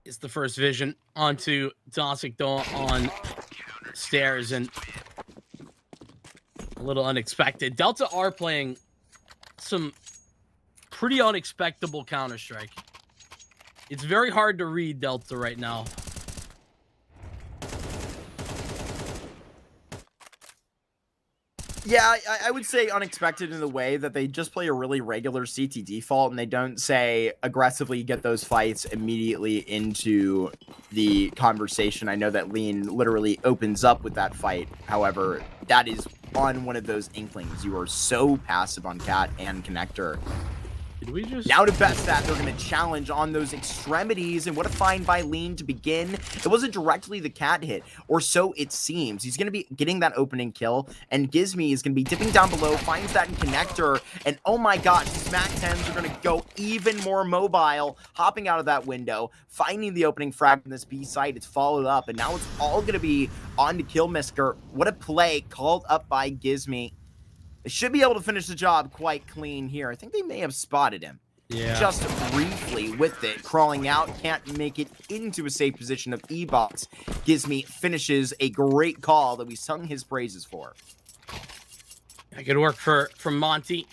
It's the first vision onto Doxic though on stairs, and a little unexpected. Delta are playing some pretty unexpectable Counter-Strike. It's very hard to read Delta right now.
Yeah, I would say unexpected in the way that they just play a really regular CT default, and they don't say aggressively get those fights immediately into the conversation. I know that Lean literally opens up with that fight. However, that is on one of those inklings. You are so passive on Cat and Connector.
Did we just...
Now to best that, they're going to challenge on those extremities, and what a find by Lean to begin. It wasn't directly the Cat hit, or so it seems. He's going to be getting that opening kill, and Gizmy is going to be dipping down below, finds that in Connector, and oh my gosh, these MAC-10s are going to go even more mobile, hopping out of that window, finding the opening frag from this B site. It's followed up, and now it's all going to be on to Killmisker. What a play called up by Gizmy. They should be able to finish the job quite clean here. I think they may have spotted him.
Yeah.
Just briefly with it. Crawling out. Can't make it into a safe position of E-Box. Gizmy finishes a great call that we sung his praises for.
Good work from Monty.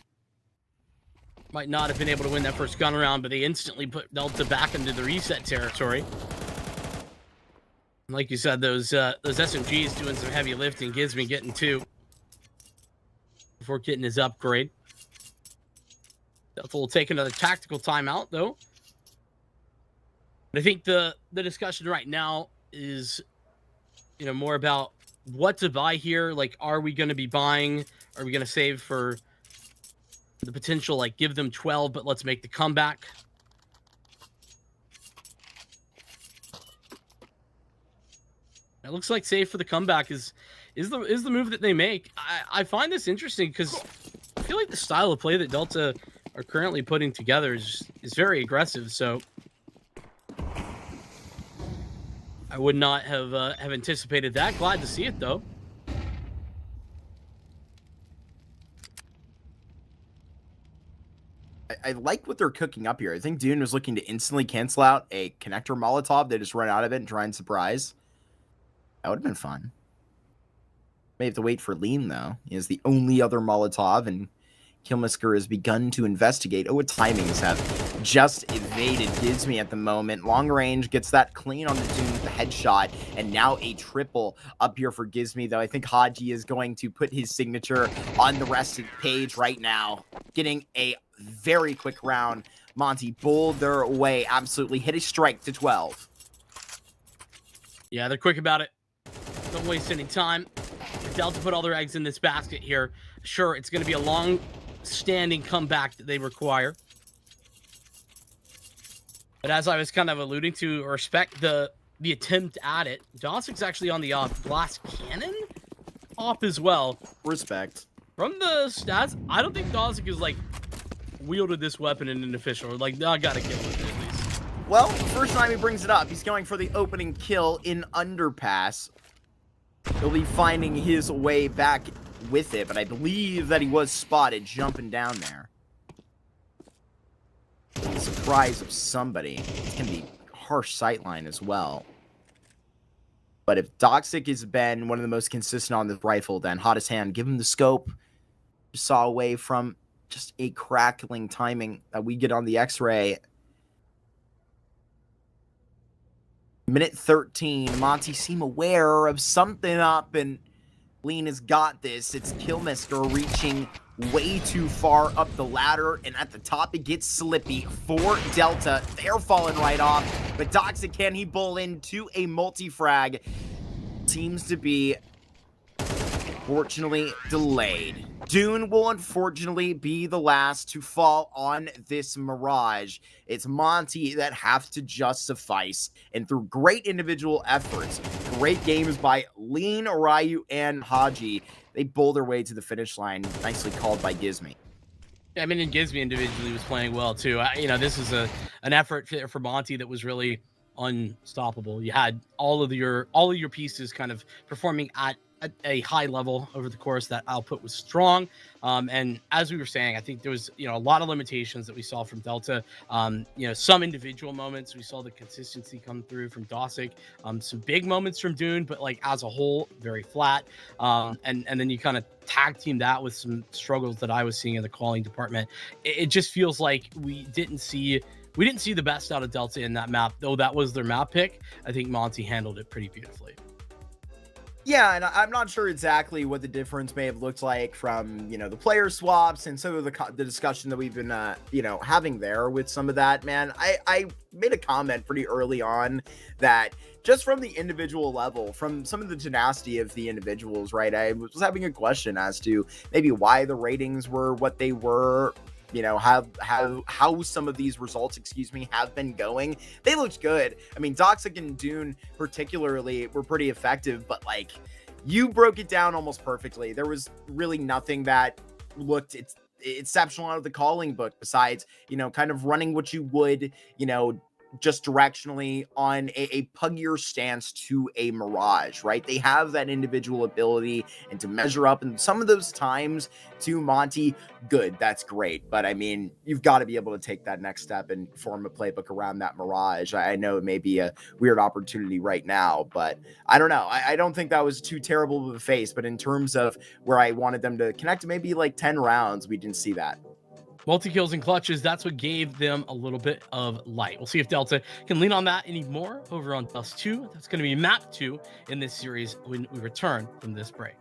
Might not have been able to win that first gun round, but they instantly put Delta back into the reset territory. Like you said, those SMGs doing some heavy lifting. Gizmy getting 2. Before getting his upgrade. Delta will take another tactical timeout, though. But I think the discussion right now is, you know, more about what to buy here. Like, are we going to be buying? Are we going to save for the potential, like, give them 12, but let's make the comeback? It looks like save for the comeback is the move that they make. I find this interesting because I feel like the style of play that Delta are currently putting together is very aggressive. So I would not have anticipated that. Glad to see it though.
I like what they're cooking up here. I think Dune was looking to instantly cancel out a Connector Molotov. They just run out of it and try and surprise. That would have been fun. May have to wait for Lean, though. He is the only other Molotov, and Killmisker has begun to investigate. Oh, what timings have just evaded Gizmy at the moment. Long range gets that clean on the Doom with the headshot, and now a triple up here for Gizmy, though I think Haji is going to put his signature on the rest of the page right now. Getting a very quick round. Monty bowled their way, absolutely hit a strike to 12.
Yeah, they're quick about it. Don't waste any time. Delta put all their eggs in this basket here. Sure, it's going to be a long-standing comeback that they require. But as I was kind of alluding to, respect the attempt at it. Doxic's actually on the glass cannon op as well.
Respect.
From the stats, I don't think Doxic is like wielded this weapon in an official. Like, I gotta kill it at least.
Well, first time he brings it up, he's going for the opening kill in Underpass. He'll be finding his way back with it, but I believe that he was spotted jumping down there. The surprise of somebody. It's going to be harsh sightline as well. But if Doxic has been one of the most consistent on this rifle, then hottest hand, give him the scope. saw away from just a crackling timing that we get on the X-ray. Minute 13, Monty seem aware of something up, and Lean has got this. It's Killmister reaching way too far up the ladder, and at the top it gets slippy for Delta. They're falling right off, but Doxic, can he bull into a multi-frag? Seems to be fortunately delayed. Dune will unfortunately be the last to fall on this Mirage. It's Monty that have to just suffice. And through great individual efforts, great games by Lean, Ryu, and Haji, they bull their way to the finish line. Nicely called by Gizmy.
Yeah, I mean, and Gizmy individually was playing well too. This is an effort for Monty that was really unstoppable. You had all of your pieces kind of performing at a high level over the course. That output was strong, and as we were saying, I think there was a lot of limitations that we saw from Delta. Some individual moments we saw the consistency come through from Doxic, some big moments from Dune, but like as a whole, very flat. And then you kind of tag team that with some struggles that I was seeing in the calling department. It just feels like we didn't see the best out of Delta in that map, though that was their map pick. I think Monty handled it pretty beautifully.
Yeah, and I'm not sure exactly what the difference may have looked like from, the player swaps and some of the discussion that we've been, having there with some of that, man. I made a comment pretty early on that just from the individual level, from some of the tenacity of the individuals, right? I was having a question as to maybe why the ratings were what they were, how some of these results, have been going. They looked good. I mean, Doxic and Dune particularly were pretty effective, but like you broke it down almost perfectly. There was really nothing that looked exceptional out of the calling book besides, kind of running what you would, just directionally on a puggier stance to a Mirage, right? They have that individual ability and to measure up, and some of those times to Monty, good, that's great. But I mean, you've got to be able to take that next step and form a playbook around that Mirage. I know it may be a weird opportunity right now, but I don't know. I don't think that was too terrible of a face, but in terms of where I wanted them to connect maybe like 10 rounds, we didn't see that.
Multi-kills and clutches, that's what gave them a little bit of light. We'll see if Delta can lean on that anymore over on Dust 2. That's going to be map 2 in this series when we return from this break.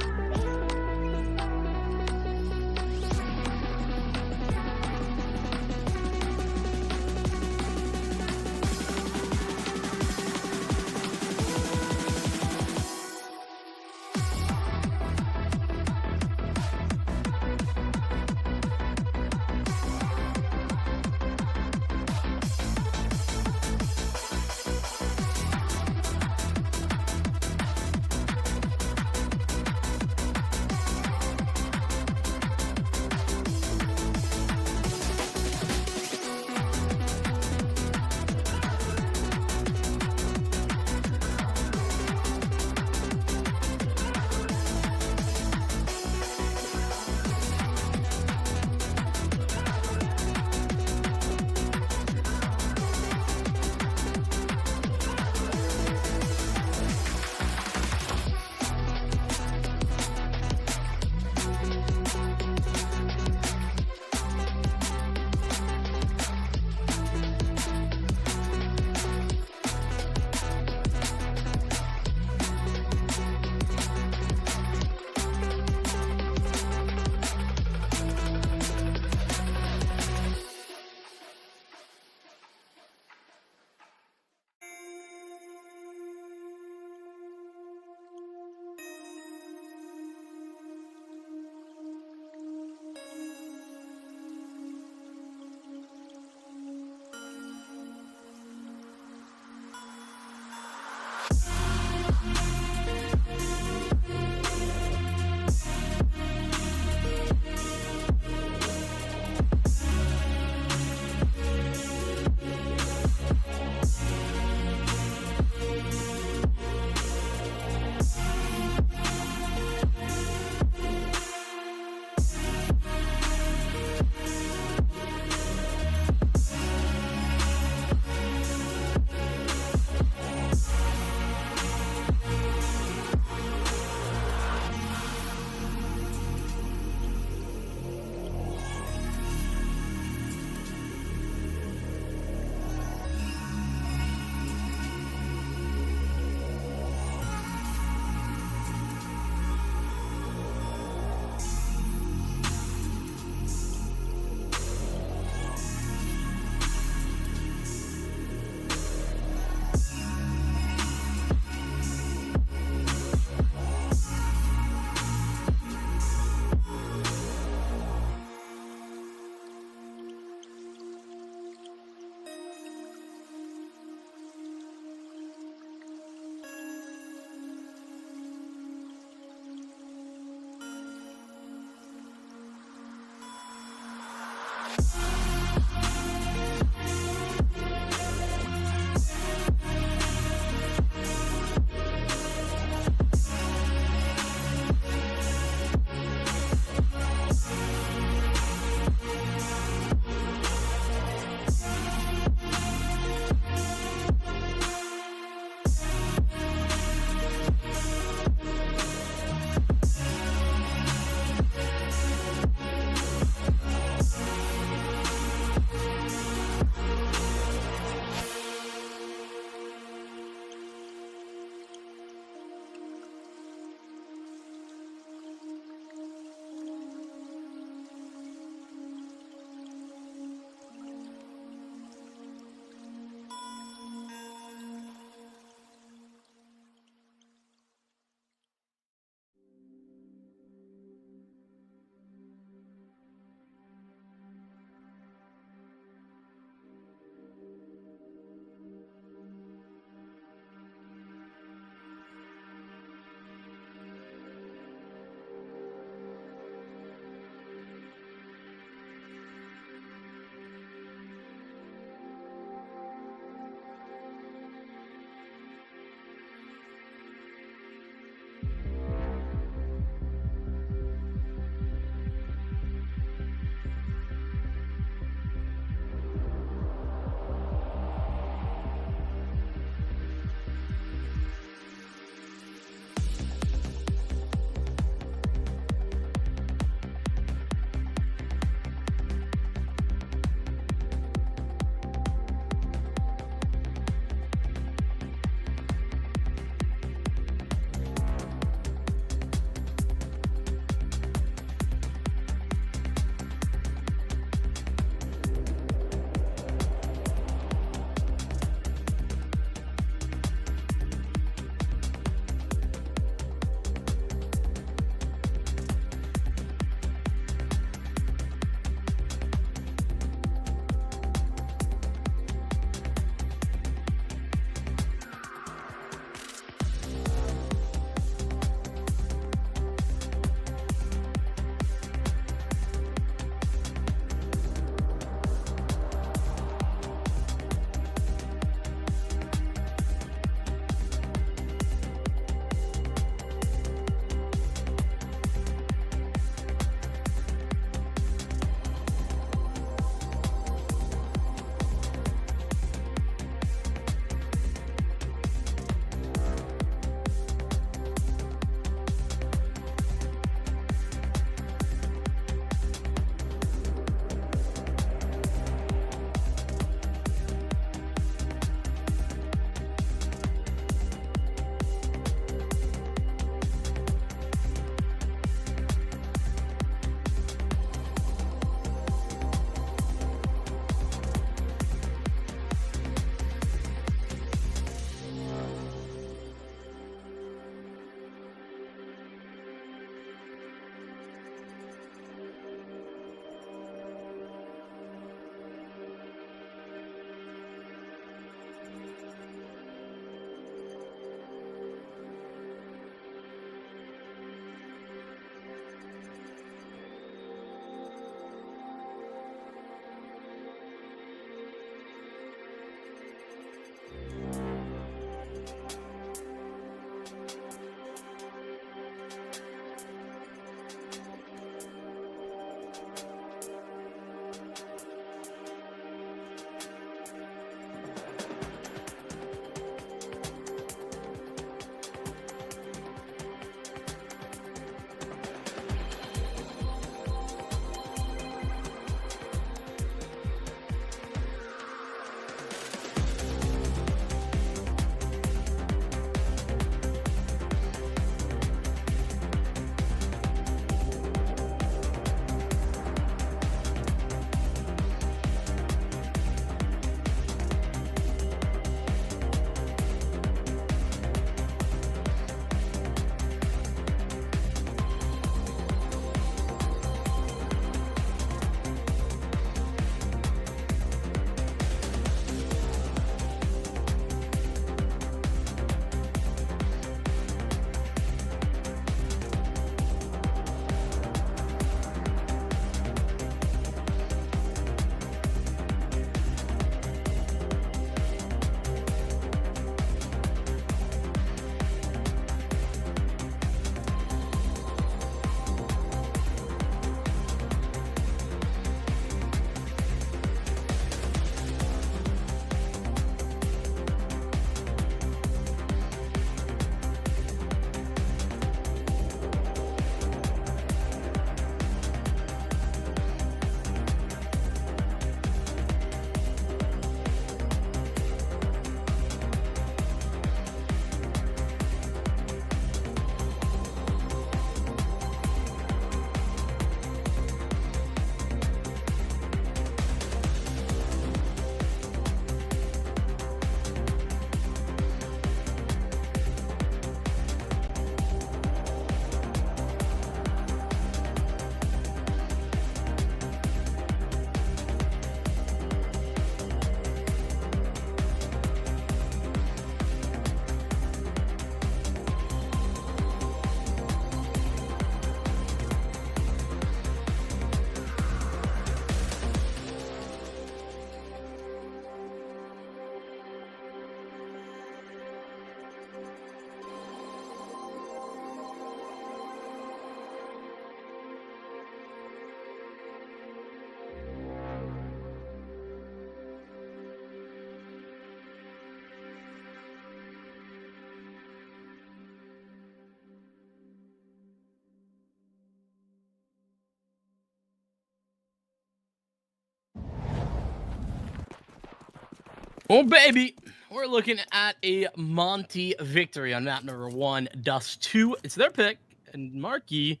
Oh, baby. We're looking at a Monty victory on map number 1, Dust 2. It's their pick. And Marky,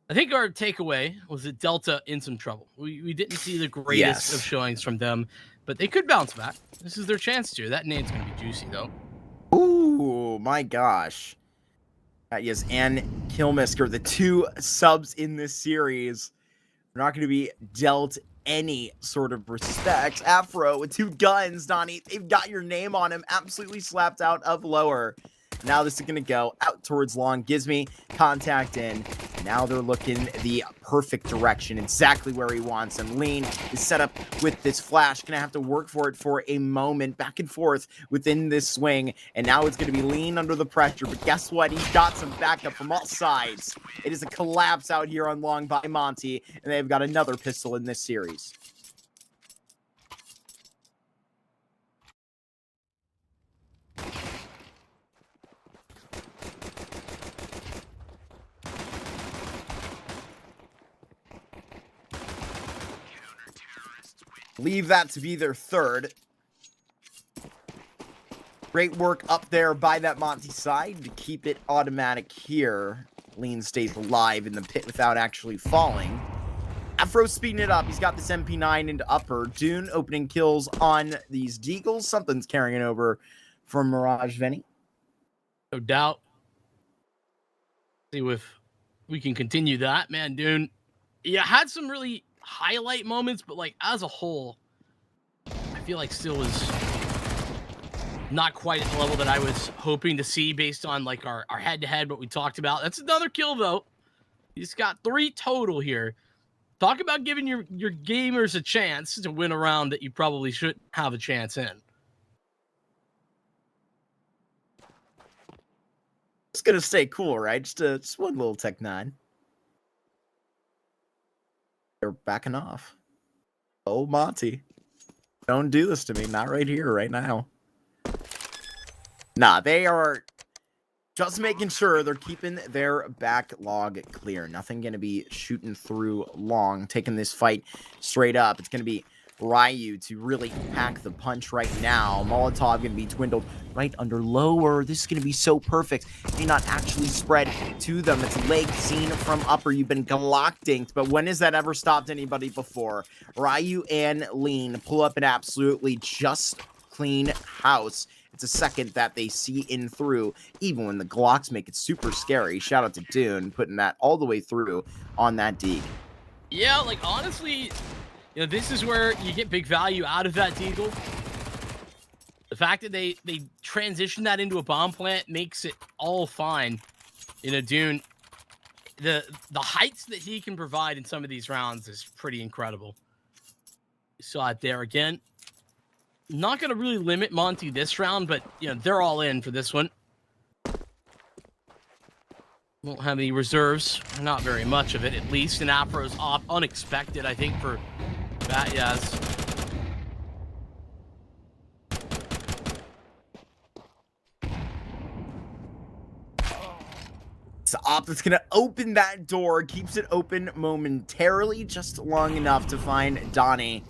I think our takeaway was that Delta in some trouble. We didn't see the greatest of showings from them, but they could bounce back. This is their chance to. That nade's going to be juicy, though.
Ooh, my gosh. Yes, and Killmisker, the 2 subs in this series, are not going to be dealt any sort of respect. Afro with 2 guns, Donnie. They've got your name on him, absolutely slapped out of lower. Now this is going to go out towards long. Gives me contact in. Now they're looking the perfect direction, exactly where he wants him. Lean is set up with this flash. Going to have to work for it for a moment. Back and forth within this swing. And now it's going to be Lean under the pressure. But guess what? He's got some backup from all sides. It is a collapse out here on long by Monty. And they've got another pistol in this series. Leave that to be their 3rd. Great work up there by that Monty side to keep it automatic here. Lean stays alive in the pit without actually falling. Afro speeding it up. He's got this MP9 into upper. Dune opening kills on these Deagles. Something's carrying over from Mirage, Vinny.
No doubt. See if we can continue that. Man, Dune, yeah, had some really highlight moments, but like as a whole, I feel like still was not quite at the level that I was hoping to see based on like our head-to-head, what we talked about. That's another kill though. He's got 3 total here. Talk about giving your gamers a chance to win a round that you probably shouldn't have a chance in.
It's gonna stay cool, right? Just one little Tech 9. They're backing off. Oh, Monty. Don't do this to me. Not right here, right now. Nah, they are just making sure they're keeping their backlog clear. Nothing going to be shooting through long, taking this fight straight up. It's going to be Ryu to really pack the punch right now. Molotov going to be dwindled right under lower. This is going to be so perfect. May not actually spread to them. It's leg seen from upper. You've been Glock-dinked, but when has that ever stopped anybody before? Ryu and Lean pull up an absolutely just clean house. It's a second that they see in through, even when the Glocks make it super scary. Shout out to Dune, putting that all the way through on that Deagle.
Yeah, like honestly, you know, this is where you get big value out of that Deagle. The fact that they transition that into a bomb plant makes it all fine. You know, Dune, the heights that he can provide in some of these rounds is pretty incredible. You saw it there again. Not going to really limit Monty this round, but, you know, they're all in for this one. Won't have any reserves. Not very much of it, at least. And Afro's off. Unexpected, I think, for that, yes.
So Optic's going to open that door. Keeps it open momentarily, just long enough to find Donnie.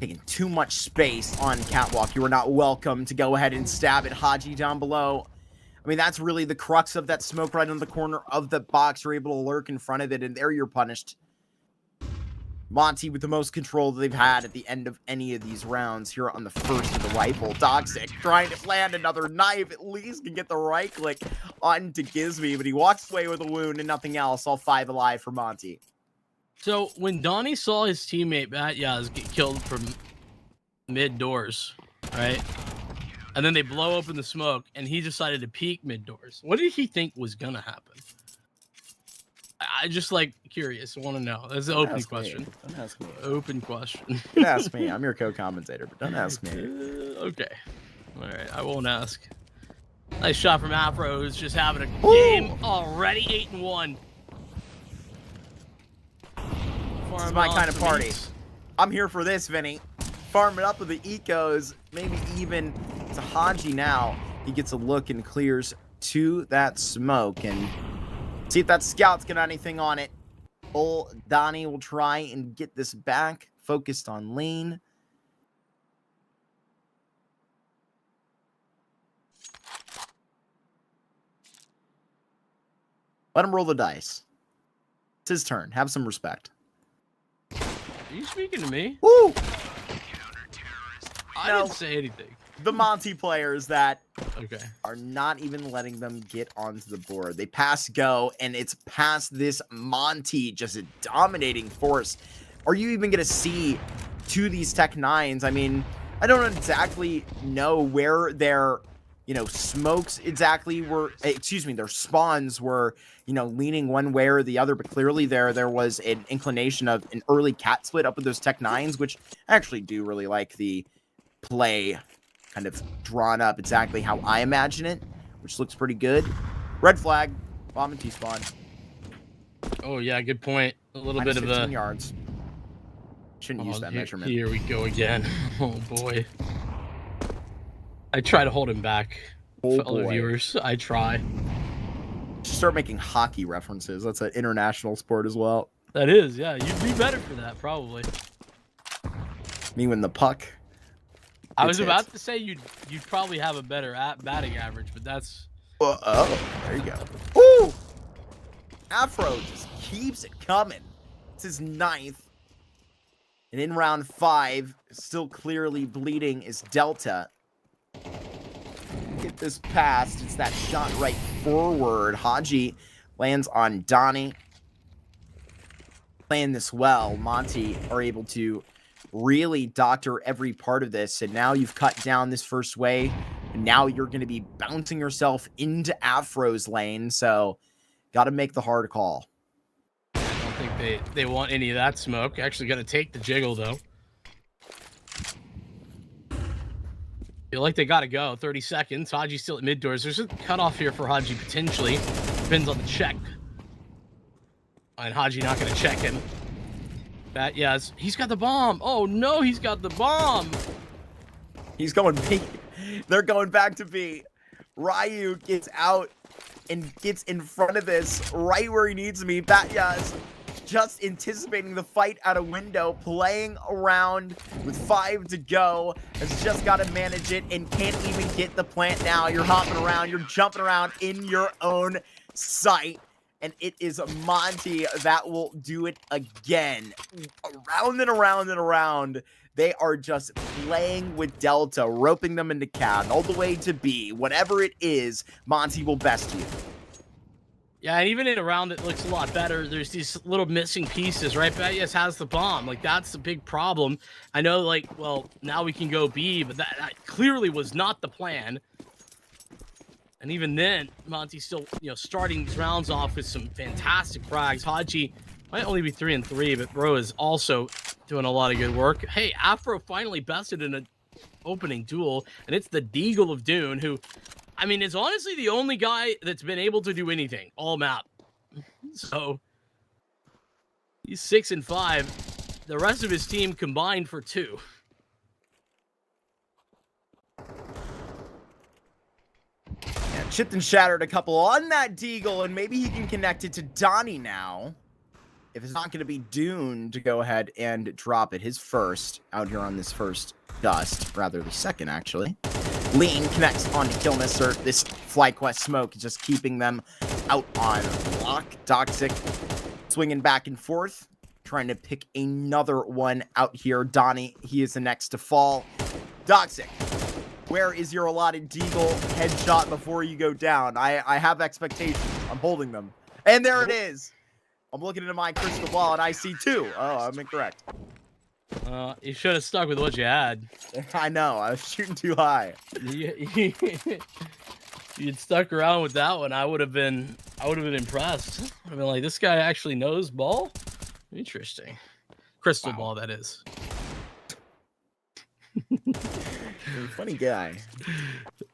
Taking too much space on Catwalk. You are not welcome to go ahead and stab at Haji down below. I mean, that's really the crux of that smoke right on the corner of the box. You're able to lurk in front of it, and there you're punished. Monty with the most control that they've had at the end of any of these rounds here on the first of the rifle. Toxic trying to land another knife. At least can get the right click onto Gizmy, but he walks away with a wound and nothing else. All 5 alive for Monty.
So when Donnie saw his teammate Batyaz get killed from mid doors, right? And then they blow open the smoke and he decided to peek mid doors. What did he think was gonna happen? I just like curious. I want to know. That's an open question.
Don't ask me.
Open question.
Don't ask me. I'm your co-commentator, but don't ask me.
Okay. All right. I won't ask. Nice shot from Afro, who's just having a game already. 8-1.
This is my kind of party. I'm here for this, Vinny. Farm it up with the ecos, maybe even to Haji now. He gets a look and clears to that smoke. And see if that scout's got anything on it. Old Donnie will try and get this back. Focused on Lean. Let him roll the dice. It's his turn. Have some respect.
Are you speaking to me?
Woo!
I
No.
didn't say anything.
The Monty players that
Okay.
are not even letting them get onto the board. They pass go, and it's past this Monty, just a dominating force. Are you even going to see to these Tech 9s? I mean, I don't exactly know where their, smokes exactly were, their spawns were, leaning one way or the other, but clearly there was an inclination of an early cat split up with those Tech 9s, which I actually do really like the play kind of drawn up exactly how I imagine it, which looks pretty good. Red flag, bomb and T-spawn.
Oh, yeah, good point. A little bit of
15
a...
yards. Shouldn't use that measurement.
Here we go again. Oh, boy. I try to hold him back, fellow viewers. I try.
Start making hockey references. That's an international sport as well.
That is, yeah. You'd be better for that, probably.
Me when the puck.
I was about to say you'd probably have a better batting average, but that's...
Oh, there you go. Ooh! Afro just keeps it coming. It's his 9th. And in round 5, still clearly bleeding, is Delta. Get this past. It's that shot right forward. Haji lands on Donnie. Playing this well. Monty are able to really doctor every part of this. And now you've cut down this first wave. And now you're going to be bouncing yourself into Afro's lane. So, got to make the hard call.
I don't think they want any of that smoke. Actually got to take the jiggle, though. Feel like they got to go. 30 seconds. Haji still at mid doors. There's a cutoff here for Haji, potentially. Depends on the check. And Haji not going to check him. That, yes. He's got the bomb. Oh, no, he's got the bomb.
He's going B. They're going back to B. Ryu gets out and gets in front of this right where he needs to be. Batyaz just anticipating the fight out a window, playing around with 5 to go, has just got to manage it and can't even get the plant now. You're hopping around, you're jumping around in your own sight, and it is Monty that will do it again. Around and around and around. They are just playing with Delta, roping them into cat, all the way to B. Whatever it is, Monty will best you.
Yeah, and even in a round that looks a lot better, there's these little missing pieces, right? Batyaz has the bomb. Like, that's the big problem. I know, like, well, now we can go B, but that clearly was not the plan. And even then, Monty's still, starting these rounds off with some fantastic frags. Haji might only be 3 and 3, but bro is also doing a lot of good work. Hey, Afro finally bested in an opening duel, and it's the Deagle of Dune, who, I mean, is honestly the only guy that's been able to do anything all map. So he's 6 and 5. The rest of his team combined for 2.
Yeah, chipped and shattered a couple on that Deagle, and maybe he can connect it to Donnie now. If it's not going to be Dune to go ahead and drop it, his first out here on this first dust, rather the second actually. Lean connects onto Killmister. This FlyQuest smoke is just keeping them out on lock. Toxic swinging back and forth, trying to pick another one out here. Donnie, he is the next to fall. Toxic, where is your allotted Deagle headshot before you go down? I have expectations. I'm holding them. And there it is. I'm looking into my crystal ball and I see 2. Oh, I'm incorrect.
You should have stuck with what you had.
I know. I was shooting too high.
You'd stuck around with that one, I would have been impressed. I'd have been like, this guy actually knows ball? Interesting. Crystal ball, that is.
You're a funny guy.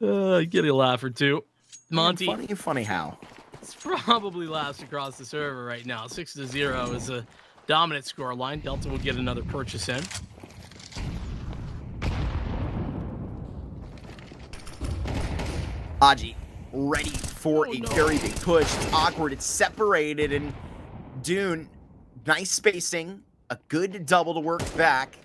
Get a laugh or two. Monty.
Funny how?
It's probably last across the server right now. 6-0 is a dominant score line. Delta will get another purchase in.
Haji ready for a very big push. It's awkward. It's separated. And Dune, nice spacing. A good double to work back.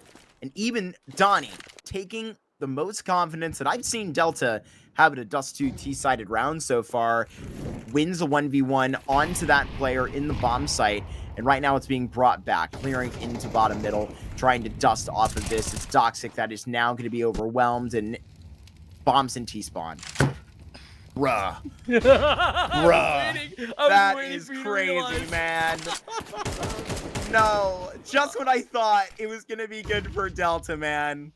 And even Donnie taking the most confidence that I've seen Delta having a Dust 2 T-sided round so far. Wins a 1v1 onto that player in the bomb site. And right now it's being brought back, clearing into bottom middle, trying to dust off of this. It's Doxic that is now going to be overwhelmed and bombs in T-spawn. Bruh. Bruh. That is crazy, man. No, just when I thought it was going to be good for Delta, man.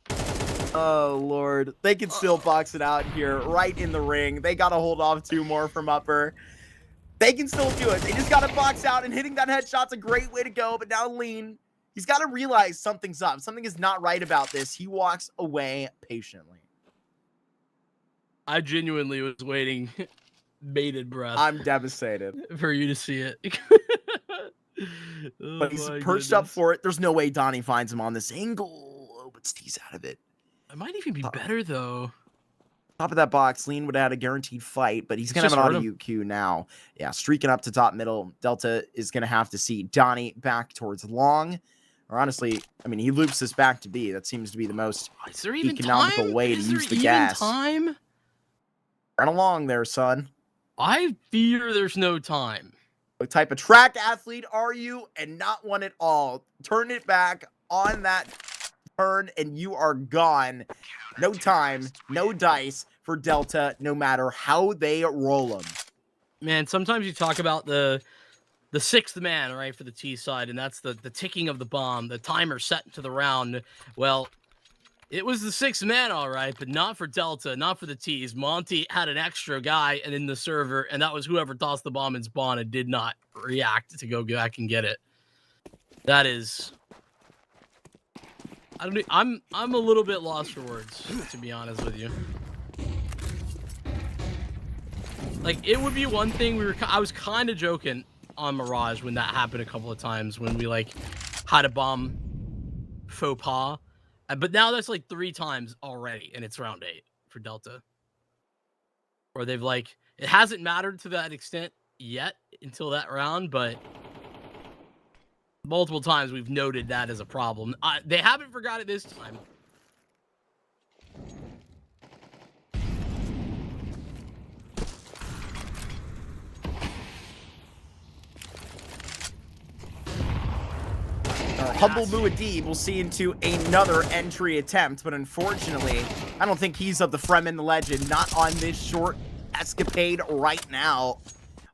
Oh, Lord. They can still box it out here right in the ring. They got to hold off 2 more from upper. They can still do it. They just got to box out, and hitting that headshot's a great way to go. But now Lean, he's got to realize something's up. Something is not right about this. He walks away patiently.
I genuinely was waiting, bated breath.
I'm devastated.
For you to see it. Oh,
but he's perched up for it. There's no way Donnie finds him on this angle. Oh, but Steve's out of it.
It might even be better, though.
Top of that box, Lean would have had a guaranteed fight, but he's going to have an auto UQ now. Yeah, streaking up to top middle. Delta is going to have to see Donnie back towards long. Or honestly, I mean, he loops this back to B. That seems to be the most economical way to use the gas.
Time?
Run along there, son.
I fear there's no time.
What type of track athlete are you? And not one at all. Turn it back on that turn and you are gone. No time, no dice for Delta, no matter how they roll them.
Man, sometimes you talk about the 6th man, right, for the T side, and that's the ticking of the bomb, the timer set to the round. Well, it was the 6th man, all right, but not for Delta, not for the T's. Monty had an extra guy and in the server, and that was whoever tossed the bomb in spawn and did not react to go back and get it. That is... I'm a little bit lost for words, to be honest with you. Like, it would be one thing I was kind of joking on Mirage when that happened a couple of times when we like had a bomb faux pas, but now that's like 3 times already, and it's round 8 for Delta, where they've like it hasn't mattered to that extent yet until that round, but multiple times we've noted that as a problem. They haven't forgot it this time.
Humble Muad'Dib will see into another entry attempt, but unfortunately, I don't think he's of the Fremen the Legend. Not on this short escapade right now.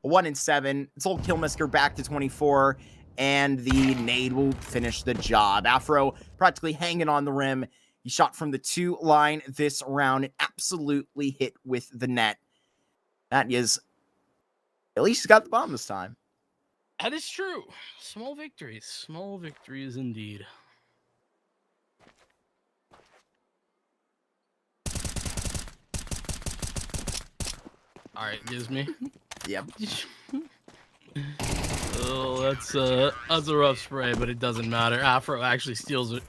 1 in 7. It's old Killmisker back to 24. And the nade will finish the job. Afro practically hanging on the rim. He shot from the 2 line this round. It absolutely hit with the net. That is... At least he's got the bomb this time.
That is true. Small victories. Small victories indeed. All right, gives me.
Yep.
Oh, that's a rough spray, but it doesn't matter. Afro actually steals it.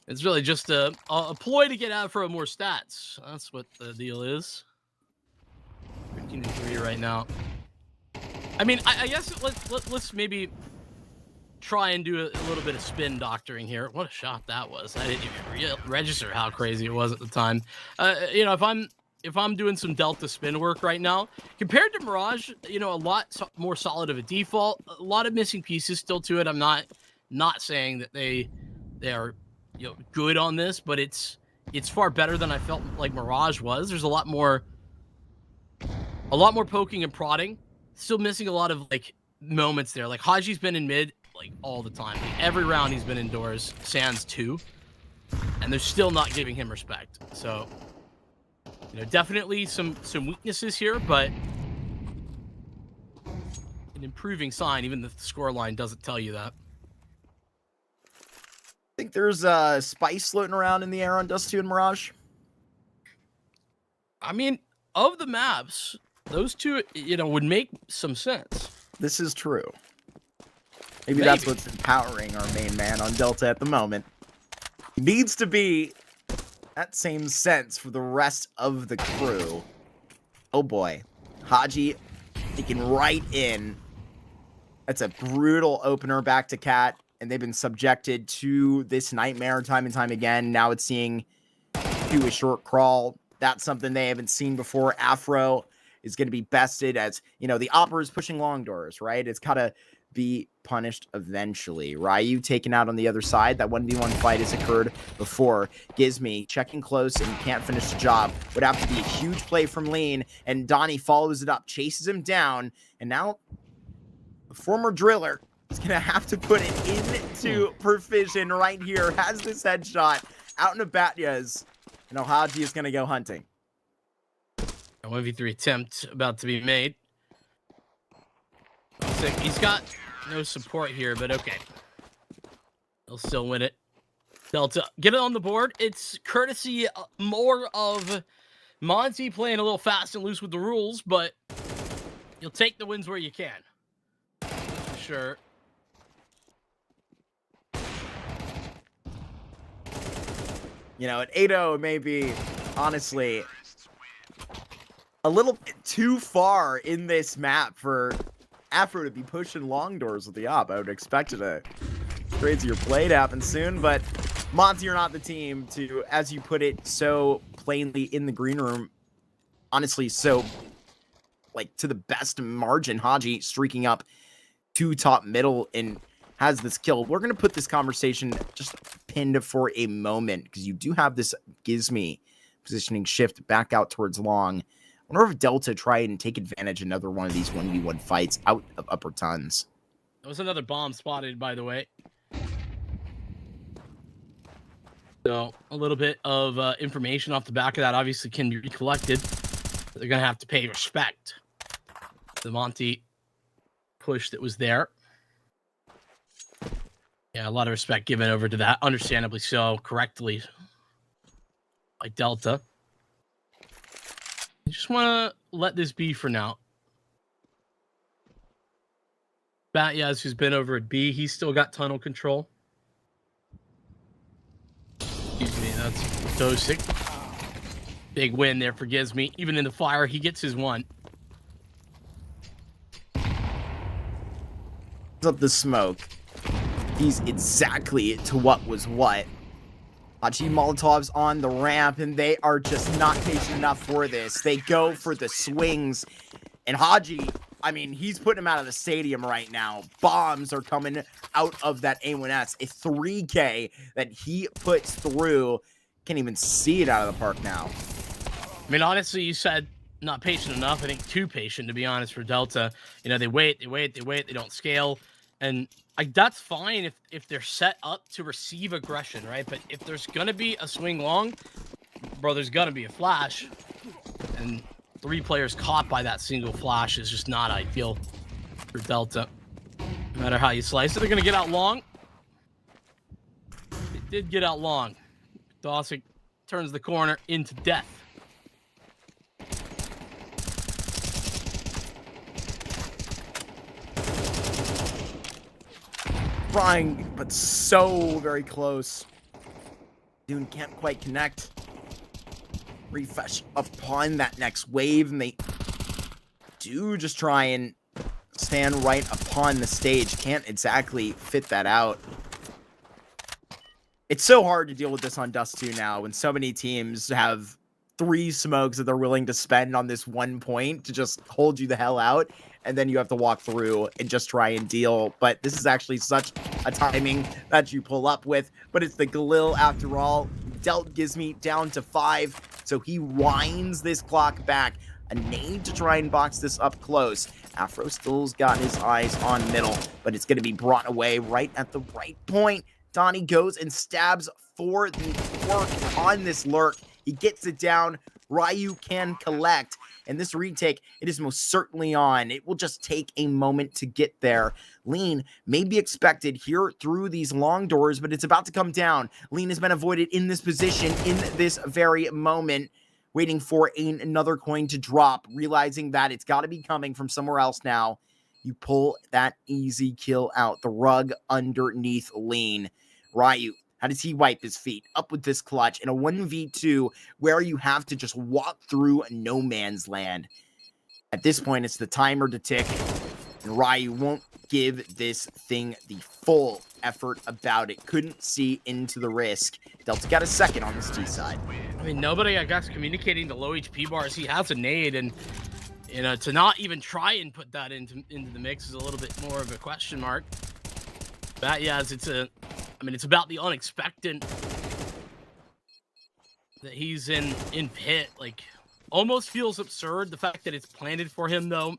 It's really just a ploy to get Afro more stats. That's what the deal is. 15-3 right now. I mean, I guess let's maybe try and do a little bit of spin doctoring here. What a shot that was! I didn't even register how crazy it was at the time. You know, if I'm doing some Delta spin work right now, compared to Mirage, you know, a lot more solid of a default, a lot of missing pieces still to it. I'm not saying that they are, you know, good on this, but it's far better than I felt like Mirage was. There's a lot more poking and prodding. Still missing a lot of like moments there. Like Haji's been in mid like all the time. Like, every round he's been indoors, sans 2, and they're still not giving him respect. So, you know, definitely some weaknesses here, but an improving sign, even if the scoreline doesn't tell you that.
I think there's spice floating around in the air on Dust 2 and Mirage.
I mean, of the maps, those 2, you know, would make some sense.
This is true. Maybe that's what's empowering our main man on Delta at the moment. Needs to be that same sense for the rest of the crew. Oh boy. Haji taking right in. That's a brutal opener back to Cat, and they've been subjected to this nightmare time and time again. Now it's seeing to a short crawl. That's something they haven't seen before. Afro is going to be bested as, you know, the Opera is pushing long doors, right? It's got to be punished eventually. Ryu taken out on the other side. That 1v1 fight has occurred before. Gizmy checking close and can't finish the job. Would have to be a huge play from Lean, and Donnie follows it up, chases him down, and now the former driller is going to have to put it into precision right here. Has this headshot out in Abatyas, and Alhaji is going to go hunting.
A 1v3 attempt about to be made. He's got no support here, but okay. He'll still win it. Delta, get it on the board. It's courtesy more of Monty playing a little fast and loose with the rules, but you'll take the wins where you can. For sure.
You know, at 8-0, maybe, honestly, a little bit too far in this map for Afro to be pushing long doors with the op. I would expect a crazier play to happen soon, but Monty are not the team to, as you put it so plainly in the green room, honestly, so, like, to the best margin. Haji streaking up to top middle and has this kill. We're going to put this conversation just pinned for a moment because you do have this Gizmy positioning shift back out towards long. I wonder if Delta try and take advantage of another one of these 1v1 fights out of upper tons.
That was another bomb spotted, by the way. So a little bit of information off the back of that obviously can be recollected. They're going to have to pay respect to the Monty push that was there. Yeah, a lot of respect given over to that. Understandably so, correctly by Delta. I just want to let this be for now. Batyaz, who's been over at B, he's still got tunnel control. Excuse me, that's Dosic. Big win there for Gizmy. Even in the fire, he gets his one.
Up the smoke. He's exactly to what was what. Haji Molotov's on the ramp, and they are just not patient enough for this. They go for the swings, and Haji, I mean, he's putting him out of the stadium right now. Bombs are coming out of that A1S. A 3K that he puts through. Can't even see it out of the park now.
I mean, honestly, you said not patient enough. I think too patient, to be honest, for Delta. You know, they wait, they don't scale. And that's fine if they're set up to receive aggression, right? But if there's going to be a swing long, bro, there's going to be a flash. And 3 players caught by that single flash is just not ideal for Delta. No matter how you slice it, they're going to get out long. They did get out long. Dosic turns the corner into death.
Trying, but so very close. Dune can't quite connect. Refresh upon that next wave, and they do just try and stand right upon the stage. Can't exactly fit that out. It's so hard to deal with this on Dust 2 now when so many teams have 3 smokes that they're willing to spend on this 1 point to just hold you the hell out. And then you have to walk through and just try and deal. But this is actually such a timing that you pull up with. But it's the Galil after all. Dealt Gizmy down to 5. So he winds this clock back. A nade to try and box this up close. Afro still's got his eyes on middle. But it's going to be brought away right at the right point. Donnie goes and stabs for the work on this lurk. He gets it down. Ryu can collect. And this retake, it is most certainly on. It will just take a moment to get there. Lean may be expected here through these long doors, but it's about to come down. Lean has been avoided in this position in this very moment, waiting for another coin to drop, realizing that it's got to be coming from somewhere else now. You pull that easy kill out. The rug underneath Lean. Ryu, how does he wipe his feet? Up with this clutch in a 1v2 where you have to just walk through no man's land. At this point, it's the timer to tick. And Ryu won't give this thing the full effort about it. Couldn't see into the risk. Delta got a second on this T side.
I mean, nobody, I guess, communicating the low HP bars. He has a nade, and to not even try and put that into the mix is a little bit more of a question mark. But yeah, it's about the unexpected that he's in pit. Like, almost feels absurd. The fact that it's planted for him, though,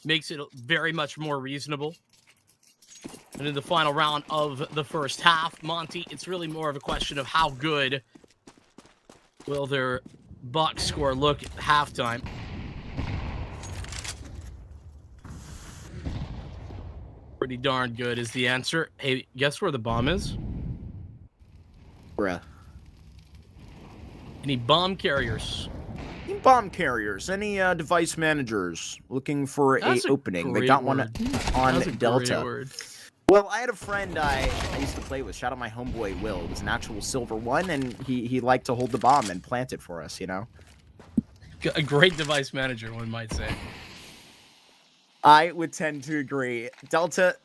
makes it very much more reasonable. And in the final round of the first half, Monty, it's really more of a question of how good will their box score look at halftime. Pretty darn good is the answer. Hey, guess where the bomb is?
Bruh.
Any bomb carriers?
Any bomb carriers? Any device managers looking for
That's
a
a
opening? They
great
got
word.
one
That's a
on
great
Delta.
word.
Well, I had a friend I used to play with. Shout out my homeboy Will. It was an actual silver one, and he liked to hold the bomb and plant it for us, you know?
A great device manager, one might say.
I would tend to agree. Delta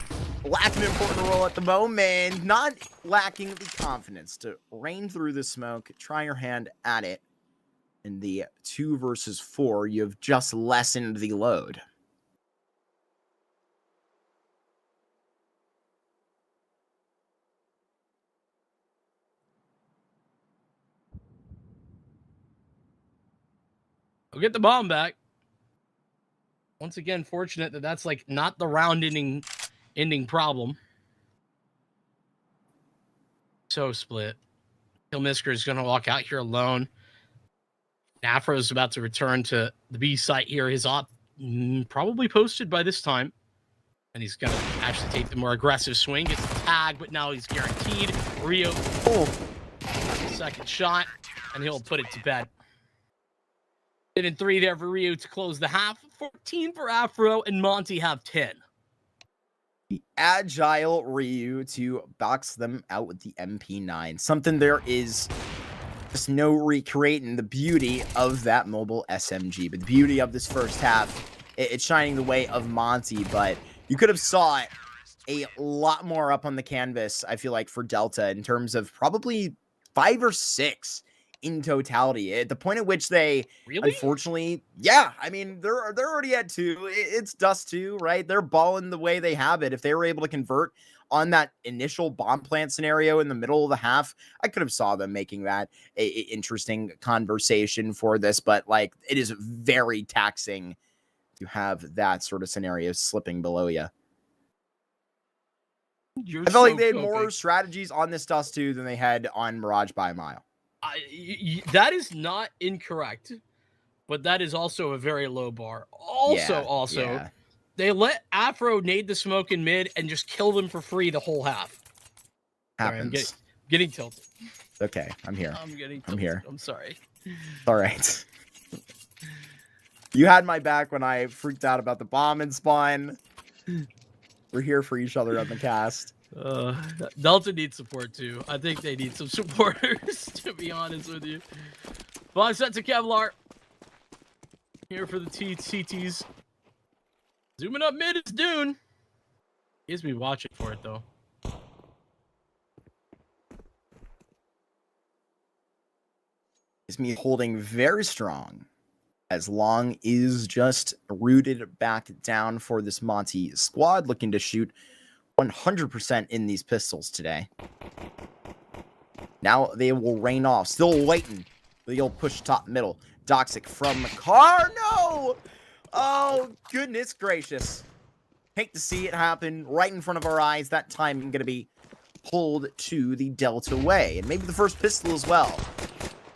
lacking an important role at the moment. Not lacking the confidence to rain through the smoke. Try your hand at it. In the 2 versus 4, you have just lessened the load.
We'll get the bomb back. Once again, fortunate that that's like not the round ending problem. So split. Killmisker is going to walk out here alone. Afro is about to return to the B site here. His op probably posted by this time. And he's going to actually take the more aggressive swing. Gets the tag, but now he's guaranteed. Rio, second shot, and he'll put it to bed. In 3 there for Rio to close the half. 14 for Afro, and Monty have 10.
The agile Ryu to box them out with the MP9. Something there is just no recreating the beauty of that mobile SMG. But the beauty of this first half, it's shining the way of Monty, but you could have saw it a lot more up on the canvas, I feel like, for Delta in terms of probably 5 or 6 in totality. At the point at which they,
Really?
unfortunately, yeah, I mean, they're already at 2. It's Dust 2, right? They're balling the way they have it. If they were able to convert on that initial bomb plant scenario in the middle of the half, I could have saw them making that a interesting conversation for this, but like, it is very taxing to have that sort of scenario slipping below you. I felt like they had more strategies on this Dust 2 than they had on Mirage by a mile.
That is not incorrect, but that is also a very low bar. Also, they let Afro nade the smoke in mid and just kill them for free the whole half.
Happens.
Sorry, I'm getting tilted.
Okay, I'm here. I'm here.
I'm sorry.
All right. You had my back when I freaked out about the bomb and spawn. We're here for each other on the cast.
Delta needs support too. I think they need some supporters, to be honest with you. 5 sets of Kevlar. Here for the CTs. Zooming up mid is Dune. He has me watching for it though.
Is me holding very strong. As long is just rooted back down for this Monty squad, looking to shoot 100% in these pistols today. Now they will rain off. Still waiting. The old push top middle. Doxic from the car. No! Oh, goodness gracious. Hate to see it happen right in front of our eyes. That time going to be pulled to the Delta way. And maybe the first pistol as well.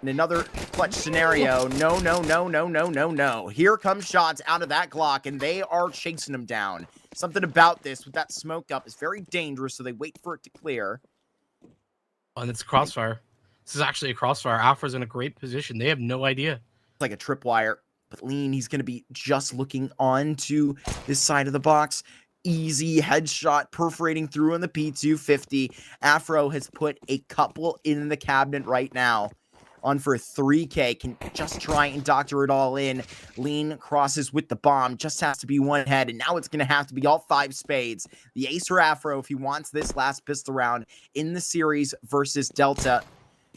In another clutch scenario. No. Here come shots out of that Glock, and they are chasing them down. Something about this with that smoke up is very dangerous, so they wait for it to clear.
Oh, and it's a crossfire. This is actually a crossfire. Alpha's in a great position. They have no idea.
It's like a tripwire. But Lean, he's going to be just looking onto this side of the box. Easy headshot perforating through on the P250. Afro has put a couple in the cabinet right now. on for 3K. Can just try and doctor it all in. Lean crosses with the bomb. Just has to be one head. And now it's going to have to be all 5 spades. The ace or Afro if he wants this last pistol round in the series versus Delta.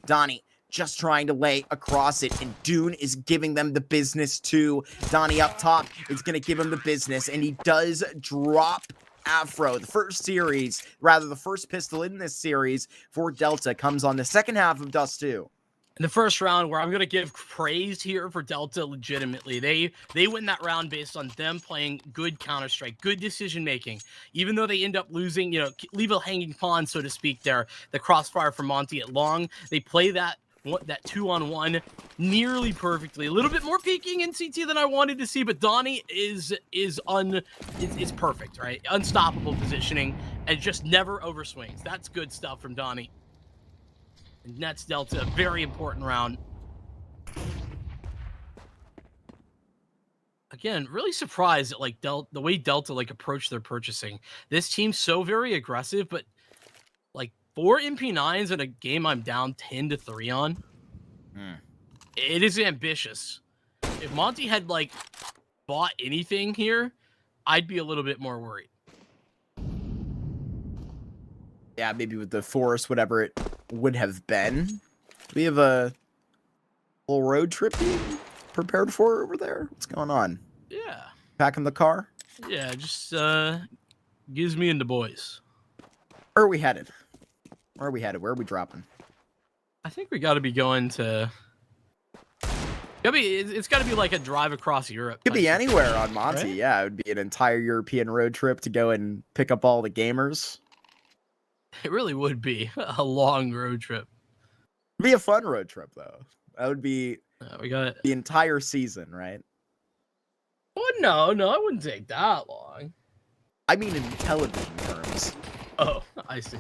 Donnie just trying to lay across it, and Dune is giving them the business too. Donnie up top is going to give him the business, and he does drop Afro. The first pistol in this series for Delta comes on the second half of Dust 2.
In the first round, where I'm going to give praise here for Delta legitimately. They win that round based on them playing good Counter-Strike, good decision-making. Even though they end up losing, leave a hanging pawn, so to speak, there, the crossfire for Monty at long, they play that 2-on-1 nearly perfectly. A little bit more peeking in CT than I wanted to see, but Donnie is perfect, right? Unstoppable positioning and just never overswings. That's good stuff from Donnie. And that's Delta, a very important round. Again, really surprised at the way Delta approached their purchasing. This team's so very aggressive, but 4 MP9s in a game I'm down 10-3 on. It is ambitious. If Monty had bought anything here, I'd be a little bit more worried.
Yeah, maybe with the Forest, whatever it would have been. Do we have a little road trip being prepared for over there? What's going on?
Yeah.
Back in the car?
Yeah, just gives me and the boys.
Where are we headed? Where are we dropping?
I think we got to be going to... It's got to be like a drive across Europe.
Could be anywhere on Monty.
Right?
Yeah, it would be an entire European road trip to go and pick up all the gamers.
It really would be a long road trip.
It'd be a fun road trip, though. That would be
We got
the entire season, right?
Oh, no, I wouldn't take that long.
I mean in television terms.
Oh, I see.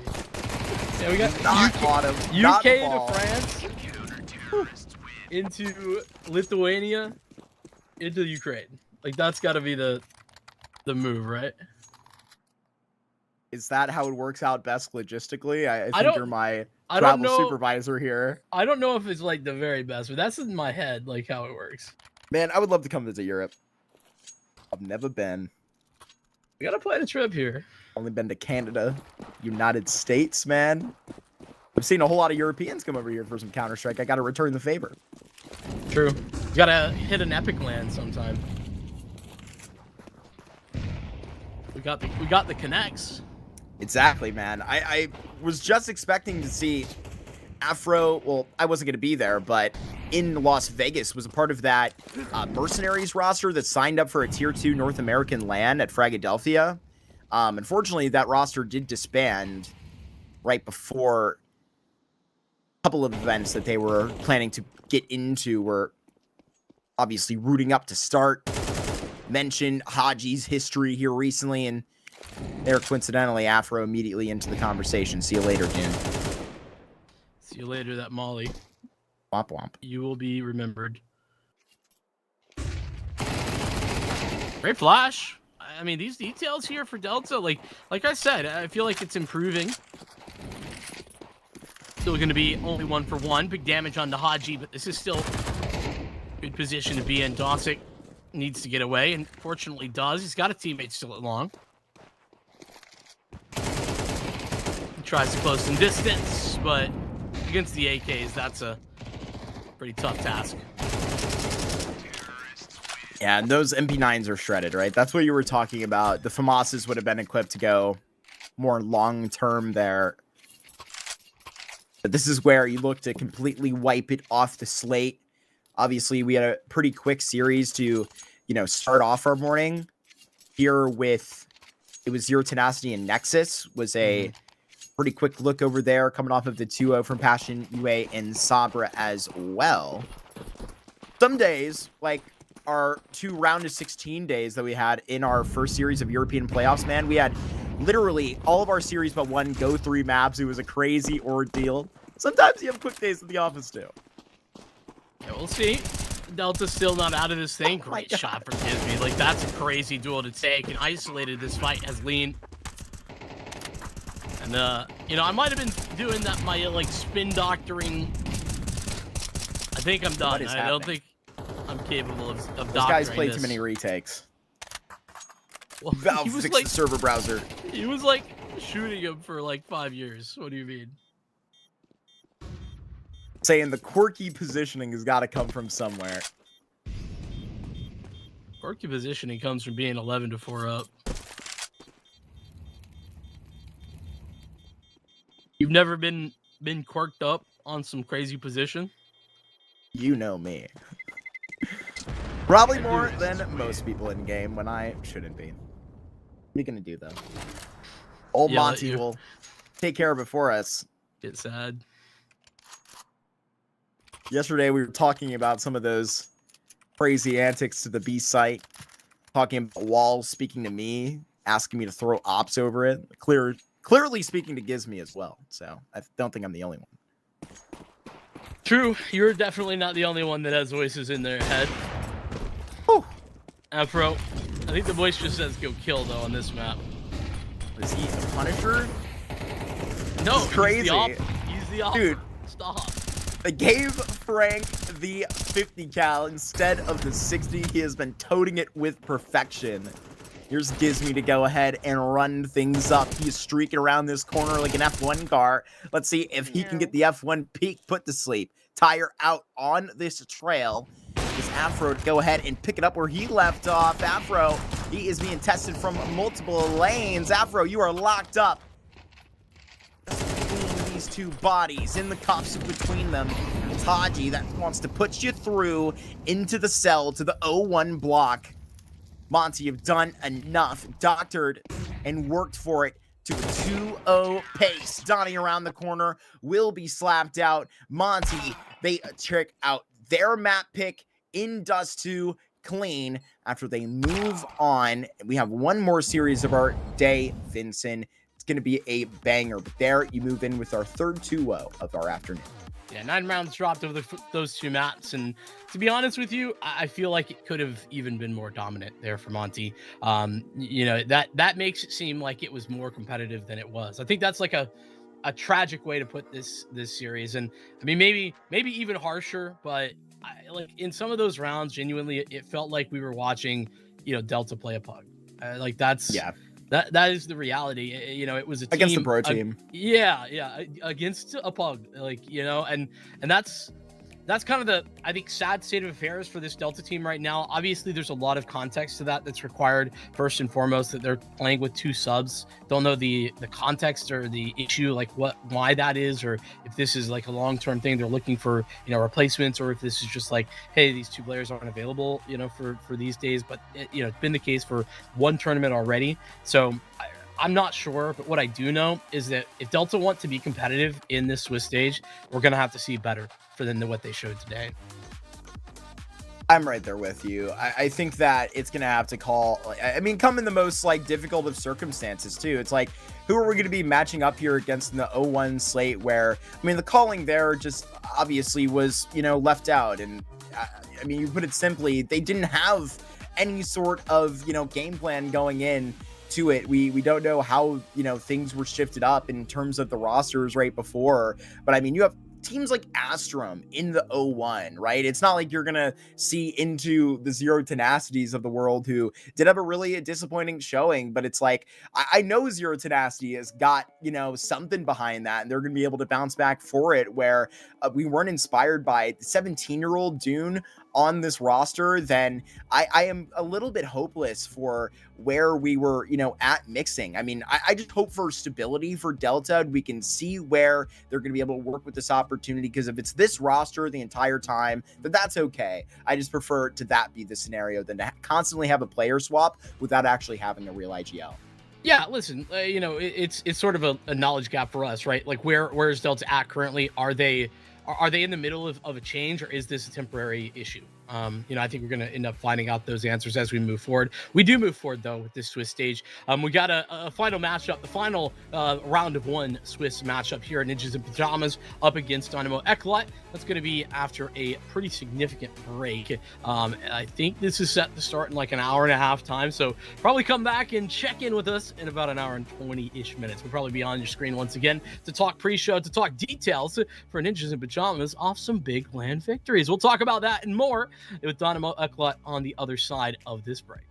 Yeah, we got
Not autumn,
UK
not fall.
to France, into Lithuania, into Ukraine. That's got to be the move, right?
Is that how it works out best logistically? I think you're my
I don't
travel
know.
supervisor here.
I don't know if it's the very best, but that's in my head, how it works.
Man, I would love to come visit Europe. I've never been.
We gotta plan a trip here.
Only been to Canada, United States, man. I've seen a whole lot of Europeans come over here for some Counter-Strike. I gotta return the favor.
True. You gotta hit an epic land sometime. We got the connects.
Exactly, man. I was just expecting to see Afro. Well, I wasn't going to be there, but in Las Vegas was a part of that Mercenaries roster that signed up for a Tier 2 North American LAN at Fragadelphia. Unfortunately, that roster did disband right before a couple of events that they were planning to get into were obviously rooting up to start. Mentioned Haji's history here recently, and there, coincidentally, Afro immediately into the conversation. See you later, Dune.
See you later, that Molly.
Womp womp.
You will be remembered. Great flash. I mean, these details here for Delta, like I said, I feel like it's improving. Still going to be only 1-for-1. Big damage on the Haji, but this is still a good position to be in. Dosic needs to get away, and fortunately does. He's got a teammate still at long. He tries to close some distance, but against the AKs, that's a pretty tough task.
Yeah, and those MP9s are shredded, right? That's what you were talking about. The FAMASs would have been equipped to go more long-term there. But this is where you look to completely wipe it off the slate. Obviously, we had a pretty quick series to, start off our morning here with, it was Zero Tenacity and Nexus was a pretty quick look over there coming off of the 2-0 from Passion, UA, and Sabre as well. Some days, like our 2 round of 16 days that we had in our first series of European playoffs, man, we had literally all of our series but one go 3 maps. It was a crazy ordeal. Sometimes you have quick days at the office too.
Yeah, we'll see. Delta's still not out of this thing. Great shot from Disney. That's a crazy duel to take. And isolated this fight has Lean. And, I might have been doing that, my, spin doctoring I think I'm done.
is
I don't
happening?
think I'm capable of
Those guys
doctoring
play
this.
too many retakes.
Well,
Valve
he was
fixed
like,
the server browser.
he was like shooting him for like 5 years. What do you mean?
Saying the quirky positioning has got to come from somewhere.
Quirky positioning comes from being 11-4 up. You've never been quirked up on some crazy position?
You know me. Probably more than most people in game when I shouldn't be. What are you gonna do though? Old
Yeah, let
Monty
you-
will take care of it for us.
Get sad.
Yesterday we were talking about some of those crazy antics to the B site, talking about walls speaking to me, asking me to throw ops over it. Clearly speaking to Gizme as well. So I don't think I'm the only one.
True, you're definitely not the only one that has voices in their head.
Whew.
Afro, I think the voice just says go kill though on this map.
Is he the Punisher?
No,
It's crazy.
He's the op.
Dude.
Stop.
They gave Frank the 50 cal instead of the 60. He has been toting it with perfection. Here's Gizme to go ahead and run things up. He's streaking around this corner like an F1 car. Let's see if he can get the F1 peak put to sleep. Tire out on this trail. Is Afro to go ahead and pick it up where he left off. Afro, he is being tested from multiple lanes. Afro, you are locked up. Between these two bodies, in the cuffs between them. Taji that wants to put you through into the cell to the 0-1 block. Monty, you've done enough. Doctored and worked for it to a 2-0 pace. Donnie around the corner will be slapped out. Monty, they check out their map pick in Dust 2 clean after they move on. We have one more series of our day, Vincent. It's going to be a banger. But there you move in with our third 2-0 of our afternoon.
Yeah, 9 rounds dropped over those two maps, and to be honest with you, I feel like it could have even been more dominant there for Monty. You know, that makes it seem like it was more competitive than it was. I think that's like a tragic way to put this series, and I mean maybe even harsher, but like in some of those rounds, genuinely, it felt like we were watching, you know, Delta play a pug. Like that's that is the reality. You know, it was a team
against the pro team.
Against a pug, like, you know, and that's kind of the, I think, sad state of affairs for this Delta team right now. Obviously, there's a lot of context to that's required. First and foremost, that they're playing with 2 subs. Don't know the context or the issue, like why that is, or if this is like a long-term thing. They're looking for, you know, replacements, or if this is just like, hey, these 2 players aren't available, you know, for these days. But you know, it's been the case for 1 tournament already. So I'm not sure, but what I do know is that if Delta want to be competitive in this Swiss stage, we're going to have to see better for than what they showed today.
I'm right there with you. I think that it's going to have to call, I mean, come in the most like difficult of circumstances too. It's like, who are we going to be matching up here against in the 0-1 slate where, I mean, the calling there just obviously was, you know, left out. And I mean, you put it simply, they didn't have any sort of, you know, game plan going in to it. We don't know how, you know, things were shifted up in terms of the rosters right before, but I mean, you have teams like Astrum in the 0-1, right? It's not like you're gonna see into the Zero Tenacities of the world who did have a really disappointing showing, but it's like, I know Zero Tenacity has got, you know, something behind that, and they're gonna be able to bounce back for it, where we weren't inspired by the 17-year-old Dune on this roster, then I am a little bit hopeless for where we were, you know, at mixing. I mean, I just hope for stability for Delta. We can see where they're going to be able to work with this opportunity, because if it's this roster the entire time, then that's okay. I just prefer to that be the scenario than to constantly have a player swap without actually having a real IGL.
Yeah, listen, you know, it's sort of a knowledge gap for us, right? Like where is Delta at currently? Are they in the middle of a change, or is this a temporary issue? I think we're going to end up finding out those answers as we move forward. We do move forward, though, with this Swiss stage. We got a final matchup, the final round of 1 Swiss matchup here at Ninjas in Pajamas up against Dynamo Eklot. That's going to be after a pretty significant break. I think this is set to start in like an hour and a half time, so probably come back and check in with us in about an hour and 20-ish minutes. We'll probably be on your screen once again to talk pre-show, to talk details for Ninjas in Pajamas off some big land victories. We'll talk about that and more with Dynamo Eklot on the other side of this break.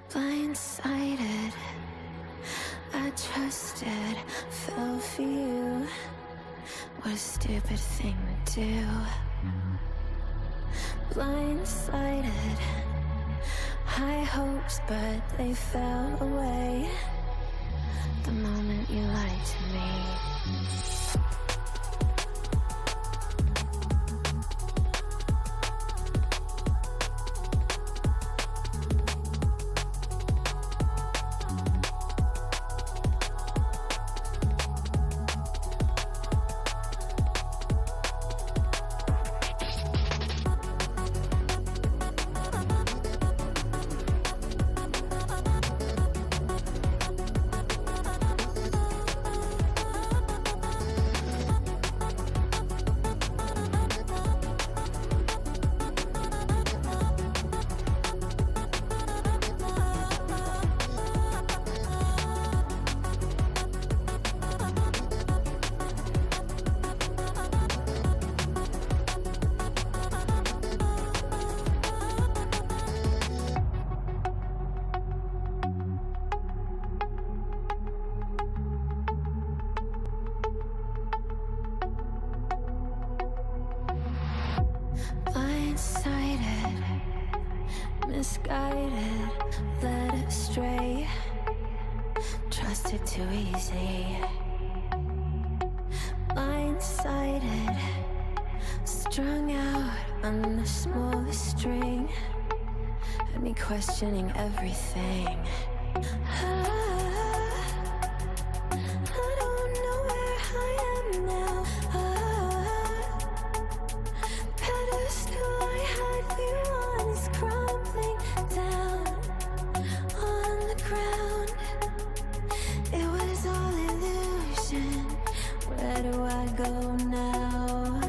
blindsided. I trusted, fell for you. What a stupid thing to do. Blindsided. High hopes, but they fell away the moment you lied to me. Blindsided, misguided, led astray, trusted too easy. Blindsided, strung out on the smallest string, had me questioning everything. I don't know where I am now. Pedestal I had you on is crumbling down on the ground. It was all illusion. Where do I go now?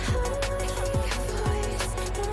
How do I hear your voice?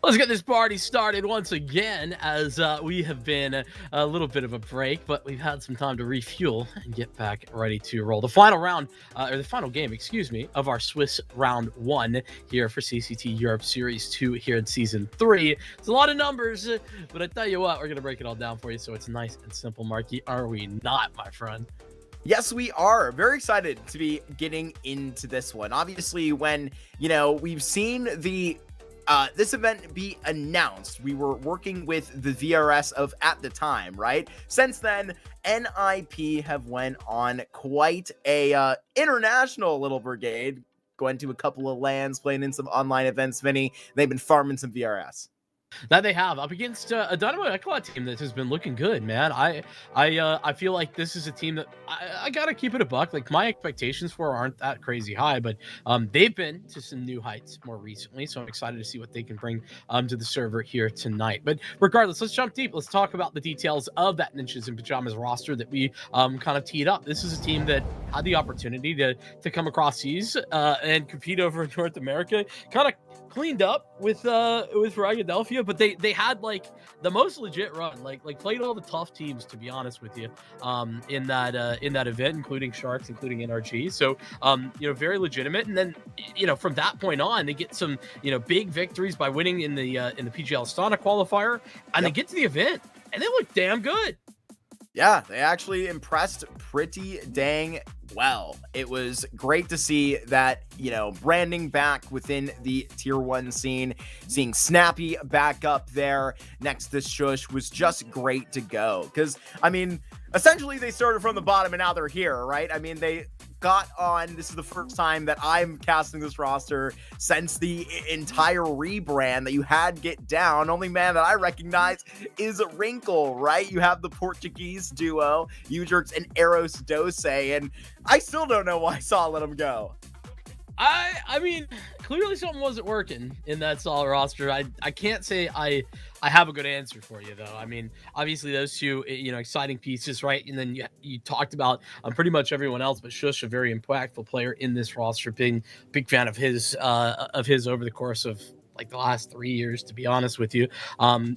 Let's get this party started once again, as we have been a little bit of a break, but we've had some time to refuel and get back ready to roll. The final round, or the final game, excuse me, of our Swiss round 1 here for CCT Europe Series 2 here in Season 3. It's a lot of numbers, but I tell you what, we're going to break it all down for you so it's nice and simple, Marky. Are we not, my friend?
Yes, we are very excited to be getting into this one. Obviously, when, we've seen the this event be announced, we were working with the VRS of at the time, right? Since then, NIP have went on quite a international little brigade, going to a couple of lands, playing in some online events, Vinny. They've been farming some VRS.
That they have, up against a Dynamo Eklot team that has been looking good, man. I feel like this is a team that I gotta keep it a buck. Like, my expectations for aren't that crazy high, but they've been to some new heights more recently, so I'm excited to see what they can bring to the server here tonight. But regardless, let's jump deep. Let's talk about the details of that Ninjas in Pajamas roster that we kind of teed up. This is a team that had the opportunity to come across seas and compete over in North America. Kind of cleaned up with Philadelphia, but they had like the most legit run, like played all the tough teams, to be honest with you, in that event, including Sharks, including NRG. So very legitimate. And then from that point on, they get some big victories by winning in the PGL Astana qualifier, and they get to the event and they look damn good.
Yeah, they actually impressed pretty dang well. It was great to see that, branding back within the tier 1 scene, seeing Snappy back up there next to Shush was just great to go. Because, essentially they started from the bottom and now they're here, right? They got on, this is the first time that I'm casting this roster since the entire rebrand that you had Get Down. Only man that I recognize is Wrinkle, right? You have the Portuguese duo, Ujerks and Eros Dose, and I still don't know why Saw let him go.
I mean, clearly something wasn't working in that Saw roster. I can't say I have a good answer for you, though. Obviously those two, exciting pieces, right? And then you talked about pretty much everyone else, but Shush, a very impactful player in this roster, being big fan of his over the course of like the last 3 years, to be honest with you,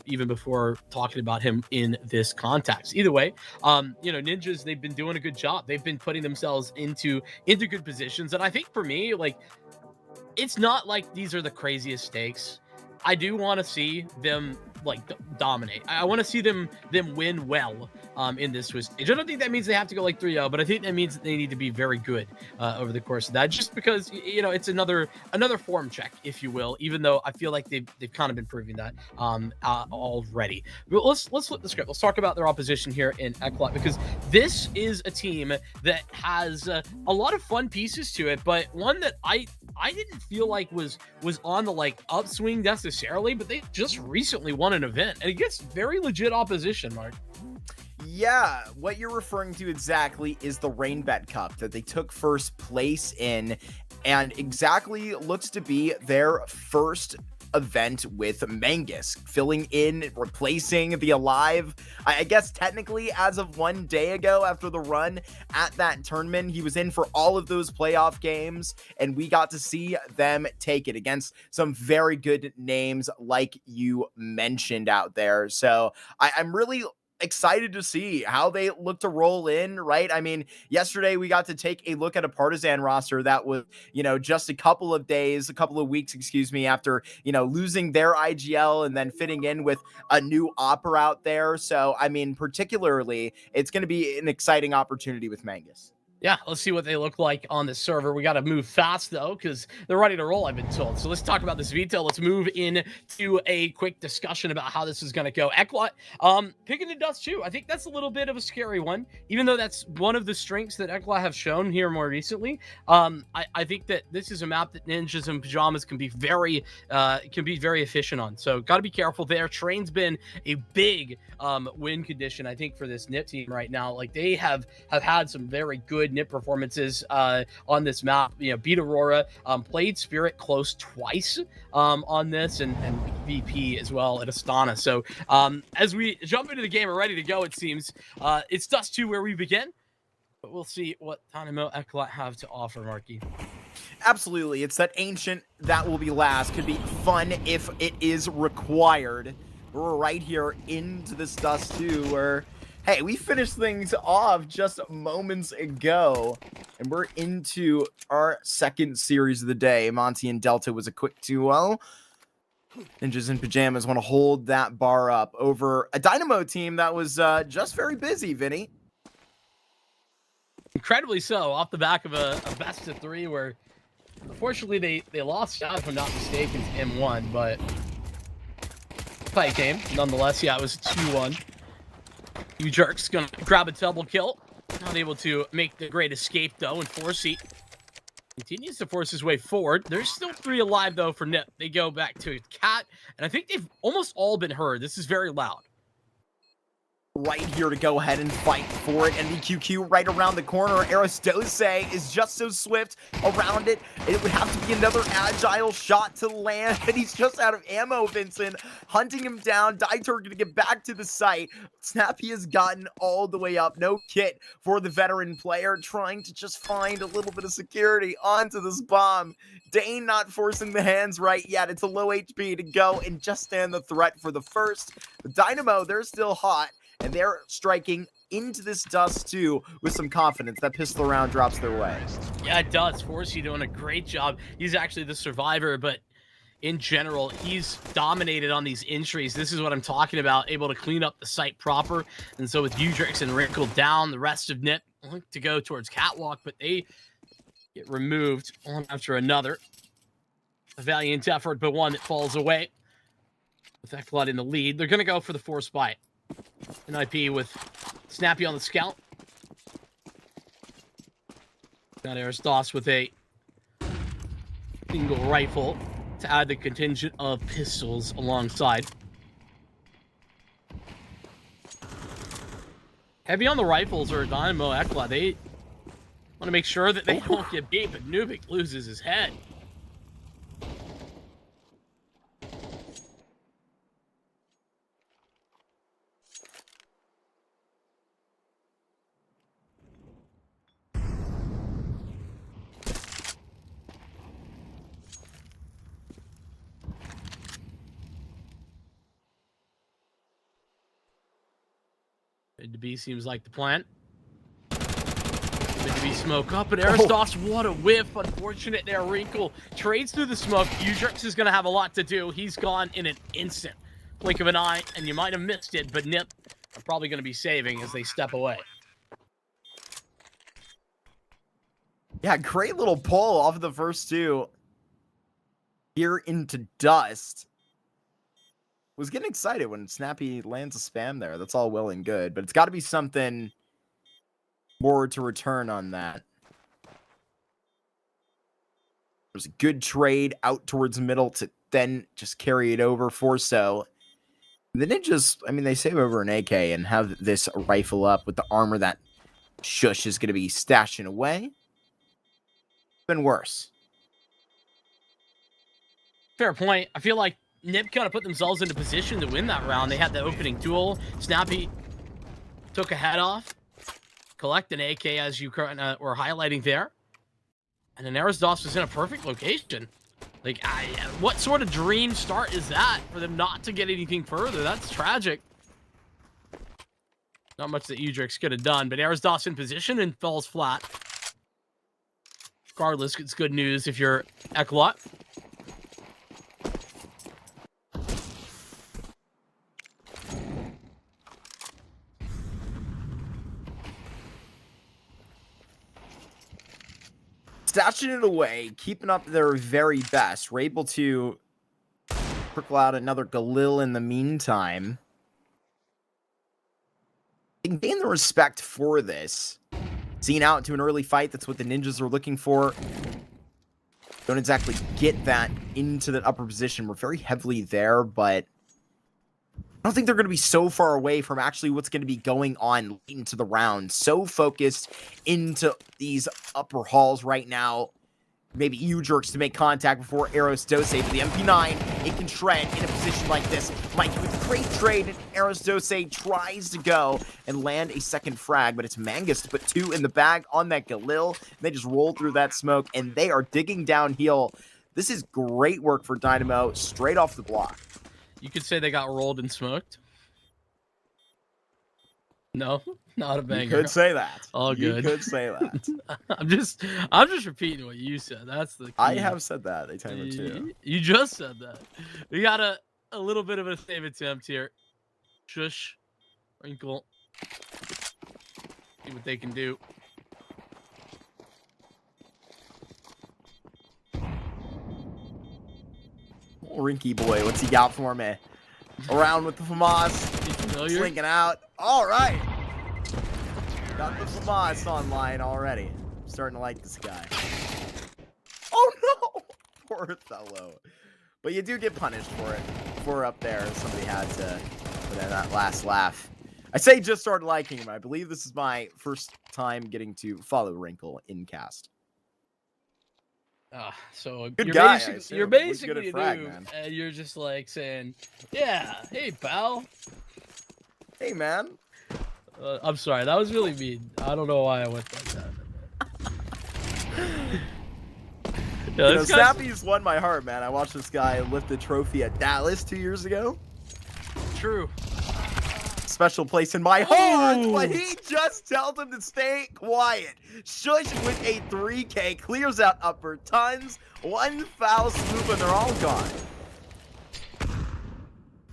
even before talking about him in this context. Either way, Ninjas, they've been doing a good job. They've been putting themselves into good positions. And I think for me, like, it's not like these are the craziest stakes. I do want to see them dominate. I want to see them win well in this Swiss stage. I don't think that means they have to go like 3-0, but I think that means that they need to be very good over the course of that, just because it's another form check, if you will, even though I feel like they've kind of been proving that already. But let's flip the script. Let's talk about their opposition here in ECLOT, because this is a team that has a lot of fun pieces to it, but one that I didn't feel like was on the upswing necessarily, but they just recently won an event and it gets very legit opposition, Mark.
Yeah, what you're referring to exactly is the Rainbet Cup that they took first place in, and exactly looks to be their first event with Mangus, filling in, replacing the Alive. I guess technically as of 1 day ago after the run at that tournament, he was in for all of those playoff games, and we got to see them take it against some very good names like you mentioned out there. So I'm really excited to see how they look to roll in, right? Yesterday we got to take a look at a Partisan roster that was, just a couple of weeks, after, losing their IGL and then fitting in with a new Opera out there. So, particularly, it's going to be an exciting opportunity with Mangus.
Yeah, let's see what they look like on the server. We got to move fast, though, because they're ready to roll, I've been told. So let's talk about this veto. Let's move into a quick discussion about how this is going to go. ECLOT, picking the dust, too. I think that's a little bit of a scary one, even though that's one of the strengths that ECLOT have shown here more recently. I think that this is a map that Ninjas in Pajamas can be very efficient on. So got to be careful there. Train's been a big win condition, I think, for this NIP team right now. Like, they have had some very good NIP performances on this map. Beat Aurora, played Spirit close twice on this, and VP as well at Astana. So as we jump into the game, we're ready to go. It seems it's Dust 2 where we begin, but we'll see what Dynamo Eklot have to offer, Marky.
Absolutely. It's that ancient that will be last. Could be fun if it is required. We're right here into this dust too, where, hey, we finished things off just moments ago, and we're into our second series of the day. Monty and Delta was a quick 2-0. Ninjas in Pajamas want to hold that bar up over a Dynamo team that was just very busy, Vinny.
Incredibly so, off the back of a best of 3 where unfortunately they lost out, if I'm not mistaken, to M1, but fight game nonetheless. Yeah, it was 2-1. You jerks gonna grab a double kill. Not able to make the great escape though, and Forsey continues to force his way forward. There's still 3 alive though for Nip. They go back to Cat, and I think they've almost all been heard. This is very loud.
Right here to go ahead and fight for it. And the QQ right around the corner. Aristose is just so swift around it. It would have to be another agile shot to land. And he's just out of ammo, Vincent. Hunting him down. Dieter gonna get back to the site. Snappy has gotten all the way up. No kit for the veteran player. Trying to just find a little bit of security onto this bomb. Dane not forcing the hands right yet. It's a low HP to go and just stand the threat for the first. The Dynamo, they're still hot. And they're striking into this dust, too, with some confidence. That pistol round drops their way.
Yeah, it does. Forsey doing a great job. He's actually the survivor, but in general, he's dominated on these entries. This is what I'm talking about, able to clean up the site proper. And so with Udrix and Wrinkle down, the rest of Nip to go towards Catwalk, but they get removed one after another. A valiant effort, but one that falls away. With Eklot in the lead, they're going to go for the force bite. An IP with Snappy on the scout. Got Aristos with a single rifle to add the contingent of pistols alongside. Heavy on the rifles are Dynamo Eklot. They want to make sure that they don't get beat, but Nuke loses his head. Mid to B seems like the plan. Mid to B smoke up, and Aristos, what a whiff. Unfortunate there. Wrinkle trades through the smoke. Udrix is going to have a lot to do. He's gone in an instant. Blink of an eye, and you might have missed it, but Nip are probably going to be saving as they step away.
Yeah, great little pull off of the first 2. Here into dust. Was getting excited when Snappy lands a spam there. That's all well and good, but it's got to be something more to return on that. There's a good trade out towards the middle to then just carry it over for so. The Ninjas, I mean, they save over an AK and have this rifle up with the armor that Shush is going to be stashing away. Been worse.
Fair point. I feel like Nip kind of put themselves into position to win that round. They had the opening duel. Snappy took a head off. Collect an AK as you were highlighting there. And then Aristos was in a perfect location. Like, what sort of dream start is that for them not to get anything further? That's tragic. Not much that Udrix could have done, but Aristos in position and falls flat. Regardless, it's good news if you're Eklot.
Stashing it away, keeping up their very best. We're able to trickle out another Galil in the meantime. They can gain the respect for this. Seen out to an early fight, that's what the Ninjas are looking for. Don't exactly get that into the upper position. We're very heavily there, but I don't think they're going to be so far away from actually what's going to be going on late into the round. So focused into these upper halls right now. Maybe U-jerks to make contact before Arrows Dose, but the MP9, it can shred in a position like this. Mikey with the great trade, and Aristose tries to go and land a second frag, but it's Mangus to put 2 in the bag on that Galil. And they just roll through that smoke, and they are digging downhill. This is great work for Dynamo, straight off the block.
You could say they got rolled and smoked. No, not a banger.
You could say that.
All good.
You could say that.
I'm just repeating what you said. That's the key.
I have said that a time or two.
You just said that. We got a little bit of a save attempt here. Shush. Wrinkle. See what they can do.
Rinky boy, what's he got for me? Around with the FAMAS. Slinking out. All right. Got the FAMAS online already. Starting to like this guy. Oh no! Poor fellow. But you do get punished for it. For up there, somebody had to put in that last laugh. I say just started liking him. I believe this is my first time getting to follow Wrinkle in cast.
So
Good
you're
guy,
you're
He's good
basically
at
a
frag,
noob,
man.
and you're just like saying, "Yeah, hey pal."
Hey man.
I'm sorry, that was really mean. I don't know why I went like that. Yeah,
You know, Snappy's won my heart, man. I watched this guy lift the trophy at Dallas 2 years ago.
True.
Special place in my heart,
Ooh.
but he just tells him to stay quiet. Shush with a 3K, clears out upper tons, one foul swoop, and they're all gone.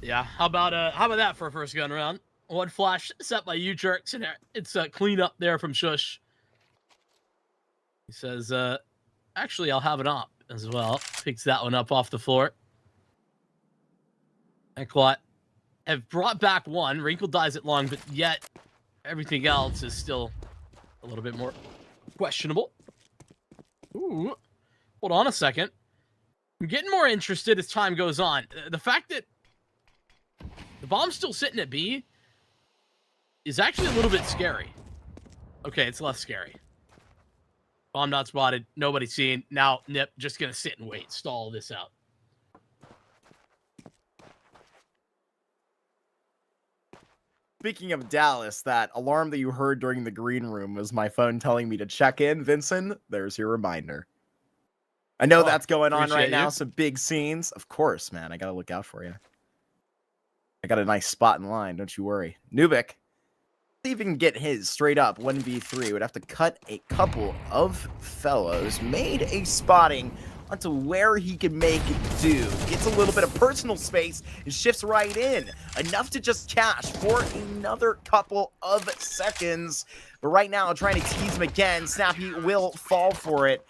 Yeah, how about that for a first gun round? One flash set by you jerks, and it's a clean up there from Shush. He says, actually, I'll have an op as well. Picks that one up off the floor. Eklot have brought back one. Wrinkle dies it long, but yet everything else is still a little bit more questionable. Ooh, hold on a second. I'm getting more interested as time goes on. The fact that the bomb's still sitting at B is actually a little bit scary. Okay, it's less scary. Bomb not spotted. Nobody seen. Now Nip just going to sit and wait. Stall this out.
Speaking of Dallas, that alarm that you heard during the green room was my phone telling me to check in. Vincent, there's your reminder. I know that's going on right now. Some big scenes. Of course, man. I got to look out for you. I got a nice spot in line. Don't you worry. Nuke. See if he can get his straight up 1v3. Would have to cut a couple of fellows. Made a spotting onto where he can make it do. Gets a little bit of personal space and shifts right in. Enough to just cash for another couple of seconds. But right now, trying to tease him again. Snappy will fall for it.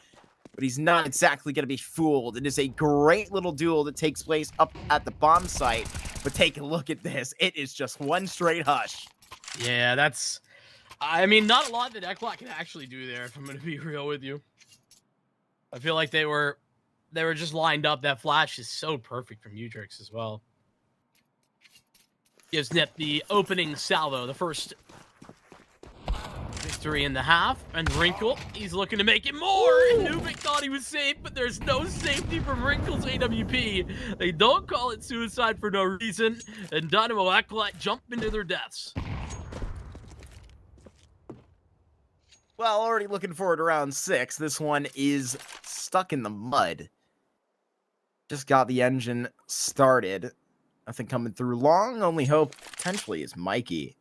But he's not exactly going to be fooled. It is a great little duel that takes place up at the bomb site. But take a look at this. It is just one straight hush.
Yeah, that's... I mean, not a lot that Eklot can actually do there, if I'm going to be real with you. I feel like they were just lined up. That flash is so perfect from Utrix as well. Gives Nip the opening salvo, the first victory in the half. And Wrinkle, he's looking to make it more. And Nuke thought he was safe, but there's no safety from Wrinkle's AWP. They don't call it suicide for no reason. And Dynamo Eklot jump into their deaths.
Well, already looking forward to round 6. This one is stuck in the mud. Just got the engine started. Nothing coming through long. Only hope potentially is Mikey.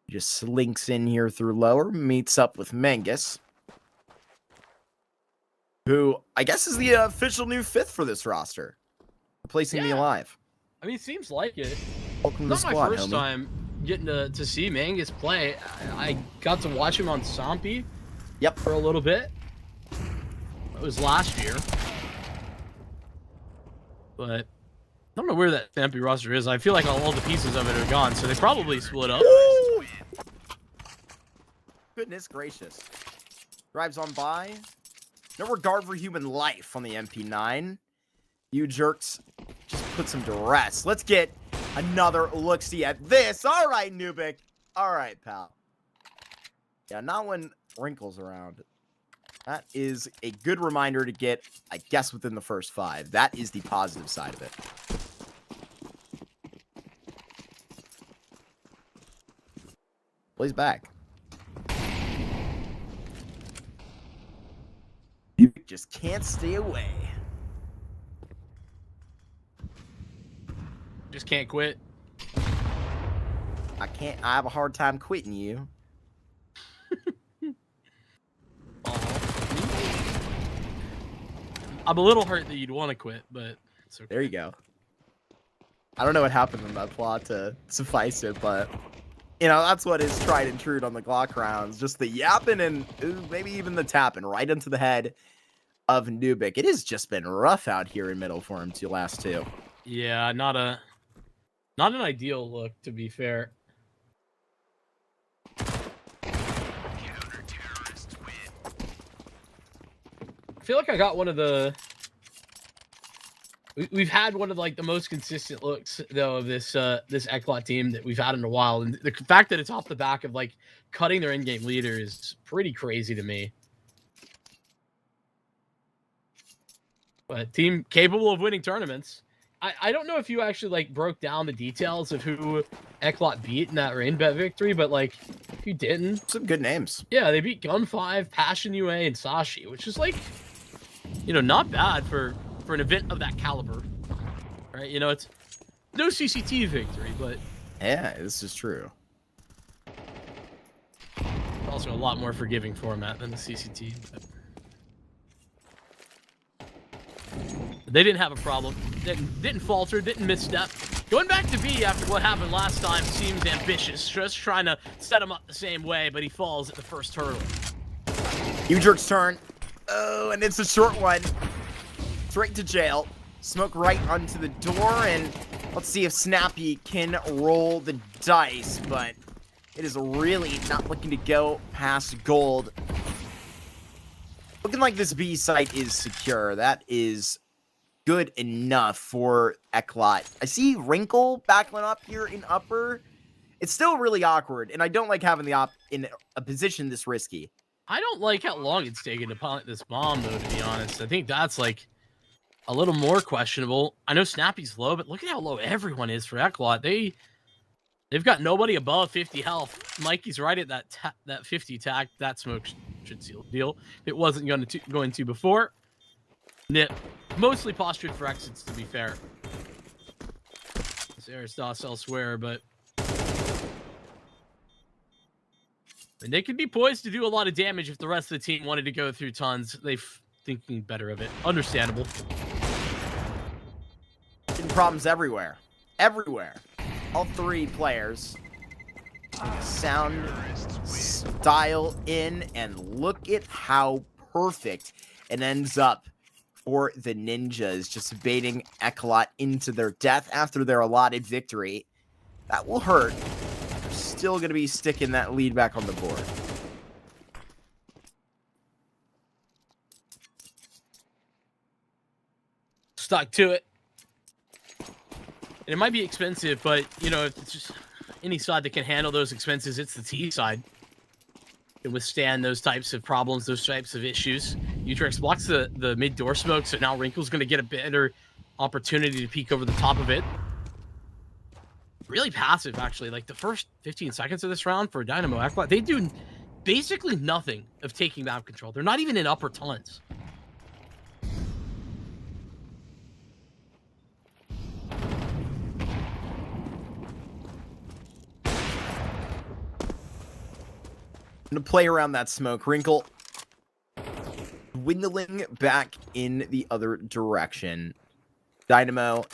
He just slinks in here through lower. Meets up with Mangus. Who I guess is the official new 5th for this roster. Replacing me alive.
I mean, it seems like it.
Welcome to the
It's not
squad,
my first
homie.
time getting to see Mangus play. I got to watch him on Sampi.
Yep.
For a little bit. It was last year. But I don't know where that Sampi roster is. I feel like all the pieces of it are gone, so they probably split up.
Ooh! Goodness gracious. Drives on by. No regard for human life on the MP9. You jerks just put some duress. Let's get another look-see at this. All right, Nuke. All right, pal. Yeah, not when Wrinkle's around. That is a good reminder to get, I guess, within the first 5. That is the positive side of it. Well, he's back. You just can't stay away.
Just can't quit.
I can't. I have a hard time quitting you.
I'm a little hurt that you'd want to quit, but it's okay.
There you go. I don't know what happened in that plot to suffice it, but you know that's what is tried and true on the Glock rounds. Just the yapping and maybe even the tapping right into the head of Nuke. It has just been rough out here in middle for him to last two.
Yeah, not an ideal look, to be fair. I feel like I got one of the. We've had one of like the most consistent looks though of this this ECLOT team that we've had in a while, and the fact that it's off the back of like cutting their in-game leader is pretty crazy to me. But team capable of winning tournaments. I don't know if you actually like broke down the details of who ECLOT beat in that rain bet victory, but like if you didn't,
Some good names.
yeah, they beat Gun 5, Passion UA, and Sashi, which is like, you know, not bad for an event of that caliber, right? You know, it's no CCT victory, but
Yeah, this is true.
also a lot more forgiving format than the CCT. But they didn't have a problem. Didn't falter. Didn't misstep. Going back to B after what happened last time seems ambitious. Just trying to set him up the same way, but he falls at the first hurdle.
U-Jerk's turn. Oh, and it's a short one. Straight to jail. Smoke right onto the door, and let's see if Snappy can roll the dice, but it is really not looking to go past gold. Looking like this B site is secure. That is good enough for ECLOT. I see Wrinkle backline up here in upper. It's still really awkward, and I don't like having the op in a position this risky.
I don't like how long it's taken to plant this bomb, though, to be honest. I think that's, like, a little more questionable. I know Snappy's low, but look at how low everyone is for ECLOT. They've got nobody above 50 health. Mikey's right at that 50 tack. That smoke should seal the deal. It wasn't going to before. Nip. Mostly postured for exits, to be fair. This Aristos elsewhere, but... And they could be poised to do a lot of damage if the rest of the team wanted to go through tons. They're thinking better of it. Understandable.
Problems everywhere. Everywhere. All three players. Sound style in, and look at how perfect it ends up for the Ninjas. Just baiting ECLOT into their death after their allotted victory. That will hurt. They're still going to be sticking that lead back on the board.
Stuck to it. And it might be expensive, but, you know, if it's just any side that can handle those expenses, it's the T side. Can withstand those types of problems, those types of issues. Utrex blocks the mid door smoke, so now Wrinkle's going to get a better opportunity to peek over the top of it. Really passive, actually. Like, the first 15 seconds of this round for Dynamo Eklot, they do basically nothing of taking map control. They're not even in upper tons.
Gonna play around that smoke. Wrinkle dwindling back in the other direction. Dynamo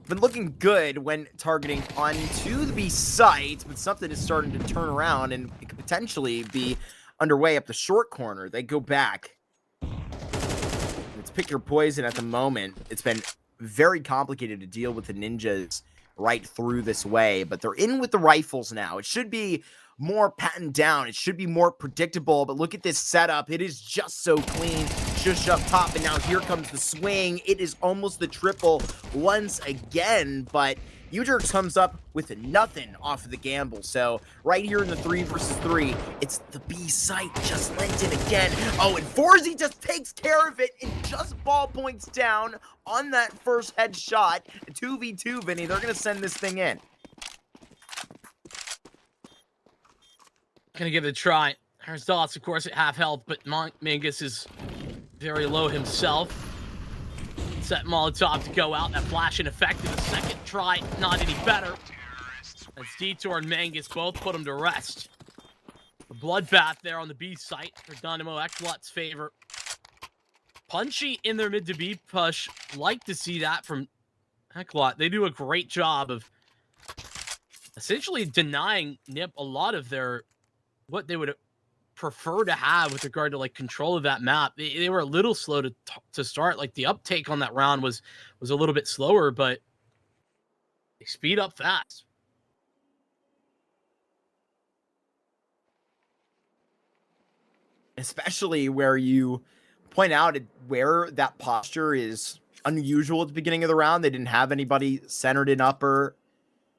been looking good when targeting onto the B site, but something is starting to turn around, and it could potentially be underway up the short corner. They go back. It's pick your poison at the moment. It's been very complicated to deal with the Ninjas right through this way, but they're in with the rifles now. It should be more patted down. It should be more predictable, but look at this setup. It is just so clean. Just up top, and now here comes the swing. It is almost the triple once again, but U-Jerk comes up with nothing off of the gamble. So right here in the 3 versus 3, it's the B site just lent it again. Oh, and Forzy just takes care of it and just ball points down on that first headshot. 2v2, Vinny. They're going to send this thing in.
Gonna give it a try. There's Dots, of course, at half health, but Mangus is very low himself. Set Molotov to go out. That flash in effect in the second try, not any better. As Detour and Mangus both put him to rest. A bloodbath there on the B site for Dynamo Eklot's favor. Punchy in their mid to B push. Like to see that from Eklot. They do a great job of essentially denying Nip a lot of their what they would prefer to have with regard to like control of that map. They were a little slow to start. Like the uptake on that round was a little bit slower, but they speed up fast.
Especially where you point out where that posture is unusual at the beginning of the round. They didn't have anybody centered in upper,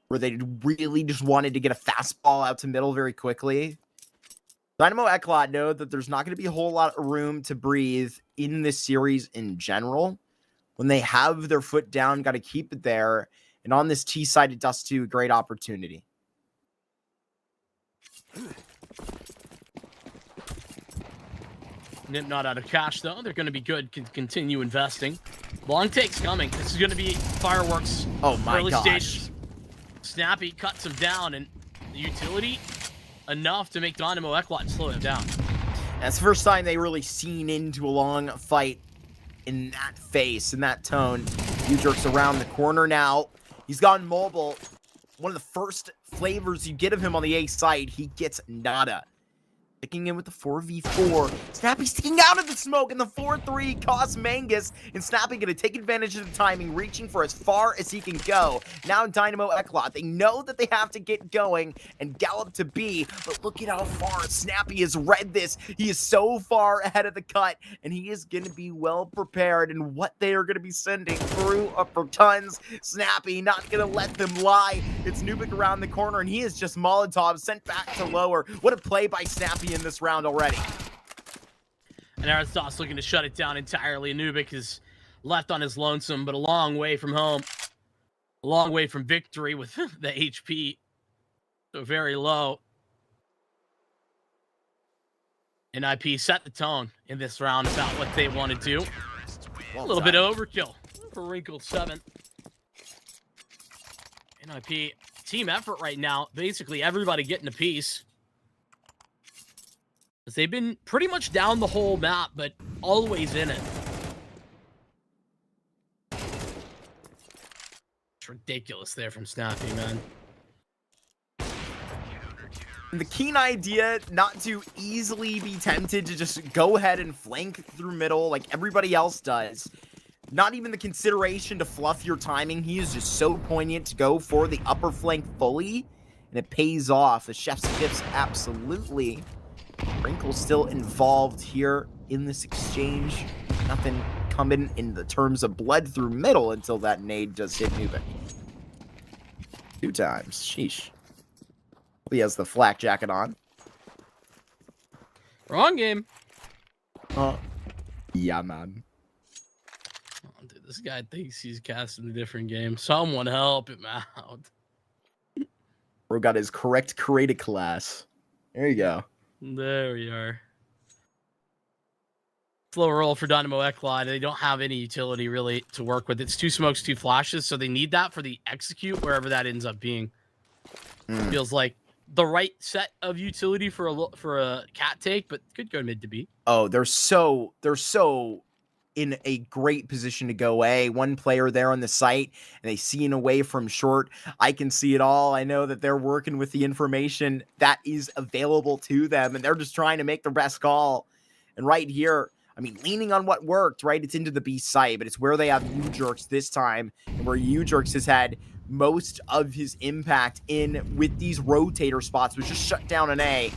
where they really just wanted to get a fastball out to middle very quickly. Dynamo Eklot know that there's not going to be a whole lot of room to breathe in this series in general. When they have their foot down, got to keep it there. And on this T side, it does to a great opportunity.
Nip not out of cash, though. They're going to be good. Can continue investing. Long takes coming. This is going to be fireworks.
Oh my
early
gosh.
Stage. Snappy cuts him down, and the utility enough to make Dynamo Eklot slow him down.
That's the first time they really seen into a long fight in that face, in that tone. U-Jerk's around the corner now. He's gone mobile. One of the first flavors you get of him on the A side, he gets nada. Sticking in with the 4v4. Snappy sticking out of the smoke, and the 4-3 costs Mangus. And Snappy going to take advantage of the timing, reaching for as far as he can go. Now Dynamo Eklot, they know that they have to get going and gallop to B. But look at how far Snappy has read this. He is so far ahead of the cut, and he is going to be well prepared in what they are going to be sending through upper tons. Snappy not going to let them lie. It's Nuke around the corner, and he is just Molotov sent back to lower. What a play by Snappy in this round already.
And Aristos looking to shut it down entirely. Anubis is left on his lonesome, but a long way from home. A long way from victory with the HP. So very low. And IP set the tone in this round about what they want to do. A little bit of overkill for Wrinkle 7. And IP team effort right now. Basically everybody getting a piece. They've been pretty much down the whole map, but always in it. It's ridiculous there from Snappy, man.
And the keen idea not to easily be tempted to just go ahead and flank through middle like everybody else does. Not even the consideration to fluff your timing. He is just so poignant to go for the upper flank fully, and it pays off. The chef's tips absolutely. Wrinkle's still involved here in this exchange. Nothing coming in the terms of blood through middle until that nade does hit Nuke. 2 times. Sheesh. He has the flak jacket on.
Wrong game.
Yeah, man.
Oh, dude, this guy thinks he's casting a different game. Someone help him out.
Bro got his correct creative class. There you go.
There we are. Slow roll for Dynamo Eklot. They don't have any utility really to work with. It's 2 smokes, 2 flashes, so they need that for the execute wherever that ends up being. Feels like the right set of utility for a cat take, but could go mid to B.
Oh, they're so in a great position to go A. One player there on the site, and they see an away from short. I can see it all. I know that they're working with the information that is available to them, and they're just trying to make the best call. And right here, I mean, leaning on what worked, right? It's into the B site, but it's where they have U-Jerks this time, and where U-Jerks has had most of his impact in with these rotator spots, was just shut down an A.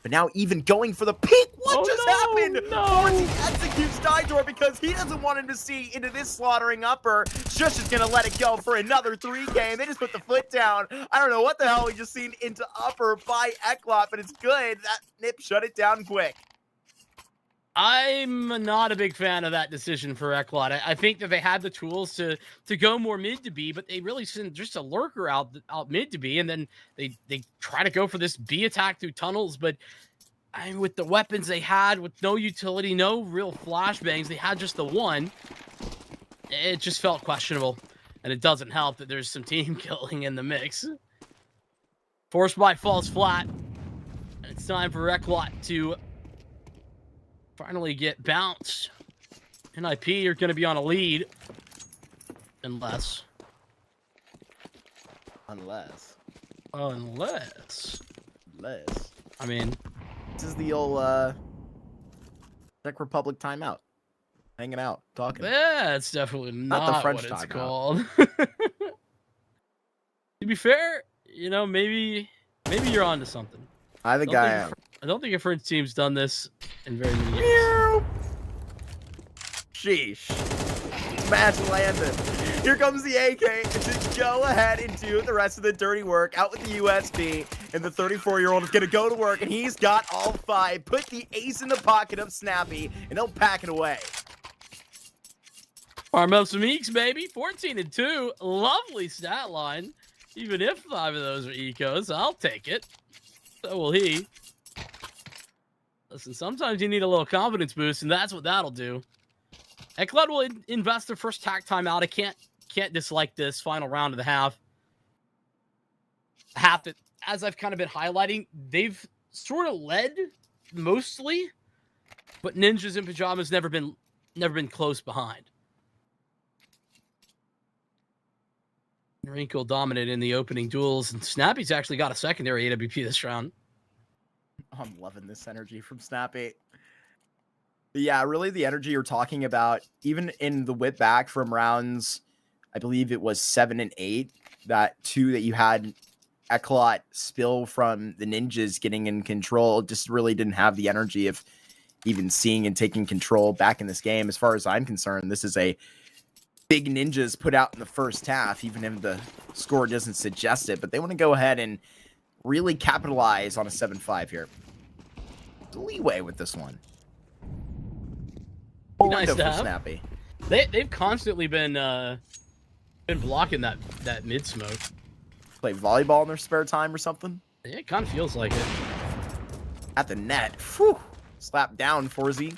But now even going for the peak, what just happened? Forty executes Dydor because he doesn't want him to see into this slaughtering upper. Shush is going to let it go for another 3K, and they just put the foot down. I don't know what the hell we just seen into upper by Eklot, but it's good. That Nip shut it down quick.
I'm not a big fan of that decision for ECLOT. I think that they had the tools to go more mid to B, but they really sent just a lurker out mid to B, and then they try to go for this B attack through tunnels. But I mean, with the weapons they had, with no utility, no real flashbangs, they had just the one. It just felt questionable, and it doesn't help that there's some team killing in the mix. Force buy falls flat, and it's time for ECLOT to finally get bounced. NIP are going to be on a lead. Unless. I mean.
This is the old Czech Republic timeout. Hanging out, talking.
Yeah, it's definitely not
the French
what it's
timeout.
called. To be fair, you know, maybe you're onto something.
I think I am.
I don't think a French team's done this in very many years.
Sheesh. Match landed. Here comes the AK to go ahead and do the rest of the dirty work. Out with the USB. And the 34-year-old is going to go to work. And he's got all 5. Put the ace in the pocket of Snappy. And he'll pack it away.
Farm up some Eeks, baby. 14-2. Lovely stat line. Even if 5 of those are ecos, I'll take it. So will he. Listen, sometimes you need a little confidence boost, and that's what that'll do. ECLOT will invest their first tack timeout. I can't dislike this final round of the half. A half that, as I've kind of been highlighting, they've sort of led mostly, but Ninjas in Pajamas never been close behind. Wrinkle dominant in the opening duels, and Snappy's actually got a secondary AWP this round.
I'm loving this energy from Snappy. But yeah, really the energy you're talking about, even in the whip back from rounds, I believe it was 7 and 8, that 2 that you had ECLOT spill from the Ninjas getting in control, just really didn't have the energy of even seeing and taking control back in this game. As far as I'm concerned, this is a big Ninjas put out in the first half, even if the score doesn't suggest it, but they want to go ahead and really capitalize on a 7-5 here. Leeway with this one.
Nice to have.
Snappy.
They've constantly been blocking that mid smoke.
Play volleyball in their spare time or something?
Yeah, it kind of feels like it.
At the net. Whew. Slap down, 4Z.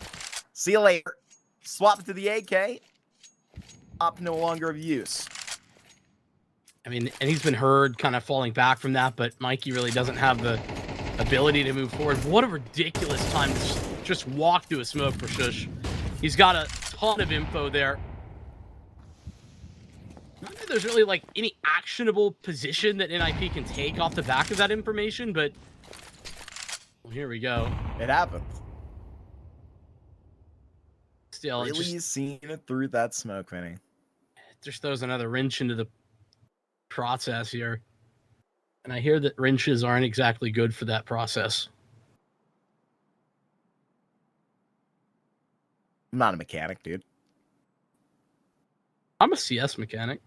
See you later. Swap it to the AK. Op no longer of use.
I mean, and he's been heard kind of falling back from that, but Mikey really doesn't have the ability to move forward. What a ridiculous time to just walk through a smoke for Shush. He's got a ton of info there. Not that there's really like any actionable position that NIP can take off the back of that information, but well, here we go.
It happens.
Still,
Really
just
seeing it through that smoke, Vinny.
just throws another wrench into the process here. And I hear that wrenches aren't exactly good for that process.
I'm not a mechanic, dude.
I'm a CS mechanic.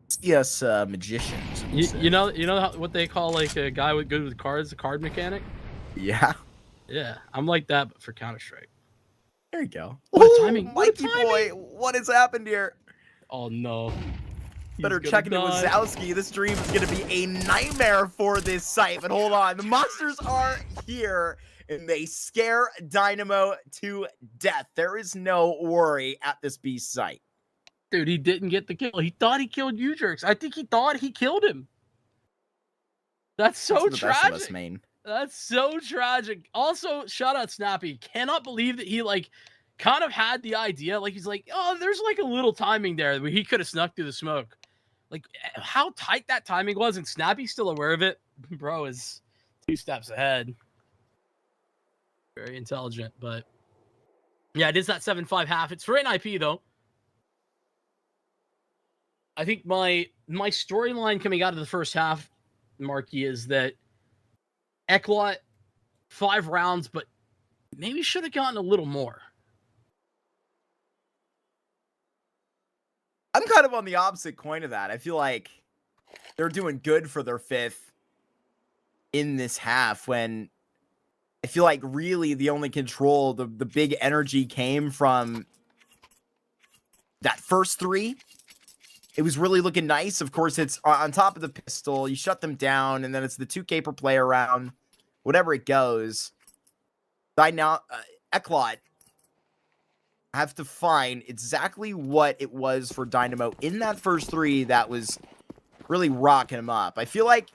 CS magician.
You know what they call like a guy with good with cards, a card mechanic?
Yeah.
Yeah, I'm like that, but for Counter-Strike.
There you go.
What a timing. What a
Mikey
timing.
boy, what has happened here?
Oh no.
Better
He's
check into
gonna die.
Wazowski. This dream is going to be a nightmare for this site. But hold on. The monsters are here, and they scare Dynamo to death. There is no worry at this beast site.
Dude, he didn't get the kill. He thought he killed you jerks. I think he thought he killed him. That's so
That's the best of us,
tragic.
main.
That's so tragic. Also, shout out Snappy. Cannot believe that he like kind of had the idea. Like he's like, oh, there's like a little timing there where he could have snuck through the smoke. Like how tight that timing was, and Snappy's still aware of it. Bro is 2 steps ahead. Very intelligent, but yeah, it is that 7-5 half. It's for NIP though. I think my storyline coming out of the first half, Marky, is that ECLOT 5 rounds, but maybe should have gotten a little more.
I'm kind of on the opposite coin of that. I feel like they're doing good for their 5th in this half when I feel like really the only control, the big energy came from that first 3. It was really looking nice. Of course, it's on top of the pistol. You shut them down, and then it's the 2K per play around. Whatever it goes. Dynamo Eklot have to find exactly what it was for Dynamo in that first 3 that was really rocking him up. I feel like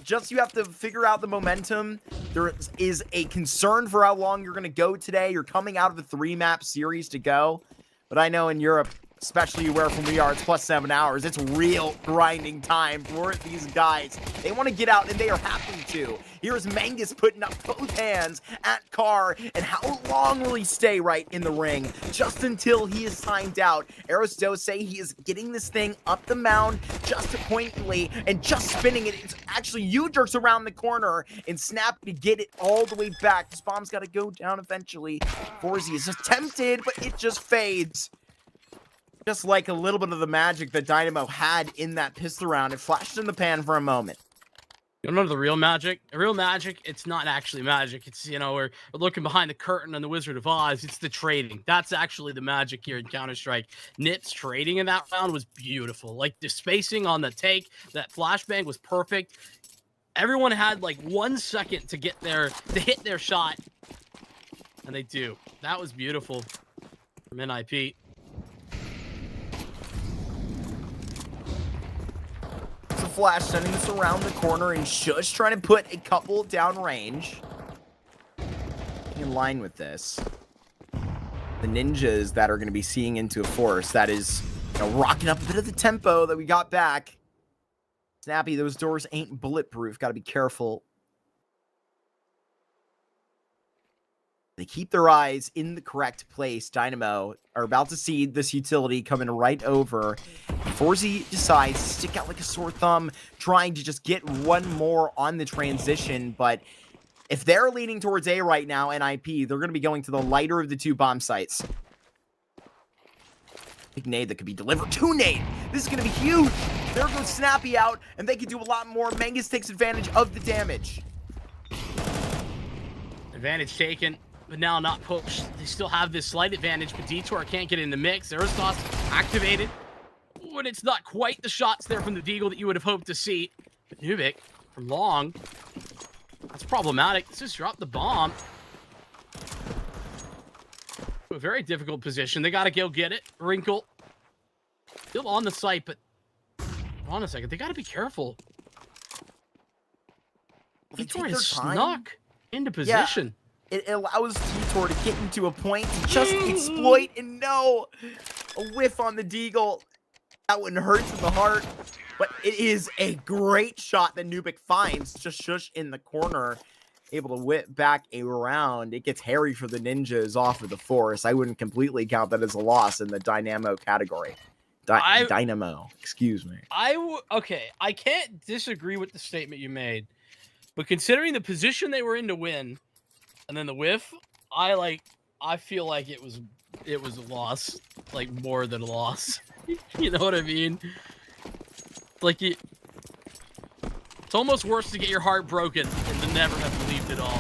just you have to figure out the momentum. There is a concern for how long you're going to go today. You're coming out of a 3-map series to go. But I know in Europe, especially where from we are, it's +7 hours. It's real grinding time for these guys. They want to get out, and they are happy to. Here's Mangus putting up both hands at Carr, and how long will he stay right in the ring? Just until he is timed out. Aristose, he is getting this thing up the mound just pointedly and just spinning it. It's actually U-jerks around the corner and Snap to get it all the way back. This bomb's got to go down eventually. Forzy is just tempted, but it just fades. Just like a little bit of the magic that Dynamo had in that pistol round. It flashed in the pan for a moment.
You know the real magic? The real magic, it's not actually magic. It's, you know, we're looking behind the curtain on the Wizard of Oz. It's the trading. That's actually the magic here in Counter-Strike. Nip's trading in that round was beautiful. Like, the spacing on the take, that flashbang was perfect. Everyone had, like, 1 second to get there, to hit their shot. And they do. That was beautiful from NIP.
Flash sending this around the corner and Shush trying to put a couple down range. In line with this, the ninjas that are going to be seeing into a force that is, you know, rocking up a bit of the tempo that we got back. Snappy, those doors ain't bulletproof. Got to be careful. They keep their eyes in the correct place. Dynamo are about to see this utility coming right over. Forzy decides to stick out like a sore thumb, trying to just get one more on the transition. But if they're leaning towards A right now, NIP, they're going to be going to the lighter of the 2 bomb sites. Big nade that could be delivered to nade. This is going to be huge. There goes Snappy out, and they can do a lot more. Mangus takes advantage of the damage.
Advantage taken. But now not pushed. They still have this slight advantage, but Detour can't get in the mix. Aristos activated. When it's not quite the shots there from the Deagle that you would have hoped to see. But Nuke from long. That's problematic. Let's just drop the bomb. A very difficult position. They got to go get it. Wrinkle. Still on the site, but hold on a second. They got to be careful. Detour is snuck into position.
Yeah. It allows Detour to get into a point to just exploit, and no! A whiff on the Deagle. That one hurts in the heart, but it is a great shot that Nubic finds. Just Shush in the corner, able to whip back a round. It gets hairy for the ninjas off of the force. I wouldn't completely count that as a loss in the Dynamo category. Dynamo, excuse me.
Okay, I can't disagree with the statement you made, but considering the position they were in to win, and then the whiff, I feel like it was a loss, like more than a loss. You know what I mean? Like it's almost worse to get your heart broken than to never have believed it all.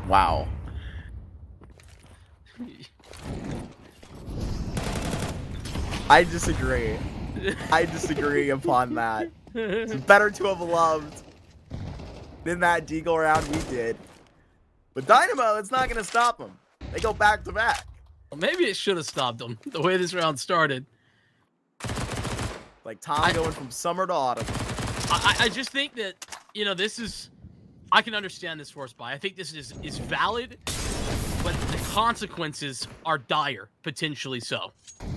Wow. I disagree. I disagree upon that. It's better to have loved than that Deagle round we did. But Dynamo, it's not going to stop them. They go back to back.
Well, maybe it should have stopped them the way this round started.
Like Tom going from summer to autumn.
I just think that, you know, this is... I can understand this force buy. I think this is valid, but the consequences are dire, potentially so. You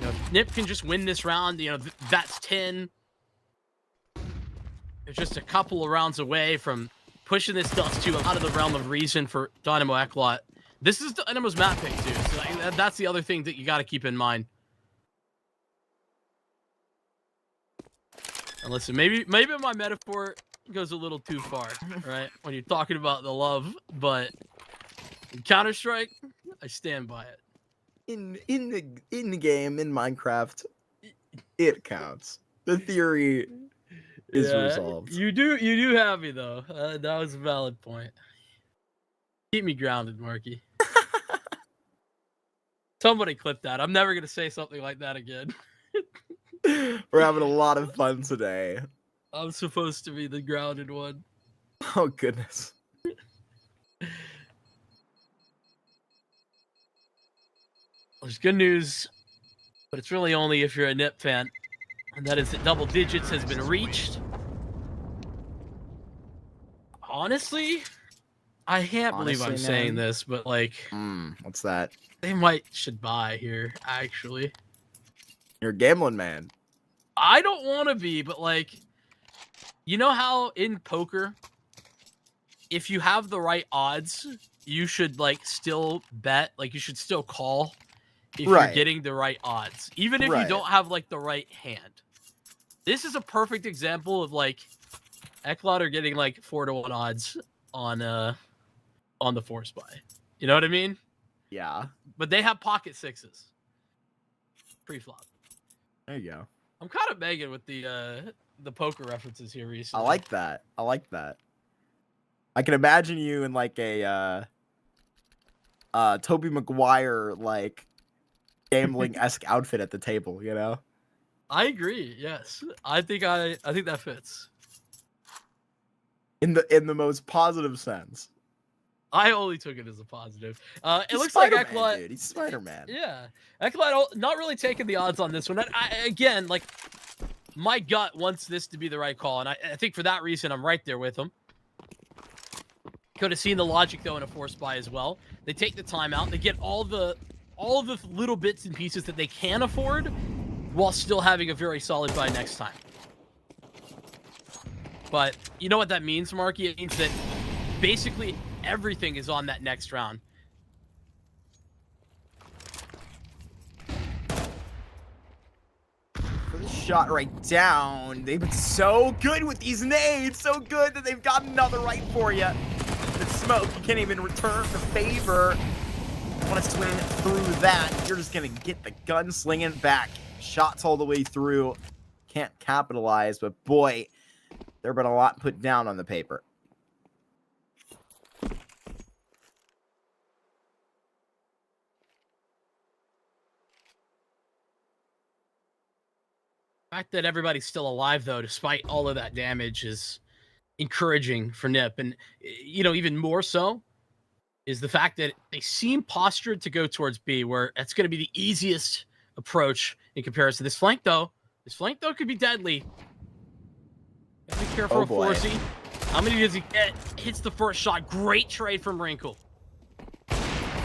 know, if Nip can just win this round, you know, that's 10. They're just a couple of rounds away from pushing this Dust 2 out of the realm of reason for Dynamo Eklot. This is Dynamo's map pick, too. So that's the other thing that you got to keep in mind. And listen, maybe my metaphor goes a little too far, right? When you're talking about the love, but in Counter-Strike, I stand by it.
In the game, in Minecraft, it counts. The theory is resolved.
You do have me though. That was a valid point. Keep me grounded, Marky. Somebody clip that. I'm never gonna say something like that again.
We're having a lot of fun today.
I'm supposed to be the grounded one.
Oh goodness.
There's good news, but it's really only if you're a Nip fan, and that is that double digits has been reached. Honestly, I can't believe I'm saying this, but like,
What's that?
they should buy here. Actually,
You're a gambling man.
I don't want to be, but like, you know how in poker, if you have the right odds, you should like still bet, like you should still call if you're getting the right odds, even if you don't have like the right hand. This is a perfect example of like Eklot are getting like 4-1 odds on the force buy. You know what I mean?
Yeah.
But they have pocket sixes pre-flop.
There you go.
I'm kind of begging with the poker references here recently.
I like that. I like that. I can imagine you in like a Tobey Maguire like gambling-esque outfit at the table, you know?
I agree. Yes, I think that fits.
In the most positive sense.
I only took it as a positive. It
He's
looks
Spider-Man,
like Eklot.
dude. He's Spider-Man.
Yeah, Eklot not really taking the odds on this one. Again, like my gut wants this to be the right call, and I think for that reason I'm right there with him. Could have seen the logic though in a force buy as well. They take the timeout. They get all the little bits and pieces that they can afford, while still having a very solid buy next time. But you know what that means, Marky? It means that basically everything is on that next round.
For the shot right down. They've been so good with these nades. So good that they've got another right for you. The smoke, you can't even return the favor. Want to swing through that. You're just going to get the gun slinging back. Shots all the way through. Can't capitalize, but boy, there been a lot put down on the paper.
The fact that everybody's still alive, though, despite all of that damage, is encouraging for Nip. And, you know, even more so is the fact that they seem postured to go towards B, where it's going to be the easiest approach in comparison. This flank, though, could be deadly. Be careful of Forsey. How many does he get? Hits the first shot. Great trade from Wrinkle.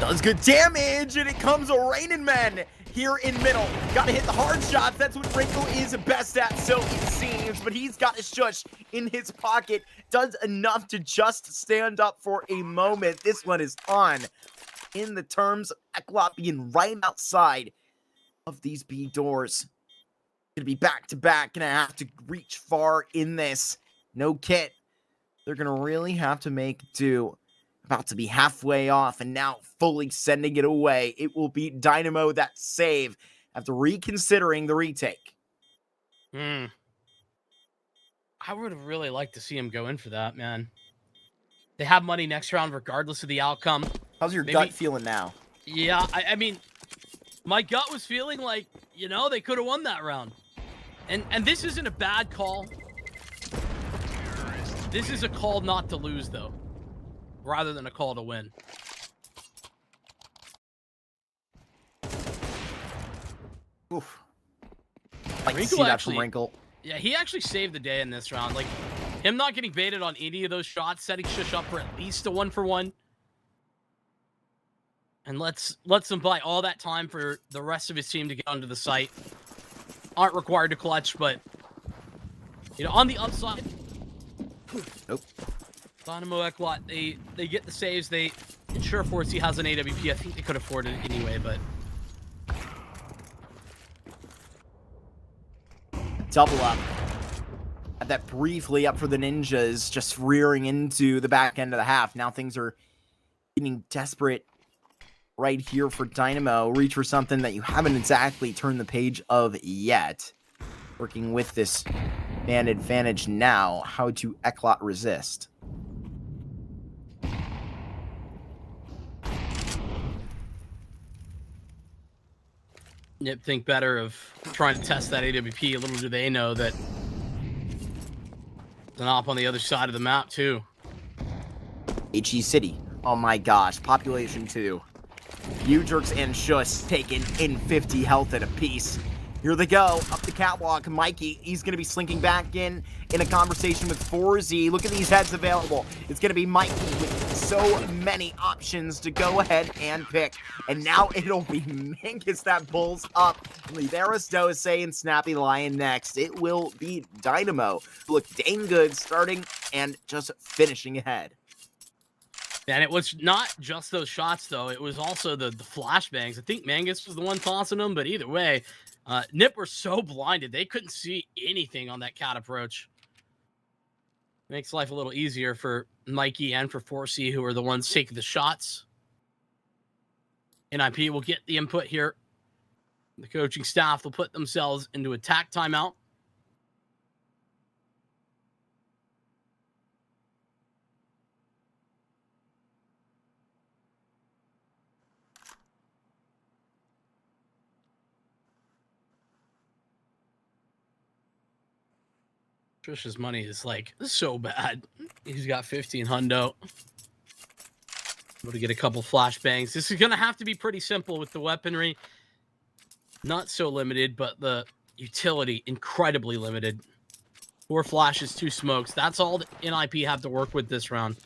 Does good damage, and it comes a raining men here in middle. Gotta hit the hard shots. That's what Wrinkle is best at, so it seems. But he's got his shush in his pocket. Does enough to just stand up for a moment. This one is on. In the terms of Eklot being right outside of these B doors. Gonna be back-to-back. Gonna have to reach far in this. No kit. They're gonna really have to make do. About to be halfway off and now fully sending it away. It will be Dynamo that save after reconsidering the retake.
I would have really liked to see him go in for that, man. They have money next round regardless of the outcome.
How's your gut feeling now?
Yeah, I mean, my gut was feeling like, you know, they could have won that round. And this isn't a bad call. This is a call not to lose, though, rather than a call to win.
Oof. Like to see that from Wrinkle.
Yeah, he actually saved the day in this round. Like, him not getting baited on any of those shots, setting Shush up for at least a 1-for-1. And lets them buy all that time for the rest of his team to get onto the site. Aren't required to clutch, but, you know, on the upside,
nope.
Dynamo Eklot, they get the saves. They ensure Forsey has an AWP. I think they could afford it anyway, but
double up. Had that briefly up for the Ninjas, just rearing into the back end of the half. Now things are getting desperate right here for Dynamo. Reach for something that you haven't exactly turned the page of yet. Working with this Man advantage now. How to ECLOT resist?
Nip think better of trying to test that AWP. A little do they know that it's an op on the other side of the map too.
HE City. Oh my gosh. Population 2. U-Jerks and Shush taking in 50 health at a piece. Here they go. Up the catwalk. Mikey, he's going to be slinking back in a conversation with 4Z. Look at these heads available. It's going to be Mikey with so many options to go ahead and pick. And now it'll be Mingus that pulls up. Leave Aristose and Snappy Lion next. It will be Dynamo. Look dang good starting and just finishing ahead.
And it was not just those shots, though. It was also the flashbangs. I think Mangus was the one tossing them, but either way, Nip were so blinded. They couldn't see anything on that cat approach. Makes life a little easier for Mikey and for 4C, who are the ones taking the shots. NIP will get the input here. The coaching staff will put themselves into attack timeout. Trish's money is like so bad. He's got 15 hundo. Able to get a couple flashbangs. This is going to have to be pretty simple with the weaponry. Not so limited, but the utility incredibly limited. 4 flashes, 2 smokes. That's all that NIP have to work with this round.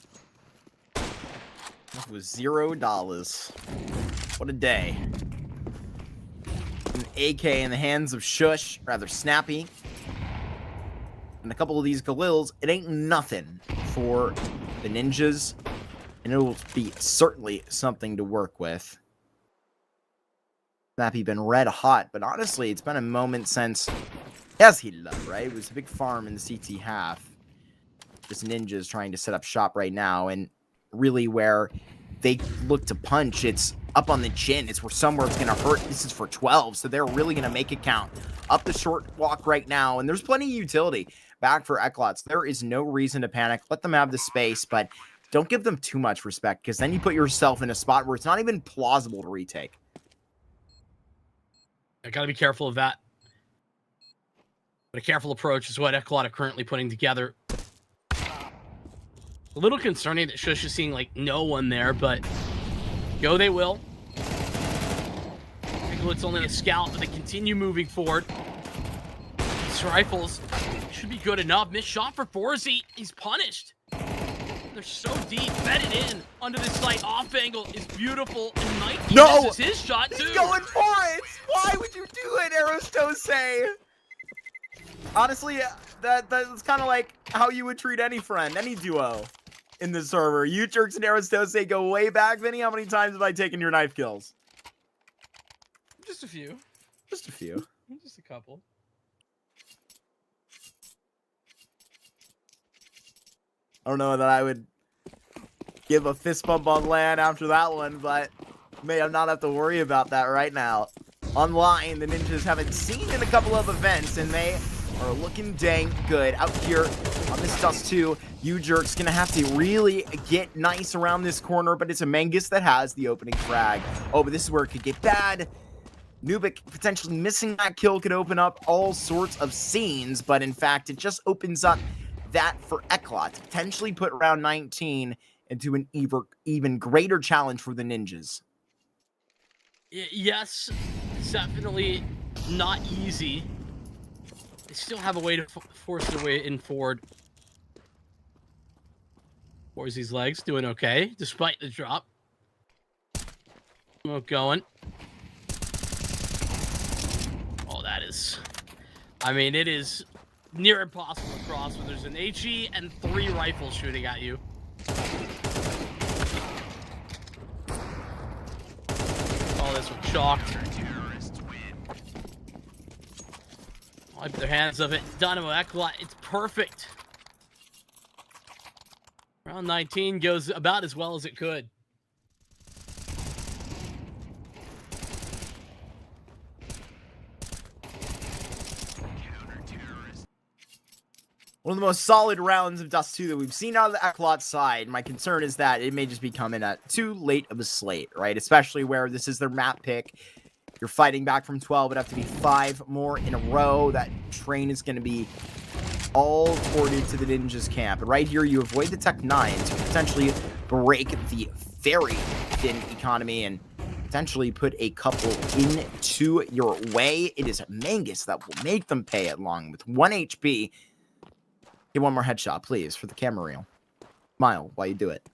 That was $0. What a day. An AK in the hands of Shush, rather Snappy. And a couple of these Galils, it ain't nothing for the ninjas. And it'll be certainly something to work with. Snappy been red hot, but honestly, it's been a moment since he has heated up, right? It was a big farm in the CT half. This ninja's trying to set up shop right now, and really where they look to punch, it's up on the chin. It's where somewhere it's going to hurt. This is for 12, so they're really going to make it count. Up the short walk right now, and there's plenty of utility back for Eklots. There is no reason to panic. Let them have the space, but don't give them too much respect, because then you put yourself in a spot where it's not even plausible to retake.
I got to be careful of that. But a careful approach is what ECLOT are currently putting together. A little concerning that Shush is seeing, like, no one there, but go they will. Eklot's only a scout, but they continue moving forward. These rifles should be good enough. Missed shot for 4Z. He's punished. They're so deep, bedded in under this slight off angle is beautiful. And Mikey misses his shot too.
He's going for it. Why would you do it, Aristose? Honestly, that's kind of like how you would treat any friend, any duo in the server. You Jerks and Aristose go way back, Vinny. How many times have I taken your knife kills?
Just a few.
Just a few.
Just a couple.
I don't know that I would give a fist bump on land after that one, but may not have to worry about that right now. Online, the ninjas haven't seen in a couple of events, and they are looking dang good out here on this Dust 2. U-Jerk's gonna have to really get nice around this corner, but it's a Mangus that has the opening frag. Oh, but this is where it could get bad. Nuke potentially missing that kill could open up all sorts of scenes, but in fact, it just opens up that for ECLOT to potentially put round 19 into an even greater challenge for the ninjas.
Yes, it's definitely not easy. They still have a way to force their way in forward. Forzy's legs doing okay, despite the drop. Smoke going. Oh, that is... I mean, it is near impossible to cross when there's an HE and 3 rifles shooting at you. Oh, this one shocked. Wipe their hands of it. Dynamo Eklot, it's perfect. Round 19 goes about as well as it could.
One of the most solid rounds of Dust 2 that we've seen out of the ECLOT side. My concern is that it may just be coming at too late of a slate, right? Especially where this is their map pick. You're fighting back from 12. It'd have to be 5 more in a row. That train is going to be all ported to the Ninjas camp. And right here, you avoid the Tech 9s to potentially break the very thin economy and potentially put a couple into your way. It is Mangus that will make them pay it long with 1 HP. Get one more headshot, please, for the camera reel. Smile while you do it.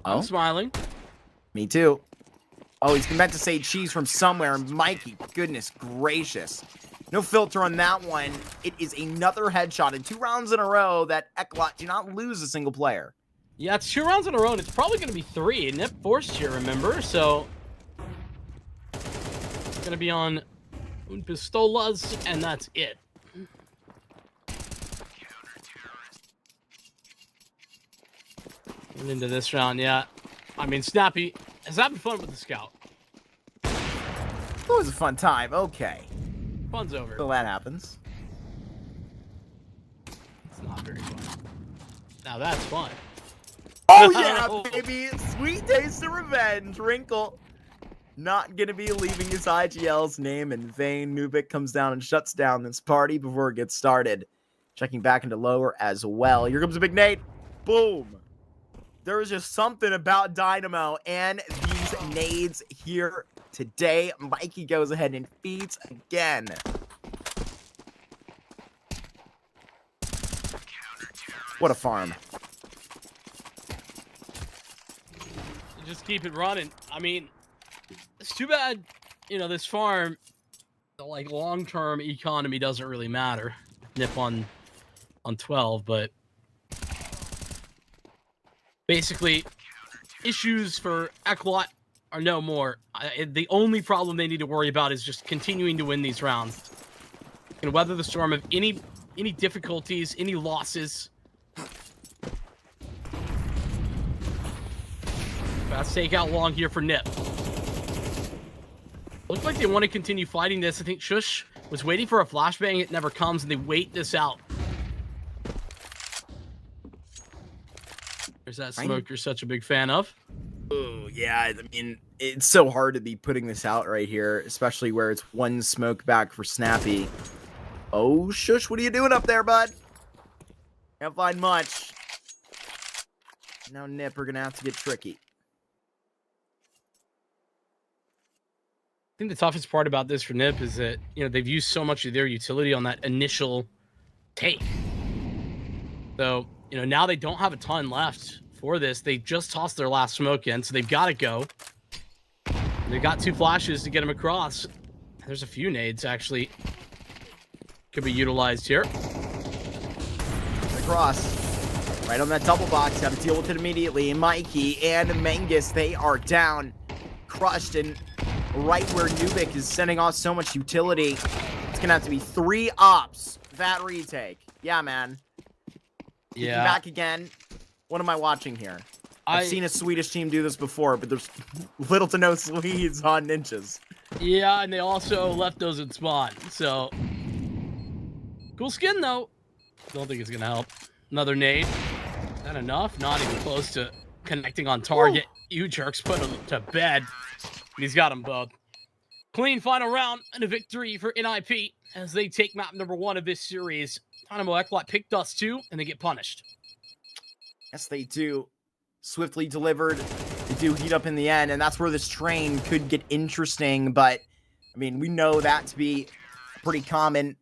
I'm smiling.
Me too. Oh, he's meant to say cheese from somewhere. Mikey, goodness gracious. No filter on that one. It is another headshot in 2 rounds in a row that ECLOT do not lose a single player.
Yeah, it's 2 rounds in a row, and it's probably going to be 3. Nip forced here, remember? So, it's going to be on Pistolas, and that's it. And into this round, yeah. I mean, Snappy has having fun with the scout.
It was a fun time. Okay.
Fun's over.
So that happens.
It's not very fun. Now that's fun.
Oh, yeah, baby. Sweet taste of revenge. Wrinkle. Not going to be leaving his IGL's name in vain. Nuke comes down and shuts down this party before it gets started. Checking back into lower as well. Here comes a big nade. Boom. There is just something about Dynamo and these nades here today. Mikey goes ahead and feeds again. What a farm.
Just keep it running. I mean, it's too bad, you know, this farm, the like long-term economy doesn't really matter. Nip on 12, but basically, issues for ECLOT are no more. The only problem they need to worry about is just continuing to win these rounds and weather the storm of any difficulties, any losses. Fast takeout long here for Nip. Looks like they want to continue fighting this. I think Shush was waiting for a flashbang. It never comes, and they wait this out. There's that smoke you're such a big fan of.
Oh, yeah. I mean, it's so hard to be putting this out right here, especially where it's 1 smoke back for Snappy. Oh, Shush, what are you doing up there, bud? Can't find much. Now Nip are going to have to get tricky.
I think the toughest part about this for Nip is that, you know, they've used so much of their utility on that initial take. So, you know, now they don't have a ton left for this. They just tossed their last smoke in, so they've got to go. They've got 2 flashes to get them across. There's a few nades, actually. Could be utilized here.
Across. Right on that double box. Got to deal with it immediately. Mikey and Mangus, they are down. Crushed, and right where Nuke is sending off so much utility, it's going to have to be 3 ops. That retake. Yeah, man.
Yeah.
Back again. What am I watching here? I've seen a Swedish team do this before, but there's little to no Swedes on ninjas.
Yeah, and they also left those in spawn. So, cool skin, though. Don't think it's going to help. Another nade. Is that enough? Not even close to connecting on target. You jerks put him to bed. He's got them both. Clean final round and a victory for NIP as they take map number 1 of this series. Dynamo Eklot picked us 2, and they get punished.
Yes, they do. Swiftly delivered. They do heat up in the end, and that's where this train could get interesting. But, I mean, we know that to be pretty common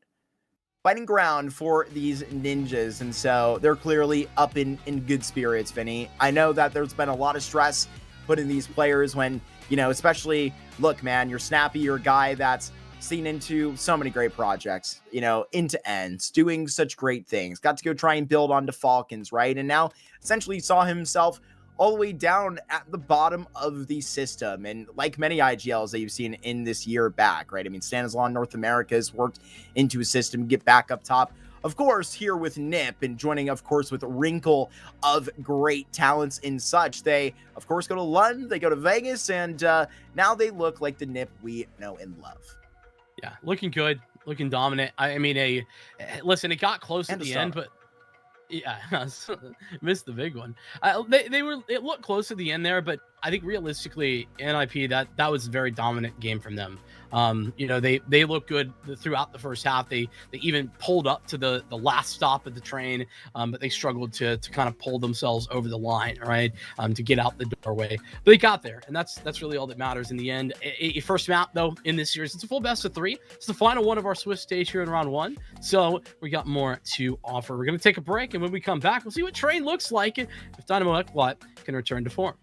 fighting ground for these ninjas. And so they're clearly up in good spirits, Vinny. I know that there's been a lot of stress put in these players when, you know, especially, look, man, you're Snappy, you're a guy that's seen into so many great projects, you know, into ends, doing such great things, got to go try and build onto Falcons, right? And now essentially saw himself all the way down at the bottom of the system. And like many IGLs that you've seen in this year back, right? I mean, Stanislaw North America has worked into a system, get back up top. Of course, here with Nip and joining, of course, with Wrinkle of great talents and such. They, of course, go to London, they go to Vegas, and now they look like the Nip we know and love.
Yeah, looking good. looking dominant. I mean, listen, it got close
And
at
the
the end,
star.
but yeah, missed the big one. It looked close at the end there, but I think realistically, NIP that was a very dominant game from them. You know, they look good throughout the first half. They even pulled up to the last stop of the train, but they struggled to kind of pull themselves over the line, right, to get out the doorway. But they got there, and that's really all that matters in the end. A first map though in this series, it's a full best of 3. It's the final one of our Swift stage here in round 1, so we got more to offer. We're gonna take a break, and when we come back, we'll see what Train looks like if Dynamo Eklot can return to form.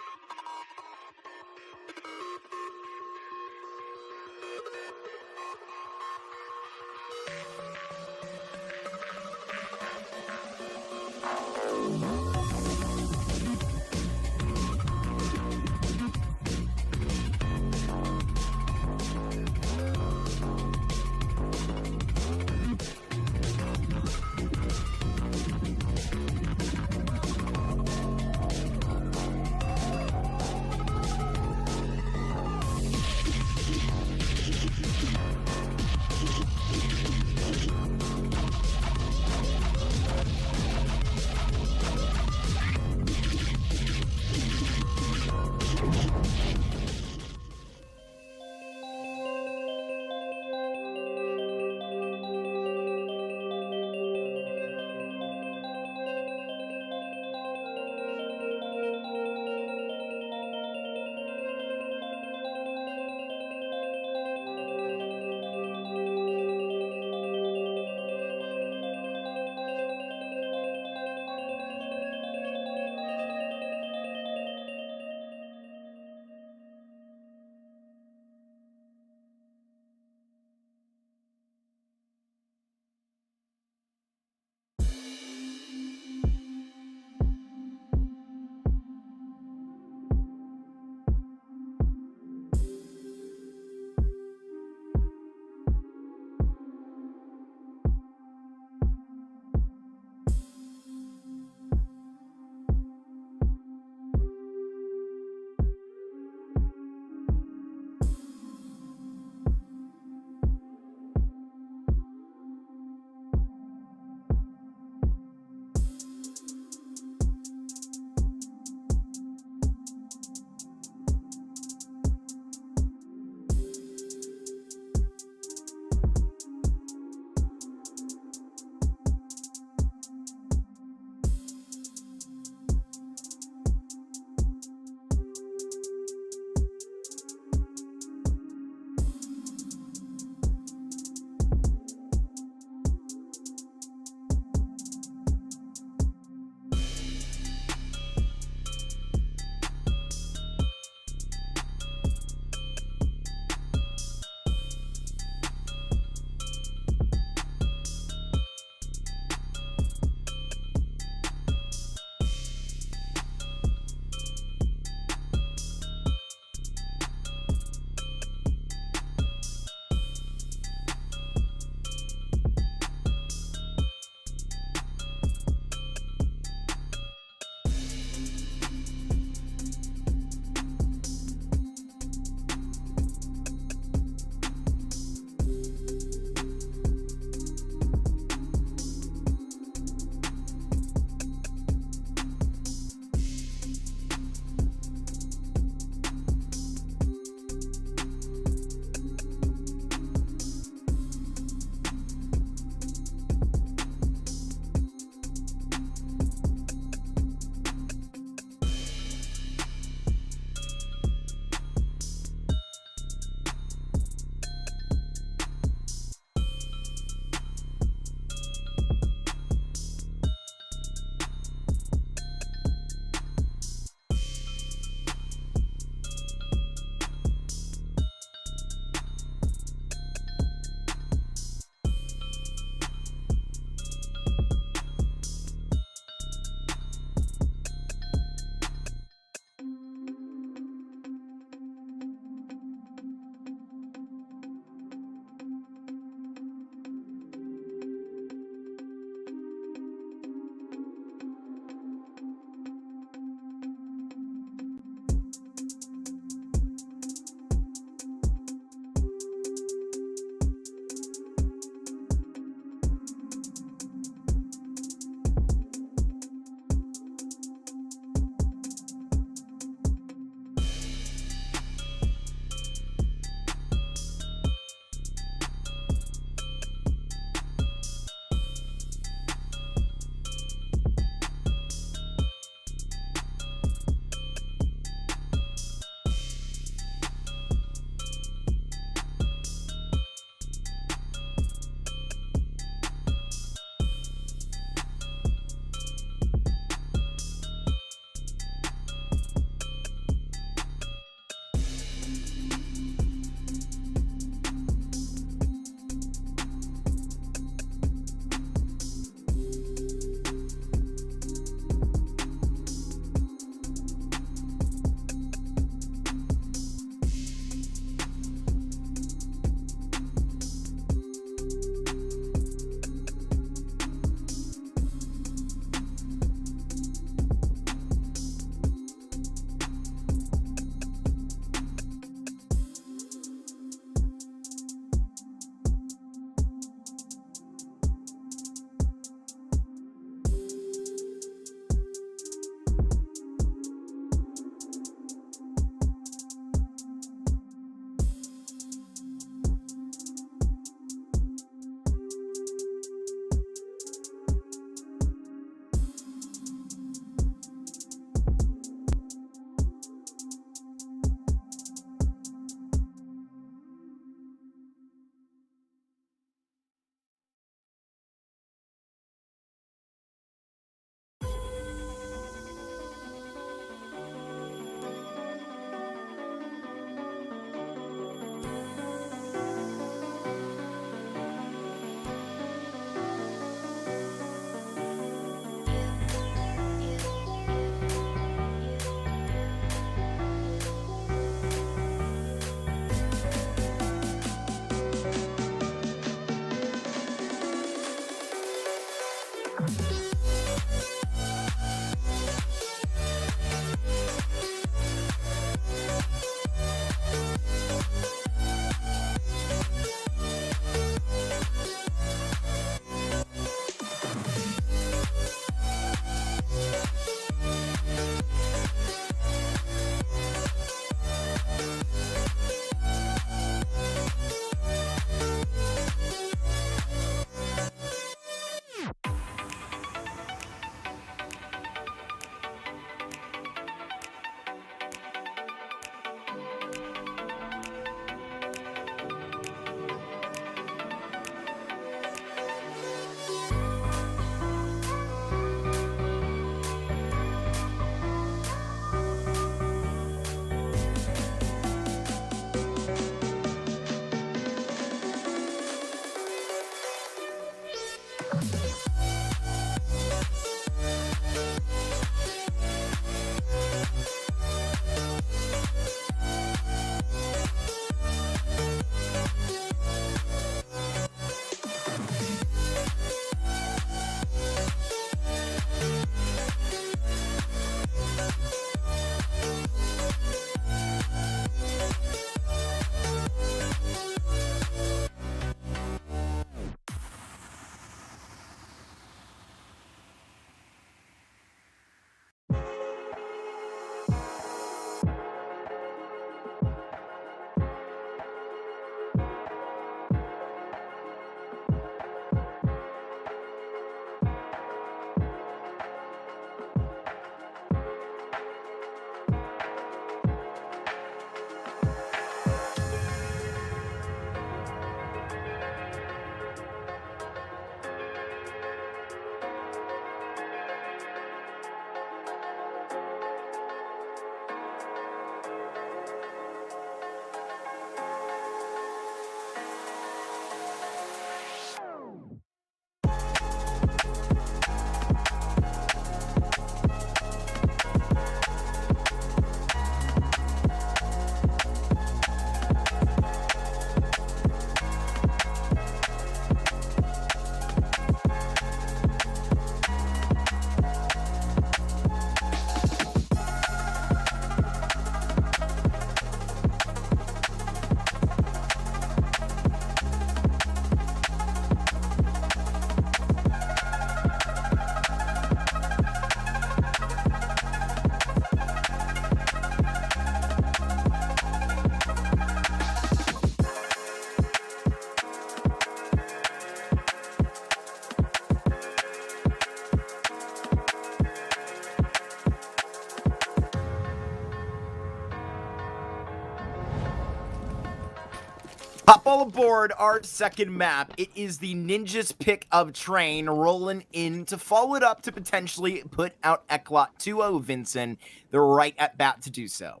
Hop all aboard our second map. It is the Ninja's pick of train rolling in to follow it up to potentially put out ECLOT 2-0, Vincent. They're right at bat to do so.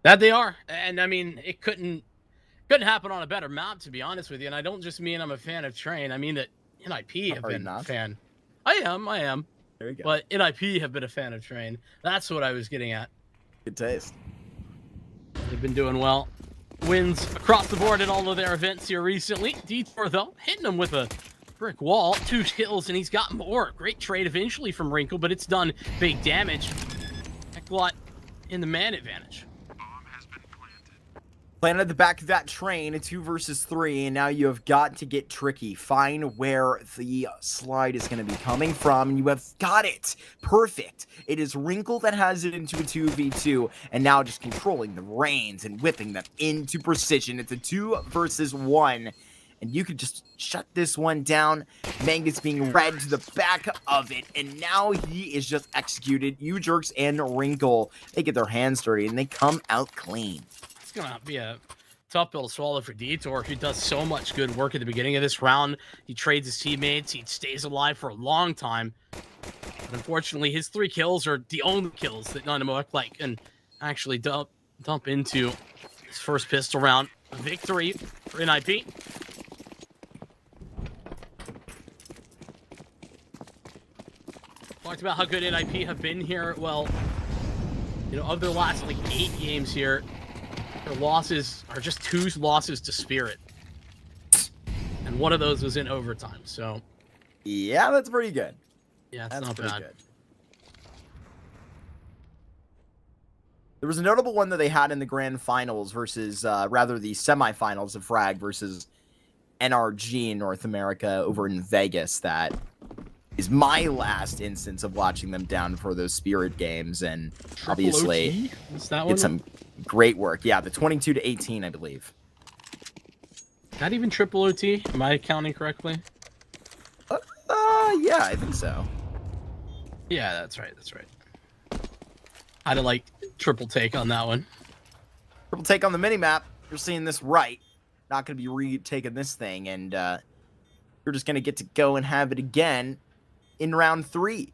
That they are. And I mean, it couldn't happen on a better map, to be honest with you. And I don't just mean I'm a fan of train. I mean that NIP have been a fan. I am.
There you go.
But NIP have been a fan of train. That's what I was getting at.
Good taste.
They've been doing well. Wins across the board in all of their events here recently. Detour, though, hitting them with a brick wall. 2 kills, and he's got more. Great trade eventually from Wrinkle, but it's done big damage. Eklot in the man advantage.
Planted at the back of that train, a 2 versus 3, and now you have got to get tricky. Find where the slide is going to be coming from, and you have got it. Perfect. It is Wrinkle that has it into a 2v2, and now just controlling the reins and whipping them into precision. It's a 2 versus 1, and you could just shut this one down. Mangus being read to the back of it, and now he is just executed. You Jerks and Wrinkle, they get their hands dirty, and they come out clean.
Gonna be a tough pill to swallow for Detour, who does so much good work at the beginning of this round. He trades his teammates, he stays alive for a long time. But unfortunately, his 3 kills are the only kills that Dynamo Eklot can actually dump into his first pistol round victory for NIP. Talked about how good NIP have been here. Well, you know, of their last like 8 games here, their losses are just 2 losses to Spirit. And one of those was in overtime, so...
Yeah, that's pretty good.
Yeah,
that's
not
pretty
bad.
good. There was a notable one that they had in the grand finals versus, rather the semifinals of Frag versus NRG in North America over in Vegas that is my last instance of watching them down for those Spirit games, and obviously did some great work. Yeah, the 22-18, I believe.
Not even triple OT? Am I counting correctly?
Yeah, I think so.
Yeah, that's right. I had a like triple take on that one.
Triple take on the minimap. You're seeing this right. Not going to be retaking this thing, and you're just going to get to go and have it again in round 3.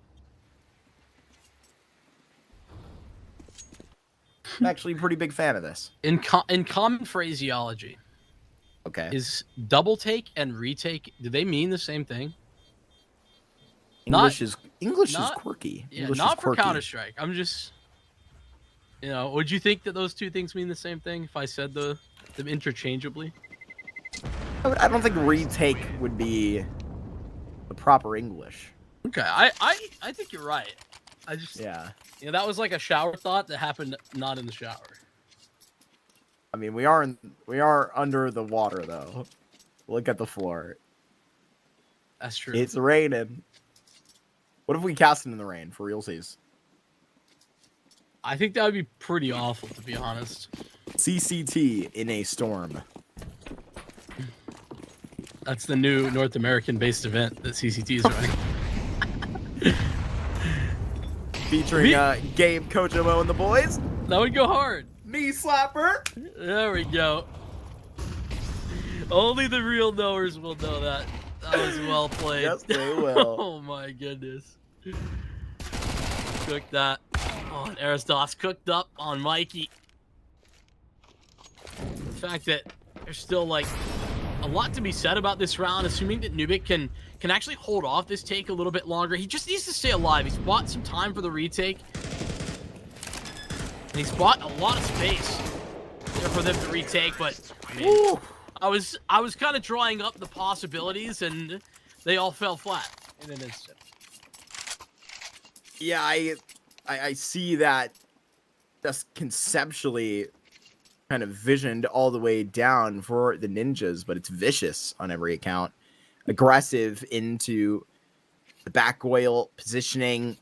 I'm actually a pretty big fan of this.
In common phraseology,
Okay.
is double take and retake, do they mean the same thing?
English is quirky.
Yeah,
English
not
is
for
quirky.
Counter-Strike. I'm just, you know, would you think that those 2 things mean the same thing if I said them interchangeably?
I don't think retake would be the proper English.
Okay, I think you're right. I just,
Yeah.
you know, that was like a shower thought that happened not in the shower.
I mean, we are under the water though. Look at the floor.
That's true.
It's raining. What if we cast it in the rain for realsies?
I think that would be pretty awful, to be honest.
CCT in a storm.
That's the new North American-based event that CCT is running.
Featuring Gabe, Coach Omo, and the boys.
That would go hard.
Knee slapper.
There we go. Only the real knowers will know that. That was well played.
Yes, they will.
Oh my goodness. Cooked that. Oh, and Aristos cooked up on Mikey. The fact that there's still like a lot to be said about this round, assuming that Nuke can actually hold off this take a little bit longer. He just needs to stay alive. He's bought some time for the retake. And he's bought a lot of space there for them to retake, but I mean, I was kind of drawing up the possibilities, and they all fell flat in an instant.
Yeah, I see that just conceptually kind of visioned all the way down for the Ninjas, but it's vicious on every account. Aggressive into the back oil positioning.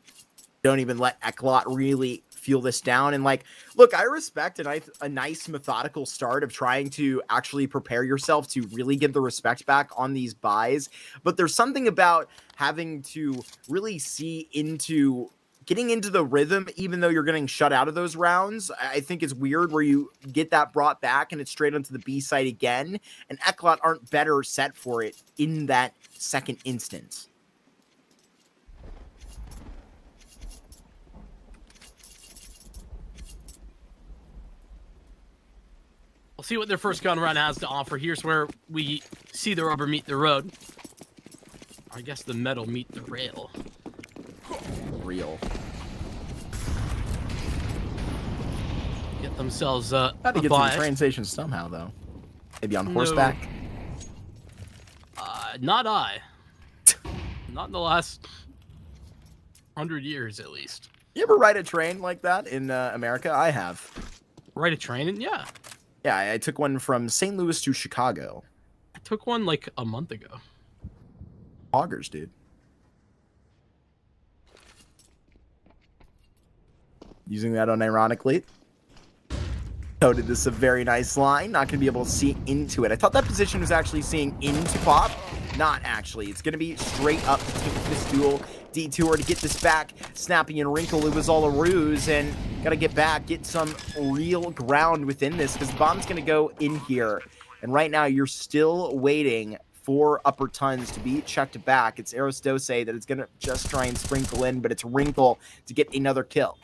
Don't even let ECLOT really feel this down. And like, look, I respect a nice methodical start of trying to actually prepare yourself to really get the respect back on these buys. But there's something about having to really see into getting into the rhythm, even though you're getting shut out of those rounds, I think is weird where you get that brought back and it's straight onto the B side again. And ECLOT aren't better set for it in that second instance.
We'll see what their first gun run has to offer. Here's where we see the rubber meet the road. I guess the metal meet the rail.
Real.
Get themselves
Had to get to
buy.
the train station somehow, though. Maybe on horseback.
Not I. Not in the last 100 years, at least.
You ever ride a train like that in America? I have.
Ride a train? And yeah.
Yeah, I took one from St. Louis to Chicago.
I took one like a month ago.
Hoggers, dude. Using that unironically. Coded this a very nice line. Not going to be able to see into it. I thought that position was actually seeing into pop. Not actually. It's going to be straight up to take this duel. Detour to get this back. Snappy and Wrinkle, it was all a ruse. And got to get back, get some real ground within this. Because the bomb's going to go in here. And right now, you're still waiting for upper tons to be checked back. It's Eros Dose that is going to just try and sprinkle in. But it's Wrinkle to get another kill.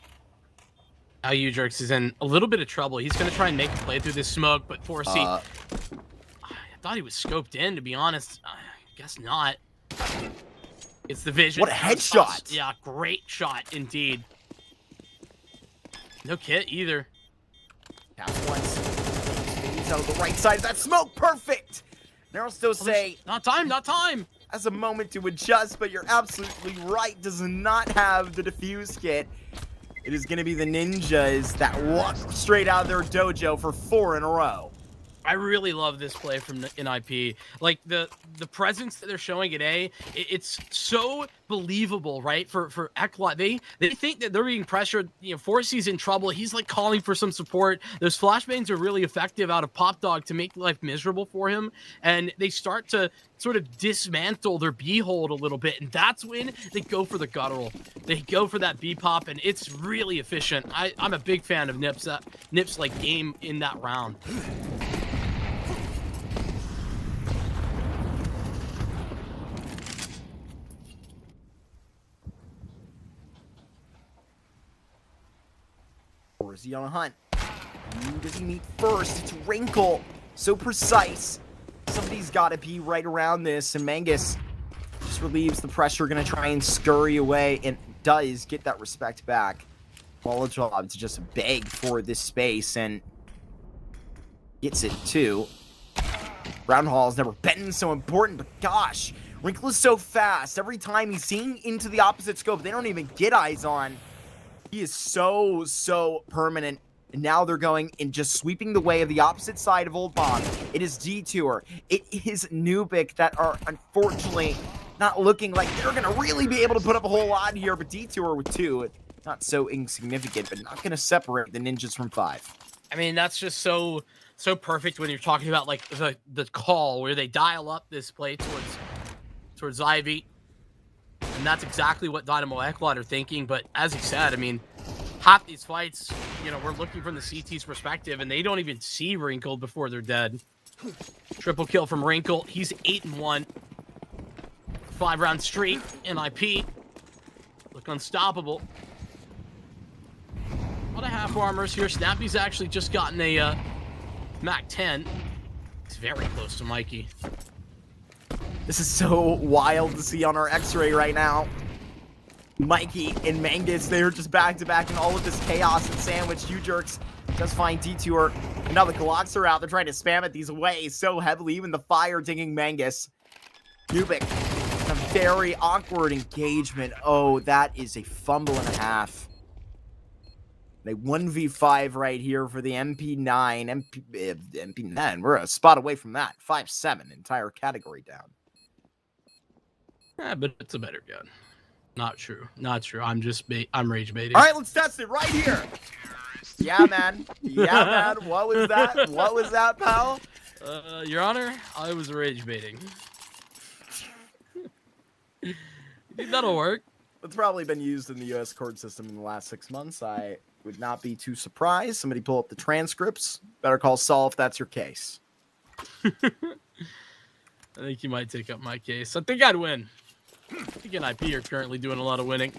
Now Ujerks is in a little bit of trouble. He's going to try and make a play through this smoke, but 4C... I thought he was scoped in, to be honest. I guess not. It's the vision.
What a headshot!
Yeah, great shot indeed. No kit either.
Pass once. He's out of the right side of that smoke. Perfect! Eros Dose
Not time, not time!
has a moment to adjust, but you're absolutely right. Does not have the defuse kit. It is going to be the Ninjas that walk straight out of their dojo for 4 in a row.
I really love this play from NIP. Like the presence that they're showing at A, it's so believable, right? For ECLOT, they think that they're being pressured. You know, 4C's in trouble. He's like calling for some support. Those flashbangs are really effective out of Pop Dog to make life miserable for him, and they start to sort of dismantle their B hold a little bit, and that's when they go for the guttural. They go for that B pop, and it's really efficient. I'm a big fan of Nip's like game in that round.
Or is he on a hunt? Who does he meet first? It's Wrinkle. So precise. Somebody's got to be right around this, and Mangus just relieves the pressure, going to try and scurry away, and does get that respect back. Molotov to just beg for this space, and gets it too. Round Hall has never been so important, but gosh, Wrinkle is so fast. Every time he's seeing into the opposite scope, they don't even get eyes on. He is so permanent. And now they're going and just sweeping the way of the opposite side of Old Bomb. It is Detour. It is Nuke that are unfortunately not looking like they're going to really be able to put up a whole lot here. But Detour with 2, not so insignificant, but not going to separate the Ninjas from 5.
I mean, that's just so perfect when you're talking about like the call where they dial up this play towards Ivy. And that's exactly what Dynamo Eklot are thinking. But as he said, I mean, half these fights, you know, we're looking from the CT's perspective, and they don't even see Wrinkle before they're dead. Triple kill from Wrinkle. He's 8-1. 5-round streak. NIP. Look unstoppable. A lot of half armors here. Snappy's actually just gotten a MAC-10. He's very close to Mikey.
This is so wild to see on our X-ray right now. Mikey and Mangus, they are just back-to-back in all of this chaos and sandwich. Ujerks just find Detour. And now the Glocks are out. They're trying to spam it these away so heavily. Even the fire dinging Mangus. Nubic, a very awkward engagement. Oh, that is a fumble and a half. A 1v5 right here for the MP9. MP9, we're a spot away from that. 5-7, entire category down.
But it's a better gun. Not true. Not true. I'm rage baiting.
All right, let's test it right here. Yeah, man. Yeah, man. What was that? What was that, pal?
Your Honor, I was rage baiting. You think that'll work?
That's probably been used in the U.S. court system in the last 6 months. I would not be too surprised. Somebody pull up the transcripts. Better call Saul if that's your case.
I think you might take up my case. I think I'd win. I think NIP are currently doing a lot of winning.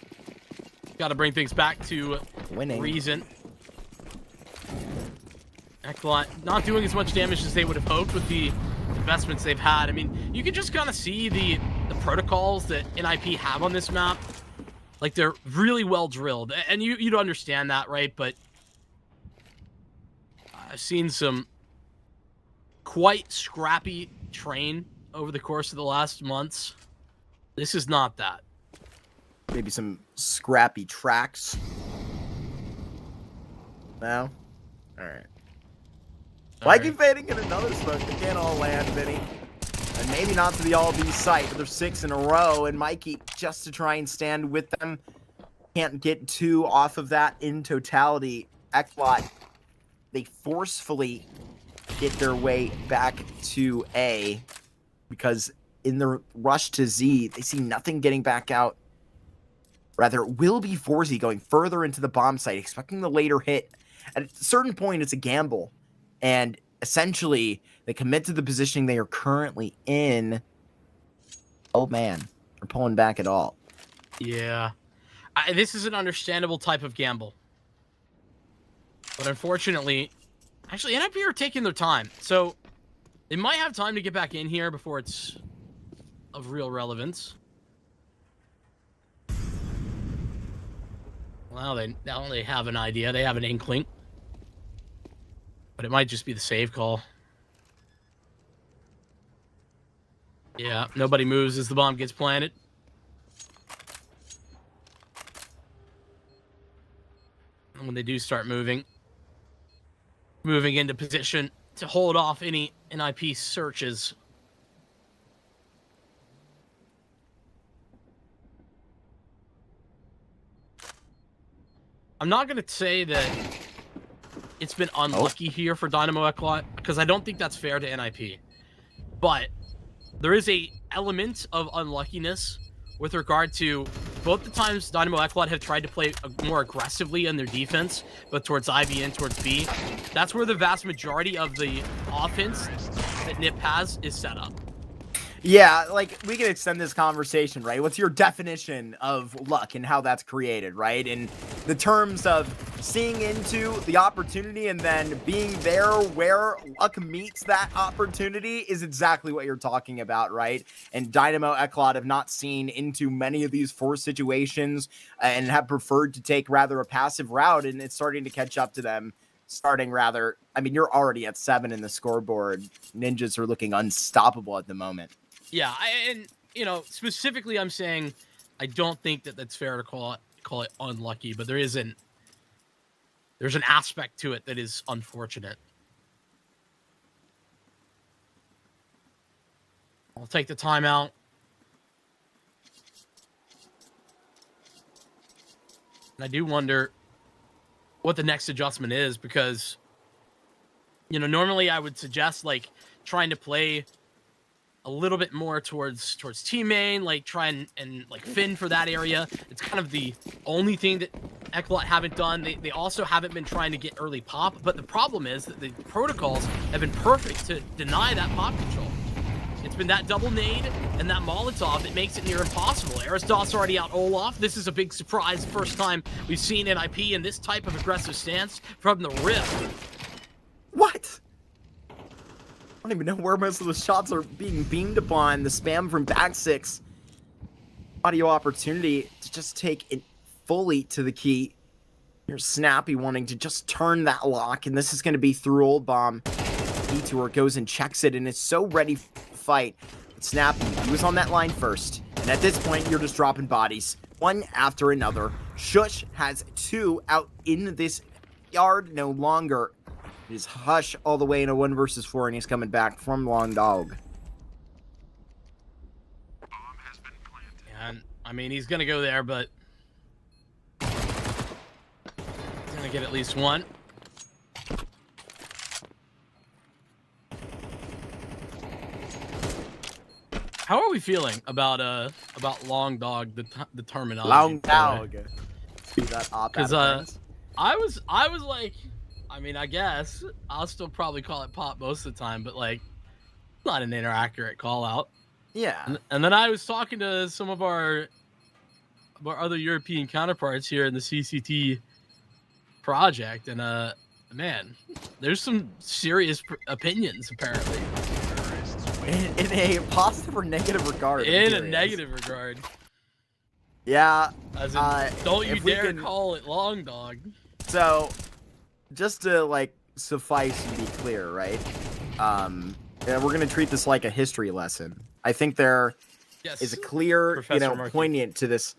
Got to bring things back to
Winning.
reason. Eklot not doing as much damage as they would have hoped with the investments they've had. I mean, you can just kind of see the protocols that NIP have on this map. Like, they're really well drilled. And you'd understand that, right? But I've seen some quite scrappy train over the course of the last months. This is not that.
Maybe some scrappy tracks. No? Alright. Mikey fading in another smoke. They can't all land, Vinny. And maybe not to the all-B site, but there's 6 in a row. And Mikey, just to try and stand with them, can't get 2 off of that in totality. Eklot, they forcefully get their way back to A because in the rush to Z, they see nothing getting back out. Rather, it will be 4Z going further into the bomb site, expecting the later hit. At a certain point, it's a gamble. And essentially, they commit to the positioning they are currently in. Oh, man. They're pulling back at all.
Yeah. This is an understandable type of gamble. But unfortunately, actually, NIP are taking their time. So, they might have time to get back in here before it's of real relevance. Well, now they have an idea. They have an inkling. But it might just be the save call. Yeah, nobody moves as the bomb gets planted. And when they do start moving into position to hold off any NIP searches. I'm not going to say that it's been unlucky here for Dynamo Eklot, because I don't think that's fair to NIP. But there is a element of unluckiness with regard to both the times Dynamo Eklot have tried to play more aggressively in their defense, but towards IB and towards B. That's where the vast majority of the offense that NIP has is set up.
Yeah, like, we can extend this conversation, right? What's your definition of luck and how that's created, right? In the terms of seeing into the opportunity and then being there where luck meets that opportunity is exactly what you're talking about, right? And Dynamo Eklot have not seen into many of these forced situations and have preferred to take rather a passive route, and it's starting to catch up to them. I mean, you're already at 7 in the scoreboard. Ninjas are looking unstoppable at the moment.
Yeah, and specifically, I'm saying I don't think that that's fair to call it unlucky, but there's an aspect to it that is unfortunate. I'll take the timeout. And I do wonder what the next adjustment is, because normally I would suggest like trying to play a little bit more towards team main, like try and like fin for that area. It's kind of the only thing that Eklot haven't done. They also haven't been trying to get early pop, but the problem is that the protocols have been perfect to deny that pop control. It's been that double nade and that Molotov that makes it near impossible. Aristot's already out Olaf. This is a big surprise. First time we've seen NIP in this type of aggressive stance from the Rift.
What? I don't even know where most of the shots are being beamed upon. The spam from back 6. Audio opportunity to just take it fully to the key. Here's Snappy wanting to just turn that lock, and this is going to be through Old Bomb. Detour goes and checks it, and it's so ready to fight. But Snappy, he was on that line first, and at this point, you're just dropping bodies, one after another. Shush has 2 out in this yard no longer. It is Hush all the way in a 1 versus 4, and he's coming back from Long Dog.
Bomb has been planted.
And I mean, he's gonna go there, but he's gonna get at least 1. How are we feeling about Long Dog, the terminology?
Long Dog. See that op
Because
out of
I was like, I mean, I guess I'll still probably call it pop most of the time, but like, not an inaccurate call out.
Yeah.
And then I was talking to some of our other European counterparts here in the CCT project, and man, there's some serious opinions apparently.
In a positive or negative regard?
In a negative regard.
Yeah.
As in, don't you dare
can...
call it Long Dog.
So, just to like suffice and be clear, right? Yeah, we're gonna treat this like a history lesson. I think there is a clear,
Professor Markey.
poignant to this,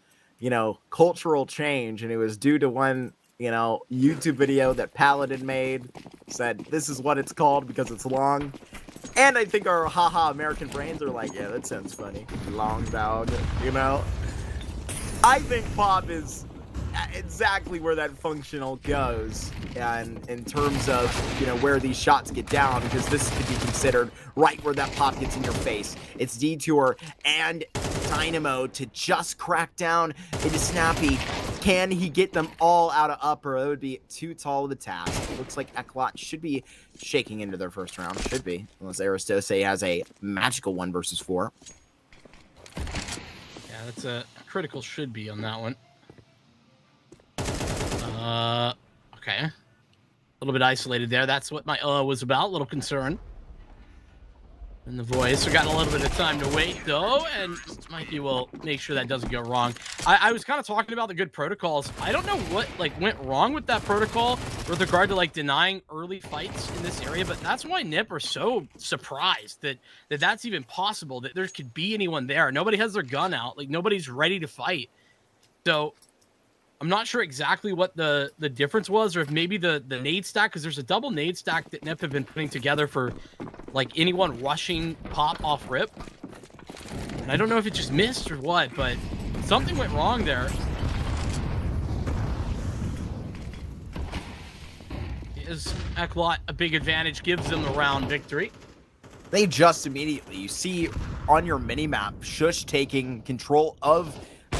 cultural change, and it was due to one, YouTube video that Paladin made. Said this is what it's called because it's long. And I think our haha American brains are like, yeah, that sounds funny. Long Dog, I think pop is exactly where that functional goes, and in terms of where these shots get down, because this could be considered right where that pop gets in your face. It's Detour and Dynamo to just crack down into Snappy. Can he get them all out of upper? That would be too tall of a task. It looks like ECLOT should be shaking into their first round. Should be, unless Aristose has a magical 1 versus 4.
Yeah, that's a critical should be on that one. Okay. A little bit isolated there. That's what my was about. A little concern. And the voice. We're getting a little bit of time to wait, though, and Mikey will make sure that doesn't go wrong. I was kind of talking about the good protocols. I don't know what went wrong with that protocol with regard to denying early fights in this area, but that's why NIP are so surprised that that's even possible, that there could be anyone there. Nobody has their gun out. Nobody's ready to fight. So I'm not sure exactly what the difference was, or if maybe the nade stack, because there's a double nade stack that NIP have been putting together for anyone rushing pop off rip. And I don't know if it just missed or what, but something went wrong there. Is ECLOT a big advantage, gives them the round victory.
They just immediately, you see on your mini-map, Shush taking control of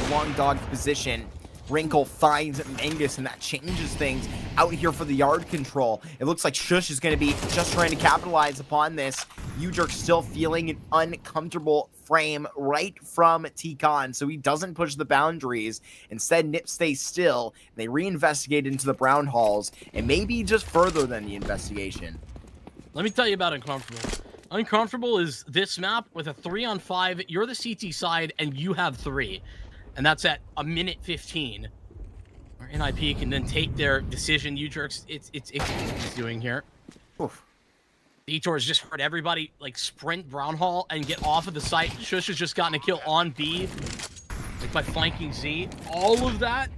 Long Dog's position. Wrinkle finds Mangus, and that changes things out here for the yard control. It looks like Shush is going to be just trying to capitalize upon this. U-Jerk still feeling an uncomfortable frame right from T-Con, so he doesn't push the boundaries. Instead, Nip stays still. They reinvestigate into the brown halls, and maybe just further than the investigation.
Let me tell you about Uncomfortable. Uncomfortable is this map with a 3-on-5. You're the CT side, and you have 3. And that's at a minute 15. Our NIP can then take their decision. U-Jerks, it's he's doing here.
Oof.
Detour's just heard everybody sprint brown hall and get off of the site. Shush has just gotten a kill on B, by flanking Z. All of that.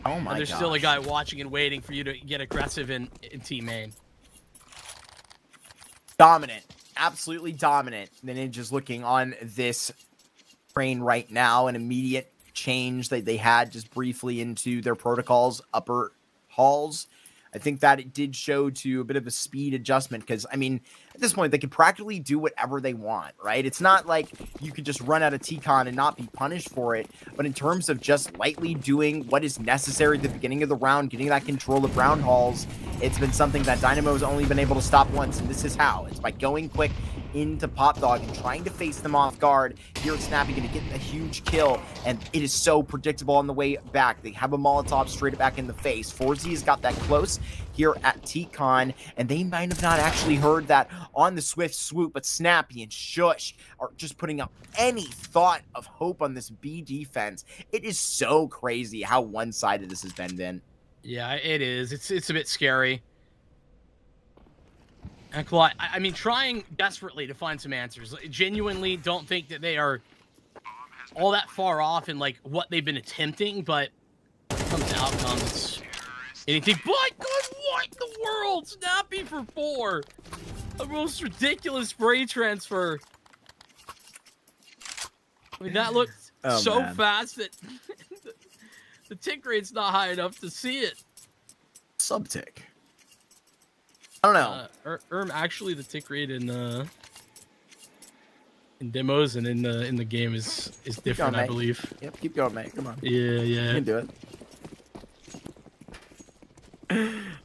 Oh my god.
There's still a guy watching and waiting for you to get aggressive in team main.
Dominant. Absolutely dominant. The Ninjas looking on this train right now, an immediate change that they had just briefly into their protocols, upper halls. I think that it did show to a bit of a speed adjustment, because, I mean, at this point, they could practically do whatever they want, right? It's not like you could just run out of T-Con and not be punished for it, but in terms of just lightly doing what is necessary at the beginning of the round, getting that control of brown halls, it's been something that Dynamo has only been able to stop once, and this is how. It's by going quick into Pop Dog and trying to face them off guard. Here at Snappy going to get a huge kill, and it is so predictable on the way back. They have a Molotov straight back in the face. 4Z has got that close here at T-Con, and they might have not actually heard that on the swift swoop, but Snappy and Shush are just putting up any thought of hope on this B defense. It is so crazy how one-sided this has been.
Yeah, it is. It's a bit scary. ECLOT, I mean, trying desperately to find some answers. Genuinely don't think that they are all that far off in what they've been attempting, but when it comes to outcomes, anything but good. What in the world? Snappy for 4. The most ridiculous spray transfer. I mean, that looked so fast that the tick rate's not high enough to see it.
Sub-tick. I don't know.
Actually, the tick rate in in demos and in the game is different,
going,
I believe.
Yep, keep going, mate. Come on.
Yeah,
You
yeah.
can do it.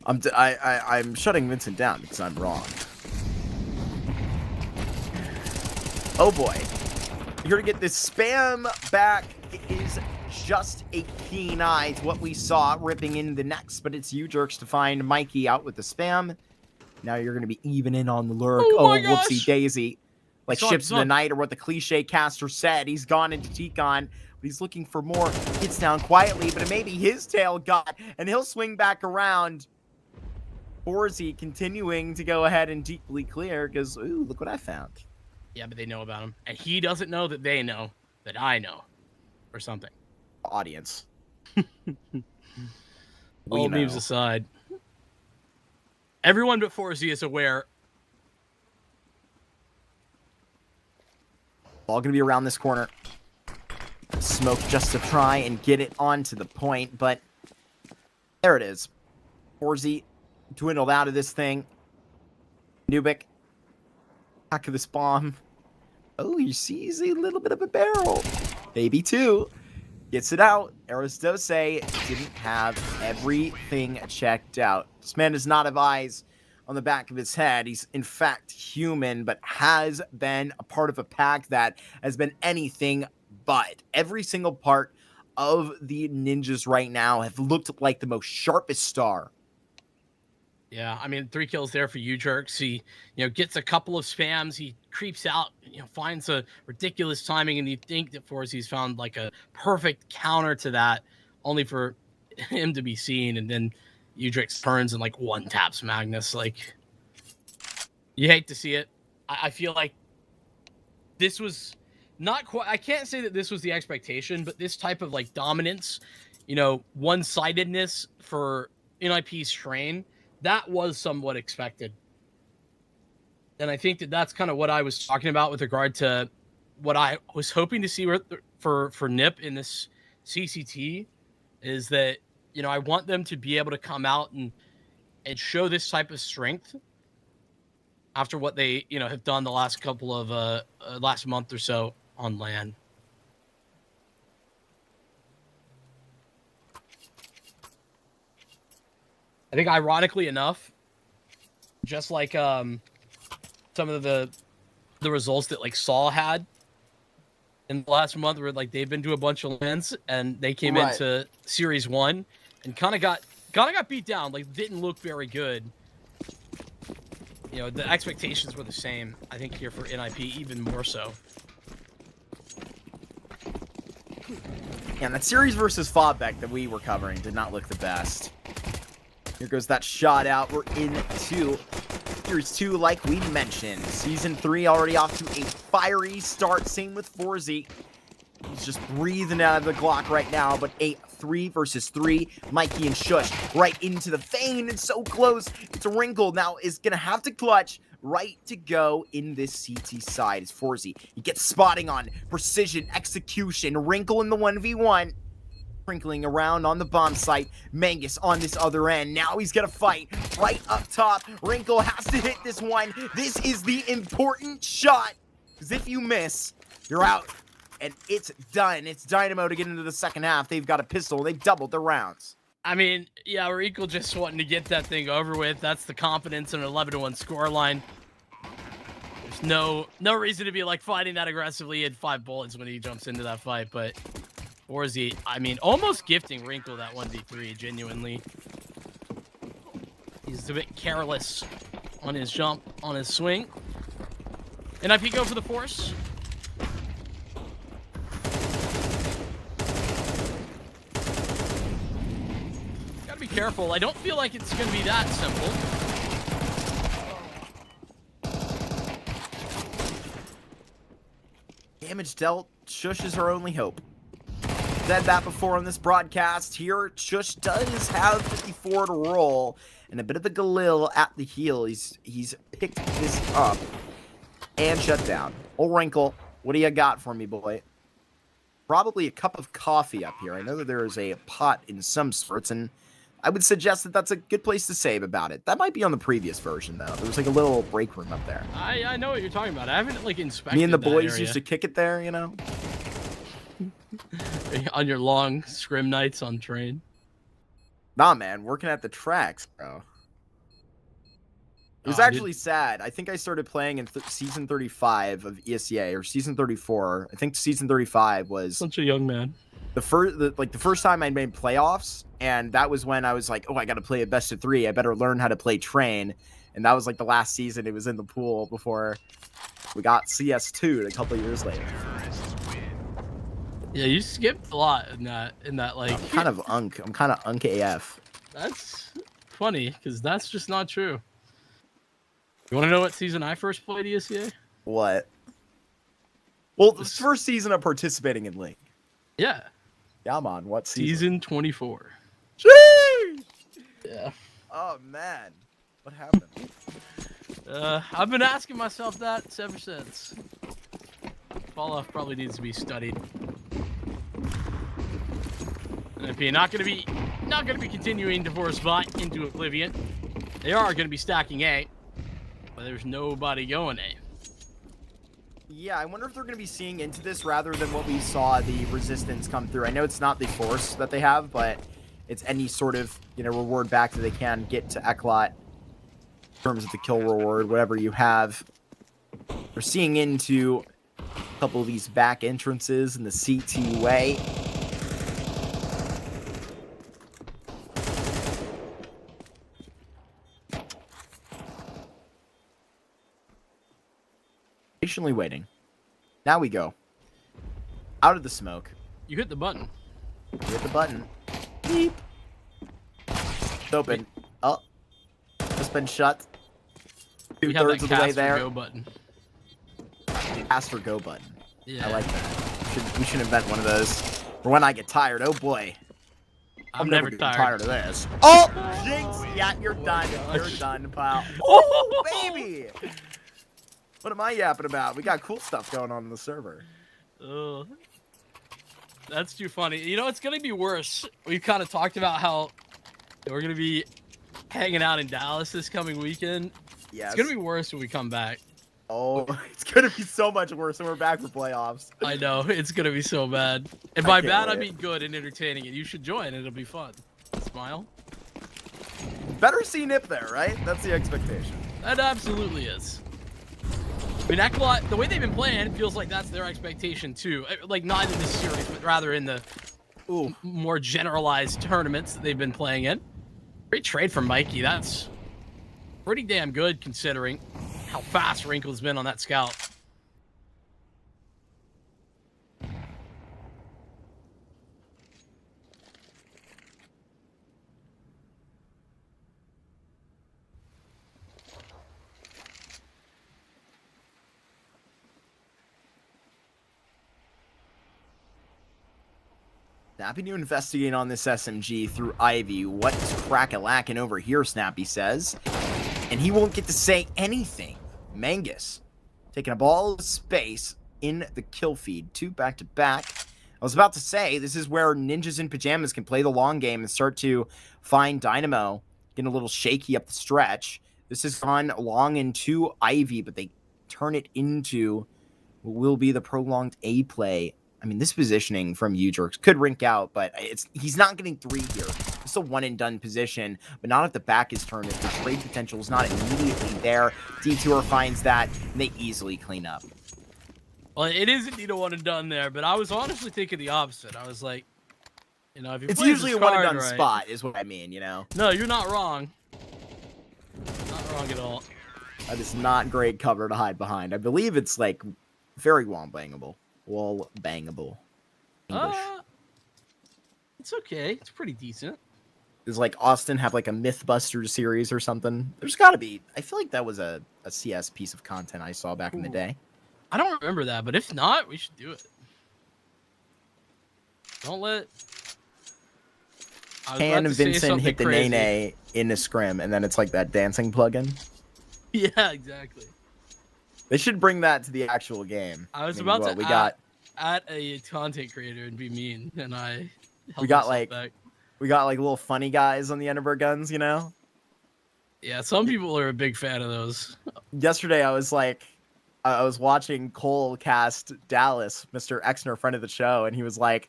I'm shutting Vincent down because I'm wrong. Oh boy. You're gonna get this spam back. It is just a keen eye to what we saw ripping in the next, but it's you jerks to find Mikey out with the spam. Now you're gonna be even in on the lurk.
Oh my gosh.
Whoopsie daisy. Like
He's on,
ships
he's
in the
on.
night, or what the cliche caster said. He's gone into Tikon, but he's looking for more. Gets down quietly, but it may be his tail got, and he'll swing back around. Or is he continuing to go ahead and deeply clear? Because, ooh, look what I found.
Yeah, but they know about him. And he doesn't know that they know that I know. Or something.
Audience.
All memes aside. Everyone but 4Z is aware.
All going to be around this corner. Smoke just to try and get it onto the point, but there it is. 4Z dwindled out of this thing. Nuke. Back of this bomb. Oh, he sees a little bit of a barrel. Maybe two. Gets it out. Aristose didn't have everything checked out. This man does not have eyes on the back of his head. He's, in fact, human, but has been a part of a pack that has been anything but. Every single part of the ninjas right now have looked like the most sharpest star.
Yeah, I mean, 3 kills there for you jerks. He, gets a couple of spams. He creeps out, finds a ridiculous timing, and you think that 4Z's found like a perfect counter to that, only for him to be seen, and then Udrix turns and like one taps Magnus. Like, you hate to see it. I feel like this was not quite. I can't say that this was the expectation, but this type of like dominance, one-sidedness for NIP's Strain, that was somewhat expected. And I think that that's kind of what I was talking about with regard to what I was hoping to see for NIP in this CCT, is that, I want them to be able to come out and show this type of strength after what they, have done the last couple of, last month or so on LAN. I think ironically enough, just like some of the results that like Saul had in the last month, where like they've been to a bunch of lands and they came into Series 1 and kind of got beat down, like didn't look very good. The expectations were the same, I think, here for NIP, even more so.
Yeah, and that series versus Fobbeck that we were covering did not look the best. Here goes that shot out. We're into Series 2, like we mentioned. Season 3 already off to a fiery start. Same with 4Z. He's just breathing out of the Glock right now, but a 3 versus 3. Mikey and Shush right into the vein. It's so close. It's a wrinkle. Now is going to have to clutch right to go in this CT side. It's 4Z. He gets spotting on precision, execution, wrinkle in the 1v1. Sprinkling around on the bomb site. Mangus on this other end. Now he's gonna fight right up top. Wrinkle has to hit this one. This is the important shot, because if you miss, you're out. And it's done. It's Dynamo to get into the second half. They've got a pistol. They've doubled their rounds.
I mean, yeah, we're equal just wanting to get that thing over with. That's the confidence in an 11-1 scoreline. There's no reason to be like fighting that aggressively. He had 5 bullets when he jumps into that fight, but 4Z, I mean, almost gifting Wrinkle that 1v3, genuinely. He's a bit careless on his jump, on his swing. NIP go for the force. Gotta be careful. I don't feel like it's gonna be that simple.
Damage dealt. Shush is her only hope. Said that before on this broadcast. Here, Shush does have 54 to roll, and a bit of a Galil at the heel. He's picked this up and shut down. Old Wrinkle, what do you got for me, boy? Probably a cup of coffee up here. I know that there is a pot in some sorts, and I would suggest that that's a good place to save about it. That might be on the previous version, though. There was like a little break room up there.
I know what you're talking about. I haven't like inspected.
Me and the
that
boys
area.
used to kick it there, you know?
On your long scrim nights on train.
Nah, man, working at the tracks, bro. It was actually sad. I think I started playing in season 35 of ESEA, or season 34. I think season 35 was
Such a young man.
the first time I made playoffs, and that was when I was like, oh, I got to play a best of 3. I better learn how to play train. And that was like the last season it was in the pool before we got CS2 a couple years later.
Yeah, you skipped a lot in that like.
I'm kind of unk AF.
That's funny because that's just not true. You want to know what season I first played ESEA?
What? Well, the first season of participating in League.
Yeah.
Yeah, I'm on. What season?
Season 24.
Jeez!
Yeah.
Oh, man. What happened?
I've been asking myself that ever since. Fall off probably needs to be studied. And if you're not gonna be continuing to force bot into oblivion, they are gonna be stacking A, but there's nobody going A.
Yeah, I wonder if they're going to be seeing into this rather than what we saw the resistance come through. I know it's not the force that they have, but it's any sort of, reward back that they can get to ECLOT in terms of the kill reward, whatever you have. We're seeing into a couple of these back entrances in the CT way. Patiently waiting. Now we go. Out of the smoke.
You hit the button.
You hit the button. Beep. It's open. Oh. It's been shut.
We have that
2/3 of the way
cast or
there.
go button.
Cast or go button.
Yeah.
I like that. We should invent one of those for when I get tired. Oh boy.
I'm never
getting
tired.
of this. Oh! Jinx! Yeah, you're done. You're done, pal. Oh, baby! What am I yapping about? We got cool stuff going on the server.
Oh, that's too funny. It's gonna be worse. We've kind of talked about how we're gonna be hanging out in Dallas this coming weekend.
Yes.
It's gonna be worse when we come back.
Oh, it's gonna be so much worse when we're back for playoffs.
I know, it's gonna be so bad. And by
can't
bad, I
wait.
mean good and entertaining. And you should join. It'll be fun. Smile.
Better see Nip there, right? That's the expectation.
That absolutely is. I mean, ECLOT, the way they've been playing, it feels like that's their expectation too. Like, not in this series, but rather in the more generalized tournaments that they've been playing in. Great trade from Mikey. That's pretty damn good considering how fast Wrinkle's been on that scout.
Snappy to investigate on this SMG through Ivy. What's crack-a-lackin' over here, Snappy says. And he won't get to say anything. Mangus taking up all the space in the kill feed. 2 back-to-back. I was about to say, this is where ninjas in pajamas can play the long game and start to find Dynamo getting a little shaky up the stretch. This has gone long into Ivy, but they turn it into what will be the prolonged A play. I mean, this positioning from Udrix could rink out, but he's not getting 3 here. It's a one-and-done position, but not if the back is turned. If the trade potential is not immediately there, Detour finds that, and they easily clean up.
Well, it is indeed a one-and-done there, but I was honestly thinking the opposite. I was like, if you
It's
play
usually a
this card
one-and-done
right-
spot, is what I mean,
No, you're not wrong. Not wrong at all.
That is not great cover to hide behind. I believe it's, like, very wall-bangable. Wall-bangable. English.
It's okay. It's pretty decent.
Does, like, Austin have, like, a Mythbusters series or something? There's gotta be. I feel like that was a CS piece of content I saw back in the day.
I don't remember that, but if not, we should do it. Don't let...
Can Vincent hit the Nene in a scrim, and then it's like that dancing plugin?
Yeah, exactly.
They should bring that to the actual game.
I was
mean,
about
what,
to at a content creator and be mean, and I held
We got,
myself
like,
back.
We got like little funny guys on the end of our guns, you know?
Yeah, some people are a big fan of those.
Yesterday I was watching Cole cast Dallas, Mr. Exner, friend of the show, and he was like,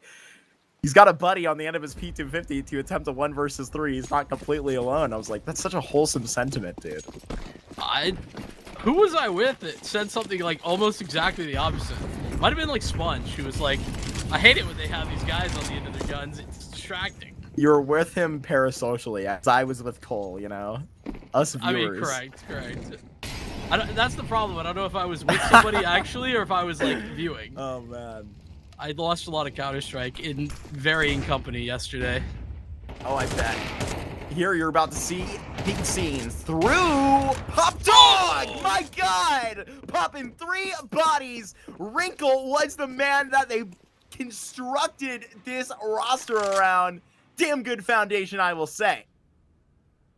he's got a buddy on the end of his P250 to attempt a 1 versus 3. He's not completely alone. I was like, that's such a wholesome sentiment, dude.
Who was I with that said something like almost exactly the opposite? Might have been like Sponge, who was like, I hate it when they have these guys on the end of their guns. It's distracting.
You were with him parasocially, as I was with Cole, you know? Us viewers.
I mean, correct. That's the problem. I don't know if I was with somebody actually or if I was like viewing.
Oh, man.
I lost a lot of Counter-Strike in varying company yesterday.
Oh, I bet. Here you're about to see big scenes through Pop Dog! My God! Popping 3 bodies. Wrinkle was the man that they constructed this roster around. Damn good foundation, I will say.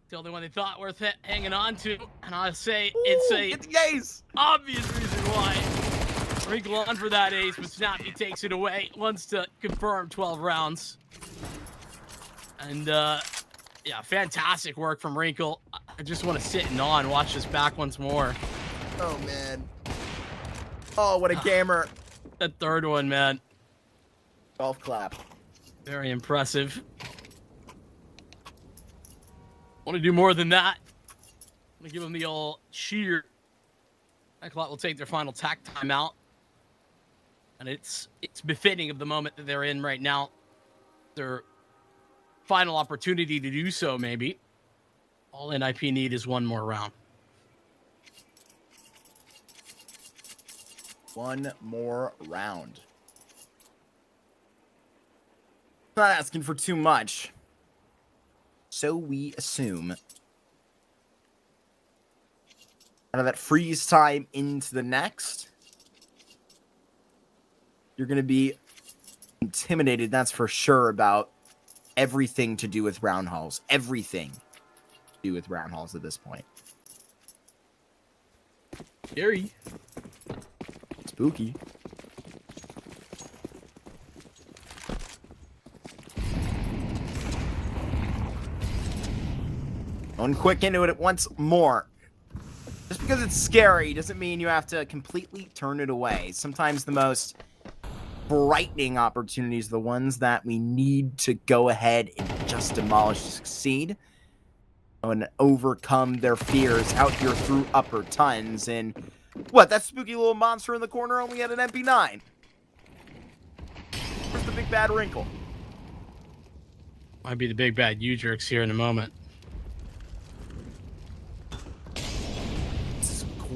The only one they thought worth hanging on to, and I'll say it's
the ace.
Obvious reason why. Wrinkle on for that ace, but Snappy takes it away. Wants to confirm 12 rounds. And yeah, fantastic work from Wrinkle. I just want to sit and gnaw and watch this back once more.
Oh man. Oh, what a gamer.
That third one, man.
Golf clap.
Very impressive. Want to do more than that. I'm going to give them the old cheer. Eklot will take their final tack timeout. And it's befitting of the moment that they're in right now. Their final opportunity to do so, maybe. All NIP need is one more round.
One more round. Not asking for too much. So we assume. Out of that freeze time into the next, you're going to be intimidated, that's for sure, about everything to do with round halls. Everything to do with round halls at this point.
Scary.
Spooky. Going quick into it once more. Just because it's scary doesn't mean you have to completely turn it away. Sometimes the most brightening opportunities are the ones that we need to go ahead and just demolish to succeed. And overcome their fears out here through upper tons. And what, that spooky little monster in the corner only had an MP9. Where's the big bad Wrinkle?
Might be the big bad U-Jerks here in a moment.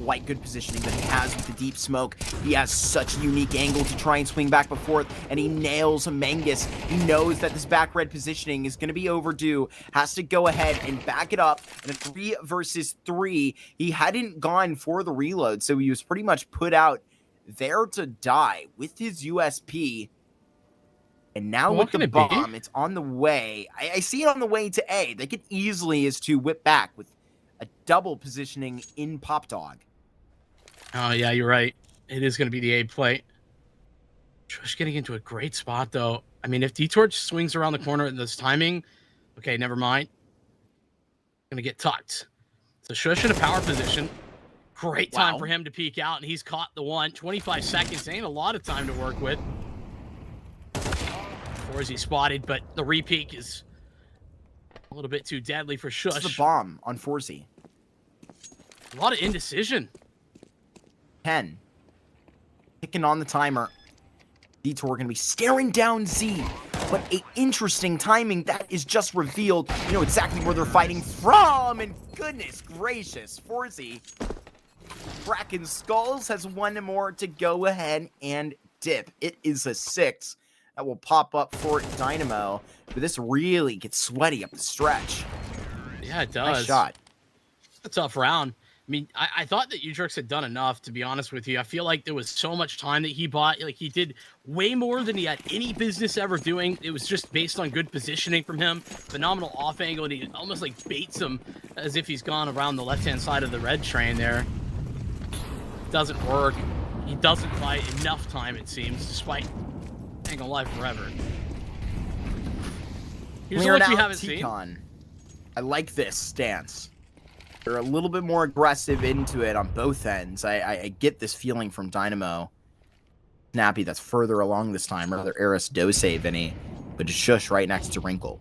Quite good positioning that he has with the deep smoke. He has such a unique angle to try and swing back and forth, and he nails Mangus. He knows that this back red positioning is going to be overdue, has to go ahead and back it up in a 3 versus 3. He hadn't gone for the reload, so he was pretty much put out there to die with his USP. And now with the bomb, it's on the way. I see it on the way to A. They could easily as to whip back with a double positioning in Pop Dog.
Oh, yeah, you're right. It is going to be the A plate. Shush getting into a great spot, though. I mean, if D-Torch swings around the corner at this timing, okay, never mind. Going to get tucked. So Shush in a power position. Great time for him to peek out, and he's caught the one. 25 seconds ain't a lot of time to work with. Forzy spotted, but the repeak is a little bit too deadly for Shush.
It's the bomb on Forzy.
A lot of indecision.
10. Ticking on the timer. Detour going to be staring down Z. But a interesting timing that is just revealed. You know exactly where they're fighting from. And goodness gracious, Forzy. Kraken Skulls has one more to go ahead and dip. It is a 6 that will pop up for Dynamo. But this really gets sweaty up the stretch.
Yeah, it does.
Nice shot.
A tough round. I mean, I thought that U-Jerks had done enough, to be honest with you. I feel like there was so much time that he bought. Like, he did way more than he had any business ever doing. It was just based on good positioning from him. Phenomenal off angle, and he almost, like, baits him as if he's gone around the left-hand side of the red train there. Doesn't work. He doesn't fight enough time, it seems, despite ain't gonna live forever. Here's
Clearing
what you
out
haven't seen.
T-Con. I like this stance. They're a little bit more aggressive into it on both ends. I get this feeling from Dynamo. Snappy that's further along this time, rather Eris Dose Vinny, but just Shush right next to Wrinkle.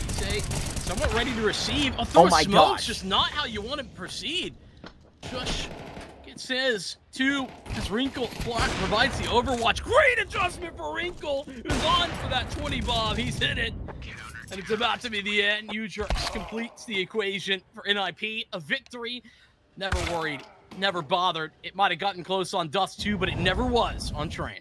Say, somewhat ready to receive. A throw
Oh my
smoke's
gosh.
just not how you want to proceed. Shush gets his two as Wrinkle provides the overwatch. Great adjustment for Wrinkle, who's on for that 20 bomb. He's hit it. And it's about to be the end. Utrux completes the equation for NIP. A victory. Never worried. Never bothered. It might have gotten close on Dust 2, but it never was on Train.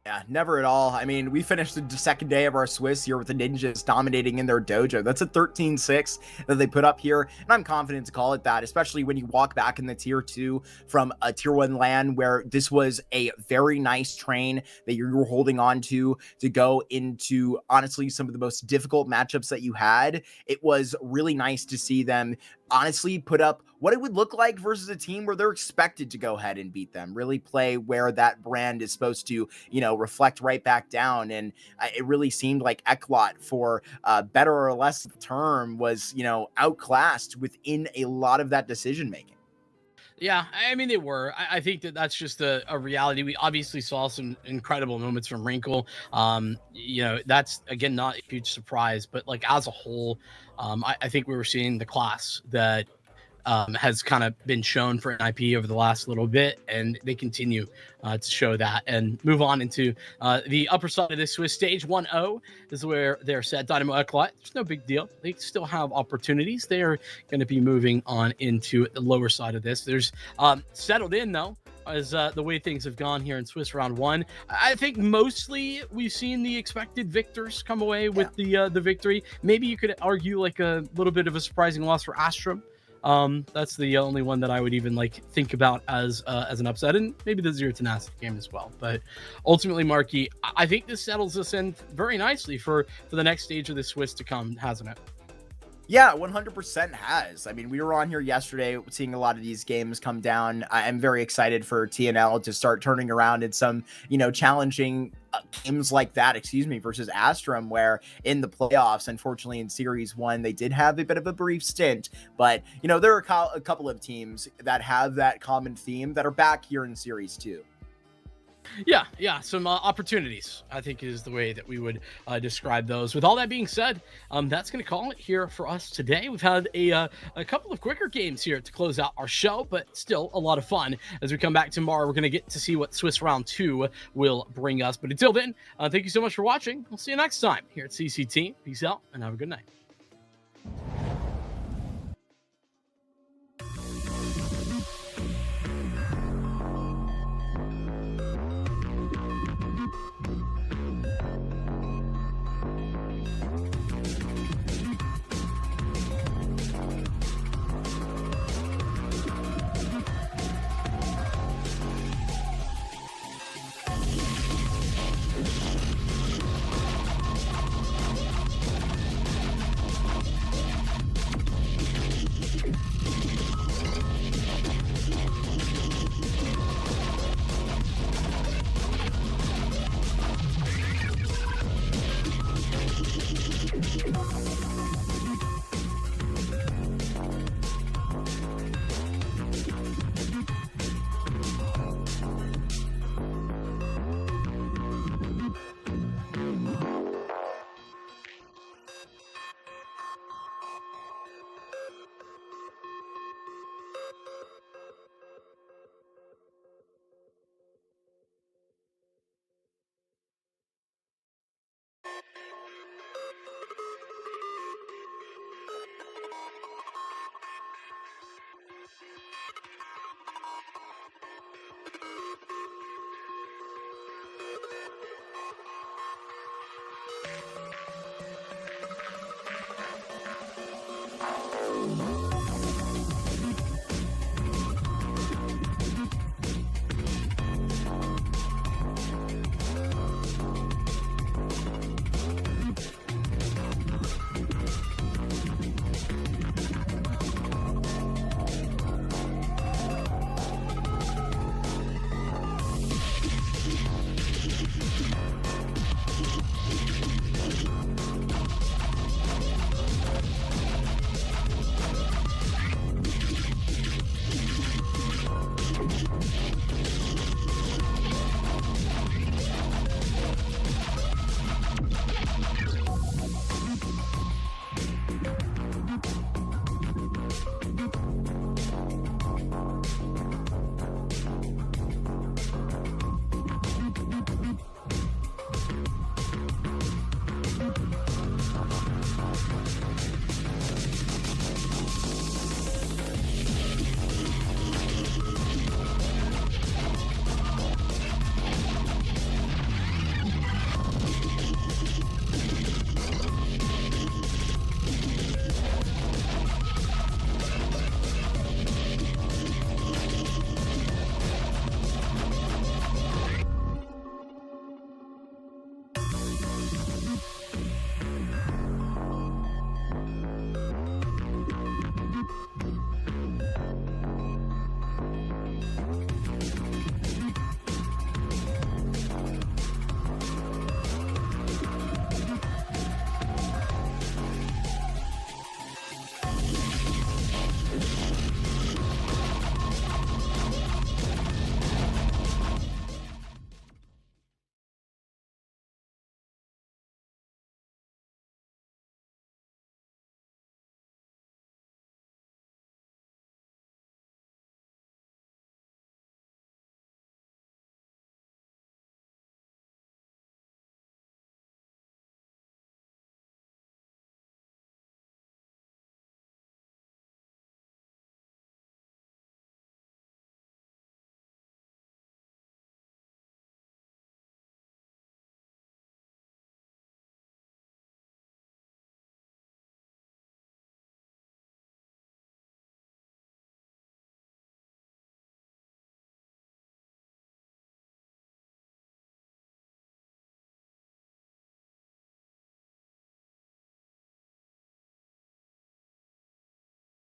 Yeah, never at all. I mean, we finished the second day of our Swiss here with the Ninjas dominating in their dojo. That's a 13-6 that they put up here, and I'm confident to call it that, especially when you walk back in the Tier 2 from a Tier 1 LAN where this was a very nice train that you were holding on to go into, honestly, some of the most difficult matchups that you had. It was really nice to see them honestly put up what it would look like versus a team where they're expected to go ahead and beat them, really play where that brand is supposed to, reflect right back down. And it really seemed like ECLOT, for better or less term, was, outclassed within a lot of that decision making.
Yeah, I mean, they were. I think that's just a reality. We obviously saw some incredible moments from Wrinkle. That's, again, not a huge surprise, but like as a whole, I think we were seeing the class that has kind of been shown for an IP over the last little bit, and they continue to show that and move on into the upper side of this Swiss stage. 1-0 is where they're set. Dynamo Eklot, it's no big deal. They still have opportunities. They're going to be moving on into the lower side of this. There's settled in, though, as the way things have gone here in Swiss round 1. I think mostly we've seen the expected victors come away with the victory. Maybe you could argue like a little bit of a surprising loss for Astrum. That's the only one that I would even think about as an upset, and maybe the Zero Tenacity game as well. But ultimately, Marky, I think this settles us in very nicely for the next stage of the Swiss to come, hasn't it?
Yeah, 100% has. I mean, we were on here yesterday seeing a lot of these games come down. I'm very excited for TNL to start turning around in some, challenging games like that, versus Astrum, where in the playoffs, unfortunately in Series 1, they did have a bit of a brief stint. But, there are a couple of teams that have that common theme that are back here in Series 2.
Yeah, some opportunities, I think, is the way that we would describe those. With all that being said, that's going to call it here for us today. We've had a couple of quicker games here to close out our show, but still a lot of fun. As we come back tomorrow, we're going to get to see what Swiss Round 2 will bring us. But until then, thank you so much for watching. We'll see you next time here at CCT. Peace out, and have a good night.